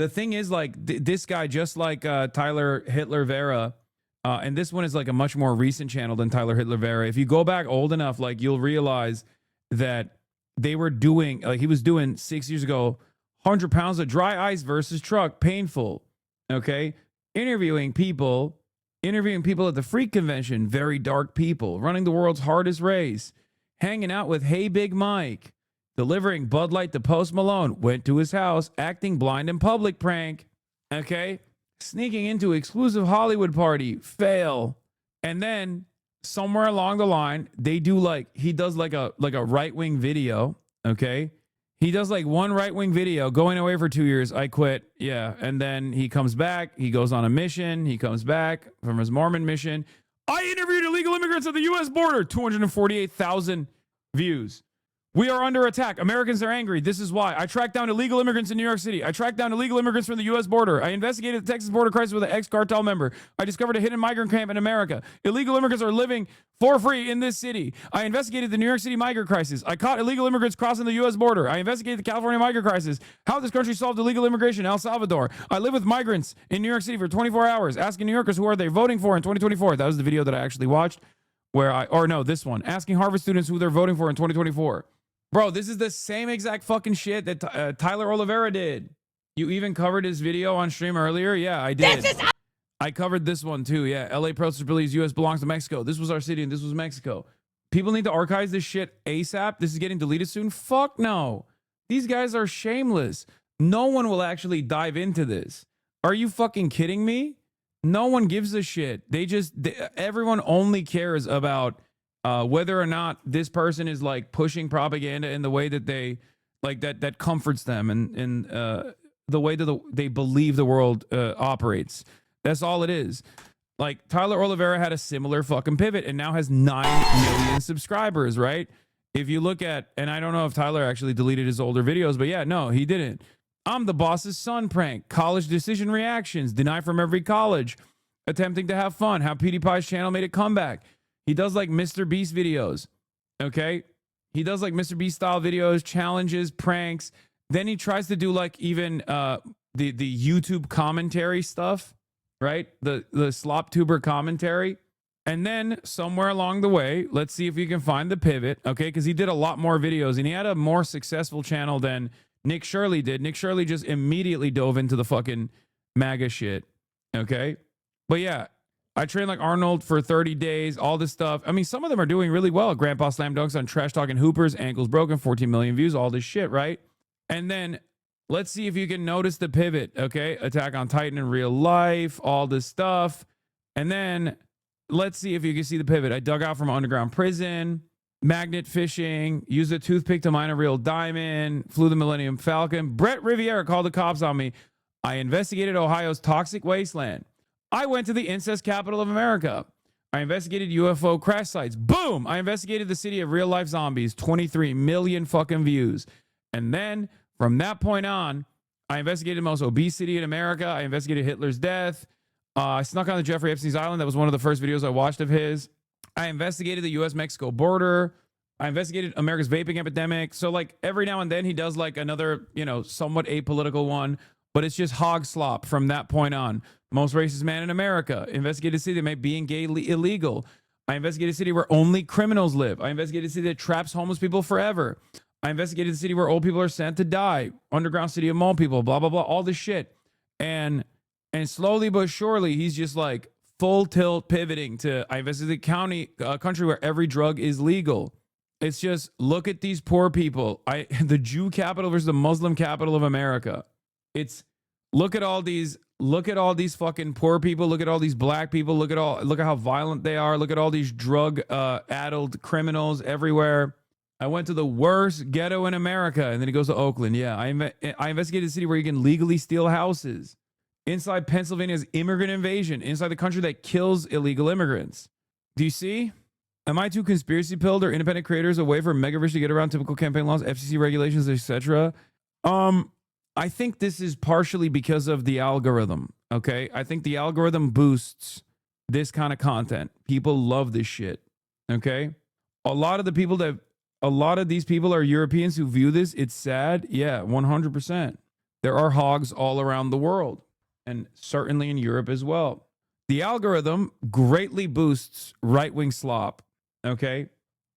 thing is like this guy, just like Tyler Hitler Vera. And this one is like a much more recent channel than Tyler Hitler Vera. If you go back old enough, like you'll realize that they were doing, like he was doing 6 years ago, 100 pounds of dry ice versus truck, painful. Okay. Interviewing people at the Freak Convention, very dark people, running the world's hardest race, hanging out with Hey Big Mike, delivering Bud Light to Post Malone, went to his house, acting blind in public prank. Okay. Sneaking into exclusive Hollywood party, fail. And then somewhere along the line, they do like, he does like a right-wing video, okay? He does like one right-wing video, going away for 2 years, I quit, yeah. And then he comes back, he goes on a mission, he comes back from his Mormon mission. I interviewed illegal immigrants at the U.S. border, 248,000 views. We are under attack. Americans are angry. This is why. I tracked down illegal immigrants in New York City. I tracked down illegal immigrants from the U.S. border. I investigated the Texas border crisis with an ex-cartel member. I discovered a hidden migrant camp in America. Illegal immigrants are living for free in this city. I investigated the New York City migrant crisis. I caught illegal immigrants crossing the U.S. border. I investigated the California migrant crisis. How this country solved illegal immigration in El Salvador. I live with migrants in New York City for 24 hours, asking New Yorkers who are they voting for in 2024. That was the video that I actually watched this one. Asking Harvard students who they're voting for in 2024. Bro, this is the same exact fucking shit that Tyler Oliveira did. You even covered his video on stream earlier? Yeah, I did. I covered this one too. Yeah, LA protesters believes US belongs to Mexico. This was our city and this was Mexico. People need to archive this shit ASAP. This is getting deleted soon. Fuck no. These guys are shameless. No one will actually dive into this. Are you fucking kidding me? No one gives a shit. Everyone only cares about whether or not this person is like pushing propaganda in the way that they like that comforts them and the way that they believe the world operates. That's all it is. Like Tyler Oliveira had a similar fucking pivot and now has 9 million subscribers, right? If you look at, and I don't know if Tyler actually deleted his older videos, but yeah, no, he didn't. I'm the boss's son prank, college decision reactions, deny from every college, attempting to have fun, how PewDiePie's channel made a comeback. He does like Mr. Beast videos, okay? He does like Mr. Beast style videos, challenges, pranks. Then he tries to do like even the YouTube commentary stuff, right? The slop tuber commentary. And then somewhere along the way, let's see if you can find the pivot, okay? Because he did a lot more videos and he had a more successful channel than Nick Shirley did. Nick Shirley just immediately dove into the fucking MAGA shit, okay? But yeah, I trained like Arnold for 30 days, all this stuff. I mean, some of them are doing really well. Grandpa Slam Dunks on Trash Talking Hoopers, Ankles Broken, 14 million views, all this shit, right? And then Let's see if you can notice the pivot, okay? Attack on Titan in real life, all this stuff. And then let's see if you can see the pivot. I dug out from underground prison, magnet fishing, used a toothpick to mine a real diamond, flew the Millennium Falcon. Brett Riviera called the cops on me. I investigated Ohio's toxic wasteland. I went to the incest capital of America. I investigated UFO crash sites. Boom! I investigated the city of real life zombies. 23 million fucking views. And then from that point on, I investigated the most obese city in America. I investigated Hitler's death. I snuck on the Jeffrey Epstein's island. That was one of the first videos I watched of his. I investigated the U.S.-Mexico border. I investigated America's vaping epidemic. So, like, every now and then he does, like, another, you know, somewhat apolitical one. But it's just hog slop from that point on. Most racist man in America. Investigated a city that made being gay illegal. I investigated a city where only criminals live. I investigated a city that traps homeless people forever. I investigated the city where old people are sent to die. Underground city of mole people, blah, blah, blah, all this shit. And slowly but surely, he's just like full tilt pivoting to, I investigated the country where every drug is legal. It's just, look at these poor people. The Jew capital versus the Muslim capital of America. It's, look at all these fucking poor people. Look at all these black people. Look at how violent they are. Look at all these drug addled criminals everywhere. I went to the worst ghetto in America. And then he goes to Oakland. Yeah, I investigated a city where you can legally steal houses. Inside Pennsylvania's immigrant invasion. Inside the country that kills illegal immigrants. Do you see? Am I too conspiracy pilled or independent creators a way for megafish to get around typical campaign laws, FCC regulations, etc.? I think this is partially because of the algorithm. Okay, I think the algorithm boosts this kind of content. People love this shit. Okay, a lot of these people are Europeans who view this. It's sad. Yeah, 100%. There are hogs all around the world, and certainly in Europe as well. The algorithm greatly boosts right-wing slop. Okay,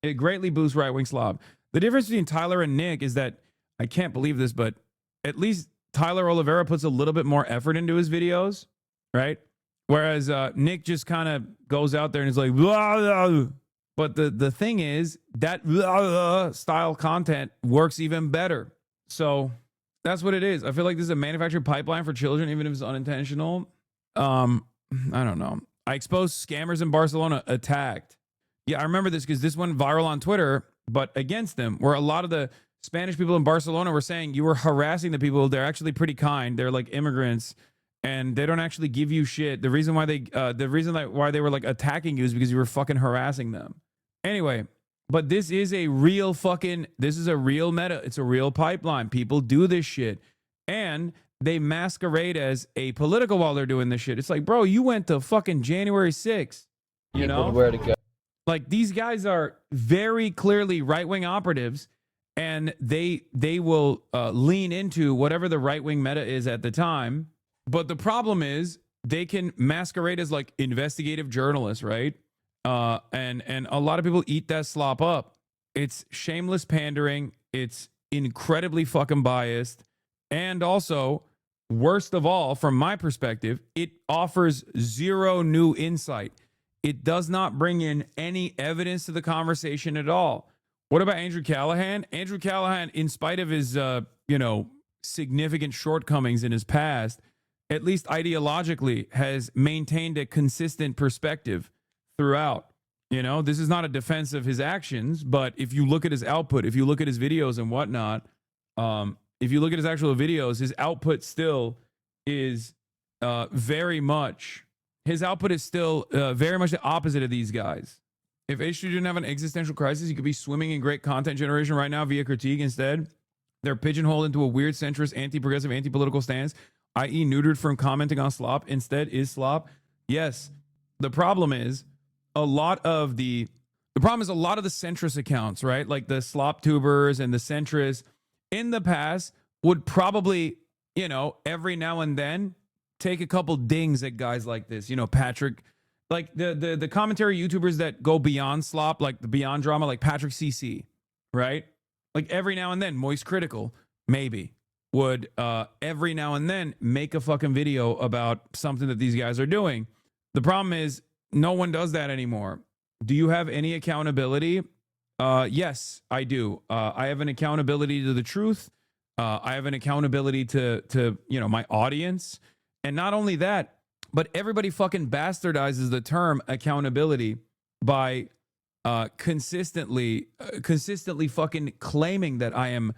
it greatly boosts right-wing slop. The difference between Tyler and Nick is that, I can't believe this, but at least Tyler Oliveira puts a little bit more effort into his videos, right? Whereas Nick just kind of goes out there and is like, blah, blah. But the thing is that blah, blah, style content works even better. So that's what it is. I feel like this is a manufactured pipeline for children, even if it's unintentional. I don't know. I exposed scammers in Barcelona attacked. Yeah, I remember this because this went viral on Twitter, but against them, where a lot of the Spanish people in Barcelona were saying you were harassing the people. They're actually pretty kind. They're like immigrants, and they don't actually give you shit. The reason why they were like attacking you is because you were fucking harassing them. Anyway, but this is a real meta. It's a real pipeline. People do this shit, and they masquerade as apolitical while they're doing this shit. It's like, bro, you went to fucking January 6th. You know where to go. Like, these guys are very clearly right-wing operatives. And they will lean into whatever the right-wing meta is at the time. But the problem is they can masquerade as like investigative journalists, right? And a lot of people eat that slop up. It's shameless pandering. It's incredibly fucking biased. And also, worst of all, from my perspective, it offers zero new insight. It does not bring in any evidence to the conversation at all. What about Andrew Callahan? Andrew Callahan, in spite of his, significant shortcomings in his past, at least ideologically, has maintained a consistent perspective throughout. You know, this is not a defense of his actions, but if you look at his output, if you look at his videos and whatnot, if you look at his actual videos, his output still is very much the opposite of these guys. If H3 didn't have an existential crisis, he could be swimming in great content generation right now via critique. Instead, they're pigeonholed into a weird centrist, anti-progressive, anti-political stance, i.e. neutered from commenting on slop. Instead is slop. Yes. The problem is a lot of the centrist accounts, right? Like the slop tubers and the centrists in the past would probably, every now and then take a couple dings at guys like this, Patrick. Like the commentary YouTubers that go beyond slop, like the beyond drama, like Patrick CC, right? Like every now and then, Moist Critical, maybe, would every now and then make a fucking video about something that these guys are doing. The problem is no one does that anymore. Do you have any accountability? Yes, I do. I have an accountability to the truth. I have an accountability to my audience. And not only that, but everybody fucking bastardizes the term accountability by consistently fucking claiming that I am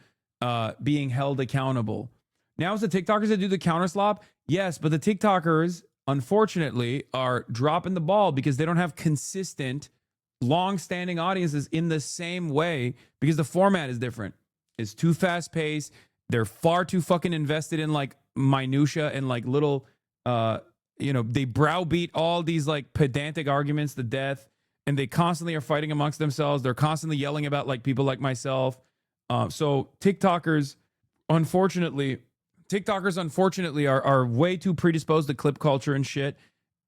being held accountable. Now, it's the TikTokers that do the counter slop. Yes, but the TikTokers, unfortunately, are dropping the ball because they don't have consistent, long-standing audiences in the same way because the format is different. It's too fast-paced. They're far too fucking invested in like minutia and like little, they browbeat all these like pedantic arguments to death, and they constantly are fighting amongst themselves. They're constantly yelling about like people like myself. So TikTokers, unfortunately, are way too predisposed to clip culture and shit,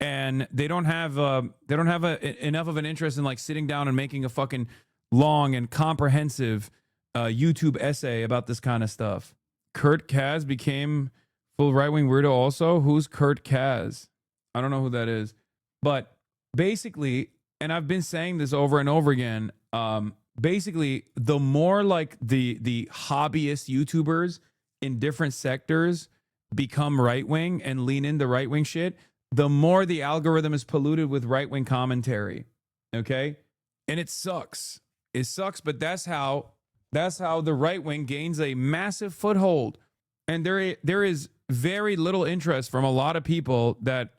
and they don't have enough of an interest in like sitting down and making a fucking long and comprehensive YouTube essay about this kind of stuff. Kurt Kaz became full right-wing weirdo also. Who's Kurt Kaz? I don't know who that is. But basically, and I've been saying this over and over again, basically, the more like the hobbyist YouTubers in different sectors become right-wing and lean into right-wing shit, the more the algorithm is polluted with right-wing commentary. Okay? And it sucks. It sucks, but that's how the right-wing gains a massive foothold. And there is very little interest from a lot of people that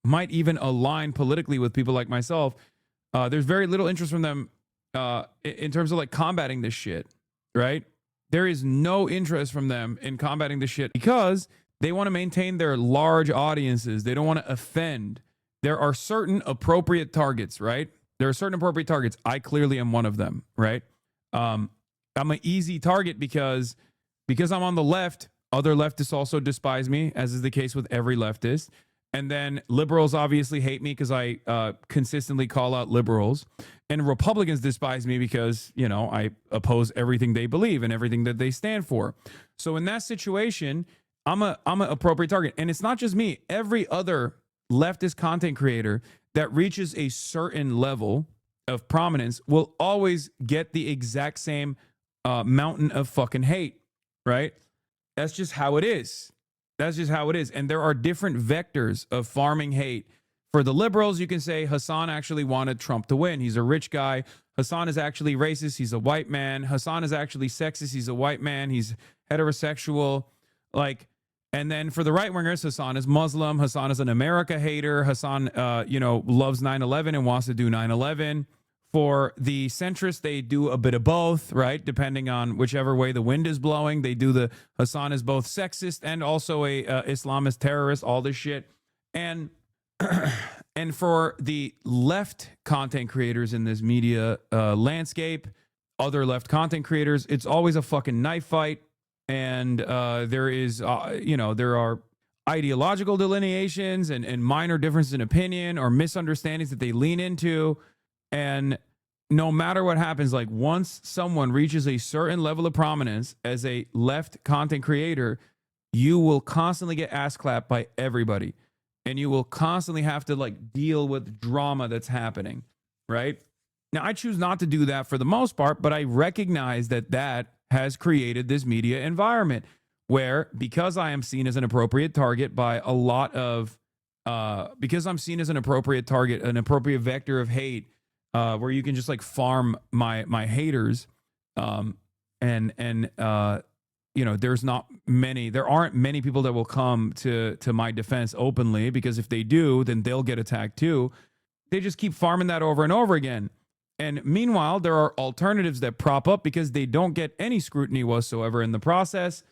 might even align politically with people like myself. There's very little interest from them in terms of like combating this shit, right? There is no interest from them in combating this shit because they want to maintain their large audiences. They don't want to offend. There are certain appropriate targets, right? There are certain appropriate targets. I clearly am one of them, right? I'm an easy target because I'm on the left. Other leftists also despise me, as is the case with every leftist. And then liberals obviously hate me because I consistently call out liberals. And Republicans despise me because, I oppose everything they believe and everything that they stand for. So in that situation, I'm an appropriate target. And it's not just me. Every other leftist content creator that reaches a certain level of prominence will always get the exact same mountain of fucking hate, right? That's just how it is. That's just how it is. And there are different vectors of farming hate. For the liberals, you can say Hasan actually wanted Trump to win. He's a rich guy. Hasan is actually racist. He's a white man. Hasan is actually sexist. He's a white man. He's heterosexual. And then for the right-wingers, Hasan is Muslim. Hasan is an America hater. Hasan, loves 9/11 and wants to do 9/11. For the centrists, they do a bit of both, right? Depending on whichever way the wind is blowing. They do the Hasan is both sexist and also a Islamist terrorist, all this shit. And for the left content creators in this media landscape, other left content creators, it's always a fucking knife fight. And there are ideological delineations and minor differences in opinion or misunderstandings that they lean into. And no matter what happens, like once someone reaches a certain level of prominence as a left content creator, you will constantly get ass clapped by everybody. And you will constantly have to like deal with drama that's happening, right? Now, I choose not to do that for the most part, but I recognize that has created this media environment where, because I am seen as an appropriate target by a lot of, because I'm seen as an appropriate target, an appropriate vector of hate, where you can just like farm my haters, there aren't many people that will come to my defense openly, because if they do, then they'll get attacked too. They just keep farming that over and over again. And meanwhile, there are alternatives that prop up because they don't get any scrutiny whatsoever in the process.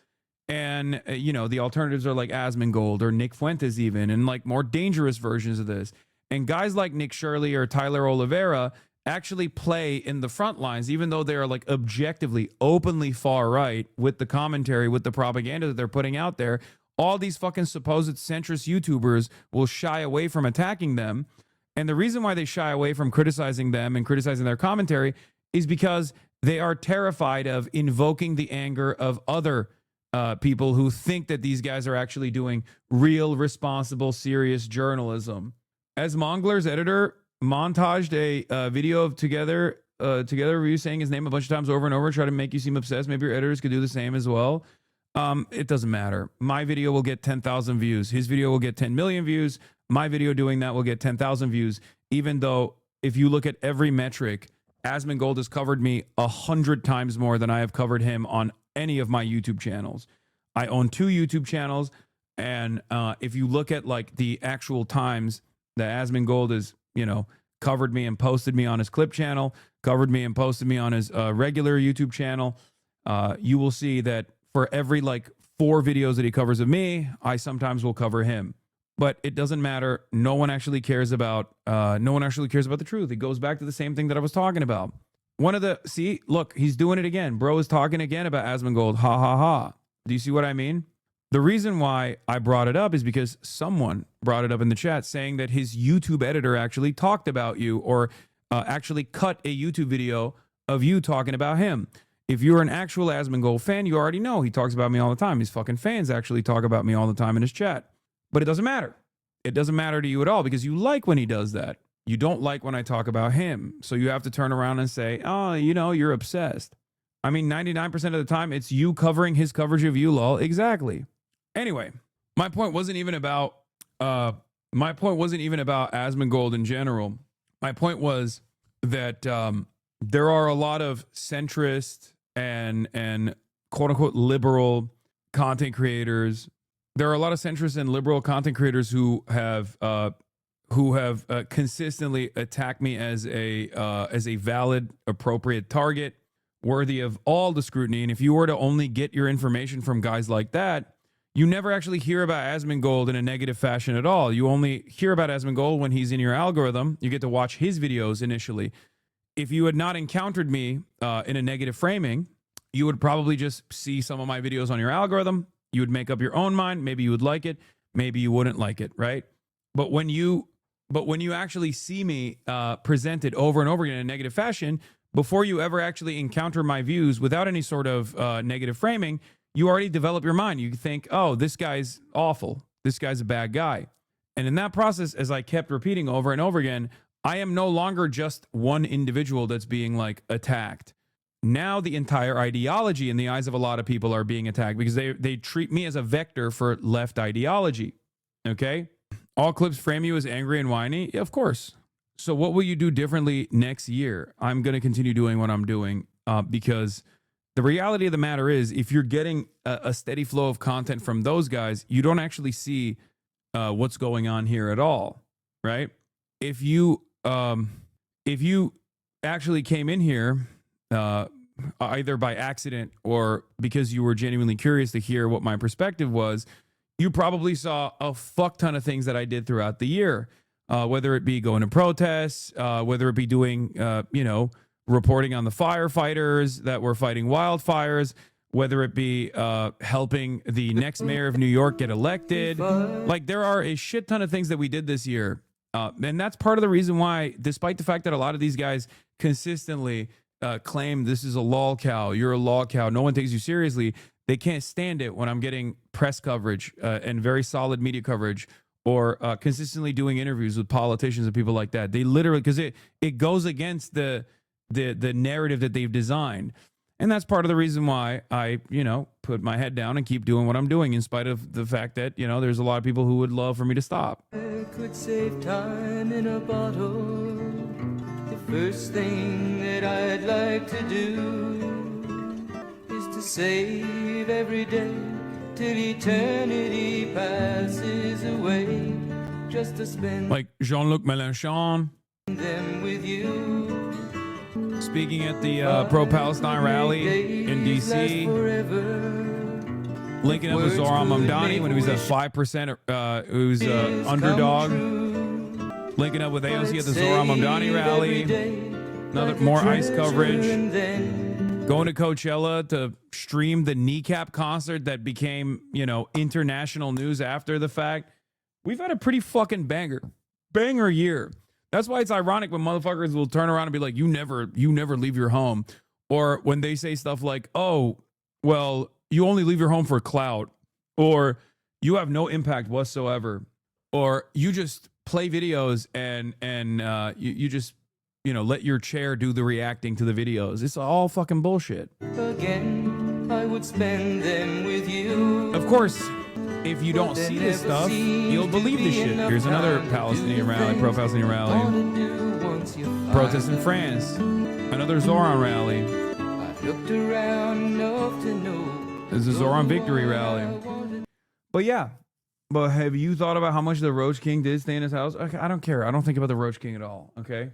And, the alternatives are like Asmongold or Nick Fuentes even, and like more dangerous versions of this. And guys like Nick Shirley or Tyler Oliveira actually play in the front lines, even though they're like objectively, openly far right with the commentary, with the propaganda that they're putting out there. All these fucking supposed centrist YouTubers will shy away from attacking them. And the reason why they shy away from criticizing them and criticizing their commentary is because they are terrified of invoking the anger of other people who think that these guys are actually doing real, responsible, serious journalism. As Mongler's editor montaged a video together together review saying his name a bunch of times over and over, try to make you seem obsessed. Maybe your editors could do the same as well. It doesn't matter. My video will get 10,000 views. His video will get 10 million views. My video doing that will get 10,000 views, even though if you look at every metric, Asmongold has covered me 100 times more than I have covered him on any of my YouTube channels. I own 2 YouTube channels, and if you look at like the actual times that Asmongold has, you know, covered me and posted me on his clip channel, covered me and posted me on his regular YouTube channel, you will see that for every like 4 videos that he covers of me, I sometimes will cover him. But it doesn't matter. No one actually cares about the truth. It goes back to the same thing that I was talking about. See, look, he's doing it again. Bro is talking again about Asmongold. Ha ha ha. Do you see what I mean? The reason why I brought it up is because someone brought it up in the chat saying that his YouTube editor actually talked about you, or actually cut a YouTube video of you talking about him. If you're an actual Asmongold fan, you already know he talks about me all the time. His fucking fans actually talk about me all the time in his chat. But it doesn't matter. It doesn't matter to you at all because you like when he does that. You don't like when I talk about him. So you have to turn around and say, oh, you know, you're obsessed. I mean, 99% of the time, it's you covering his coverage of you, lol. Exactly. Anyway, my point wasn't even about Asmongold in general. My point was that there are a lot of centrist and quote unquote liberal content creators. There are a lot of centrist and liberal content creators who have consistently attacked me as a valid, appropriate target, worthy of all the scrutiny. And if you were to only get your information from guys like that, you never actually hear about Asmongold in a negative fashion at all. You only hear about Asmongold when he's in your algorithm. You get to watch his videos initially. If you had not encountered me in a negative framing, you would probably just see some of my videos on your algorithm. You would make up your own mind. Maybe you would like it. Maybe you wouldn't like it, right? But when you actually see me presented over and over again in a negative fashion, before you ever actually encounter my views without any sort of negative framing, you already develop your mind. You think, oh, this guy's awful. This guy's a bad guy. And in that process, as I kept repeating over and over again, I am no longer just one individual that's being like attacked. Now the entire ideology in the eyes of a lot of people are being attacked because they treat me as a vector for left ideology. Okay? All clips frame you as angry and whiny? Yeah, of course. So what will you do differently next year? I'm going to continue doing what I'm doing because the reality of the matter is if you're getting a steady flow of content from those guys, you don't actually see what's going on here at all, right? If you actually came in here either by accident or because you were genuinely curious to hear what my perspective was, you probably saw a fuck ton of things that I did throughout the year, whether it be going to protests, whether it be doing, reporting on the firefighters that were fighting wildfires, whether it be helping the next mayor of New York get elected. Like, there are a shit ton of things that we did this year. And that's part of the reason why, despite the fact that a lot of these guys consistently claim this is a lol cow, you're a lol cow, no one takes you seriously, they can't stand it when I'm getting press coverage and very solid media coverage, or consistently doing interviews with politicians and people like that. They literally, because it goes against the narrative that they've designed. And that's part of the reason why I, put my head down and keep doing what I'm doing, in spite of the fact that, there's a lot of people who would love for me to stop. I could save time in a bottle. The first thing that I'd like to do is to save every day till eternity passes away, just to spend like Jean-Luc Mélenchon them with you. Speaking at the pro-Palestine rally in D.C., linking up with Zohran Mamdani when he was at 5%, who's underdog. Linking up with AOC at the Zohran Mamdani rally. More ICE coverage. Going to Coachella to stream the Kneecap concert that became, international news after the fact. We've had a pretty fucking banger year. That's why it's ironic when motherfuckers will turn around and be like, you never leave your home. Or when they say stuff like, oh, well, you only leave your home for clout. Or you have no impact whatsoever. Or you just play videos and you just let your chair do the reacting to the videos. It's all fucking bullshit. Again, I would spend them with you. Of course, if you don't see this stuff, you'll believe this shit. Here's another Palestinian rally, pro-Palestinian rally. Protest in France. Another Zoran rally. Looked around enough to know. There's a Zoran victory rally. But yeah. But have you thought about how much the Roach King did stay in his house? Okay, I don't care. I don't think about the Roach King at all. Okay.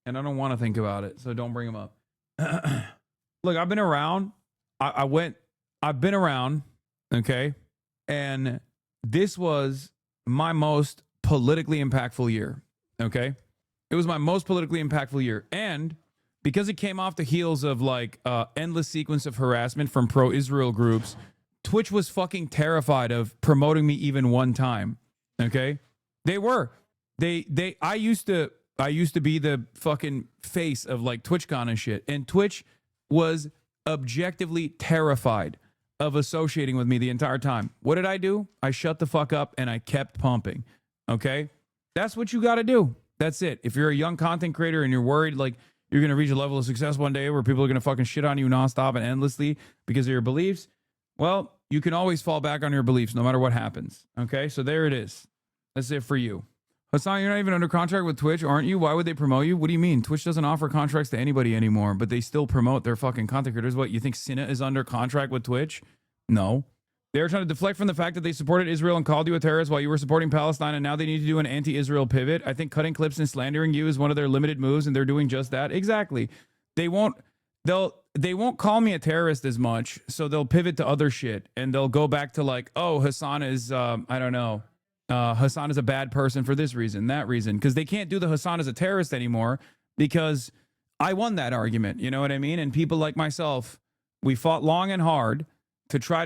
And I don't want to think about it. So don't bring him up. Look, I've been around. I've been around. Okay. And this was my most politically impactful year. Okay. It was my most politically impactful year. And because it came off the heels of like endless sequence of harassment from pro-Israel groups, Twitch was fucking terrified of promoting me even one time. Okay? They were. I used to be the fucking face of like TwitchCon and shit. And Twitch was objectively terrified of associating with me the entire time. What did I do? I shut the fuck up and I kept pumping. Okay? That's what you got to do. That's it. If you're a young content creator and you're worried like you're going to reach a level of success one day where people are going to fucking shit on you nonstop and endlessly because of your beliefs, well, you can always fall back on your beliefs no matter what happens. Okay? So there it is. That's it for you. Hasan, you're not even under contract with Twitch, aren't you? Why would they promote you? What do you mean? Twitch doesn't offer contracts to anybody anymore, but they still promote their fucking content creators. What, you think Cinna is under contract with Twitch? No. They're trying to deflect from the fact that they supported Israel and called you a terrorist while you were supporting Palestine, and now they need to do an anti-Israel pivot. I think cutting clips and slandering you is one of their limited moves, and they're doing just that. Exactly. They won't call me a terrorist as much, so they'll pivot to other shit, and they'll go back to like, oh, Hasan is, I don't know, Hasan is a bad person for this reason, that reason, because they can't do the Hasan is a terrorist anymore because I won that argument. You know what I mean? And people like myself, we fought long and hard to try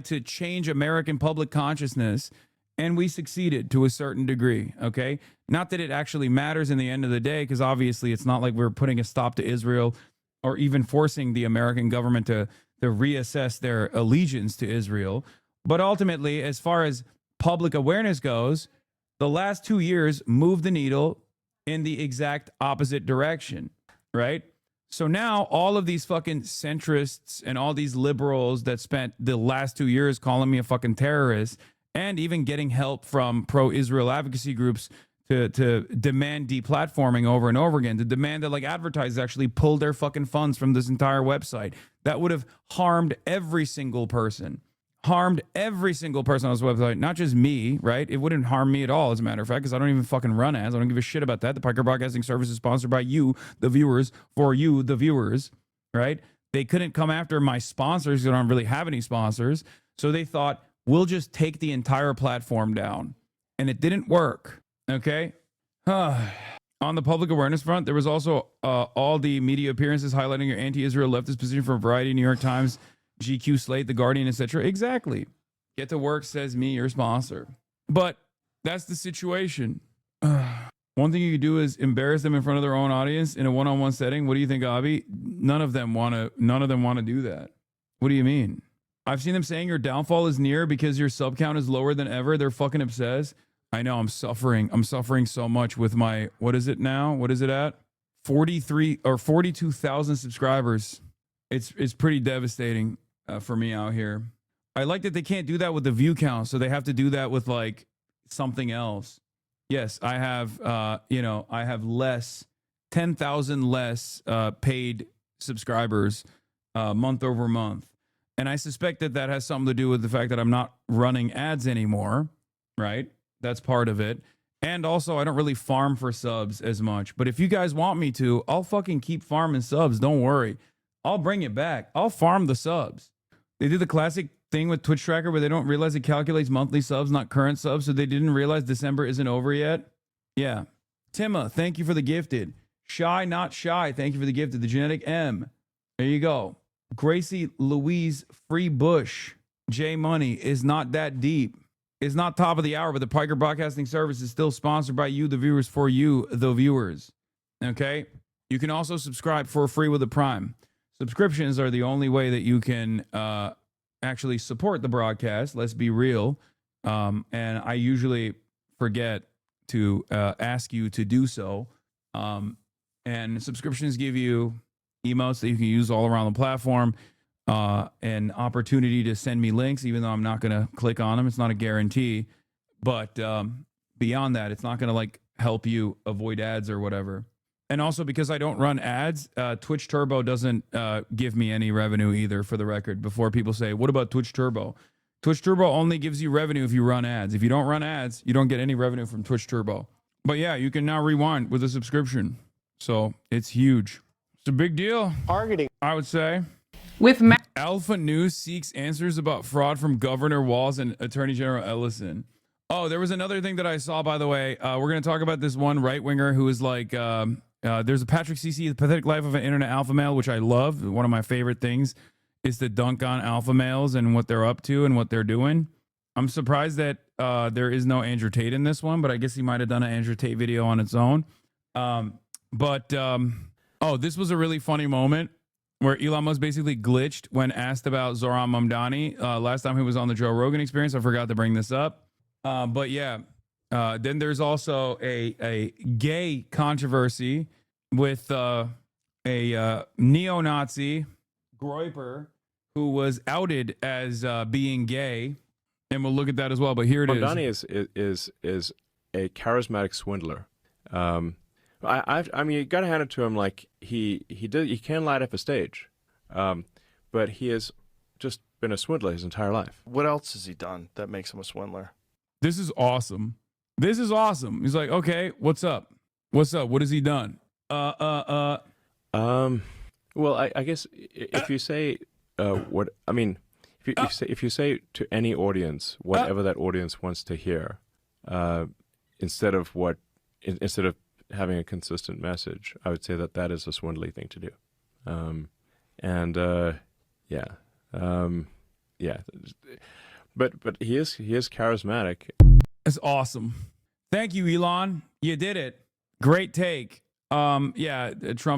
to change American public consciousness, and we succeeded to a certain degree. Okay, not that it actually matters in the end of the day, because obviously it's not like we're putting a stop to Israel or even forcing the American government to reassess their allegiance to Israel. But ultimately, as far as public awareness goes, the last 2 years moved the needle in the exact opposite direction, right? So now all of these fucking centrists and all these liberals that spent the last 2 years calling me a fucking terrorist and even getting help from pro-Israel advocacy groups to demand deplatforming over and over again, to demand that like advertisers actually pull their fucking funds from this entire website. That would have harmed every single person. Harmed every single person on this website, not just me, right? It wouldn't harm me at all, as a matter of fact, because I don't even fucking run ads. I don't give a shit about that. The Piker Broadcasting Service is sponsored by you, the viewers, for you, the viewers, right? They couldn't come after my sponsors. They don't really have any sponsors. So they thought, we'll just take the entire platform down. And it didn't work, okay? On the public awareness front, there was also all the media appearances highlighting your anti-Israel leftist position from Variety, New York Times, GQ, Slate, The Guardian, etc. Exactly. Get to work, says me, your sponsor. But that's the situation. One thing you could do is embarrass them in front of their own audience in a one-on-one setting. What do you think, Abi? None of them want to do that. What do you mean? I've seen them saying your downfall is near because your sub count is lower than ever. They're fucking obsessed. I know, I'm suffering. I'm suffering so much with my, what is it now? What is it at? 43 or 42,000 subscribers. It's pretty devastating. For me out here. I like that they can't do that with the view count, so they have to do that with like something else. Yes, I have I have 10,000 less paid subscribers month over month. And I suspect that has something to do with the fact that I'm not running ads anymore, right? That's part of it. And also, I don't really farm for subs as much. But if you guys want me to, I'll fucking keep farming subs. Don't worry. I'll bring it back. I'll farm the subs. They did the classic thing with Twitch Tracker where they don't realize it calculates monthly subs, not current subs, so they didn't realize December isn't over yet. Yeah. Timma, thank you for the gifted. Shy, not shy, thank you for the gifted. The Genetic M. There you go. Gracie Louise Free Bush. J Money is not that deep. It's not top of the hour, but the Piker Broadcasting Service is still sponsored by you, the viewers, for you, the viewers. Okay? You can also subscribe for free with a Prime. Subscriptions are the only way that you can actually support the broadcast. Let's be real. And I usually forget to ask you to do so. And subscriptions give you emotes that you can use all around the platform, an opportunity to send me links, even though I'm not going to click on them. It's not a guarantee. But beyond that, it's not going to like help you avoid ads or whatever. And also because I don't run ads, Twitch Turbo doesn't give me any revenue either, for the record, before people say, what about Twitch Turbo? Twitch Turbo only gives you revenue if you run ads. If you don't run ads, you don't get any revenue from Twitch Turbo. But yeah, you can now rewind with a subscription. So it's huge. It's a big deal. Targeting, I would say. With Alpha News seeks answers about fraud from Governor Walz and Attorney General Ellison. Oh, there was another thing that I saw, by the way. We're going to talk about this one right-winger who is like, there's a Patrick CC, The Pathetic Life of an Internet Alpha Male, which I love. One of my favorite things is to dunk on alpha males and what they're up to and what they're doing. I'm surprised that there is no Andrew Tate in this one, but I guess he might have done an Andrew Tate video on its own. Oh, this was a really funny moment where Elon Musk basically glitched when asked about Zohran Mamdani. Last time he was on the Joe Rogan Experience, I forgot to bring this up. But yeah, then there's also a gay controversy with a neo-Nazi Groyper who was outed as being gay, and we'll look at that as well. But here it is. Mamdani is a charismatic swindler. I mean, you got to hand it to him. Like he can light up a stage, but he has just been a swindler his entire life. What else has he done that makes him a swindler? This is awesome. This is awesome. He's like, okay, what's up? What's up? What has he done? Well, I guess if you say what I mean, if you say to any audience whatever that audience wants to hear, instead of having a consistent message, I would say that is a swindly thing to do. But he is charismatic. That's awesome. Thank you, Elon. You did it. Great take. Trump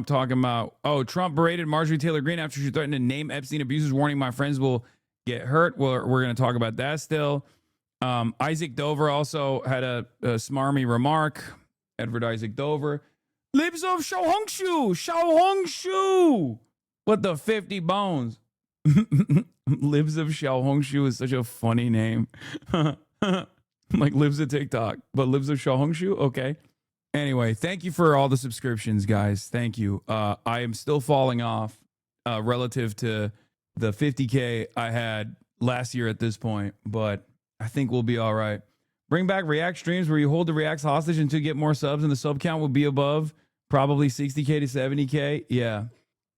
talking about, Trump berated Marjorie Taylor Greene after she threatened to name Epstein abusers, warning my friends will get hurt. We're going to talk about that still. Isaac Dover also had a smarmy remark. Edward Isaac Dover. Libs of Xiaohongshu. What the 50 bones? Libs of Xiaohongshu is such a funny name. Like Libs of TikTok, but Libs of Xiaohongshu? Okay. Anyway, thank you for all the subscriptions, guys. Thank you. I am still falling off relative to the 50K I had last year at this point, but I think we'll be all right. Bring back React streams where you hold the Reacts hostage until you get more subs and the sub count will be above probably 60K to 70K. Yeah,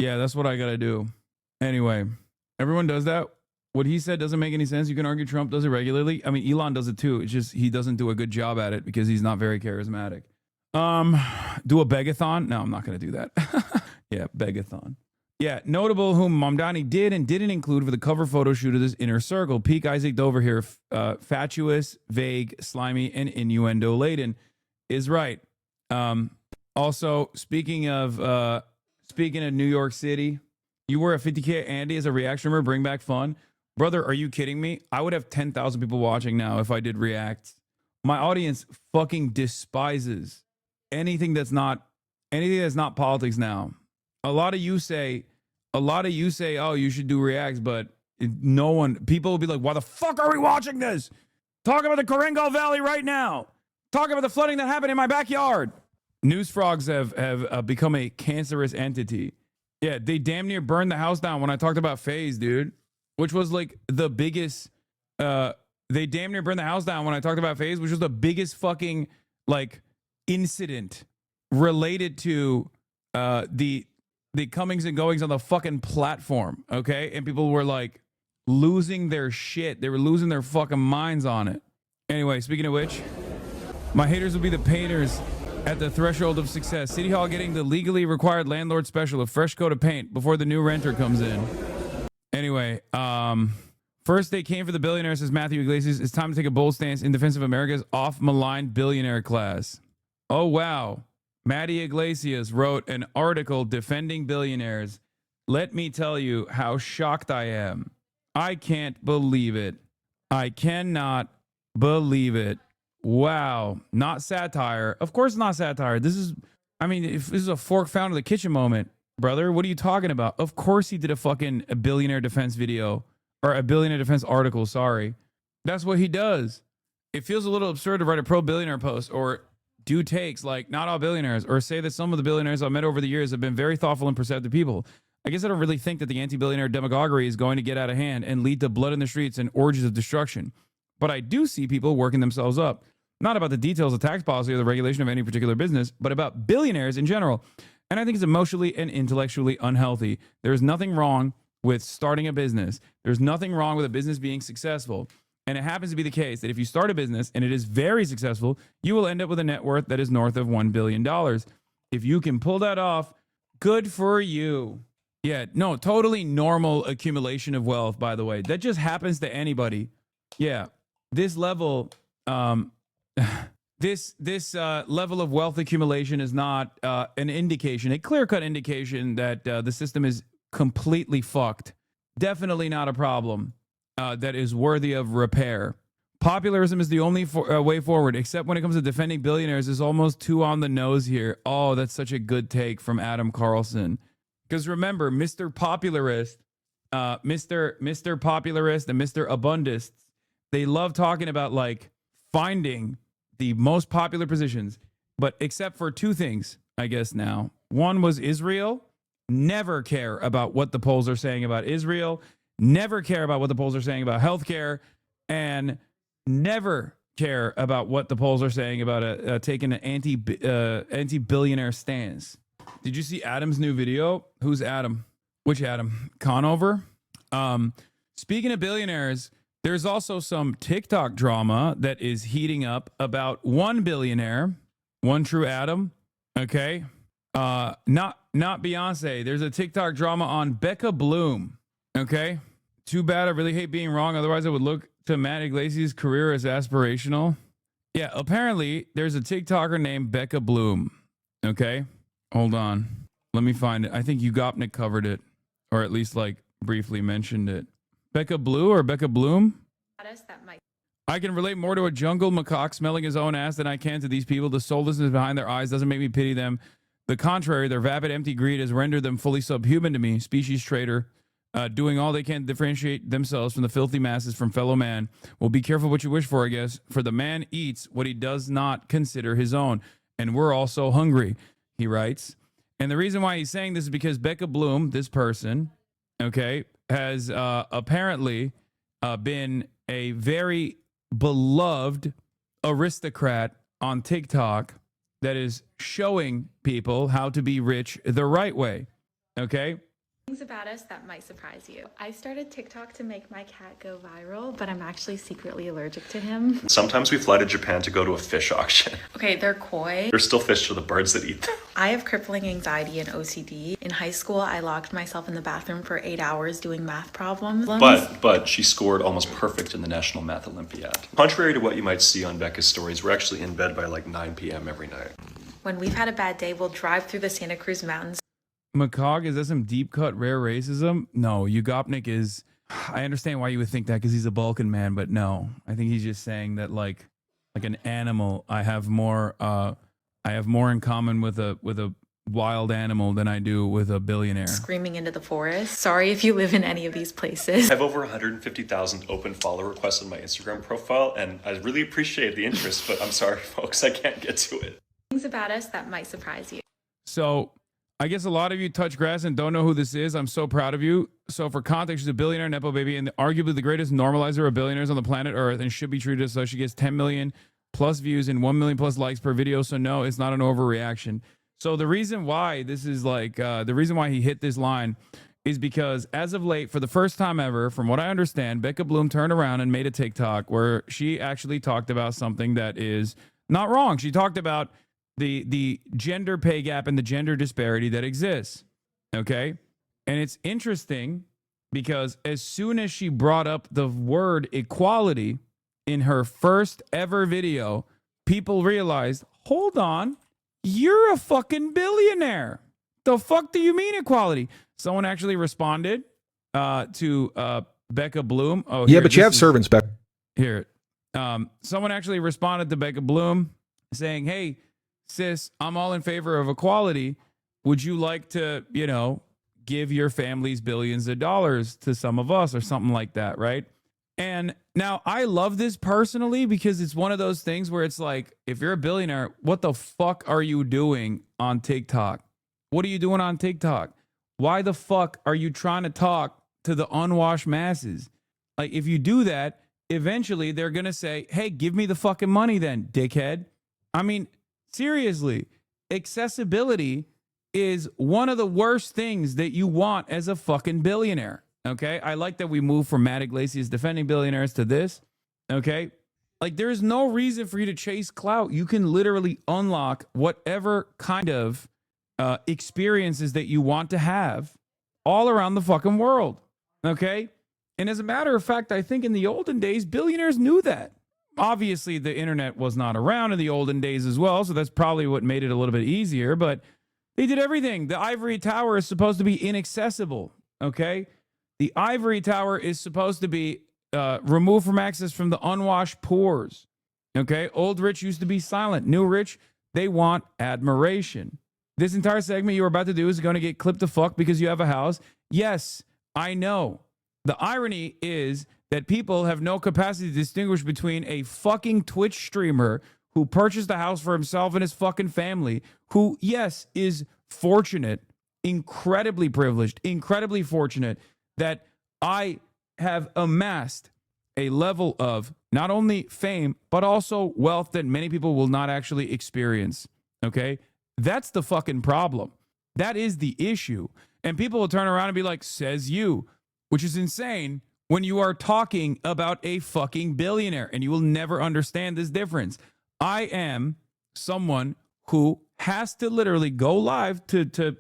that's what I got to do. Anyway, everyone does that. What he said doesn't make any sense. You can argue Trump does it regularly. I mean, Elon does it too. It's just he doesn't do a good job at it because he's not very charismatic. Do a begathon? No, I'm not going to do that. Yeah, begathon. Yeah, notable whom Mamdani did and didn't include for the cover photo shoot of this inner circle. Peak Isaac Dover here, fatuous, vague, slimy, and innuendo laden is right. Also, speaking of New York City, you were a 50K Andy as a React streamer. Bring back fun. Brother, are you kidding me? I would have 10,000 people watching now if I did Reacts. My audience fucking despises anything that's not politics now. A lot of you say, oh, you should do Reacts, but people will be like, why the fuck are we watching this? Talk about the Korengal Valley right now. Talk about the flooding that happened in my backyard. News frogs have become a cancerous entity. Yeah, they damn near burned the house down when I talked about FaZe, dude, which was like the biggest, they damn near burned the house down when I talked about FaZe, which was the biggest fucking like incident related to the comings and goings on the fucking platform. Okay. And people were like losing their shit. They were losing their fucking minds on it. Anyway, speaking of which, my haters will be the painters at the threshold of success. City Hall getting the legally required landlord special, a fresh coat of paint before the new renter comes in. Anyway, first they came for the billionaires, says Matthew Iglesias. It's time to take a bold stance in defense of America's off-maligned billionaire class. Oh, wow. Matty Iglesias wrote an article defending billionaires. Let me tell you how shocked I am. I can't believe it. I cannot believe it. Wow. Not satire. Of course not satire. This is I mean, if this is a fork found in the kitchen moment, brother, what are you talking about? Of course he did a billionaire defense video, or a billionaire defense article, sorry. That's what he does. It feels a little absurd to write a pro-billionaire post or do takes like not all billionaires, or say that some of the billionaires I've met over the years have been very thoughtful and perceptive people. I guess I don't really think that the anti-billionaire demagoguery is going to get out of hand and lead to blood in the streets and orgies of destruction. But I do see people working themselves up, not about the details of tax policy or the regulation of any particular business, but about billionaires in general. And I think it's emotionally and intellectually unhealthy. There's nothing wrong with starting a business. There's nothing wrong with a business being successful. And it happens to be the case that if you start a business and it is very successful, you will end up with a net worth that is north of $1 billion. If you can pull that off, good for you. Yeah, no, totally normal accumulation of wealth, by the way. That just happens to anybody. Yeah, this level, this level of wealth accumulation is not an indication, a clear-cut indication that the system is completely fucked. Definitely not a problem that is worthy of repair. Popularism is the only way forward, except when it comes to defending billionaires. Is almost too on the nose here. Oh, that's such a good take from Adam Carlson. Because remember, Mr. Popularist, Mr. Popularist and Mr. Abundist, they love talking about like finding the most popular positions, but except for two things, I guess now. One was Israel. Never care about what the polls are saying about Israel. Never care about what the polls are saying about healthcare, and never care about what the polls are saying about taking an anti-billionaire stance. Did you see Adam's new video? Who's Adam? Which Adam? Conover? Speaking of billionaires, there's also some TikTok drama that is heating up about one billionaire, one true Adam. Okay. Not Beyonce. There's a TikTok drama on Becca Bloom. Okay. Too bad. I really hate being wrong. Otherwise I would look to Matt Iglesias' career as aspirational. Yeah. Apparently there's a TikToker named Becca Bloom. Okay. Hold on. Let me find it. I think Ugopnik covered it, or at least like briefly mentioned it. Becca Blue or Becca Bloom? I can relate more to a jungle macaque smelling his own ass than I can to these people. The soullessness behind their eyes doesn't make me pity them. The contrary, their vapid, empty greed has rendered them fully subhuman to me. Species traitor, doing all they can to differentiate themselves from the filthy masses from fellow man. Well, be careful what you wish for, I guess. For the man eats what he does not consider his own. And we're all so hungry, he writes. And the reason why he's saying this is because Becca Bloom, this person, okay, has apparently been a very beloved aristocrat on TikTok that is showing people how to be rich the right way. Okay. Things about us that might surprise you. I started TikTok to make my cat go viral, but I'm actually secretly allergic to him. Sometimes we fly to Japan to go to a fish auction. Okay, they're koi. There's still fish to the birds that eat them. I have crippling anxiety and OCD. In high school, I locked myself in the bathroom for 8 hours doing math problems. But she scored almost perfect in the National Math Olympiad. Contrary to what you might see on Becca's stories, we're actually in bed by like 9 p.m. every night. When we've had a bad day, we'll drive through the Santa Cruz Mountains. Macaque, is that some deep cut rare racism? No, Ugopnik is. I understand why you would think that because he's a Balkan man, but no, I think he's just saying that like an animal, I have more in common with a wild animal than I do with a billionaire. Screaming into the forest. Sorry if you live in any of these places. I have over 150,000 open follow requests on my Instagram profile, and I really appreciate the interest, but I'm sorry, folks, I can't get to it. Things about us that might surprise you. So I guess a lot of you touch grass and don't know who this is. I'm so proud of you. So for context, she's a billionaire Nepo baby and arguably the greatest normalizer of billionaires on the planet Earth, and should be treated as such. She gets 10 million plus views and 1 million plus likes per video. So no, it's not an overreaction. So the reason why this is like, the reason why he hit this line is because as of late, for the first time ever, from what I understand, Becca Bloom turned around and made a TikTok where she actually talked about something that is not wrong. She talked about the gender pay gap and the gender disparity that exists. Okay. And it's interesting because as soon as she brought up the word equality in her first ever video, people realized, hold on, you're a fucking billionaire. The fuck do you mean equality? Someone actually responded to Becca Bloom. Oh, yeah, but you have servants, Becca. Here. Someone actually responded to Becca Bloom saying, hey, sis, I'm all in favor of equality. Would you like to, you know, give your families billions of dollars to some of us or something like that, right? And now I love this personally because it's one of those things where it's like, if you're a billionaire, what the fuck are you doing on TikTok? What are you doing on TikTok? Why the fuck are you trying to talk to the unwashed masses? Like, if you do that, eventually they're going to say, hey, give me the fucking money then, dickhead. I mean, seriously, accessibility is one of the worst things that you want as a fucking billionaire. Okay, I like that we move from Matt Iglesias defending billionaires to this. Okay, like there's no reason for you to chase clout. You can literally unlock whatever kind of experiences that you want to have all around the fucking world. Okay, and as a matter of fact, I think in the olden days, billionaires knew that. Obviously, the internet was not around in the olden days as well, so that's probably what made it a little bit easier. But they did everything. The ivory tower is supposed to be inaccessible. Okay. The ivory tower is supposed to be removed from access from the unwashed pores. Okay. Old rich used to be silent. New rich, they want admiration. This entire segment you were about to do is going to get clipped the fuck because you have a house. Yes, I know. The irony is that people have no capacity to distinguish between a fucking Twitch streamer who purchased a house for himself and his fucking family, who, yes, is fortunate, incredibly privileged, incredibly fortunate, that I have amassed a level of not only fame, but also wealth that many people will not actually experience. Okay? That's the fucking problem. That is the issue. And people will turn around and be like, says you, which is insane when you are talking about a fucking billionaire, and you will never understand this difference. I am someone who has to literally go live to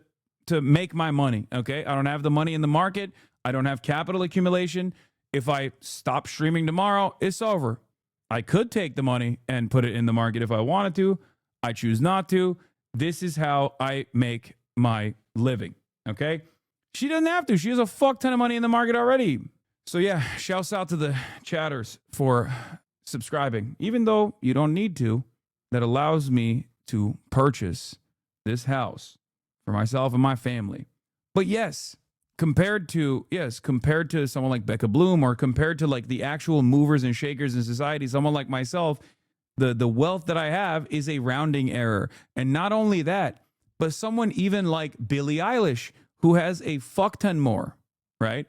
make my money. Okay? I don't have the money in the market. I don't have capital accumulation. If I stop streaming tomorrow, it's over. I could take the money and put it in the market if I wanted to. I choose not to. This is how I make my living. Okay? She doesn't have to. She has a fuck ton of money in the market already. So yeah, shouts out to the chatters for subscribing, even though you don't need to. That allows me to purchase this house for myself and my family. But yes, compared to someone like Becca Bloom, or compared to like the actual movers and shakers in society, someone like myself, the wealth that I have is a rounding error. And not only that, but someone even like Billie Eilish, who has a fuck ton more, right?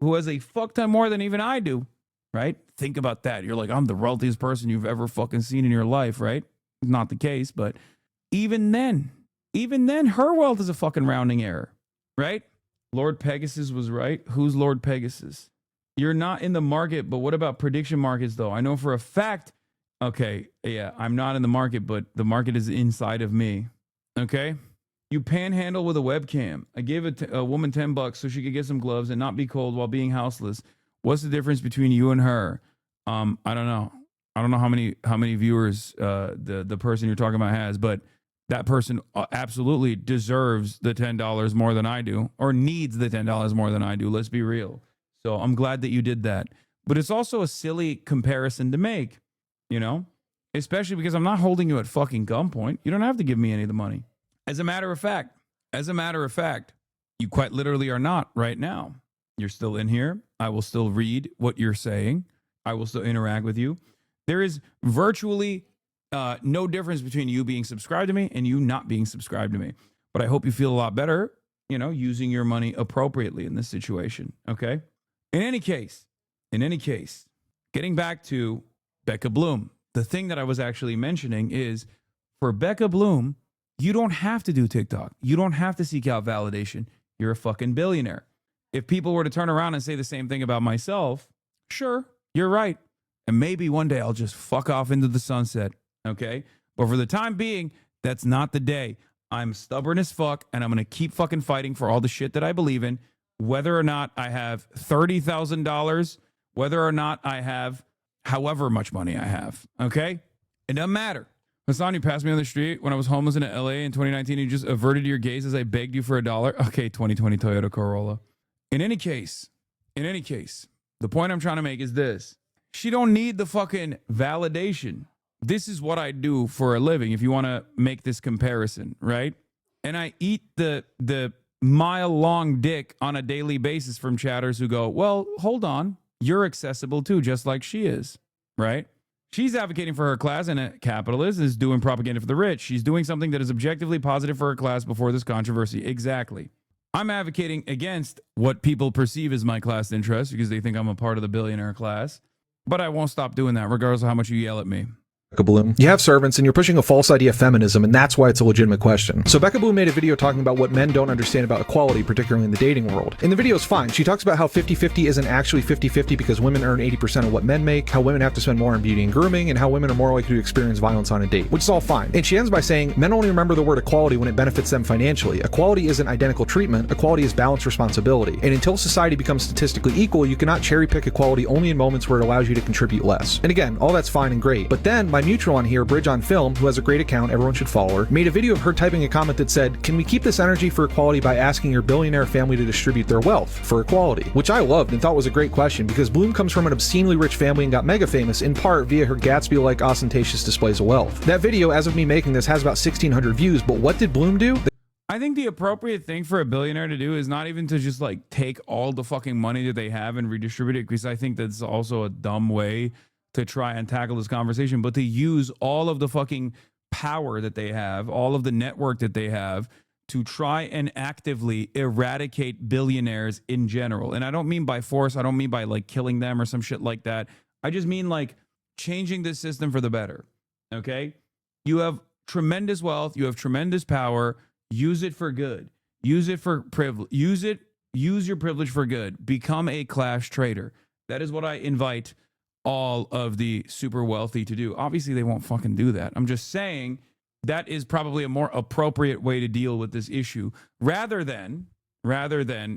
Who has a fuck ton more than even I do, right? Think about that. You're like, I'm the wealthiest person you've ever fucking seen in your life, right? Not the case, but even then, her wealth is a fucking rounding error, right? Lord Pegasus was right. Who's Lord Pegasus? You're not in the market, but what about prediction markets, though? I know for a fact, okay, yeah, I'm not in the market, but the market is inside of me, okay? You panhandle with a webcam. I gave a woman $10 so she could get some gloves and not be cold while being houseless. What's the difference between you and her? I don't know. I don't know how many viewers the person you're talking about has, but that person absolutely deserves the $10 more than I do, or needs the $10 more than I do. Let's be real. So I'm glad that you did that. But it's also a silly comparison to make, you know, especially because I'm not holding you at fucking gunpoint. You don't have to give me any of the money. As a matter of fact, you quite literally are not right now. You're still in here. I will still read what you're saying. I will still interact with you. There is virtually no difference between you being subscribed to me and you not being subscribed to me. But I hope you feel a lot better, you know, using your money appropriately in this situation. Okay. In any case, getting back to Becca Bloom, the thing that I was actually mentioning is for Becca Bloom, you don't have to do TikTok. You don't have to seek out validation. You're a fucking billionaire. If people were to turn around and say the same thing about myself, sure, you're right. And maybe one day I'll just fuck off into the sunset. Okay. But for the time being, that's not the day. I'm stubborn as fuck, and I'm going to keep fucking fighting for all the shit that I believe in, whether or not I have $30,000, whether or not I have however much money I have. Okay. It doesn't matter. Hasan, you passed me on the street when I was homeless in LA in 2019. You just averted your gaze as I begged you for $1. Okay, 2020 Toyota Corolla. In any case, the point I'm trying to make is this. She don't need the fucking validation. this is what I do for a living, if you want to make this comparison, right? And I eat the mile-long dick on a daily basis from chatters who go, well, hold on, you're accessible too, just like she is, right? She's advocating for her class, and a capitalist is doing propaganda for the rich. She's doing something that is objectively positive for her class before this controversy. Exactly. I'm advocating against what people perceive as my class interest because they think I'm a part of the billionaire class. But I won't stop doing that regardless of how much you yell at me. Becca Bloom. You have servants and you're pushing a false idea of feminism, and that's why it's a legitimate question. So Becca Bloom made a video talking about what men don't understand about equality, particularly in the dating world. And the video is fine. She talks about how 50-50 isn't actually 50-50 because women earn 80% of what men make, how women have to spend more on beauty and grooming, and how women are more likely to experience violence on a date, which is all fine. And she ends by saying, men only remember the word equality when it benefits them financially. Equality isn't identical treatment. Equality is balanced responsibility. And until society becomes statistically equal, you cannot cherry pick equality only in moments where it allows you to contribute less. And again, all that's fine and great. But then my mutual on here, Bridge on Film, who has a great account, everyone should follow her, made a video of her typing a comment that said, can we keep this energy for equality by asking your billionaire family to distribute their wealth for equality? Which I loved and thought was a great question because Bloom comes from an obscenely rich family and got mega famous in part via her Gatsby-like ostentatious displays of wealth. That video, as of me making this, has about 1,600 views, but what did Bloom do? I think the appropriate thing for a billionaire to do is not even to just like take all the fucking money that they have and redistribute it, because I think that's also a dumb way to try and tackle this conversation, but to use all of the fucking power that they have, all of the network that they have, to try and actively eradicate billionaires in general. And I don't mean by force. I don't mean by like killing them or some shit like that. I just mean like changing the system for the better. Okay? You have tremendous wealth. You have tremendous power. Use it for good. Use it for privilege. Use your privilege for good. Become a class trader. That is what I invite all of the super wealthy to do. Obviously, they won't fucking do that. I'm just saying that is probably a more appropriate way to deal with this issue rather than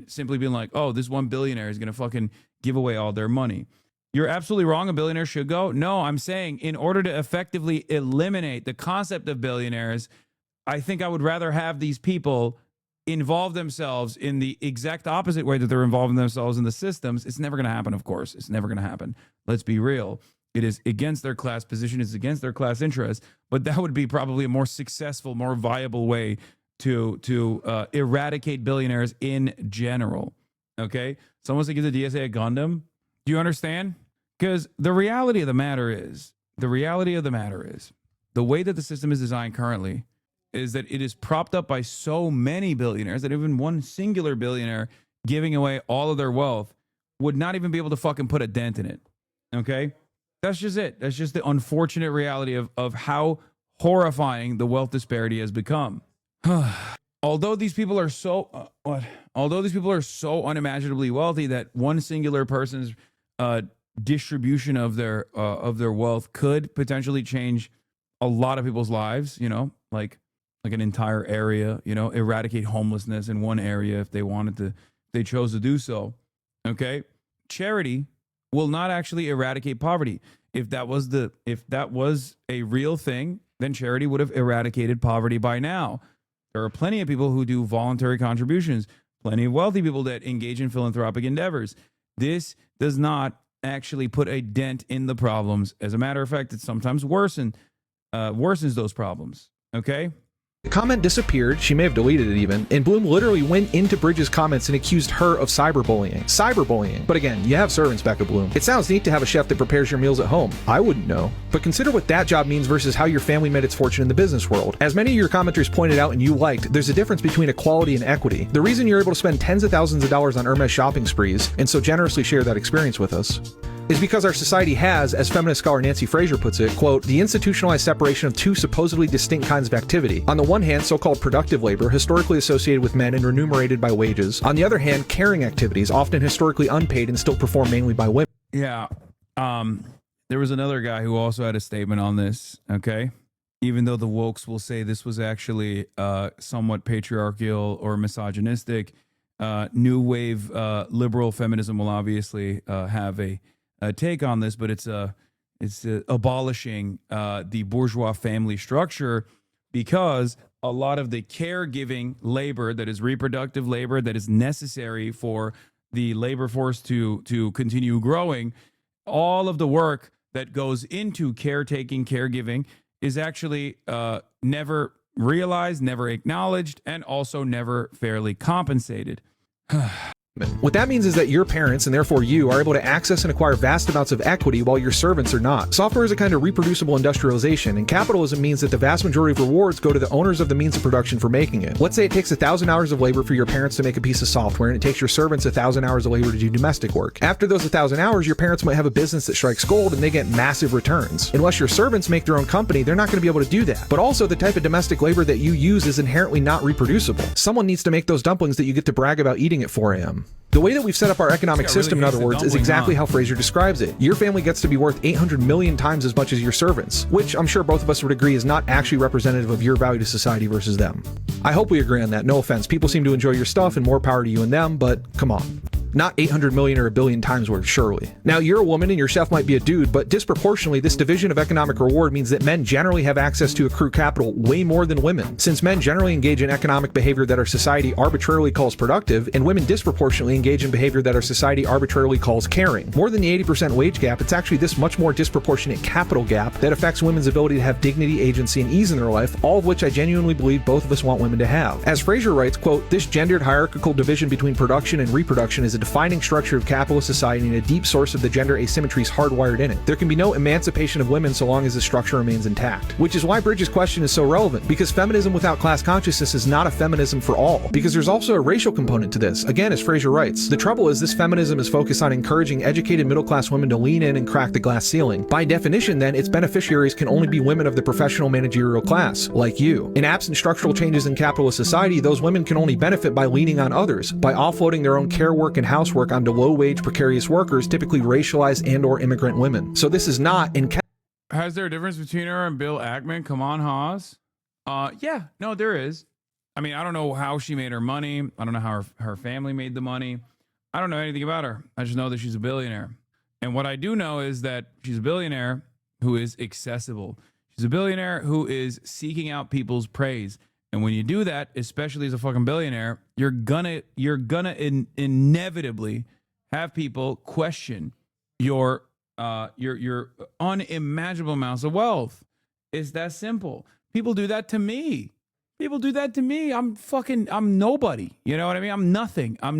simply being like, oh, this one billionaire is going to fucking give away all their money. You're absolutely wrong. A billionaire should go. No, I'm saying in order to effectively eliminate the concept of billionaires, I think I would rather have these people involve themselves in the exact opposite way that they're involving themselves in the systems. It's never going to happen, of course. It's never going to happen. Let's be real. It is against their class position. It's against their class interest. But that would be probably a more successful, more viable way to eradicate billionaires in general. Okay? Someone wants to give the DSA a Gundam. Do you understand? Because the reality of the matter is, the way that the system is designed currently is that it is propped up by so many billionaires that even one singular billionaire giving away all of their wealth would not even be able to fucking put a dent in it. Okay? That's just it. That's just the unfortunate reality of how horrifying the wealth disparity has become. Although these people are so unimaginably wealthy that one singular person's distribution of their wealth could potentially change a lot of people's lives, you know, like an entire area, you know, eradicate homelessness in one area if they wanted to, they chose to do so. Okay? Charity will not actually eradicate poverty. If that was a real thing, then charity would have eradicated poverty by now. There are plenty of people who do voluntary contributions, plenty of wealthy people that engage in philanthropic endeavors. This does not actually put a dent in the problems. As a matter of fact, it sometimes worsens those problems. Okay? The comment disappeared, she may have deleted it even, and Bloom literally went into Bridges' comments and accused her of cyberbullying. But again, you have servants, Becca Bloom. It sounds neat to have a chef that prepares your meals at home. I wouldn't know. But consider what that job means versus how your family made its fortune in the business world. As many of your commenters pointed out and you liked, there's a difference between equality and equity. The reason you're able to spend tens of thousands of dollars on Hermes shopping sprees, and so generously share that experience with us, is because our society has, as feminist scholar Nancy Fraser puts it, quote, the institutionalized separation of two supposedly distinct kinds of activity. On the one hand, so-called productive labor, historically associated with men and remunerated by wages. On the other hand, caring activities, often historically unpaid and still performed mainly by women. Yeah. There was another guy who also had a statement on this, okay? Even though the wokes will say this was actually somewhat patriarchal or misogynistic, new wave liberal feminism will obviously have a take on this, but it's abolishing the bourgeois family structure, because a lot of the caregiving labor that is reproductive labor that is necessary for the labor force to continue growing, all of the work that goes into caretaking, caregiving is actually never realized, never acknowledged, and also never fairly compensated. What that means is that your parents, and therefore you, are able to access and acquire vast amounts of equity while your servants are not. Software is a kind of reproducible industrialization, and capitalism means that the vast majority of rewards go to the owners of the means of production for making it. Let's say it takes 1,000 hours of labor for your parents to make a piece of software, and it takes your servants 1,000 hours of labor to do domestic work. After those 1,000 hours, your parents might have a business that strikes gold, and they get massive returns. Unless your servants make their own company, they're not going to be able to do that. But also, the type of domestic labor that you use is inherently not reproducible. Someone needs to make those dumplings that you get to brag about eating at 4 a.m. The way that we've set up our economic system, in other words, is exactly how Fraser describes it. Your family gets to be worth 800 million times as much as your servants, which I'm sure both of us would agree is not actually representative of your value to society versus them. I hope we agree on that. No offense. People seem to enjoy your stuff and more power to you and them, but come on. Not 800 million or 1 billion times worth, surely. Now, you're a woman and your chef might be a dude, but disproportionately, this division of economic reward means that men generally have access to accrue capital way more than women. Since men generally engage in economic behavior that our society arbitrarily calls productive, and women disproportionately engage in behavior that our society arbitrarily calls caring. More than the 80% wage gap, it's actually this much more disproportionate capital gap that affects women's ability to have dignity, agency, and ease in their life, all of which I genuinely believe both of us want women to have. As Fraser writes, quote, "This gendered hierarchical division between production and reproduction is a defining structure of capitalist society and a deep source of the gender asymmetries hardwired in it. There can be no emancipation of women so long as the structure remains intact." Which is why Bridges' question is so relevant, because feminism without class consciousness is not a feminism for all, because there's also a racial component to this. Again, as Fraser writes, the trouble is this feminism is focused on encouraging educated middle-class women to lean in and crack the glass ceiling. By definition, then, its beneficiaries can only be women of the professional managerial class, like you. In absent structural changes in capitalist society, those women can only benefit by leaning on others, by offloading their own care work and housework onto low-wage, precarious workers, typically racialized and/or immigrant women. So this is not in. Is there a difference between her and Bill Ackman? Come on, Haas. Yeah, no, there is. I mean, I don't know how she made her money. I don't know how her family made the money. I don't know anything about her. I just know that she's a billionaire. And what I do know is that she's a billionaire who is accessible. She's a billionaire who is seeking out people's praise. And when you do that, especially as a fucking billionaire, you're gonna inevitably have people question your unimaginable amounts of wealth. It's that simple. People do that to me. People do that to me. I'm nobody. You know what I mean? I'm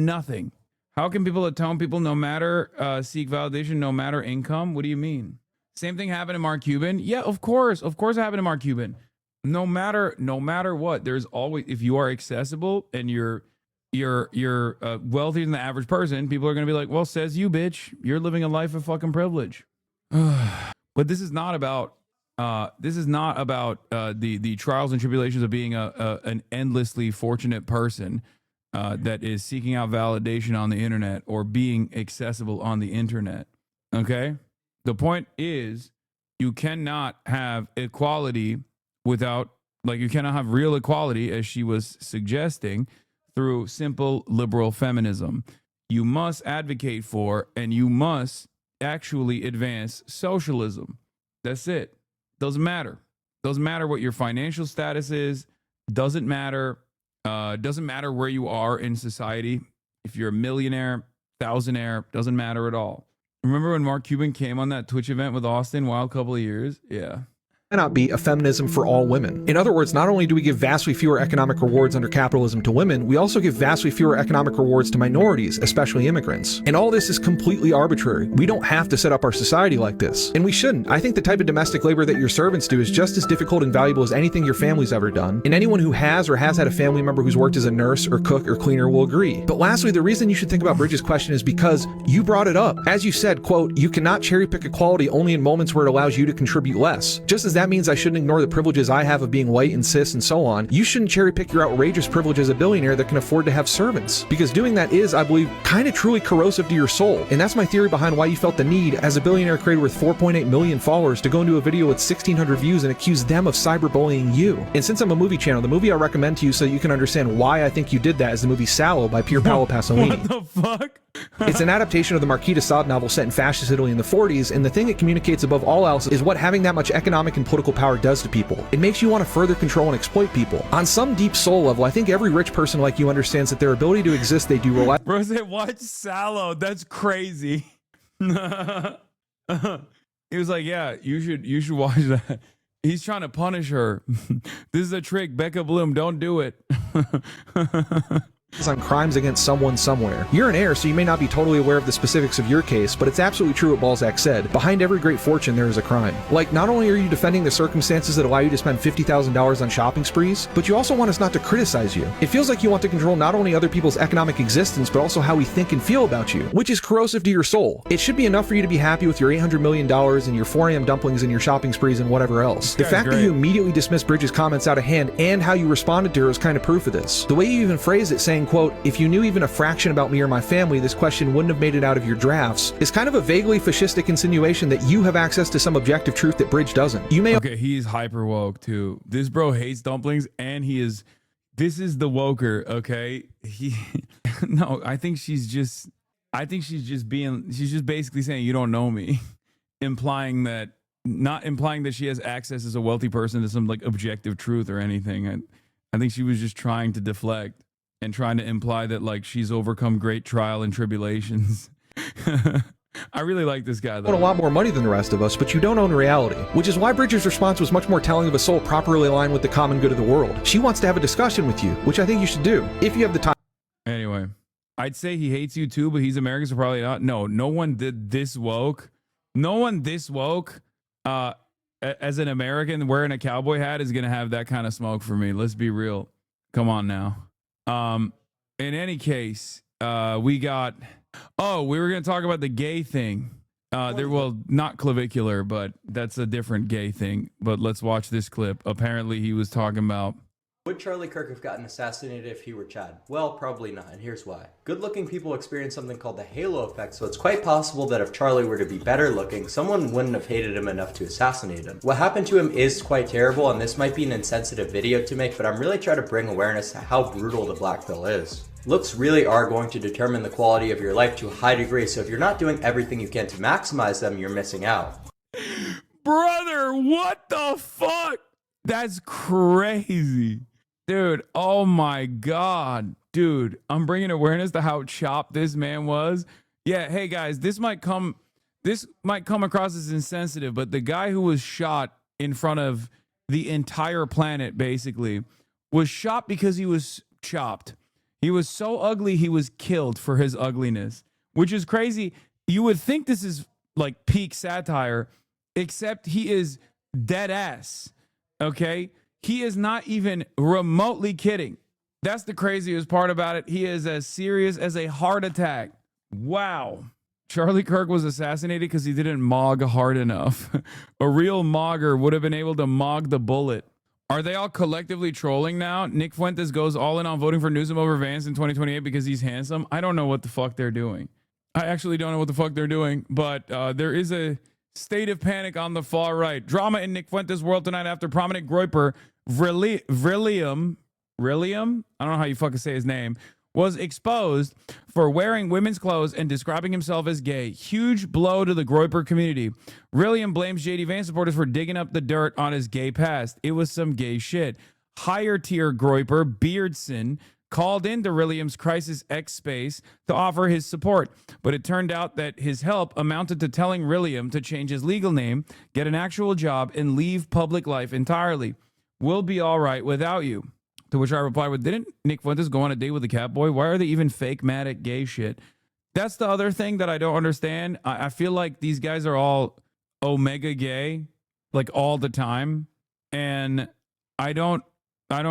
nothing. How can people atone people no matter seek validation, no matter income? What do you mean? Same thing happened to Mark Cuban. Yeah, of course. Of course it happened to Mark Cuban. No matter what, there's always, if you are accessible and you're wealthier than the average person, people are going to be like, well, says you, bitch. You're living a life of fucking privilege. But this is not about the trials and tribulations of being an endlessly fortunate person that is seeking out validation on the internet or being accessible on the internet. Okay? The point is, you cannot have equality without, you cannot have real equality, as she was suggesting, through simple liberal feminism. You must advocate for and you must actually advance socialism. That's it. Doesn't matter. Doesn't matter what your financial status is. Doesn't matter. Doesn't matter where you are in society. If you're a millionaire, thousandaire, doesn't matter at all. Remember when Mark Cuban came on that Twitch event with Austin, wild couple of years? Yeah. Cannot be a feminism for all women. In other words, not only do we give vastly fewer economic rewards under capitalism to women, we also give vastly fewer economic rewards to minorities, especially immigrants. And all this is completely arbitrary. We don't have to set up our society like this. And we shouldn't. I think the type of domestic labor that your servants do is just as difficult and valuable as anything your family's ever done. And anyone who has or has had a family member who's worked as a nurse or cook or cleaner will agree. But lastly, the reason you should think about Bridges' question is because you brought it up. As you said, quote, "You cannot cherry pick equality only in moments where it allows you to contribute less." Just as that means I shouldn't ignore the privileges I have of being white and cis and so on, you shouldn't cherry pick your outrageous privilege as a billionaire that can afford to have servants. Because doing that is, I believe, kind of truly corrosive to your soul. And that's my theory behind why you felt the need, as a billionaire creator with 4.8 million followers, to go into a video with 1,600 views and accuse them of cyberbullying you. And since I'm a movie channel, the movie I recommend to you so you can understand why I think you did that is the movie Sallow by Pier Paolo Pasolini. What the fuck? It's an adaptation of the Marquis de Sade novel set in fascist Italy in the 40s, and the thing it communicates above all else is what having that much economic and political power does to people. It makes you want to further control and exploit people. On some deep soul level, I think every rich person like you understands that their ability to exist, they do rely. Bro said, watch Sallow. That's crazy. He was like, yeah, you should watch that. He's trying to punish her. This is a trick. Becca Bloom, don't do it. On crimes against someone somewhere. You're an heir, so you may not be totally aware of the specifics of your case, but it's absolutely true what Balzac said. Behind every great fortune, there is a crime. Like, not only are you defending the circumstances that allow you to spend $50,000 on shopping sprees, but you also want us not to criticize you. It feels like you want to control not only other people's economic existence, but also how we think and feel about you, which is corrosive to your soul. It should be enough for you to be happy with your $800 million and your 4 a.m. dumplings and your shopping sprees and whatever else. The fact that you immediately dismissed Bridges' comments out of hand and how you responded to her is kind of proof of this. The way you even phrased it, saying, quote, if you knew even a fraction about me or my family, this question wouldn't have made it out of your drafts, is kind of a vaguely fascistic insinuation that you have access to some objective truth that Bridge doesn't. You may— Okay, he's hyper woke too. This bro hates dumplings, and this is the woker, okay? No, I think she's just basically saying you don't know me, not implying that she has access as a wealthy person to some like objective truth or anything. I think she was just trying to deflect and trying to imply that like she's overcome great trial and tribulations. I really like this guy though. You own a lot more money than the rest of us, but you don't own reality, which is why Bridges' response was much more telling of a soul properly aligned with the common good of the world. She wants to have a discussion with you, which I think you should do if you have the time. Anyway, I'd say he hates you too, but he's American, so probably not. No one did this woke. No one this woke as an American wearing a cowboy hat is gonna have that kind of smoke for me. Let's be real. Come on now. In any case, we were going to talk about the gay thing. Well, not clavicular, but that's a different gay thing. But let's watch this clip. Apparently he was talking about, would Charlie Kirk have gotten assassinated if he were Chad? Well, probably not, and here's why. Good-looking people experience something called the halo effect, so it's quite possible that if Charlie were to be better looking, someone wouldn't have hated him enough to assassinate him. What happened to him is quite terrible, and this might be an insensitive video to make, but I'm really trying to bring awareness to how brutal the black pill is. Looks really are going to determine the quality of your life to a high degree, so if you're not doing everything you can to maximize them, you're missing out. brother, what the fuck? That's crazy. Dude, oh my God. Dude, I'm bringing awareness to how chopped this man was. Yeah, hey guys, this might come across as insensitive, but the guy who was shot in front of the entire planet basically was shot because he was chopped. He was so ugly, he was killed for his ugliness, which is crazy. You would think this is like peak satire, except he is dead ass. Okay? He is not even remotely kidding. That's the craziest part about it. He is as serious as a heart attack. Wow. Charlie Kirk was assassinated because he didn't mog hard enough. A real mogger would have been able to mog the bullet. Are they all collectively trolling now? Nick Fuentes goes all in on voting for Newsom over Vance in 2028 because he's handsome. I don't know what the fuck they're doing. I actually don't know what the fuck they're doing, but there is a state of panic on the far right. Drama in Nick Fuentes' world tonight after prominent groyper Rilliam, I don't know how you fucking say his name, was exposed for wearing women's clothes and describing himself as gay. Huge blow to the groyper community. Rilliam blames JD Vance supporters for digging up the dirt on his gay past. It was some gay shit. Higher tier groyper Beardson called into Rilliam's Crisis X space to offer his support, but it turned out that his help amounted to telling Rilliam to change his legal name, get an actual job, and leave public life entirely. We'll be all right without you. To which I replied with, didn't Nick Fuentes go on a date with a cat boy? Why are they even fake mad at gay shit? That's the other thing that I don't understand. I feel like these guys are all omega gay, like all the time. And I don't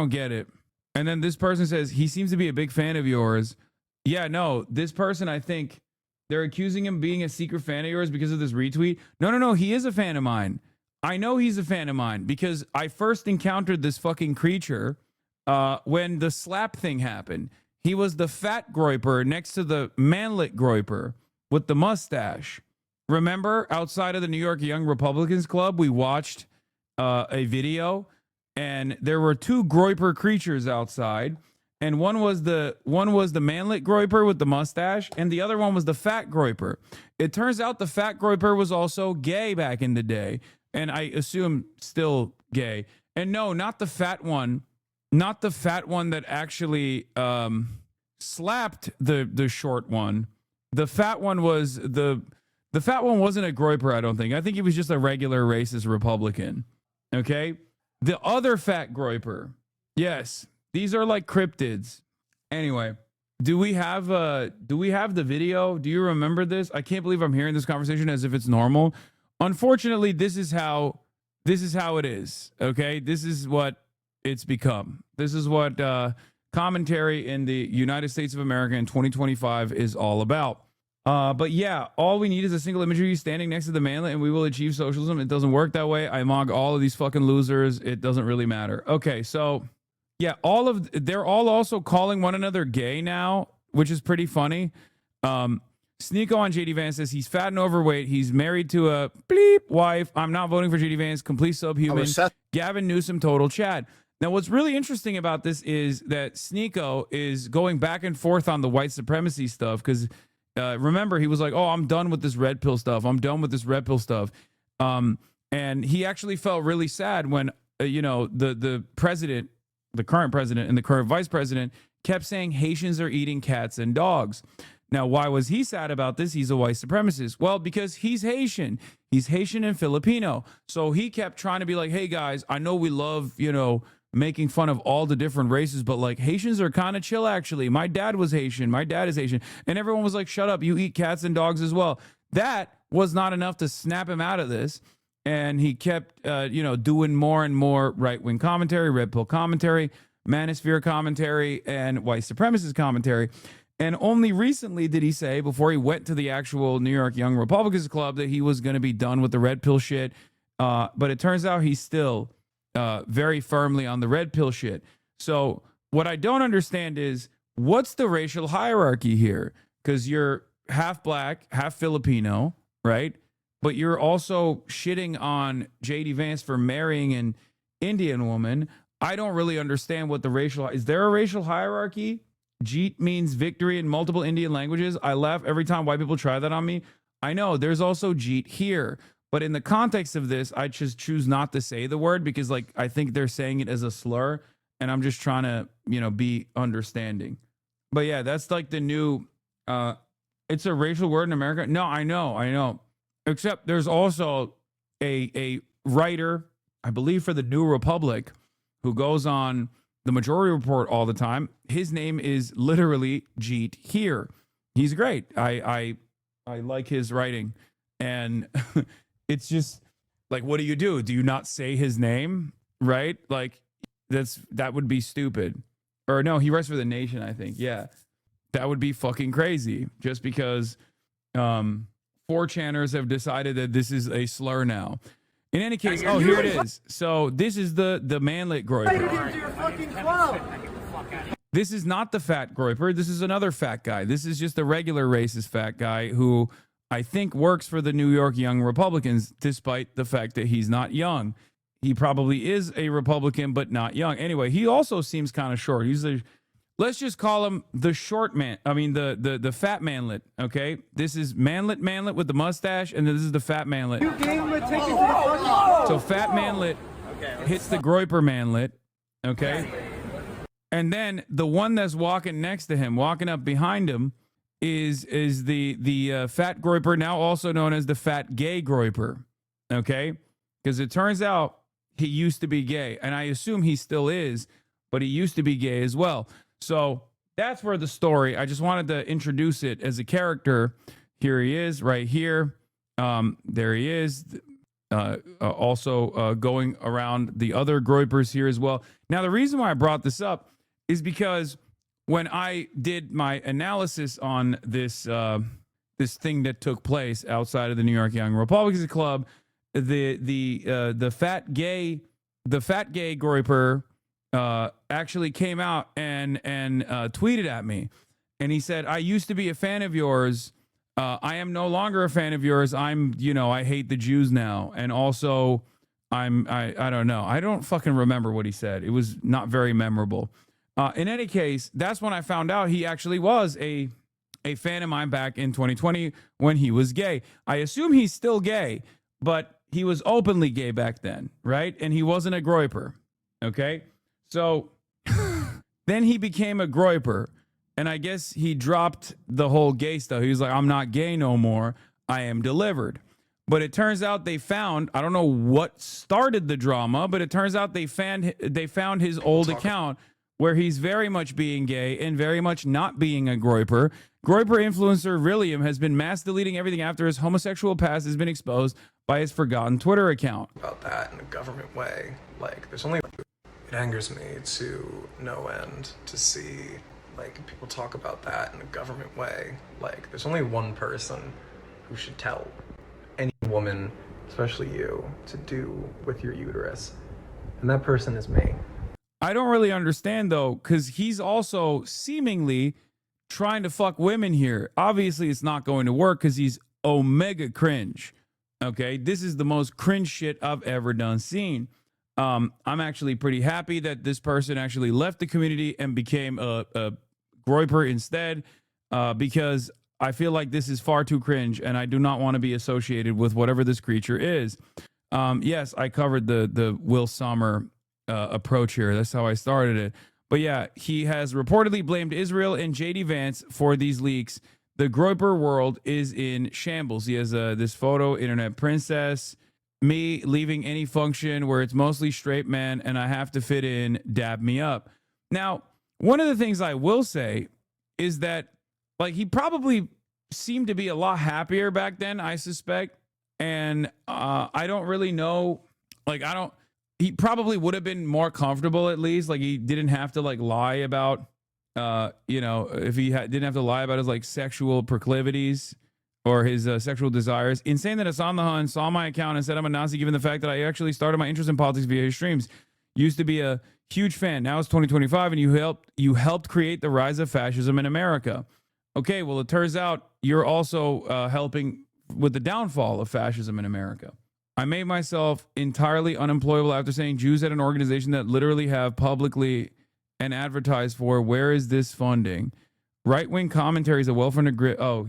get it. And then this person says, he seems to be a big fan of yours. Yeah, no, this person, I think they're accusing him of being a secret fan of yours because of this retweet. No, he is a fan of mine. I know he's a fan of mine because I first encountered this fucking creature when the slap thing happened. He was the fat groyper next to the manlet groyper with the mustache. Remember, outside of the New York Young Republicans Club, we watched a video, and there were two groyper creatures outside, and one was the manlet groyper with the mustache, and the other one was the fat groyper. It turns out the fat groyper was also gay back in the day, and I assume still gay. And no, not the fat one. Not the fat one that actually slapped the short one. The fat one was the The fat one wasn't a groiper, I don't think. I think he was just a regular racist Republican. Okay? The other fat groiper. Yes. These are like cryptids. Anyway, do we have the video? Do you remember this? I can't believe I'm hearing this conversation as if it's normal. Unfortunately, this is how it is. Okay? This is what it's become. This is what commentary in the United States of America in 2025 is all about. But yeah, all we need is a single image of you standing next to the manlet and we will achieve socialism. It doesn't work that way. I mock all of these fucking losers. It doesn't really matter. Okay, so yeah, they're all also calling one another gay now, which is pretty funny. Sneeko on JD Vance says he's fat and overweight. He's married to a bleep wife. I'm not voting for JD Vance. Complete subhuman. Gavin Newsom, total Chad. Now, what's really interesting about this is that Sneeko is going back and forth on the white supremacy stuff because remember, he was like, oh, I'm done with this red pill stuff. I'm done with this red pill stuff. And he actually felt really sad when, the president, the current president and the current vice president kept saying Haitians are eating cats and dogs. Now, why was he sad about this? He's a white supremacist. Well, because he's Haitian. He's Haitian and Filipino. So he kept trying to be like, hey, guys, I know we love, making fun of all the different races, but like Haitians are kind of chill, actually. My dad was Haitian. My dad is Haitian. And everyone was like, shut up. You eat cats and dogs as well. That was not enough to snap him out of this. And he kept, doing more and more right-wing commentary, red pill commentary, manosphere commentary, and white supremacist commentary. And only recently did he say, before he went to the actual New York Young Republicans Club, that he was going to be done with the red pill shit. But it turns out he's still very firmly on the red pill shit. So what I don't understand is, what's the racial hierarchy here? Because you're half black, half Filipino, right? But you're also shitting on JD Vance for marrying an Indian woman. I don't really understand what the racial... Is there a racial hierarchy? Jeet means victory in multiple Indian languages. I laugh every time white people try that on me. I know, there's also Jeet here. But in the context of this, I just choose not to say the word because, like, I think they're saying it as a slur, and I'm just trying to, be understanding. But yeah, that's like the new, it's a racial word in America. No, I know. Except there's also a writer, I believe for the New Republic, who goes on the Majority Report all the time. His name is literally Jeet here. He's great. I like his writing, and it's just like, what do you do? Do you not say his name? Right? Like that would be stupid. Or no, he writes for The Nation, I think. Yeah. That would be fucking crazy just because 4chaners have decided that this is a slur now. In any case, oh, here it is. So this is the manlet groiper. This is not the fat groiper. This is another fat guy. This is just a regular racist fat guy who I think works for the New York Young Republicans, despite the fact that he's not young. He probably is a Republican, but not young. Anyway, he also seems kind of short. He's let's just call him the short man. I mean, the fat manlet. Okay, this is manlet with the mustache, and then this is the fat manlet. So fat manlet hits the groiper manlet. Okay, and then the one that's walking next to him, walking up behind him, is the fat groiper, now also known as the fat gay groiper. Okay, because it turns out he used to be gay, and I assume he still is, but he used to be gay as well. So that's where the story, I just wanted to introduce it as a character. Here he is right here. There he is. Also going around the other groipers here as well. Now, the reason why I brought this up is because when I did my analysis on this this thing that took place outside of the New York Young Republicans Club, the fat gay groiper actually came out and tweeted at me, and he said, "I used to be a fan of yours. I am no longer a fan of yours. I hate the Jews now, and also I don't know. I don't fucking remember what he said. It was not very memorable. In any case, that's when I found out he actually was a fan of mine back in 2020 when he was gay. I assume he's still gay, but he was openly gay back then, right? And he wasn't a groiper, okay? So then he became a groiper, and I guess he dropped the whole gay stuff. He was like, I'm not gay no more. I am delivered. But it turns out they found, I don't know what started the drama, but it turns out they found his old account where he's very much being gay and very much not being a groiper. Groiper influencer William has been mass deleting everything after his homosexual past has been exposed by his forgotten Twitter account. About that in a government way. Like, there's only... It angers me to no end to see, like, people talk about that in a government way. Like, there's only one person who should tell any woman, especially you, to do with your uterus. And that person is me. I don't really understand, though, because he's also seemingly trying to fuck women here. Obviously, it's not going to work because he's omega cringe. Okay, this is the most cringe shit I've ever seen. I'm actually pretty happy that this person actually left the community and became a groiper instead, because I feel like this is far too cringe and I do not want to be associated with whatever this creature is. Yes, I covered the Will Sommer approach here. That's how I started it. But yeah, he has reportedly blamed Israel and JD Vance for these leaks. The groiper world is in shambles. He has this photo, internet princess, me leaving any function where it's mostly straight men and I have to fit in, dab me up. Now, one of the things I will say is that, like, he probably seemed to be a lot happier back then, I suspect. And I don't really know, like, he probably would have been more comfortable at least. Like, he didn't have to, like, lie about, if he didn't have to lie about his, like, sexual proclivities or his sexual desires. Insane that HasanAbi saw my account and said I'm a Nazi, given the fact that I actually started my interest in politics via his streams. Used to be a huge fan. Now it's 2025 and you helped create the rise of fascism in America. Okay, well, it turns out you're also helping with the downfall of fascism in America. I made myself entirely unemployable after saying Jews at an organization that literally have publicly and advertised for. Where is this funding? Right-wing commentaries, a well-funded grid. Oh,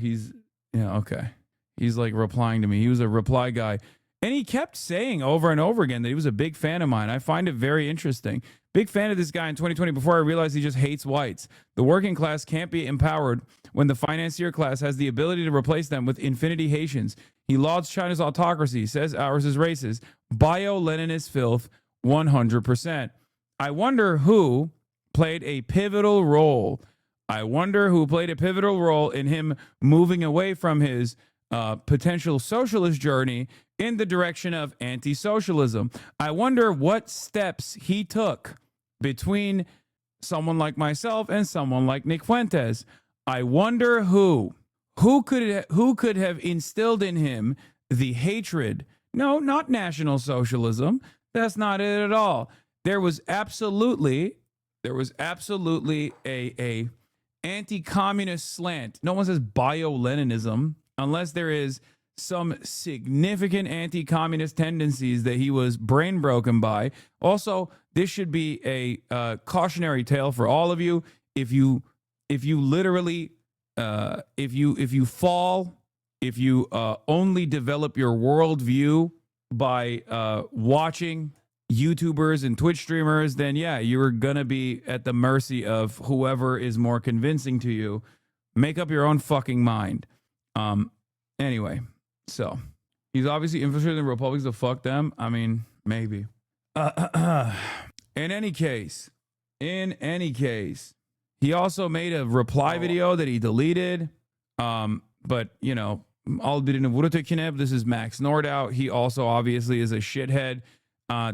yeah, okay. He's like replying to me. He was a reply guy. And he kept saying over and over again that he was a big fan of mine. I find it very interesting. Big fan of this guy in 2020 before I realized he just hates whites. The working class can't be empowered when the financier class has the ability to replace them with infinity Haitians. He lauds China's autocracy, says ours is racist. Bio-Leninist filth, 100%. I wonder who played a pivotal role. I wonder who played a pivotal role in him moving away from his potential socialist journey in the direction of anti-socialism. I wonder what steps he took between someone like myself and someone like Nick Fuentes. I wonder who could have instilled in him the hatred. No, not National Socialism. That's not it at all. There was absolutely a anti-communist slant. No one says bio-Leninism unless there is some significant anti-communist tendencies that he was brain broken by. Also, this should be a cautionary tale for all of you. If you only develop your worldview by watching YouTubers and Twitch streamers, then yeah, you're gonna be at the mercy of whoever is more convincing to you. Make up your own fucking mind. Anyway, so he's obviously infiltrating the Republicans to fuck them. I mean, maybe. In any case, he also made a reply video that he deleted. But you know, this is Max Nordau. He also obviously is a shithead.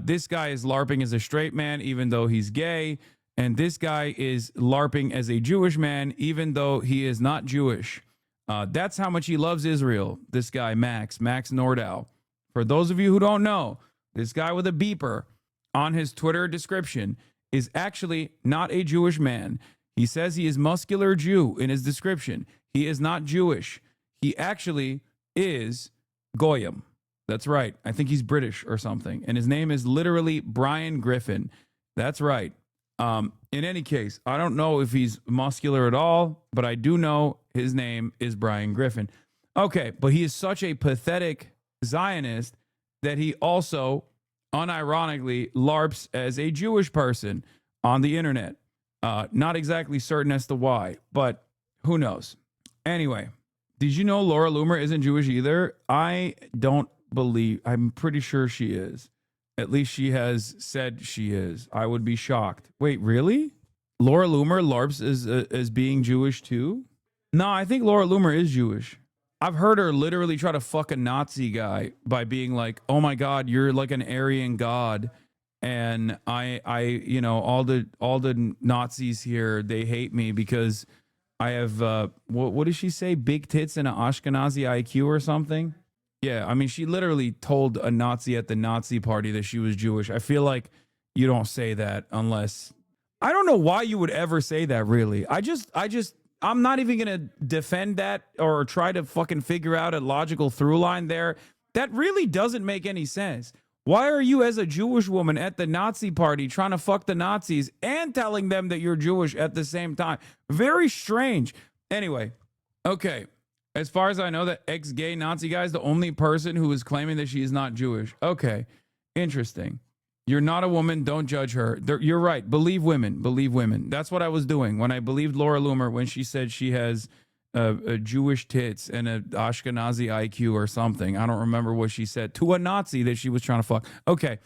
This guy is LARPing as a straight man, even though he's gay. And this guy is LARPing as a Jewish man, even though he is not Jewish. That's how much he loves Israel. This guy, Max Nordau. For those of you who don't know, this guy with a beeper on his Twitter description is actually not a Jewish man. He says he is muscular Jew in his description. He is not Jewish. He actually is Goyim. That's right. I think he's British or something. And his name is literally Brian Griffin. That's right. In any case, I don't know if he's muscular at all, but I do know his name is Brian Griffin. Okay, but he is such a pathetic Zionist that he also unironically LARPs as a Jewish person on the internet. Not exactly certain as to why, but who knows? Anyway, Did you know Laura Loomer isn't Jewish either? I don't believe. I'm pretty sure she is. At least she has said she is. I would be shocked. Wait, really? Laura Loomer LARPs as being Jewish too? No, I think Laura Loomer is Jewish. I've heard her literally try to fuck a Nazi guy by being like, "Oh my God, you're like an Aryan god, and I, you know, all the Nazis here, they hate me because I have what does she say? Big tits and an Ashkenazi IQ or something." Yeah, I mean, she literally told a Nazi at the Nazi party that she was Jewish. I feel like you don't say that unless, I don't know why you would ever say that, really. I'm not even going to defend that or try to fucking figure out a logical through line there. That really doesn't make any sense. Why are you, as a Jewish woman at the Nazi party, trying to fuck the Nazis and telling them that you're Jewish at the same time? Very strange. Anyway, okay. As far as I know, that ex-gay Nazi guy is the only person who is claiming that she is not Jewish. Okay. Interesting. You're not a woman. Don't judge her. You're right. Believe women. Believe women. That's what I was doing when I believed Laura Loomer when she said she has a Jewish tits and a Ashkenazi IQ or something. I don't remember what she said to a Nazi that she was trying to fuck. Okay.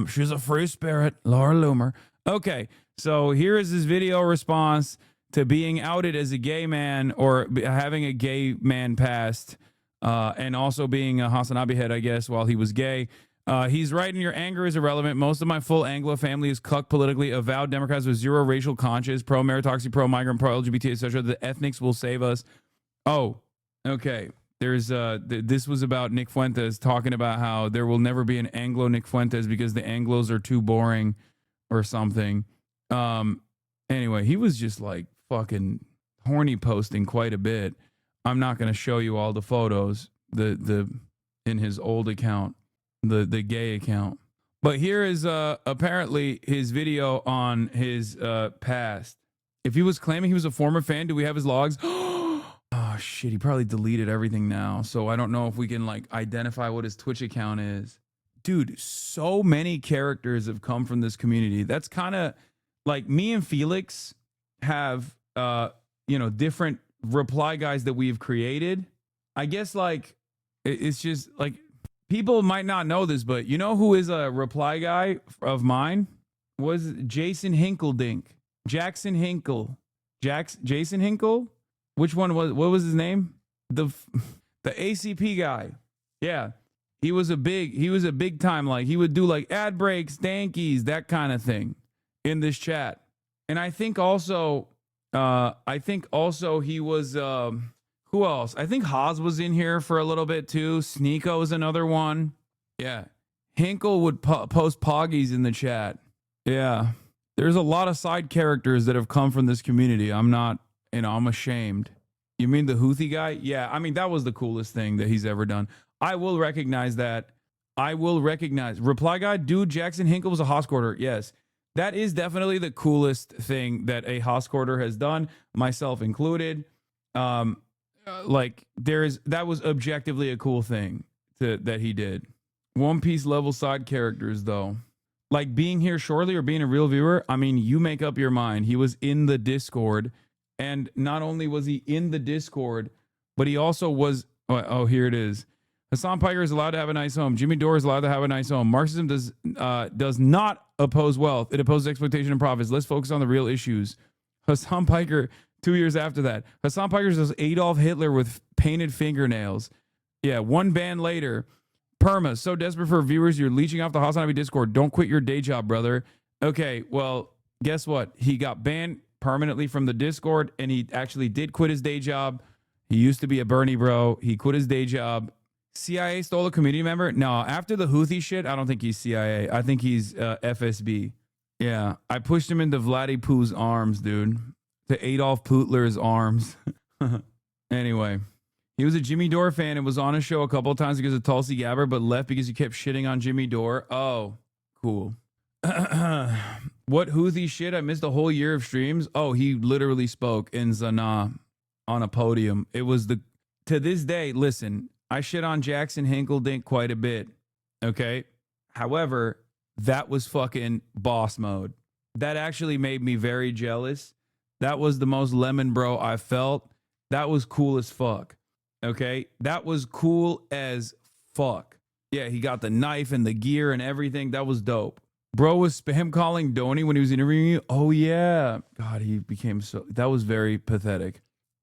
She's a free spirit, Laura Loomer. Okay. So here is his video response to being outed as a gay man or having a gay man past and also being a HasanAbi head, I guess, while he was gay. He's right, and your anger is irrelevant. Most of my full Anglo family is cucked politically, avowed Democrats with zero racial conscience, pro-meritocracy, pro-migrant, pro-LGBT, etc. The ethnics will save us. Oh, okay. There's this was about Nick Fuentes talking about how there will never be an Anglo Nick Fuentes because the Anglos are too boring or something. Anyway, he was just like fucking horny posting quite a bit. I'm not going to show you all the photos in his old account. The gay account. But here is apparently his video on his past. If he was claiming he was a former fan, do we have his logs? Oh shit, he probably deleted everything now. So I don't know if we can like identify what his Twitch account is. Dude, so many characters have come from this community. That's kind of like me and Felix have different reply guys that we've created. I guess like it's just like people might not know this, but you know who is a reply guy of mine? Was Jason Hinkeldink. Jackson Hinkle. Jason Hinkle? Which one was, what was his name? The ACP guy. Yeah. He was a big time, like he would do like ad breaks, dankies, that kind of thing in this chat. And I think also he was, who else? I think Haas was in here for a little bit too. Sneeko is another one. Yeah. Hinkle would post poggies in the chat. Yeah. There's a lot of side characters that have come from this community. I'm ashamed. You mean the Houthi guy? Yeah. I mean, that was the coolest thing that he's ever done. I will recognize that. Reply guy, dude, Jackson Hinkle was a Hosquarter. Yes. That is definitely the coolest thing that a Hosquarter has done, myself included. That was objectively a cool thing that he did. One Piece level side characters though, like being here shortly or being a real viewer. I mean, you make up your mind. He was in the Discord, and not only was he in the Discord, but he also was. Oh, here it is. Hassan Piker is allowed to have a nice home. Jimmy Dore is allowed to have a nice home. Marxism does not oppose wealth. It opposes exploitation and profits. Let's focus on the real issues. Hassan Piker. 2 years after that, Hassan Piker does Adolf Hitler with painted fingernails. Yeah, one band later. Perma, so desperate for viewers, you're leeching off the HasanAbi Discord. Don't quit your day job, brother. Okay, well, guess what? He got banned permanently from the Discord, and he actually did quit his day job. He used to be a Bernie bro. He quit his day job. CIA stole a community member? No, after the Houthi shit, I don't think he's CIA. I think he's FSB. Yeah, I pushed him into Vladdy Pooh's arms, dude. To Adolf Putler's arms. Anyway, he was a Jimmy Dore fan and was on a show a couple of times because of Tulsi Gabbard, but left because he kept shitting on Jimmy Dore. Oh, cool. What Houthi shit? I missed a whole year of streams. Oh, he literally spoke in Zanaa on a podium. It was to this day, listen, I shit on Jackson Hinkeldink quite a bit. Okay. However, that was fucking boss mode. That actually made me very jealous. That was the most lemon bro I felt. That was cool as fuck. Okay, that was cool as fuck. Yeah, he got the knife and the gear and everything. That was dope. Bro was spam calling Donnie when he was interviewing you. Oh yeah, God, he became so. That was very pathetic.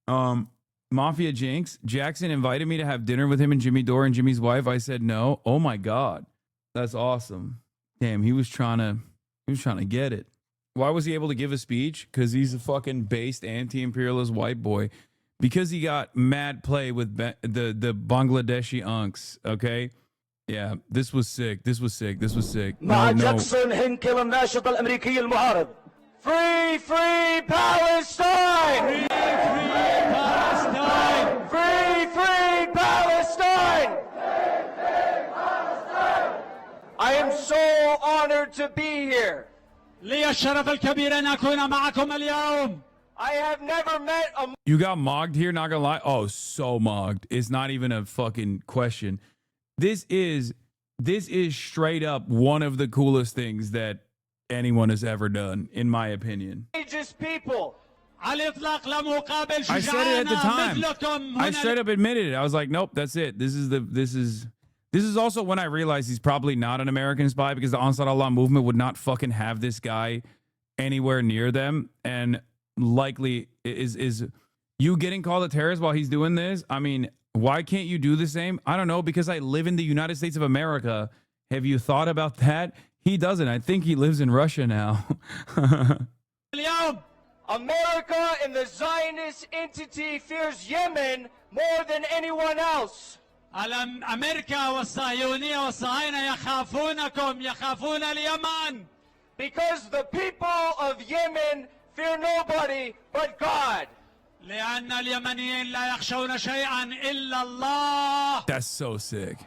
Mafia Jinx. Jackson invited me to have dinner with him and Jimmy Dore and Jimmy's wife. I said no. Oh my God, that's awesome. Damn, he was trying to get it. Why was he able to give a speech? Because he's a fucking based anti-imperialist white boy. Because he got mad play with the Bangladeshi unks. Okay. Yeah, this was sick. This was sick. This was sick. مع جاكسون هينكل الناشط الأمريكي المعارض. Free, free Palestine! Free, free Palestine! Free, free Palestine! I am so honored to be here. لي الشرف الكبير أن أكون معكم اليوم. I have never met a... You got mogged here, not gonna lie. Oh, so mogged. It's not even a fucking question. This is straight up one of the coolest things that anyone has ever done, in my opinion. People. I said it at the time. I straight up admitted it. I was like, nope, that's it. This is also when I realized he's probably not an American spy, because the Ansar Allah movement would not fucking have this guy anywhere near them. And likely is you getting called a terrorist while he's doing this? I mean, why can't you do the same? I don't know, because I live in the United States of America. Have you thought about that? He doesn't. I think he lives in Russia now. America and the Zionist entity fears Yemen more than anyone else. أمريكا والصهيونية والصهاينة يخافون اليمن. Because the people of Yemen fear nobody but God. لأن اليمنيين لا يخشون شيئا إلا الله. That's so sick.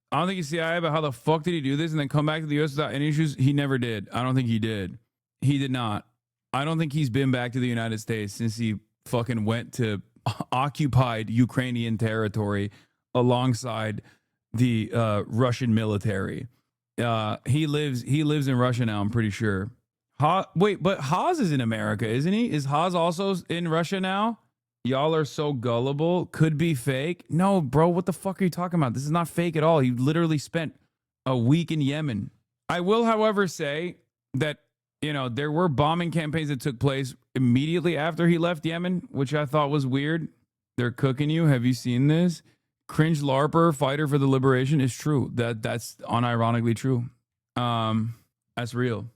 I don't think he's CIA, but how the fuck did he do this and then come back to the U.S. without any issues? He never did. I don't think he did. He did not. I don't think he's been back to the United States since he fucking went to occupied Ukrainian territory alongside the Russian military. He lives in Russia now, I'm pretty sure. Wait, but Haz is in America, isn't he? Is Haz also in Russia now? Y'all are so gullible. Could be fake. No, bro, what the fuck are you talking about? This is not fake at all. He literally spent a week in Yemen. I will, however, say that, you know, there were bombing campaigns that took place immediately after he left Yemen, which I thought was weird. They're cooking you. Have you seen this? Cringe LARPer, fighter for the liberation is true. That's unironically true. That's real.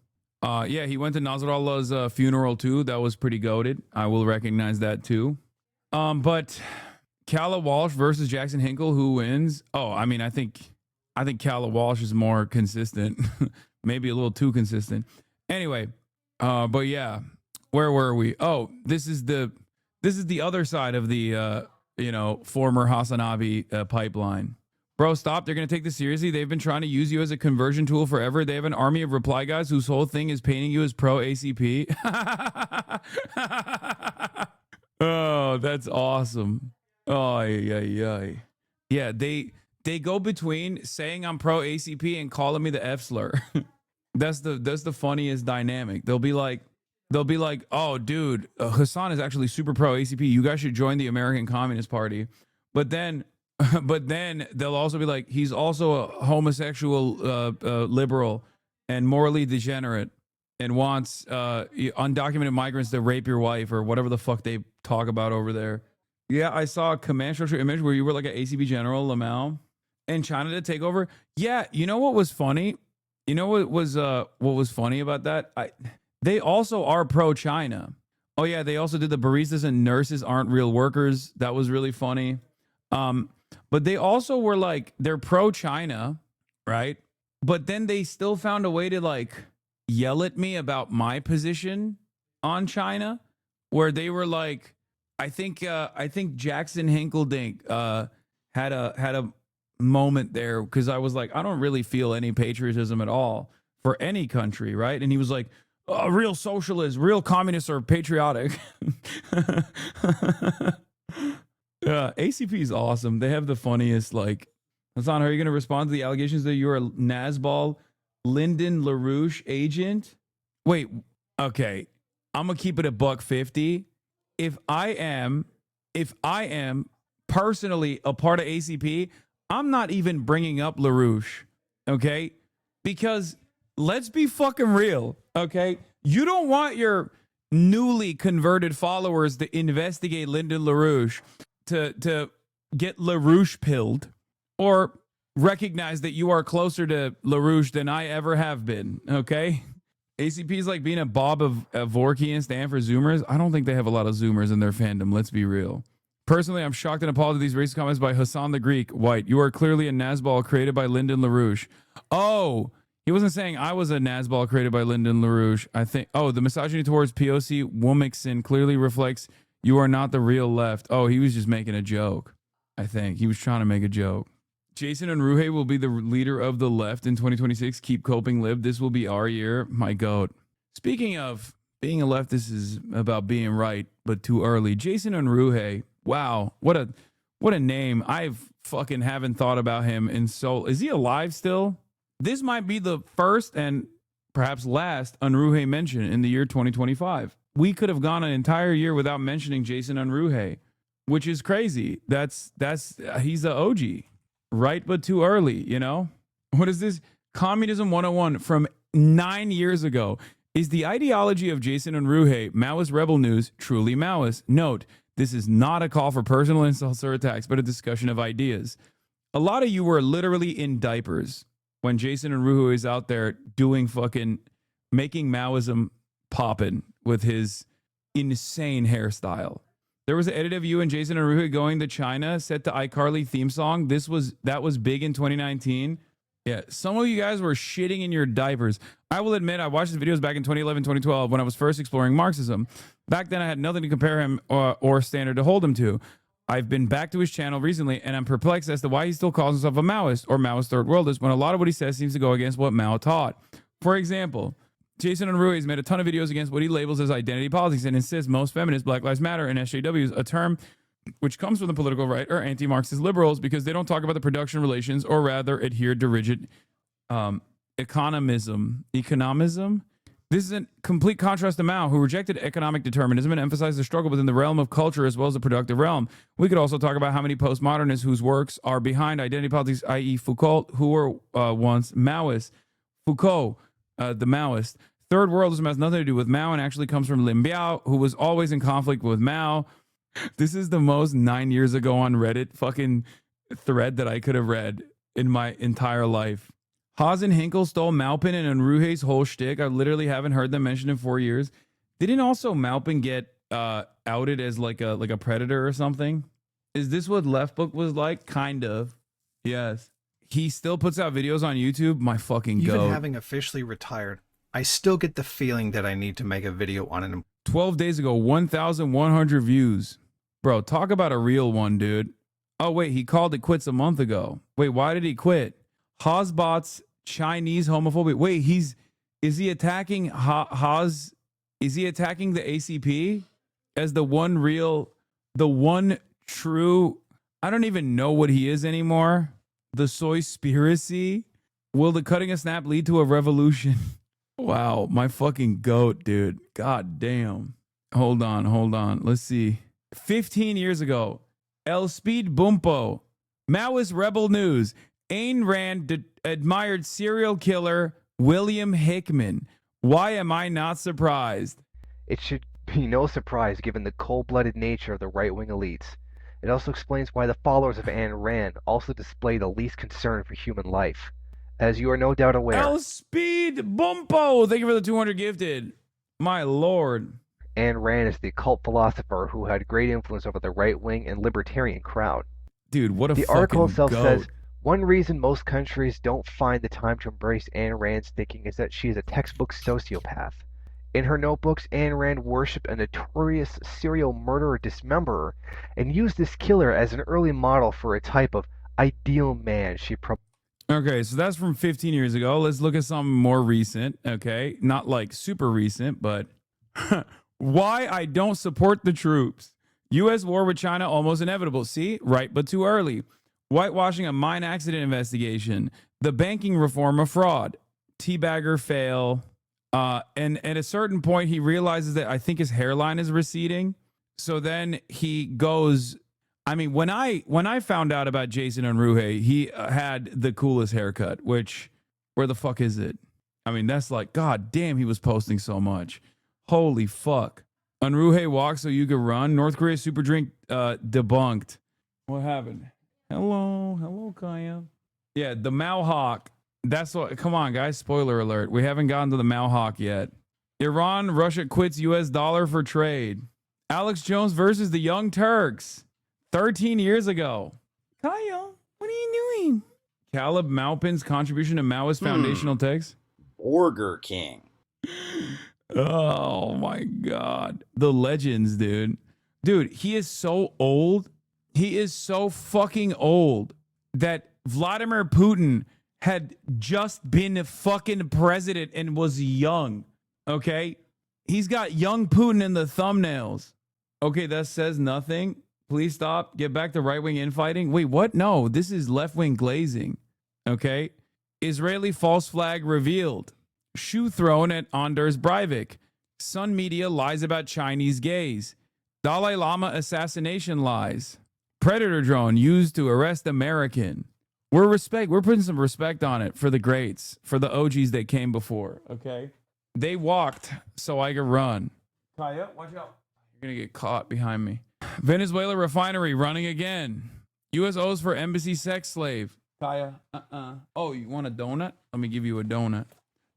Yeah, he went to Nasrallah's funeral too. That was pretty goated. I will recognize that too. But Calla Walsh versus Jackson Hinkle, who wins? Oh, I mean, I think Calla Walsh is more consistent, maybe a little too consistent. Anyway, but yeah, where were we? Oh, this is the other side of the former HasanAbi pipeline. Bro, stop. They're going to take this seriously. They've been trying to use you as a conversion tool forever. They have an army of reply guys whose whole thing is painting you as pro-ACP. Oh, that's awesome. Oh, yeah. They go between saying I'm pro-ACP and calling me the F slur. That's the funniest dynamic. They'll be like, oh, dude, Hasan is actually super pro-ACP. You guys should join the American Communist Party. But then they'll also be like, he's also a homosexual liberal and morally degenerate and wants undocumented migrants to rape your wife or whatever the fuck they talk about over there. Yeah, I saw a command structure image where you were like an ACP general, Lamau, and China to take over. Yeah, you know what was funny? You know what was funny about that? They also are pro-China. Oh yeah, they also did the baristas and nurses aren't real workers. That was really funny. But they also were like, they're pro-China, right? But then they still found a way to like yell at me about my position on China, where they were like, I think Jackson Hinkledink had a moment there because I was like, I don't really feel any patriotism at all for any country, right? And he was like, real socialists, real communists are patriotic. ACP is awesome. They have the funniest like Hasan, are you going to respond to the allegations that you're a Nazbal Lyndon LaRouche agent? Wait, okay. I'm going to keep it a $150. If I am personally a part of ACP, I'm not even bringing up LaRouche, okay? Because let's be fucking real, okay? You don't want your newly converted followers to investigate Lyndon LaRouche to get LaRouche pilled or recognize that you are closer to LaRouche than I ever have been, okay? ACP is like being a Bob of Vorky and stand for Zoomers. I don't think they have a lot of Zoomers in their fandom, let's be real. Personally, I'm shocked and appalled at these racist comments by Hasan the Greek. White, you are clearly a Nazbal created by Lyndon LaRouche. Oh, he wasn't saying I was a Nazbal created by Lyndon LaRouche. I think, oh, the misogyny towards POC Woomixon clearly reflects you are not the real left. Oh, he was just making a joke. I think he was trying to make a joke. Jason Unruhe will be the leader of the left in 2026. Keep coping, lib. This will be our year. My goat. Speaking of being a leftist, this is about being right, but too early. Jason Unruhe. Wow, what a name. I fucking haven't thought about him in so. Is he alive still? This might be the first and perhaps last Unruhe mention in the year 2025. We could have gone an entire year without mentioning Jason Unruhe, which is crazy. He's the OG. Right, but too early, you know? What is this? Communism 101 from 9 years ago. Is the ideology of Jason Unruhe, Maoist rebel news, truly Maoist? Note, this is not a call for personal insults or attacks, but a discussion of ideas. A lot of you were literally in diapers when Jason Unruhe is out there doing fucking, making Maoism poppin' with his insane hairstyle. There was an edit of you and Jason Unruhe going to China, set to iCarly theme song. That was big in 2019. Yeah, some of you guys were shitting in your diapers. I will admit, I watched his videos back in 2011, 2012 when I was first exploring Marxism. Back then, I had nothing to compare him or standard to hold him to. I've been back to his channel recently, and I'm perplexed as to why he still calls himself a Maoist or Maoist third worldist when a lot of what he says seems to go against what Mao taught. For example, Jason Unruhe has made a ton of videos against what he labels as identity politics and insists most feminists, Black Lives Matter, and SJWs, a term which comes from the political right, are anti-Marxist liberals because they don't talk about the production relations or rather adhere to rigid economism. This is a complete contrast to Mao, who rejected economic determinism and emphasized the struggle within the realm of culture as well as the productive realm. We could also talk about how many postmodernists whose works are behind identity politics, i.e. Foucault, who were once Maoists. Foucault, the Maoist. Third worldism has nothing to do with Mao and actually comes from Lin Biao, who was always in conflict with Mao. This is the most 9 years ago on Reddit fucking thread that I could have read in my entire life. Hasan Hinkle stole Maupin and Unruhe's whole shtick. I literally haven't heard them mentioned in 4 years. Didn't also Maupin get outed as like a predator or something? Is this what Left Book was like? Kind of. Yes. He still puts out videos on YouTube. My fucking goat. Even having officially retired, I still get the feeling that I need to make a video on it. 12 days ago, 1,100 views. Bro, talk about a real one, dude. Oh, wait, he called it quits a month ago. Wait, why did he quit? Hozbot's Chinese homophobia. Wait, is he attacking is he attacking the ACP as the one true, I don't even know what he is anymore. The Soyspiracy? Will the cutting a snap lead to a revolution? Wow, my fucking goat, dude. God damn. Hold on. Let's see. 15 years ago, El Speed Bumpo, Maoist rebel news. Ayn Rand admired serial killer William Hickman. Why am I not surprised? It should be no surprise given the cold-blooded nature of the right-wing elites. It also explains why the followers of Ayn Rand also display the least concern for human life. As you are no doubt aware, El Speed Bumpo, thank you for the 200 gifted. My lord. Ayn Rand is the occult philosopher who had great influence over the right-wing and libertarian crowd. Dude, what a The article itself says, one reason most countries don't find the time to embrace Ayn Rand's thinking is that she is a textbook sociopath. In her notebooks, Ayn Rand worshipped a notorious serial murderer dismemberer and used this killer as an early model for a type of ideal man she Okay, so that's from 15 years ago. Let's look at something more recent, okay? Not like super recent, but why I don't support the troops. U.S. war with China almost inevitable. See? Right, but too early. whitewashing a mine accident investigation, the banking reform a fraud, teabagger fail. And at a certain point, he realizes that I think his hairline is receding. So then he goes. I mean, when I found out about Jason Unruhe, he had the coolest haircut. Which, where the fuck is it? I mean, that's like, god damn, he was posting so much. Holy fuck. Unruhe walk so you can run. North Korea super drink debunked. What happened? Hello, Kaya. Yeah, the Malhawk. That's what. Come on, guys. Spoiler alert. We haven't gotten to the Malhawk yet. Iran, Russia quits U.S. dollar for trade. Alex Jones versus the Young Turks. 13 years ago. Kaya, what are you doing? Caleb Maupin's contribution to Maoist foundational text. Burger King. Oh my God. The legends, dude. Dude, he is so old. He is so fucking old that Vladimir Putin had just been fucking president and was young. Okay? He's got young Putin in the thumbnails. Okay, that says nothing. Please stop. Get back to right-wing infighting. Wait, what? No, this is left-wing glazing. Okay? Israeli false flag revealed. Shoe thrown at Anders Breivik. Sun Media lies about Chinese gays. Dalai Lama assassination lies. Predator drone used to arrest American. We're putting some respect on it for the greats, for the OGs that came before. Okay? They walked so I could run. Kaya, watch out. You're going to get caught behind me. Venezuela refinery running again. U.S. owes for embassy sex slave. Kaya, Oh, you want a donut? Let me give you a donut.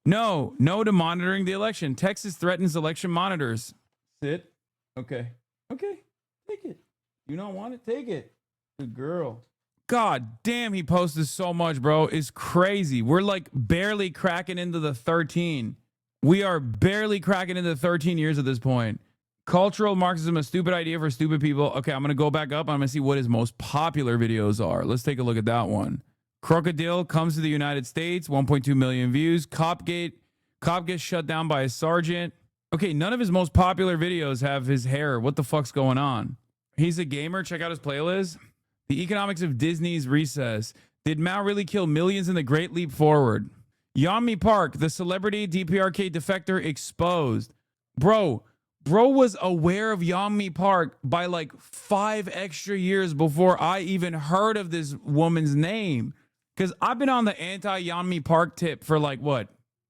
No to monitoring the election. Texas threatens election monitors. Sit. Okay. Take it. You don't want it? Take it. Good girl. God damn, he posted so much, bro. It's crazy. We're like barely cracking into the 13. We are barely cracking into 13 years at this point. Cultural Marxism, a stupid idea for stupid people. Okay, I'm going to go back up. I'm going to see what his most popular videos are. Let's take a look at that one. Crocodile comes to the United States, 1.2 million views. Cop gets shut down by a sergeant. Okay, none of his most popular videos have his hair. What the fuck's going on? He's a gamer. Check out his playlist. The economics of Disney's recess. Did Mao really kill millions in the Great Leap Forward? Yeonmi Park, the celebrity DPRK defector exposed. Bro was aware of Yeonmi Park by like 5 extra years before I even heard of this woman's name. Because I've been on the anti-Yeonmi Park tip for like, what,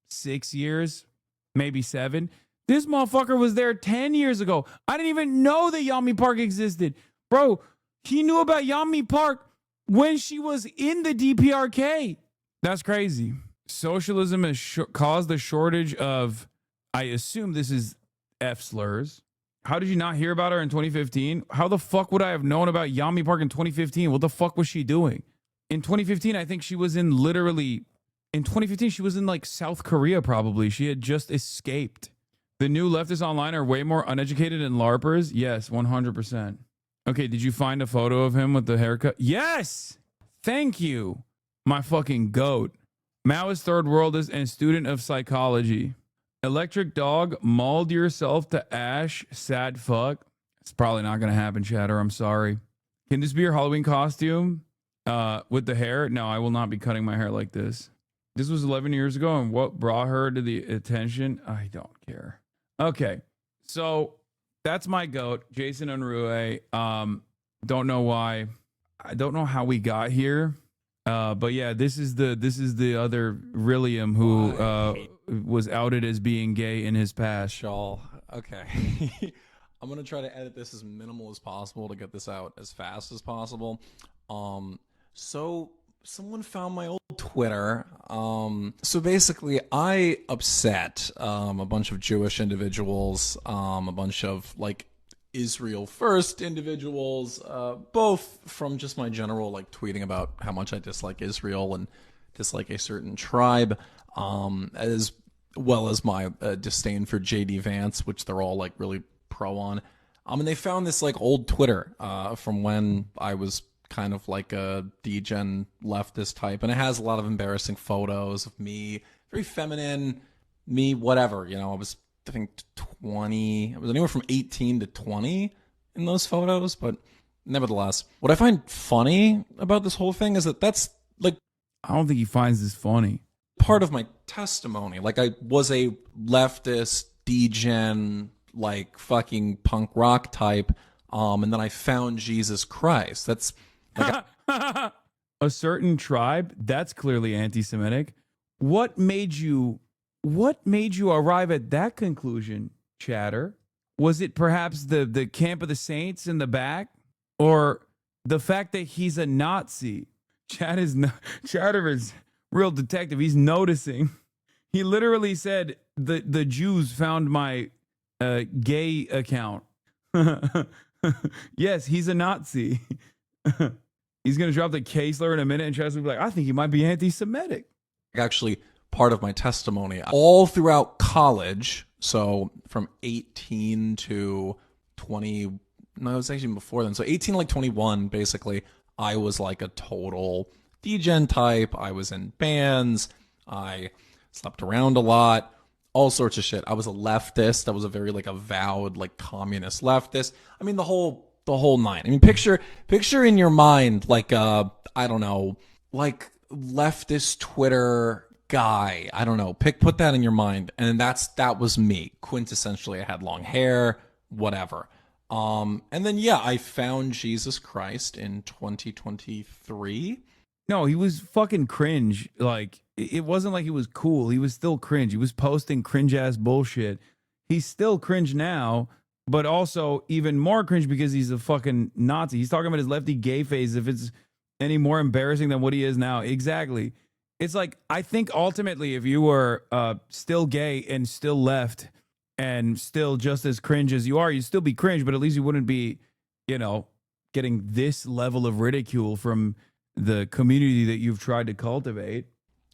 6 years? Maybe 7? This motherfucker was there 10 years ago. I didn't even know that Yeonmi Park existed. Bro, he knew about Yeonmi Park when she was in the DPRK. That's crazy. Socialism has caused a shortage of, I assume this is F slurs. How did you not hear about her in 2015? How the fuck would I have known about Yeonmi Park in 2015? What the fuck was she doing? In 2015, I think she was in she was in like South Korea probably. She had just escaped. The new leftists online are way more uneducated than LARPers. Yes, 100%. Okay, did you find a photo of him with the haircut? Yes! Thank you, my fucking goat. Maoist third worldist and student of psychology. Electric dog, mauled yourself to ash, sad fuck. It's probably not going to happen, chatter. I'm sorry. Can this be your Halloween costume? With the hair? No, I will not be cutting my hair like this. This was 11 years ago, and what brought her to the attention? I don't care. Okay, so that's my goat, Jason Unruhe. Don't know why. I don't know how we got here. But yeah, this is the other Rilliam who was outed as being gay in his past. Shaw. Okay. I'm gonna try to edit this as minimal as possible to get this out as fast as possible. So someone found my old Twitter. So basically I upset a bunch of Jewish individuals, a bunch of like Israel first individuals, both from just my general like tweeting about how much I dislike Israel and dislike a certain tribe, as well as my disdain for JD Vance, which they're all like really pro on. And they found this like old Twitter from when I was kind of like a degen leftist type, and it has a lot of embarrassing photos of me, very feminine, me, whatever, you know. I think 20, I was anywhere from 18 to 20 in those photos, but nevertheless, what I find funny about this whole thing is that that's like, I don't think he finds this funny. Part of my testimony. Like, I was a leftist, degen, like fucking punk rock type, and then I found Jesus Christ. That's like a certain tribe. That's clearly anti-Semitic. What made you arrive at that conclusion, Chatter? Was it perhaps the camp of the saints in the back, or the fact that he's a Nazi? Chatter is real detective. He's noticing. He literally said the Jews found my gay account. Yes, he's a Nazi. He's gonna drop the K slur in a minute, and Chad's gonna be like, I think he might be anti-Semitic. actually part of my testimony. All throughout college, so from 18 to 20, no, it was actually before then. So 18 to like 21, basically, I was like a total degen type. I was in bands. I slept around a lot. All sorts of shit. I was a leftist. I was a very like avowed like communist leftist. I mean the whole nine. I mean picture in your mind like I don't know, like leftist Twitter guy. I don't know. Put that in your mind, and that was me. Quintessentially, I had long hair, whatever. And then yeah, I found Jesus Christ in 2023. No, he was fucking cringe. Like, it wasn't like he was cool. He was still cringe. He was posting cringe-ass bullshit. He's still cringe now, but also even more cringe because he's a fucking Nazi. He's talking about his lefty gay phase if it's any more embarrassing than what he is now. Exactly. It's like, I think ultimately if you were still gay and still left and still just as cringe as you are, you'd still be cringe, but at least you wouldn't be, you know, getting this level of ridicule from the community that you've tried to cultivate.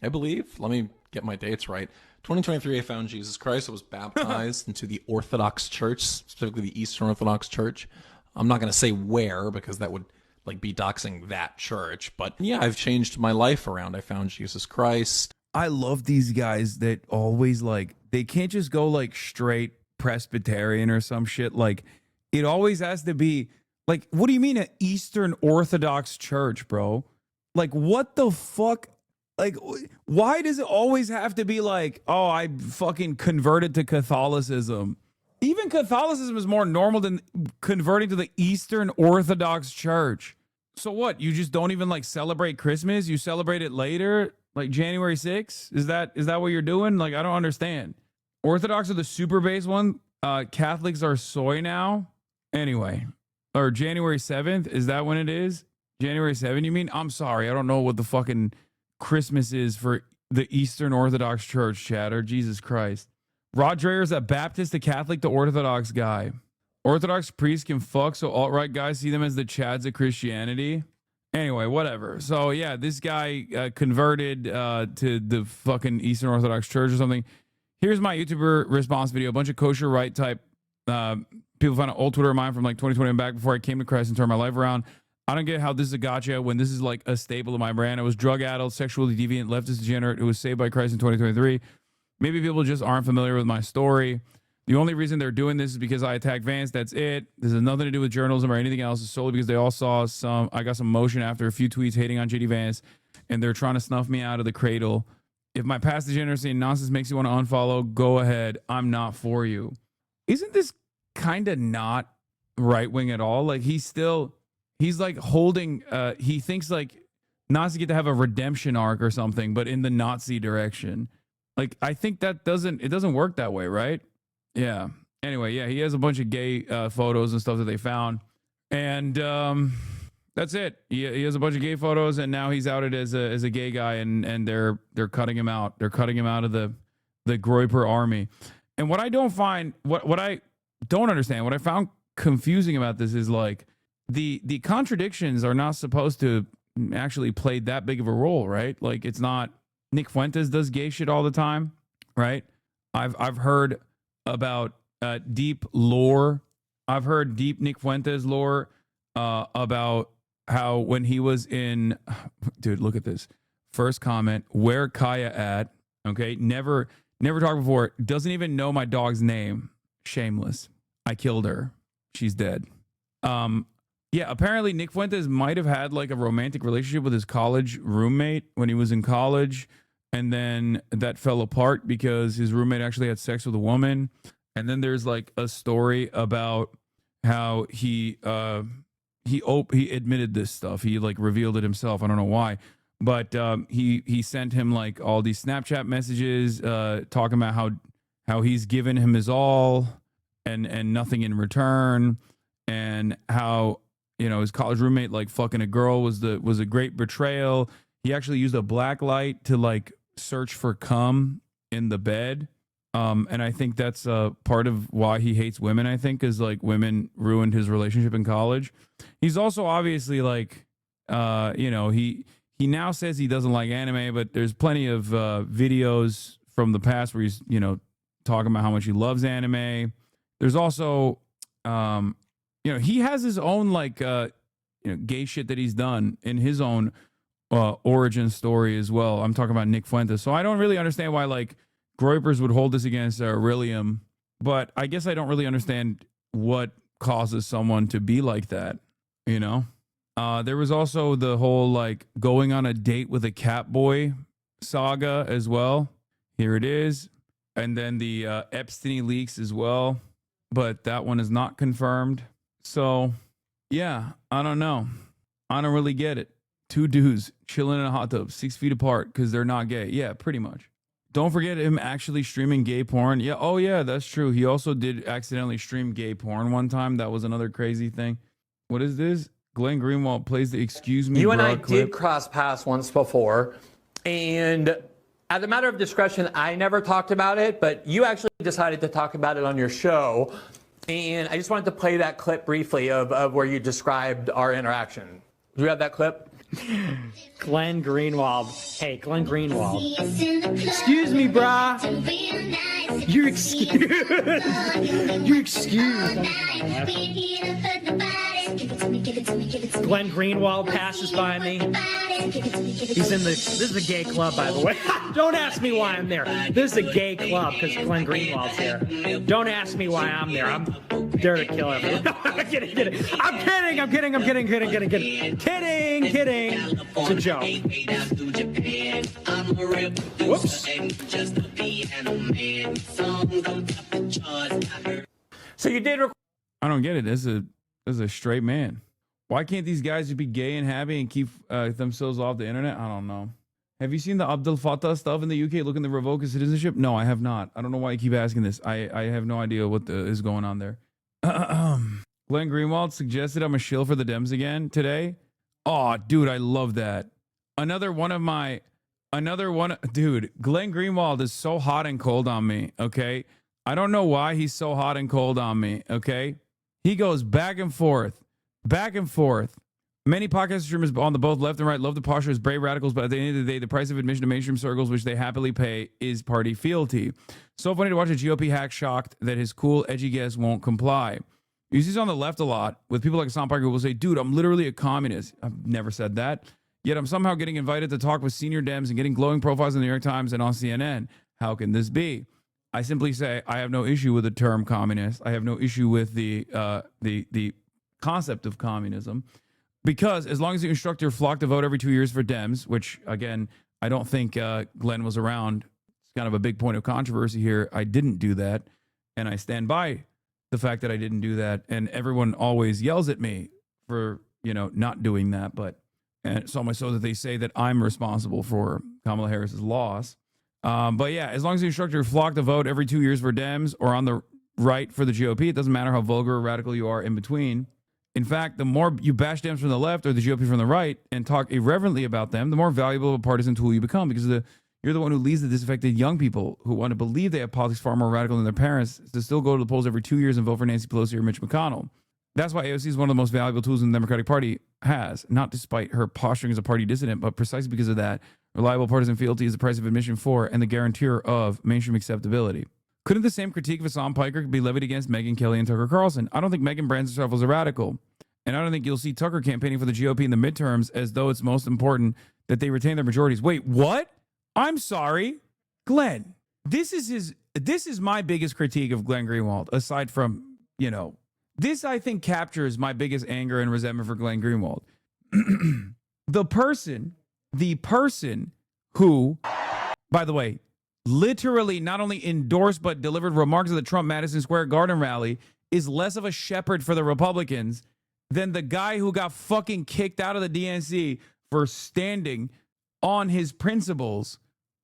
I believe, let me get my dates right. 2023, I found Jesus Christ. I was baptized into the Orthodox Church, specifically the Eastern Orthodox Church. I'm not going to say where because that would like be doxing that church. But yeah, I've changed my life around. I found Jesus Christ. I love these guys that always like, they can't just go like straight Presbyterian or some shit. Like, it always has to be like, what do you mean an Eastern Orthodox Church, bro? Like, what the fuck? Like, why does it always have to be like, oh, I fucking converted to Catholicism? Even Catholicism is more normal than converting to the Eastern Orthodox Church. So what? You just don't even like celebrate Christmas? You celebrate it later, like January 6th? Is that what you're doing? Like, I don't understand. Orthodox are the super base one. Catholics are soy now. Anyway, or January 7th. Is that when it is? January 7th, you mean? I'm sorry. I don't know what the fucking Christmas is for the Eastern Orthodox Church, Chatter. Jesus Christ. Rod Dreher's a Baptist, a Catholic, to Orthodox guy. Orthodox priests can fuck, so alt-right guys see them as the Chads of Christianity. Anyway, whatever. So yeah, this guy converted to the fucking Eastern Orthodox Church or something. Here's my YouTuber response video. A bunch of kosher right type people found an old Twitter of mine from like 2020 and back before I came to Christ and turned my life around. I don't get how this is a gotcha when this is like a staple of my brand. I was drug-addled, sexually deviant, leftist degenerate who was saved by Christ in 2023. Maybe people just aren't familiar with my story. The only reason they're doing this is because I attacked Vance. That's it. This has nothing to do with journalism or anything else. It's solely because they all saw I got some motion after a few tweets hating on JD Vance, and they're trying to snuff me out of the cradle. If my past degeneracy and nonsense makes you want to unfollow, go ahead. I'm not for you. Isn't this kind of not right-wing at all? Like, he's like holding, he thinks like Nazis get to have a redemption arc or something, but in the Nazi direction. Like, I think it doesn't work that way, right? Yeah. Anyway, yeah, he has a bunch of gay photos and stuff that they found. And that's it. He has a bunch of gay photos, and now he's outed as a gay guy, and they're cutting him out. They're cutting him out of the Groyper army. And what I don't find, what I don't understand, what I found confusing about this is like, the contradictions are not supposed to actually play that big of a role, right? Like, it's not, Nick Fuentes does gay shit all the time, right? I've heard about deep lore. I've heard deep Nick Fuentes lore about how when he was in, dude, look at this. First comment, where Kaya at? Okay, never talked before. Doesn't even know my dog's name. Shameless. I killed her. She's dead. Yeah, apparently Nick Fuentes might have had like a romantic relationship with his college roommate when he was in college, and then that fell apart because his roommate actually had sex with a woman. And then there's like a story about how he admitted this stuff. He like revealed it himself. I don't know why, but he sent him like all these Snapchat messages talking about how he's given him his all and nothing in return, and how, you know, his college roommate like fucking a girl was a great betrayal. He actually used a black light to like search for cum in the bed. And I think that's part of why he hates women, I think, is like women ruined his relationship in college. He's also obviously like, you know, he now says he doesn't like anime, but there's plenty of videos from the past where he's, you know, talking about how much he loves anime. There's also, you know, he has his own like, you know, gay shit that he's done in his own origin story as well. I'm talking about Nick Fuentes. So I don't really understand why like Groypers would hold this against Aurelium, but I guess I don't really understand what causes someone to be like that, you know? There was also the whole like going on a date with a cat boy saga as well. Here it is. And then the Epstein leaks as well, but that one is not confirmed. So yeah, I don't know. I don't really get it. Two dudes chilling in a hot tub 6 feet apart because they're not gay. Yeah, pretty much. Don't forget him actually streaming gay porn. Yeah, oh yeah, that's true. He also did accidentally stream gay porn one time. That was another crazy thing. What is this? Glenn Greenwald plays the "Excuse Me, You and I Bro" clip. did cross paths once before, and as a matter of discretion, I never talked about it, but you actually decided to talk about it on your show, and I just wanted to play that clip briefly of where you described our interaction. Do you have that clip? Glenn Greenwald. Hey, Glenn Greenwald. Excuse me, brah. You're excused. You're excused. Glenn Greenwald passes by me. He's in this is a gay club, by the way. Don't ask me why I'm there. This is a gay club because Glenn Greenwald's there. Don't ask me why I'm there. I'm there to kill everyone. I'm kidding. I'm kidding. It's a joke. Whoops. So you did. I don't get it. As a straight man, why can't these guys just be gay and happy and keep themselves off the internet? I don't know. Have you seen the Abdel Fattah stuff in the UK looking to revoke his citizenship? No, I have not. I don't know why you keep asking this. I have no idea what is going on there. Glenn Greenwald suggested I'm a shill for the Dems again today. Oh, dude, I love that. Dude, Glenn Greenwald is so hot and cold on me, okay? I don't know why he's so hot and cold on me, okay? He goes back and forth. Many podcast streamers on the both left and right love the posture as brave radicals, but at the end of the day, the price of admission to mainstream circles, which they happily pay, is party fealty. So funny to watch a GOP hack shocked that his cool, edgy guest won't comply. You see this on the left a lot with people like Hassan Piker who will say, dude, I'm literally a communist. I've never said that. Yet I'm somehow getting invited to talk with senior Dems and getting glowing profiles in the New York Times and on CNN. How can this be? I simply say I have no issue with the term communist. I have no issue with the concept of communism, because as long as you instruct your flock to vote every 2 years for Dems, which again, I don't think Glenn was around. It's kind of a big point of controversy here. I didn't do that, and I stand by the fact that I didn't do that. And everyone always yells at me for, you know, not doing that. And so much so that they say that I'm responsible for Kamala Harris's loss. But yeah, as long as you instruct your flock to vote every 2 years for Dems or on the right for the GOP, it doesn't matter how vulgar or radical you are in between. In fact, the more you bash Dems from the left or the GOP from the right and talk irreverently about them, the more valuable of a partisan tool you become, because you're the one who leads the disaffected young people who want to believe they have politics far more radical than their parents to still go to the polls every 2 years and vote for Nancy Pelosi or Mitch McConnell. That's why AOC is one of the most valuable tools the Democratic Party has, not despite her posturing as a party dissident, but precisely because of that. Reliable partisan fealty is the price of admission for and the guarantor of mainstream acceptability. Couldn't the same critique of Hassan Piker be levied against Megyn Kelly and Tucker Carlson? I don't think Megyn brands herself as a radical. And I don't think you'll see Tucker campaigning for the GOP in the midterms as though it's most important that they retain their majorities. Wait, what? I'm sorry. Glenn, this is my biggest critique of Glenn Greenwald, aside from, you know, This, I think, captures my biggest anger and resentment for Glenn Greenwald. The person who, by the way, literally not only endorsed but delivered remarks at the Trump Madison Square Garden rally is less of a shepherd for the Republicans than the guy who got fucking kicked out of the DNC for standing on his principles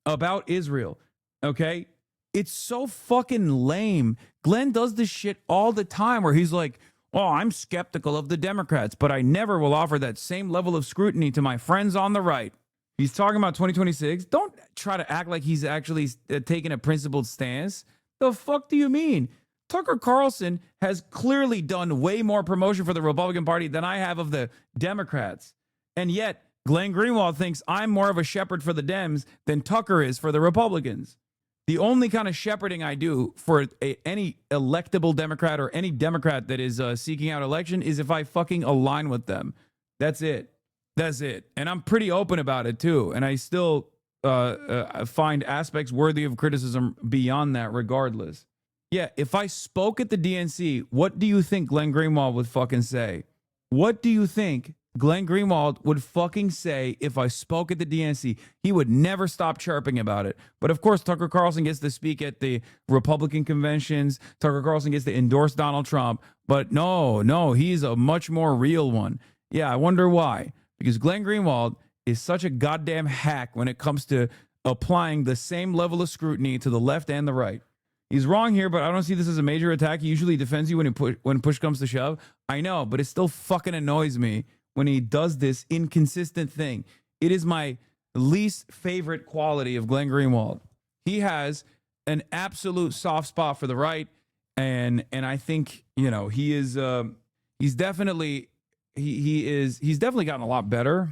about Israel. Okay? It's so fucking lame. Glenn does this shit all the time where he's like, oh, I'm skeptical of the Democrats, but I never will offer that same level of scrutiny to my friends on the right. He's talking about 2026. Don't try to act like he's actually taking a principled stance. The fuck do you mean? Tucker Carlson has clearly done way more promotion for the Republican Party than I have of the Democrats. And yet, Glenn Greenwald thinks I'm more of a shepherd for the Dems than Tucker is for the Republicans. The only kind of shepherding I do for any electable Democrat or any Democrat that is seeking out election is if I fucking align with them. That's it. That's it. And I'm pretty open about it, too. And I still find aspects worthy of criticism beyond that regardless. Yeah, if I spoke at the DNC, what do you think Glenn Greenwald would fucking say? What do you think Glenn Greenwald would fucking say if I spoke at the DNC? He would never stop chirping about it. But of course, Tucker Carlson gets to speak at the Republican conventions. Tucker Carlson gets to endorse Donald Trump. But no, he's a much more real one. Yeah, I wonder why. Because Glenn Greenwald is such a goddamn hack when it comes to applying the same level of scrutiny to the left and the right. He's wrong here, but I don't see this as a major attack. He usually defends you when push comes to shove. I know, but it still fucking annoys me when he does this inconsistent thing. It is my least favorite quality of Glenn Greenwald. He has an absolute soft spot for the right, and I think, you know, he is he's definitely gotten a lot better.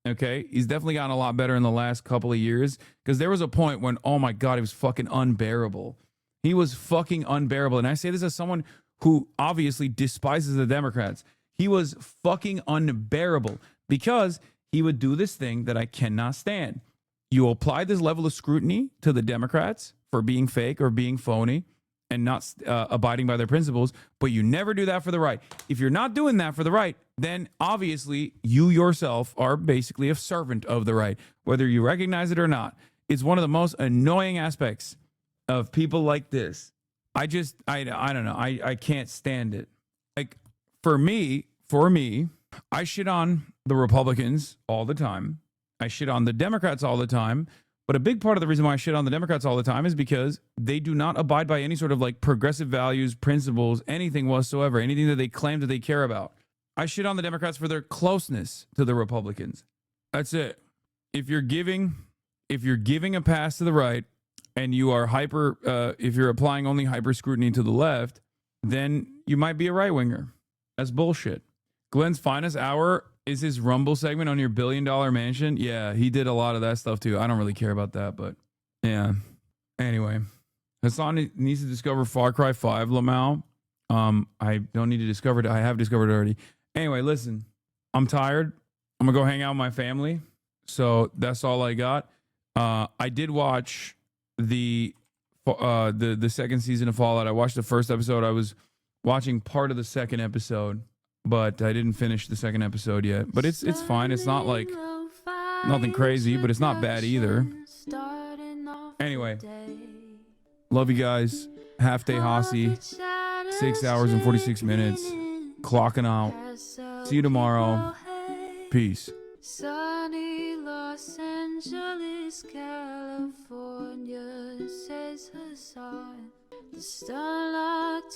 Okay, he's definitely gotten a lot better in the last couple of years, because there was a point when, oh my God, he was fucking unbearable. He was fucking unbearable. And I say this as someone who obviously despises the Democrats. He was fucking unbearable because he would do this thing that I cannot stand. You apply this level of scrutiny to the Democrats for being fake or being phony and not abiding by their principles, but you never do that for the right. If you're not doing that for the right, then obviously you yourself are basically a servant of the right, whether you recognize it or not. It's one of the most annoying aspects of people like this. I don't know. I can't stand it. Like, for me, I shit on the Republicans all the time. I shit on the Democrats all the time. But a big part of the reason why I shit on the Democrats all the time is because they do not abide by any sort of like progressive values, principles, anything whatsoever, anything that they claim that they care about. I shit on the Democrats for their closeness to the Republicans. That's it. If you're giving a pass to the right, and you are if you're applying only hyper scrutiny to the left, then you might be a right winger. That's bullshit. Glenn's finest hour is his Rumble segment on your $1 billion mansion. Yeah, he did a lot of that stuff too. I don't really care about that, but yeah. Anyway, Hassan needs to discover Far Cry 5, Lamau. I don't need to discover it. I have discovered it already. Anyway, listen, I'm tired. I'm gonna go hang out with my family. So that's all I got. I did watch the second season of Fallout. I watched the first episode. I was watching part of the second episode, but I didn't finish the second episode yet. But it's fine. It's not like nothing crazy, but it's not bad either. Anyway, love you guys. Half day Hassy, 6 hours and 46 minutes, clocking out. See you tomorrow. Peace. Sunny Los Angeles, California, says Hassan. The starlock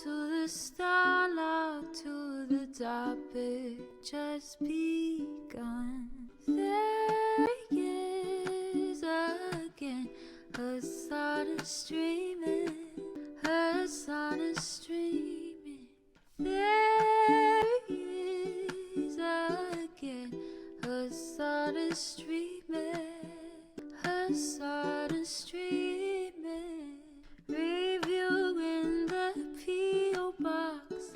to the topic just begun. There he is again, Hassan is streaming, Hassan is streaming. There he is again, Hassan is streaming, Hassan is streaming. Reviewing the P.O. box,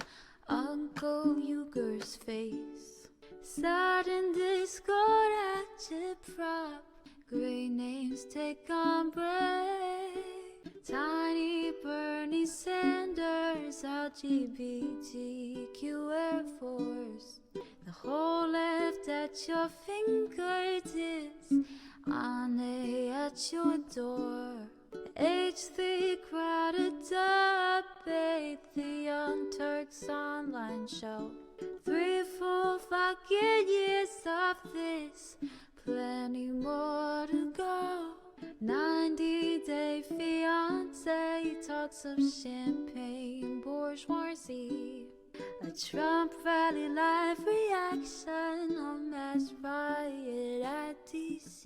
Uncle Uger's face. Sudden Discord agitprop, great names take on break. Tiny Bernie Sanders Yes, LGBTQ Air Force. The whole left at your fingertips, Ane at your door. H3 crowded debate, the Young Turks online show. 3 full fucking years of this, plenty more to go. 90-day fiance talks of champagne bourgeoisie. A Trump rally live reaction, a mass riot at DC.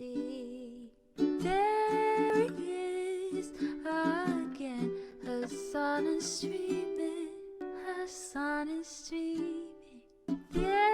There he is again, Hassan is streaming, Hassan is streaming. There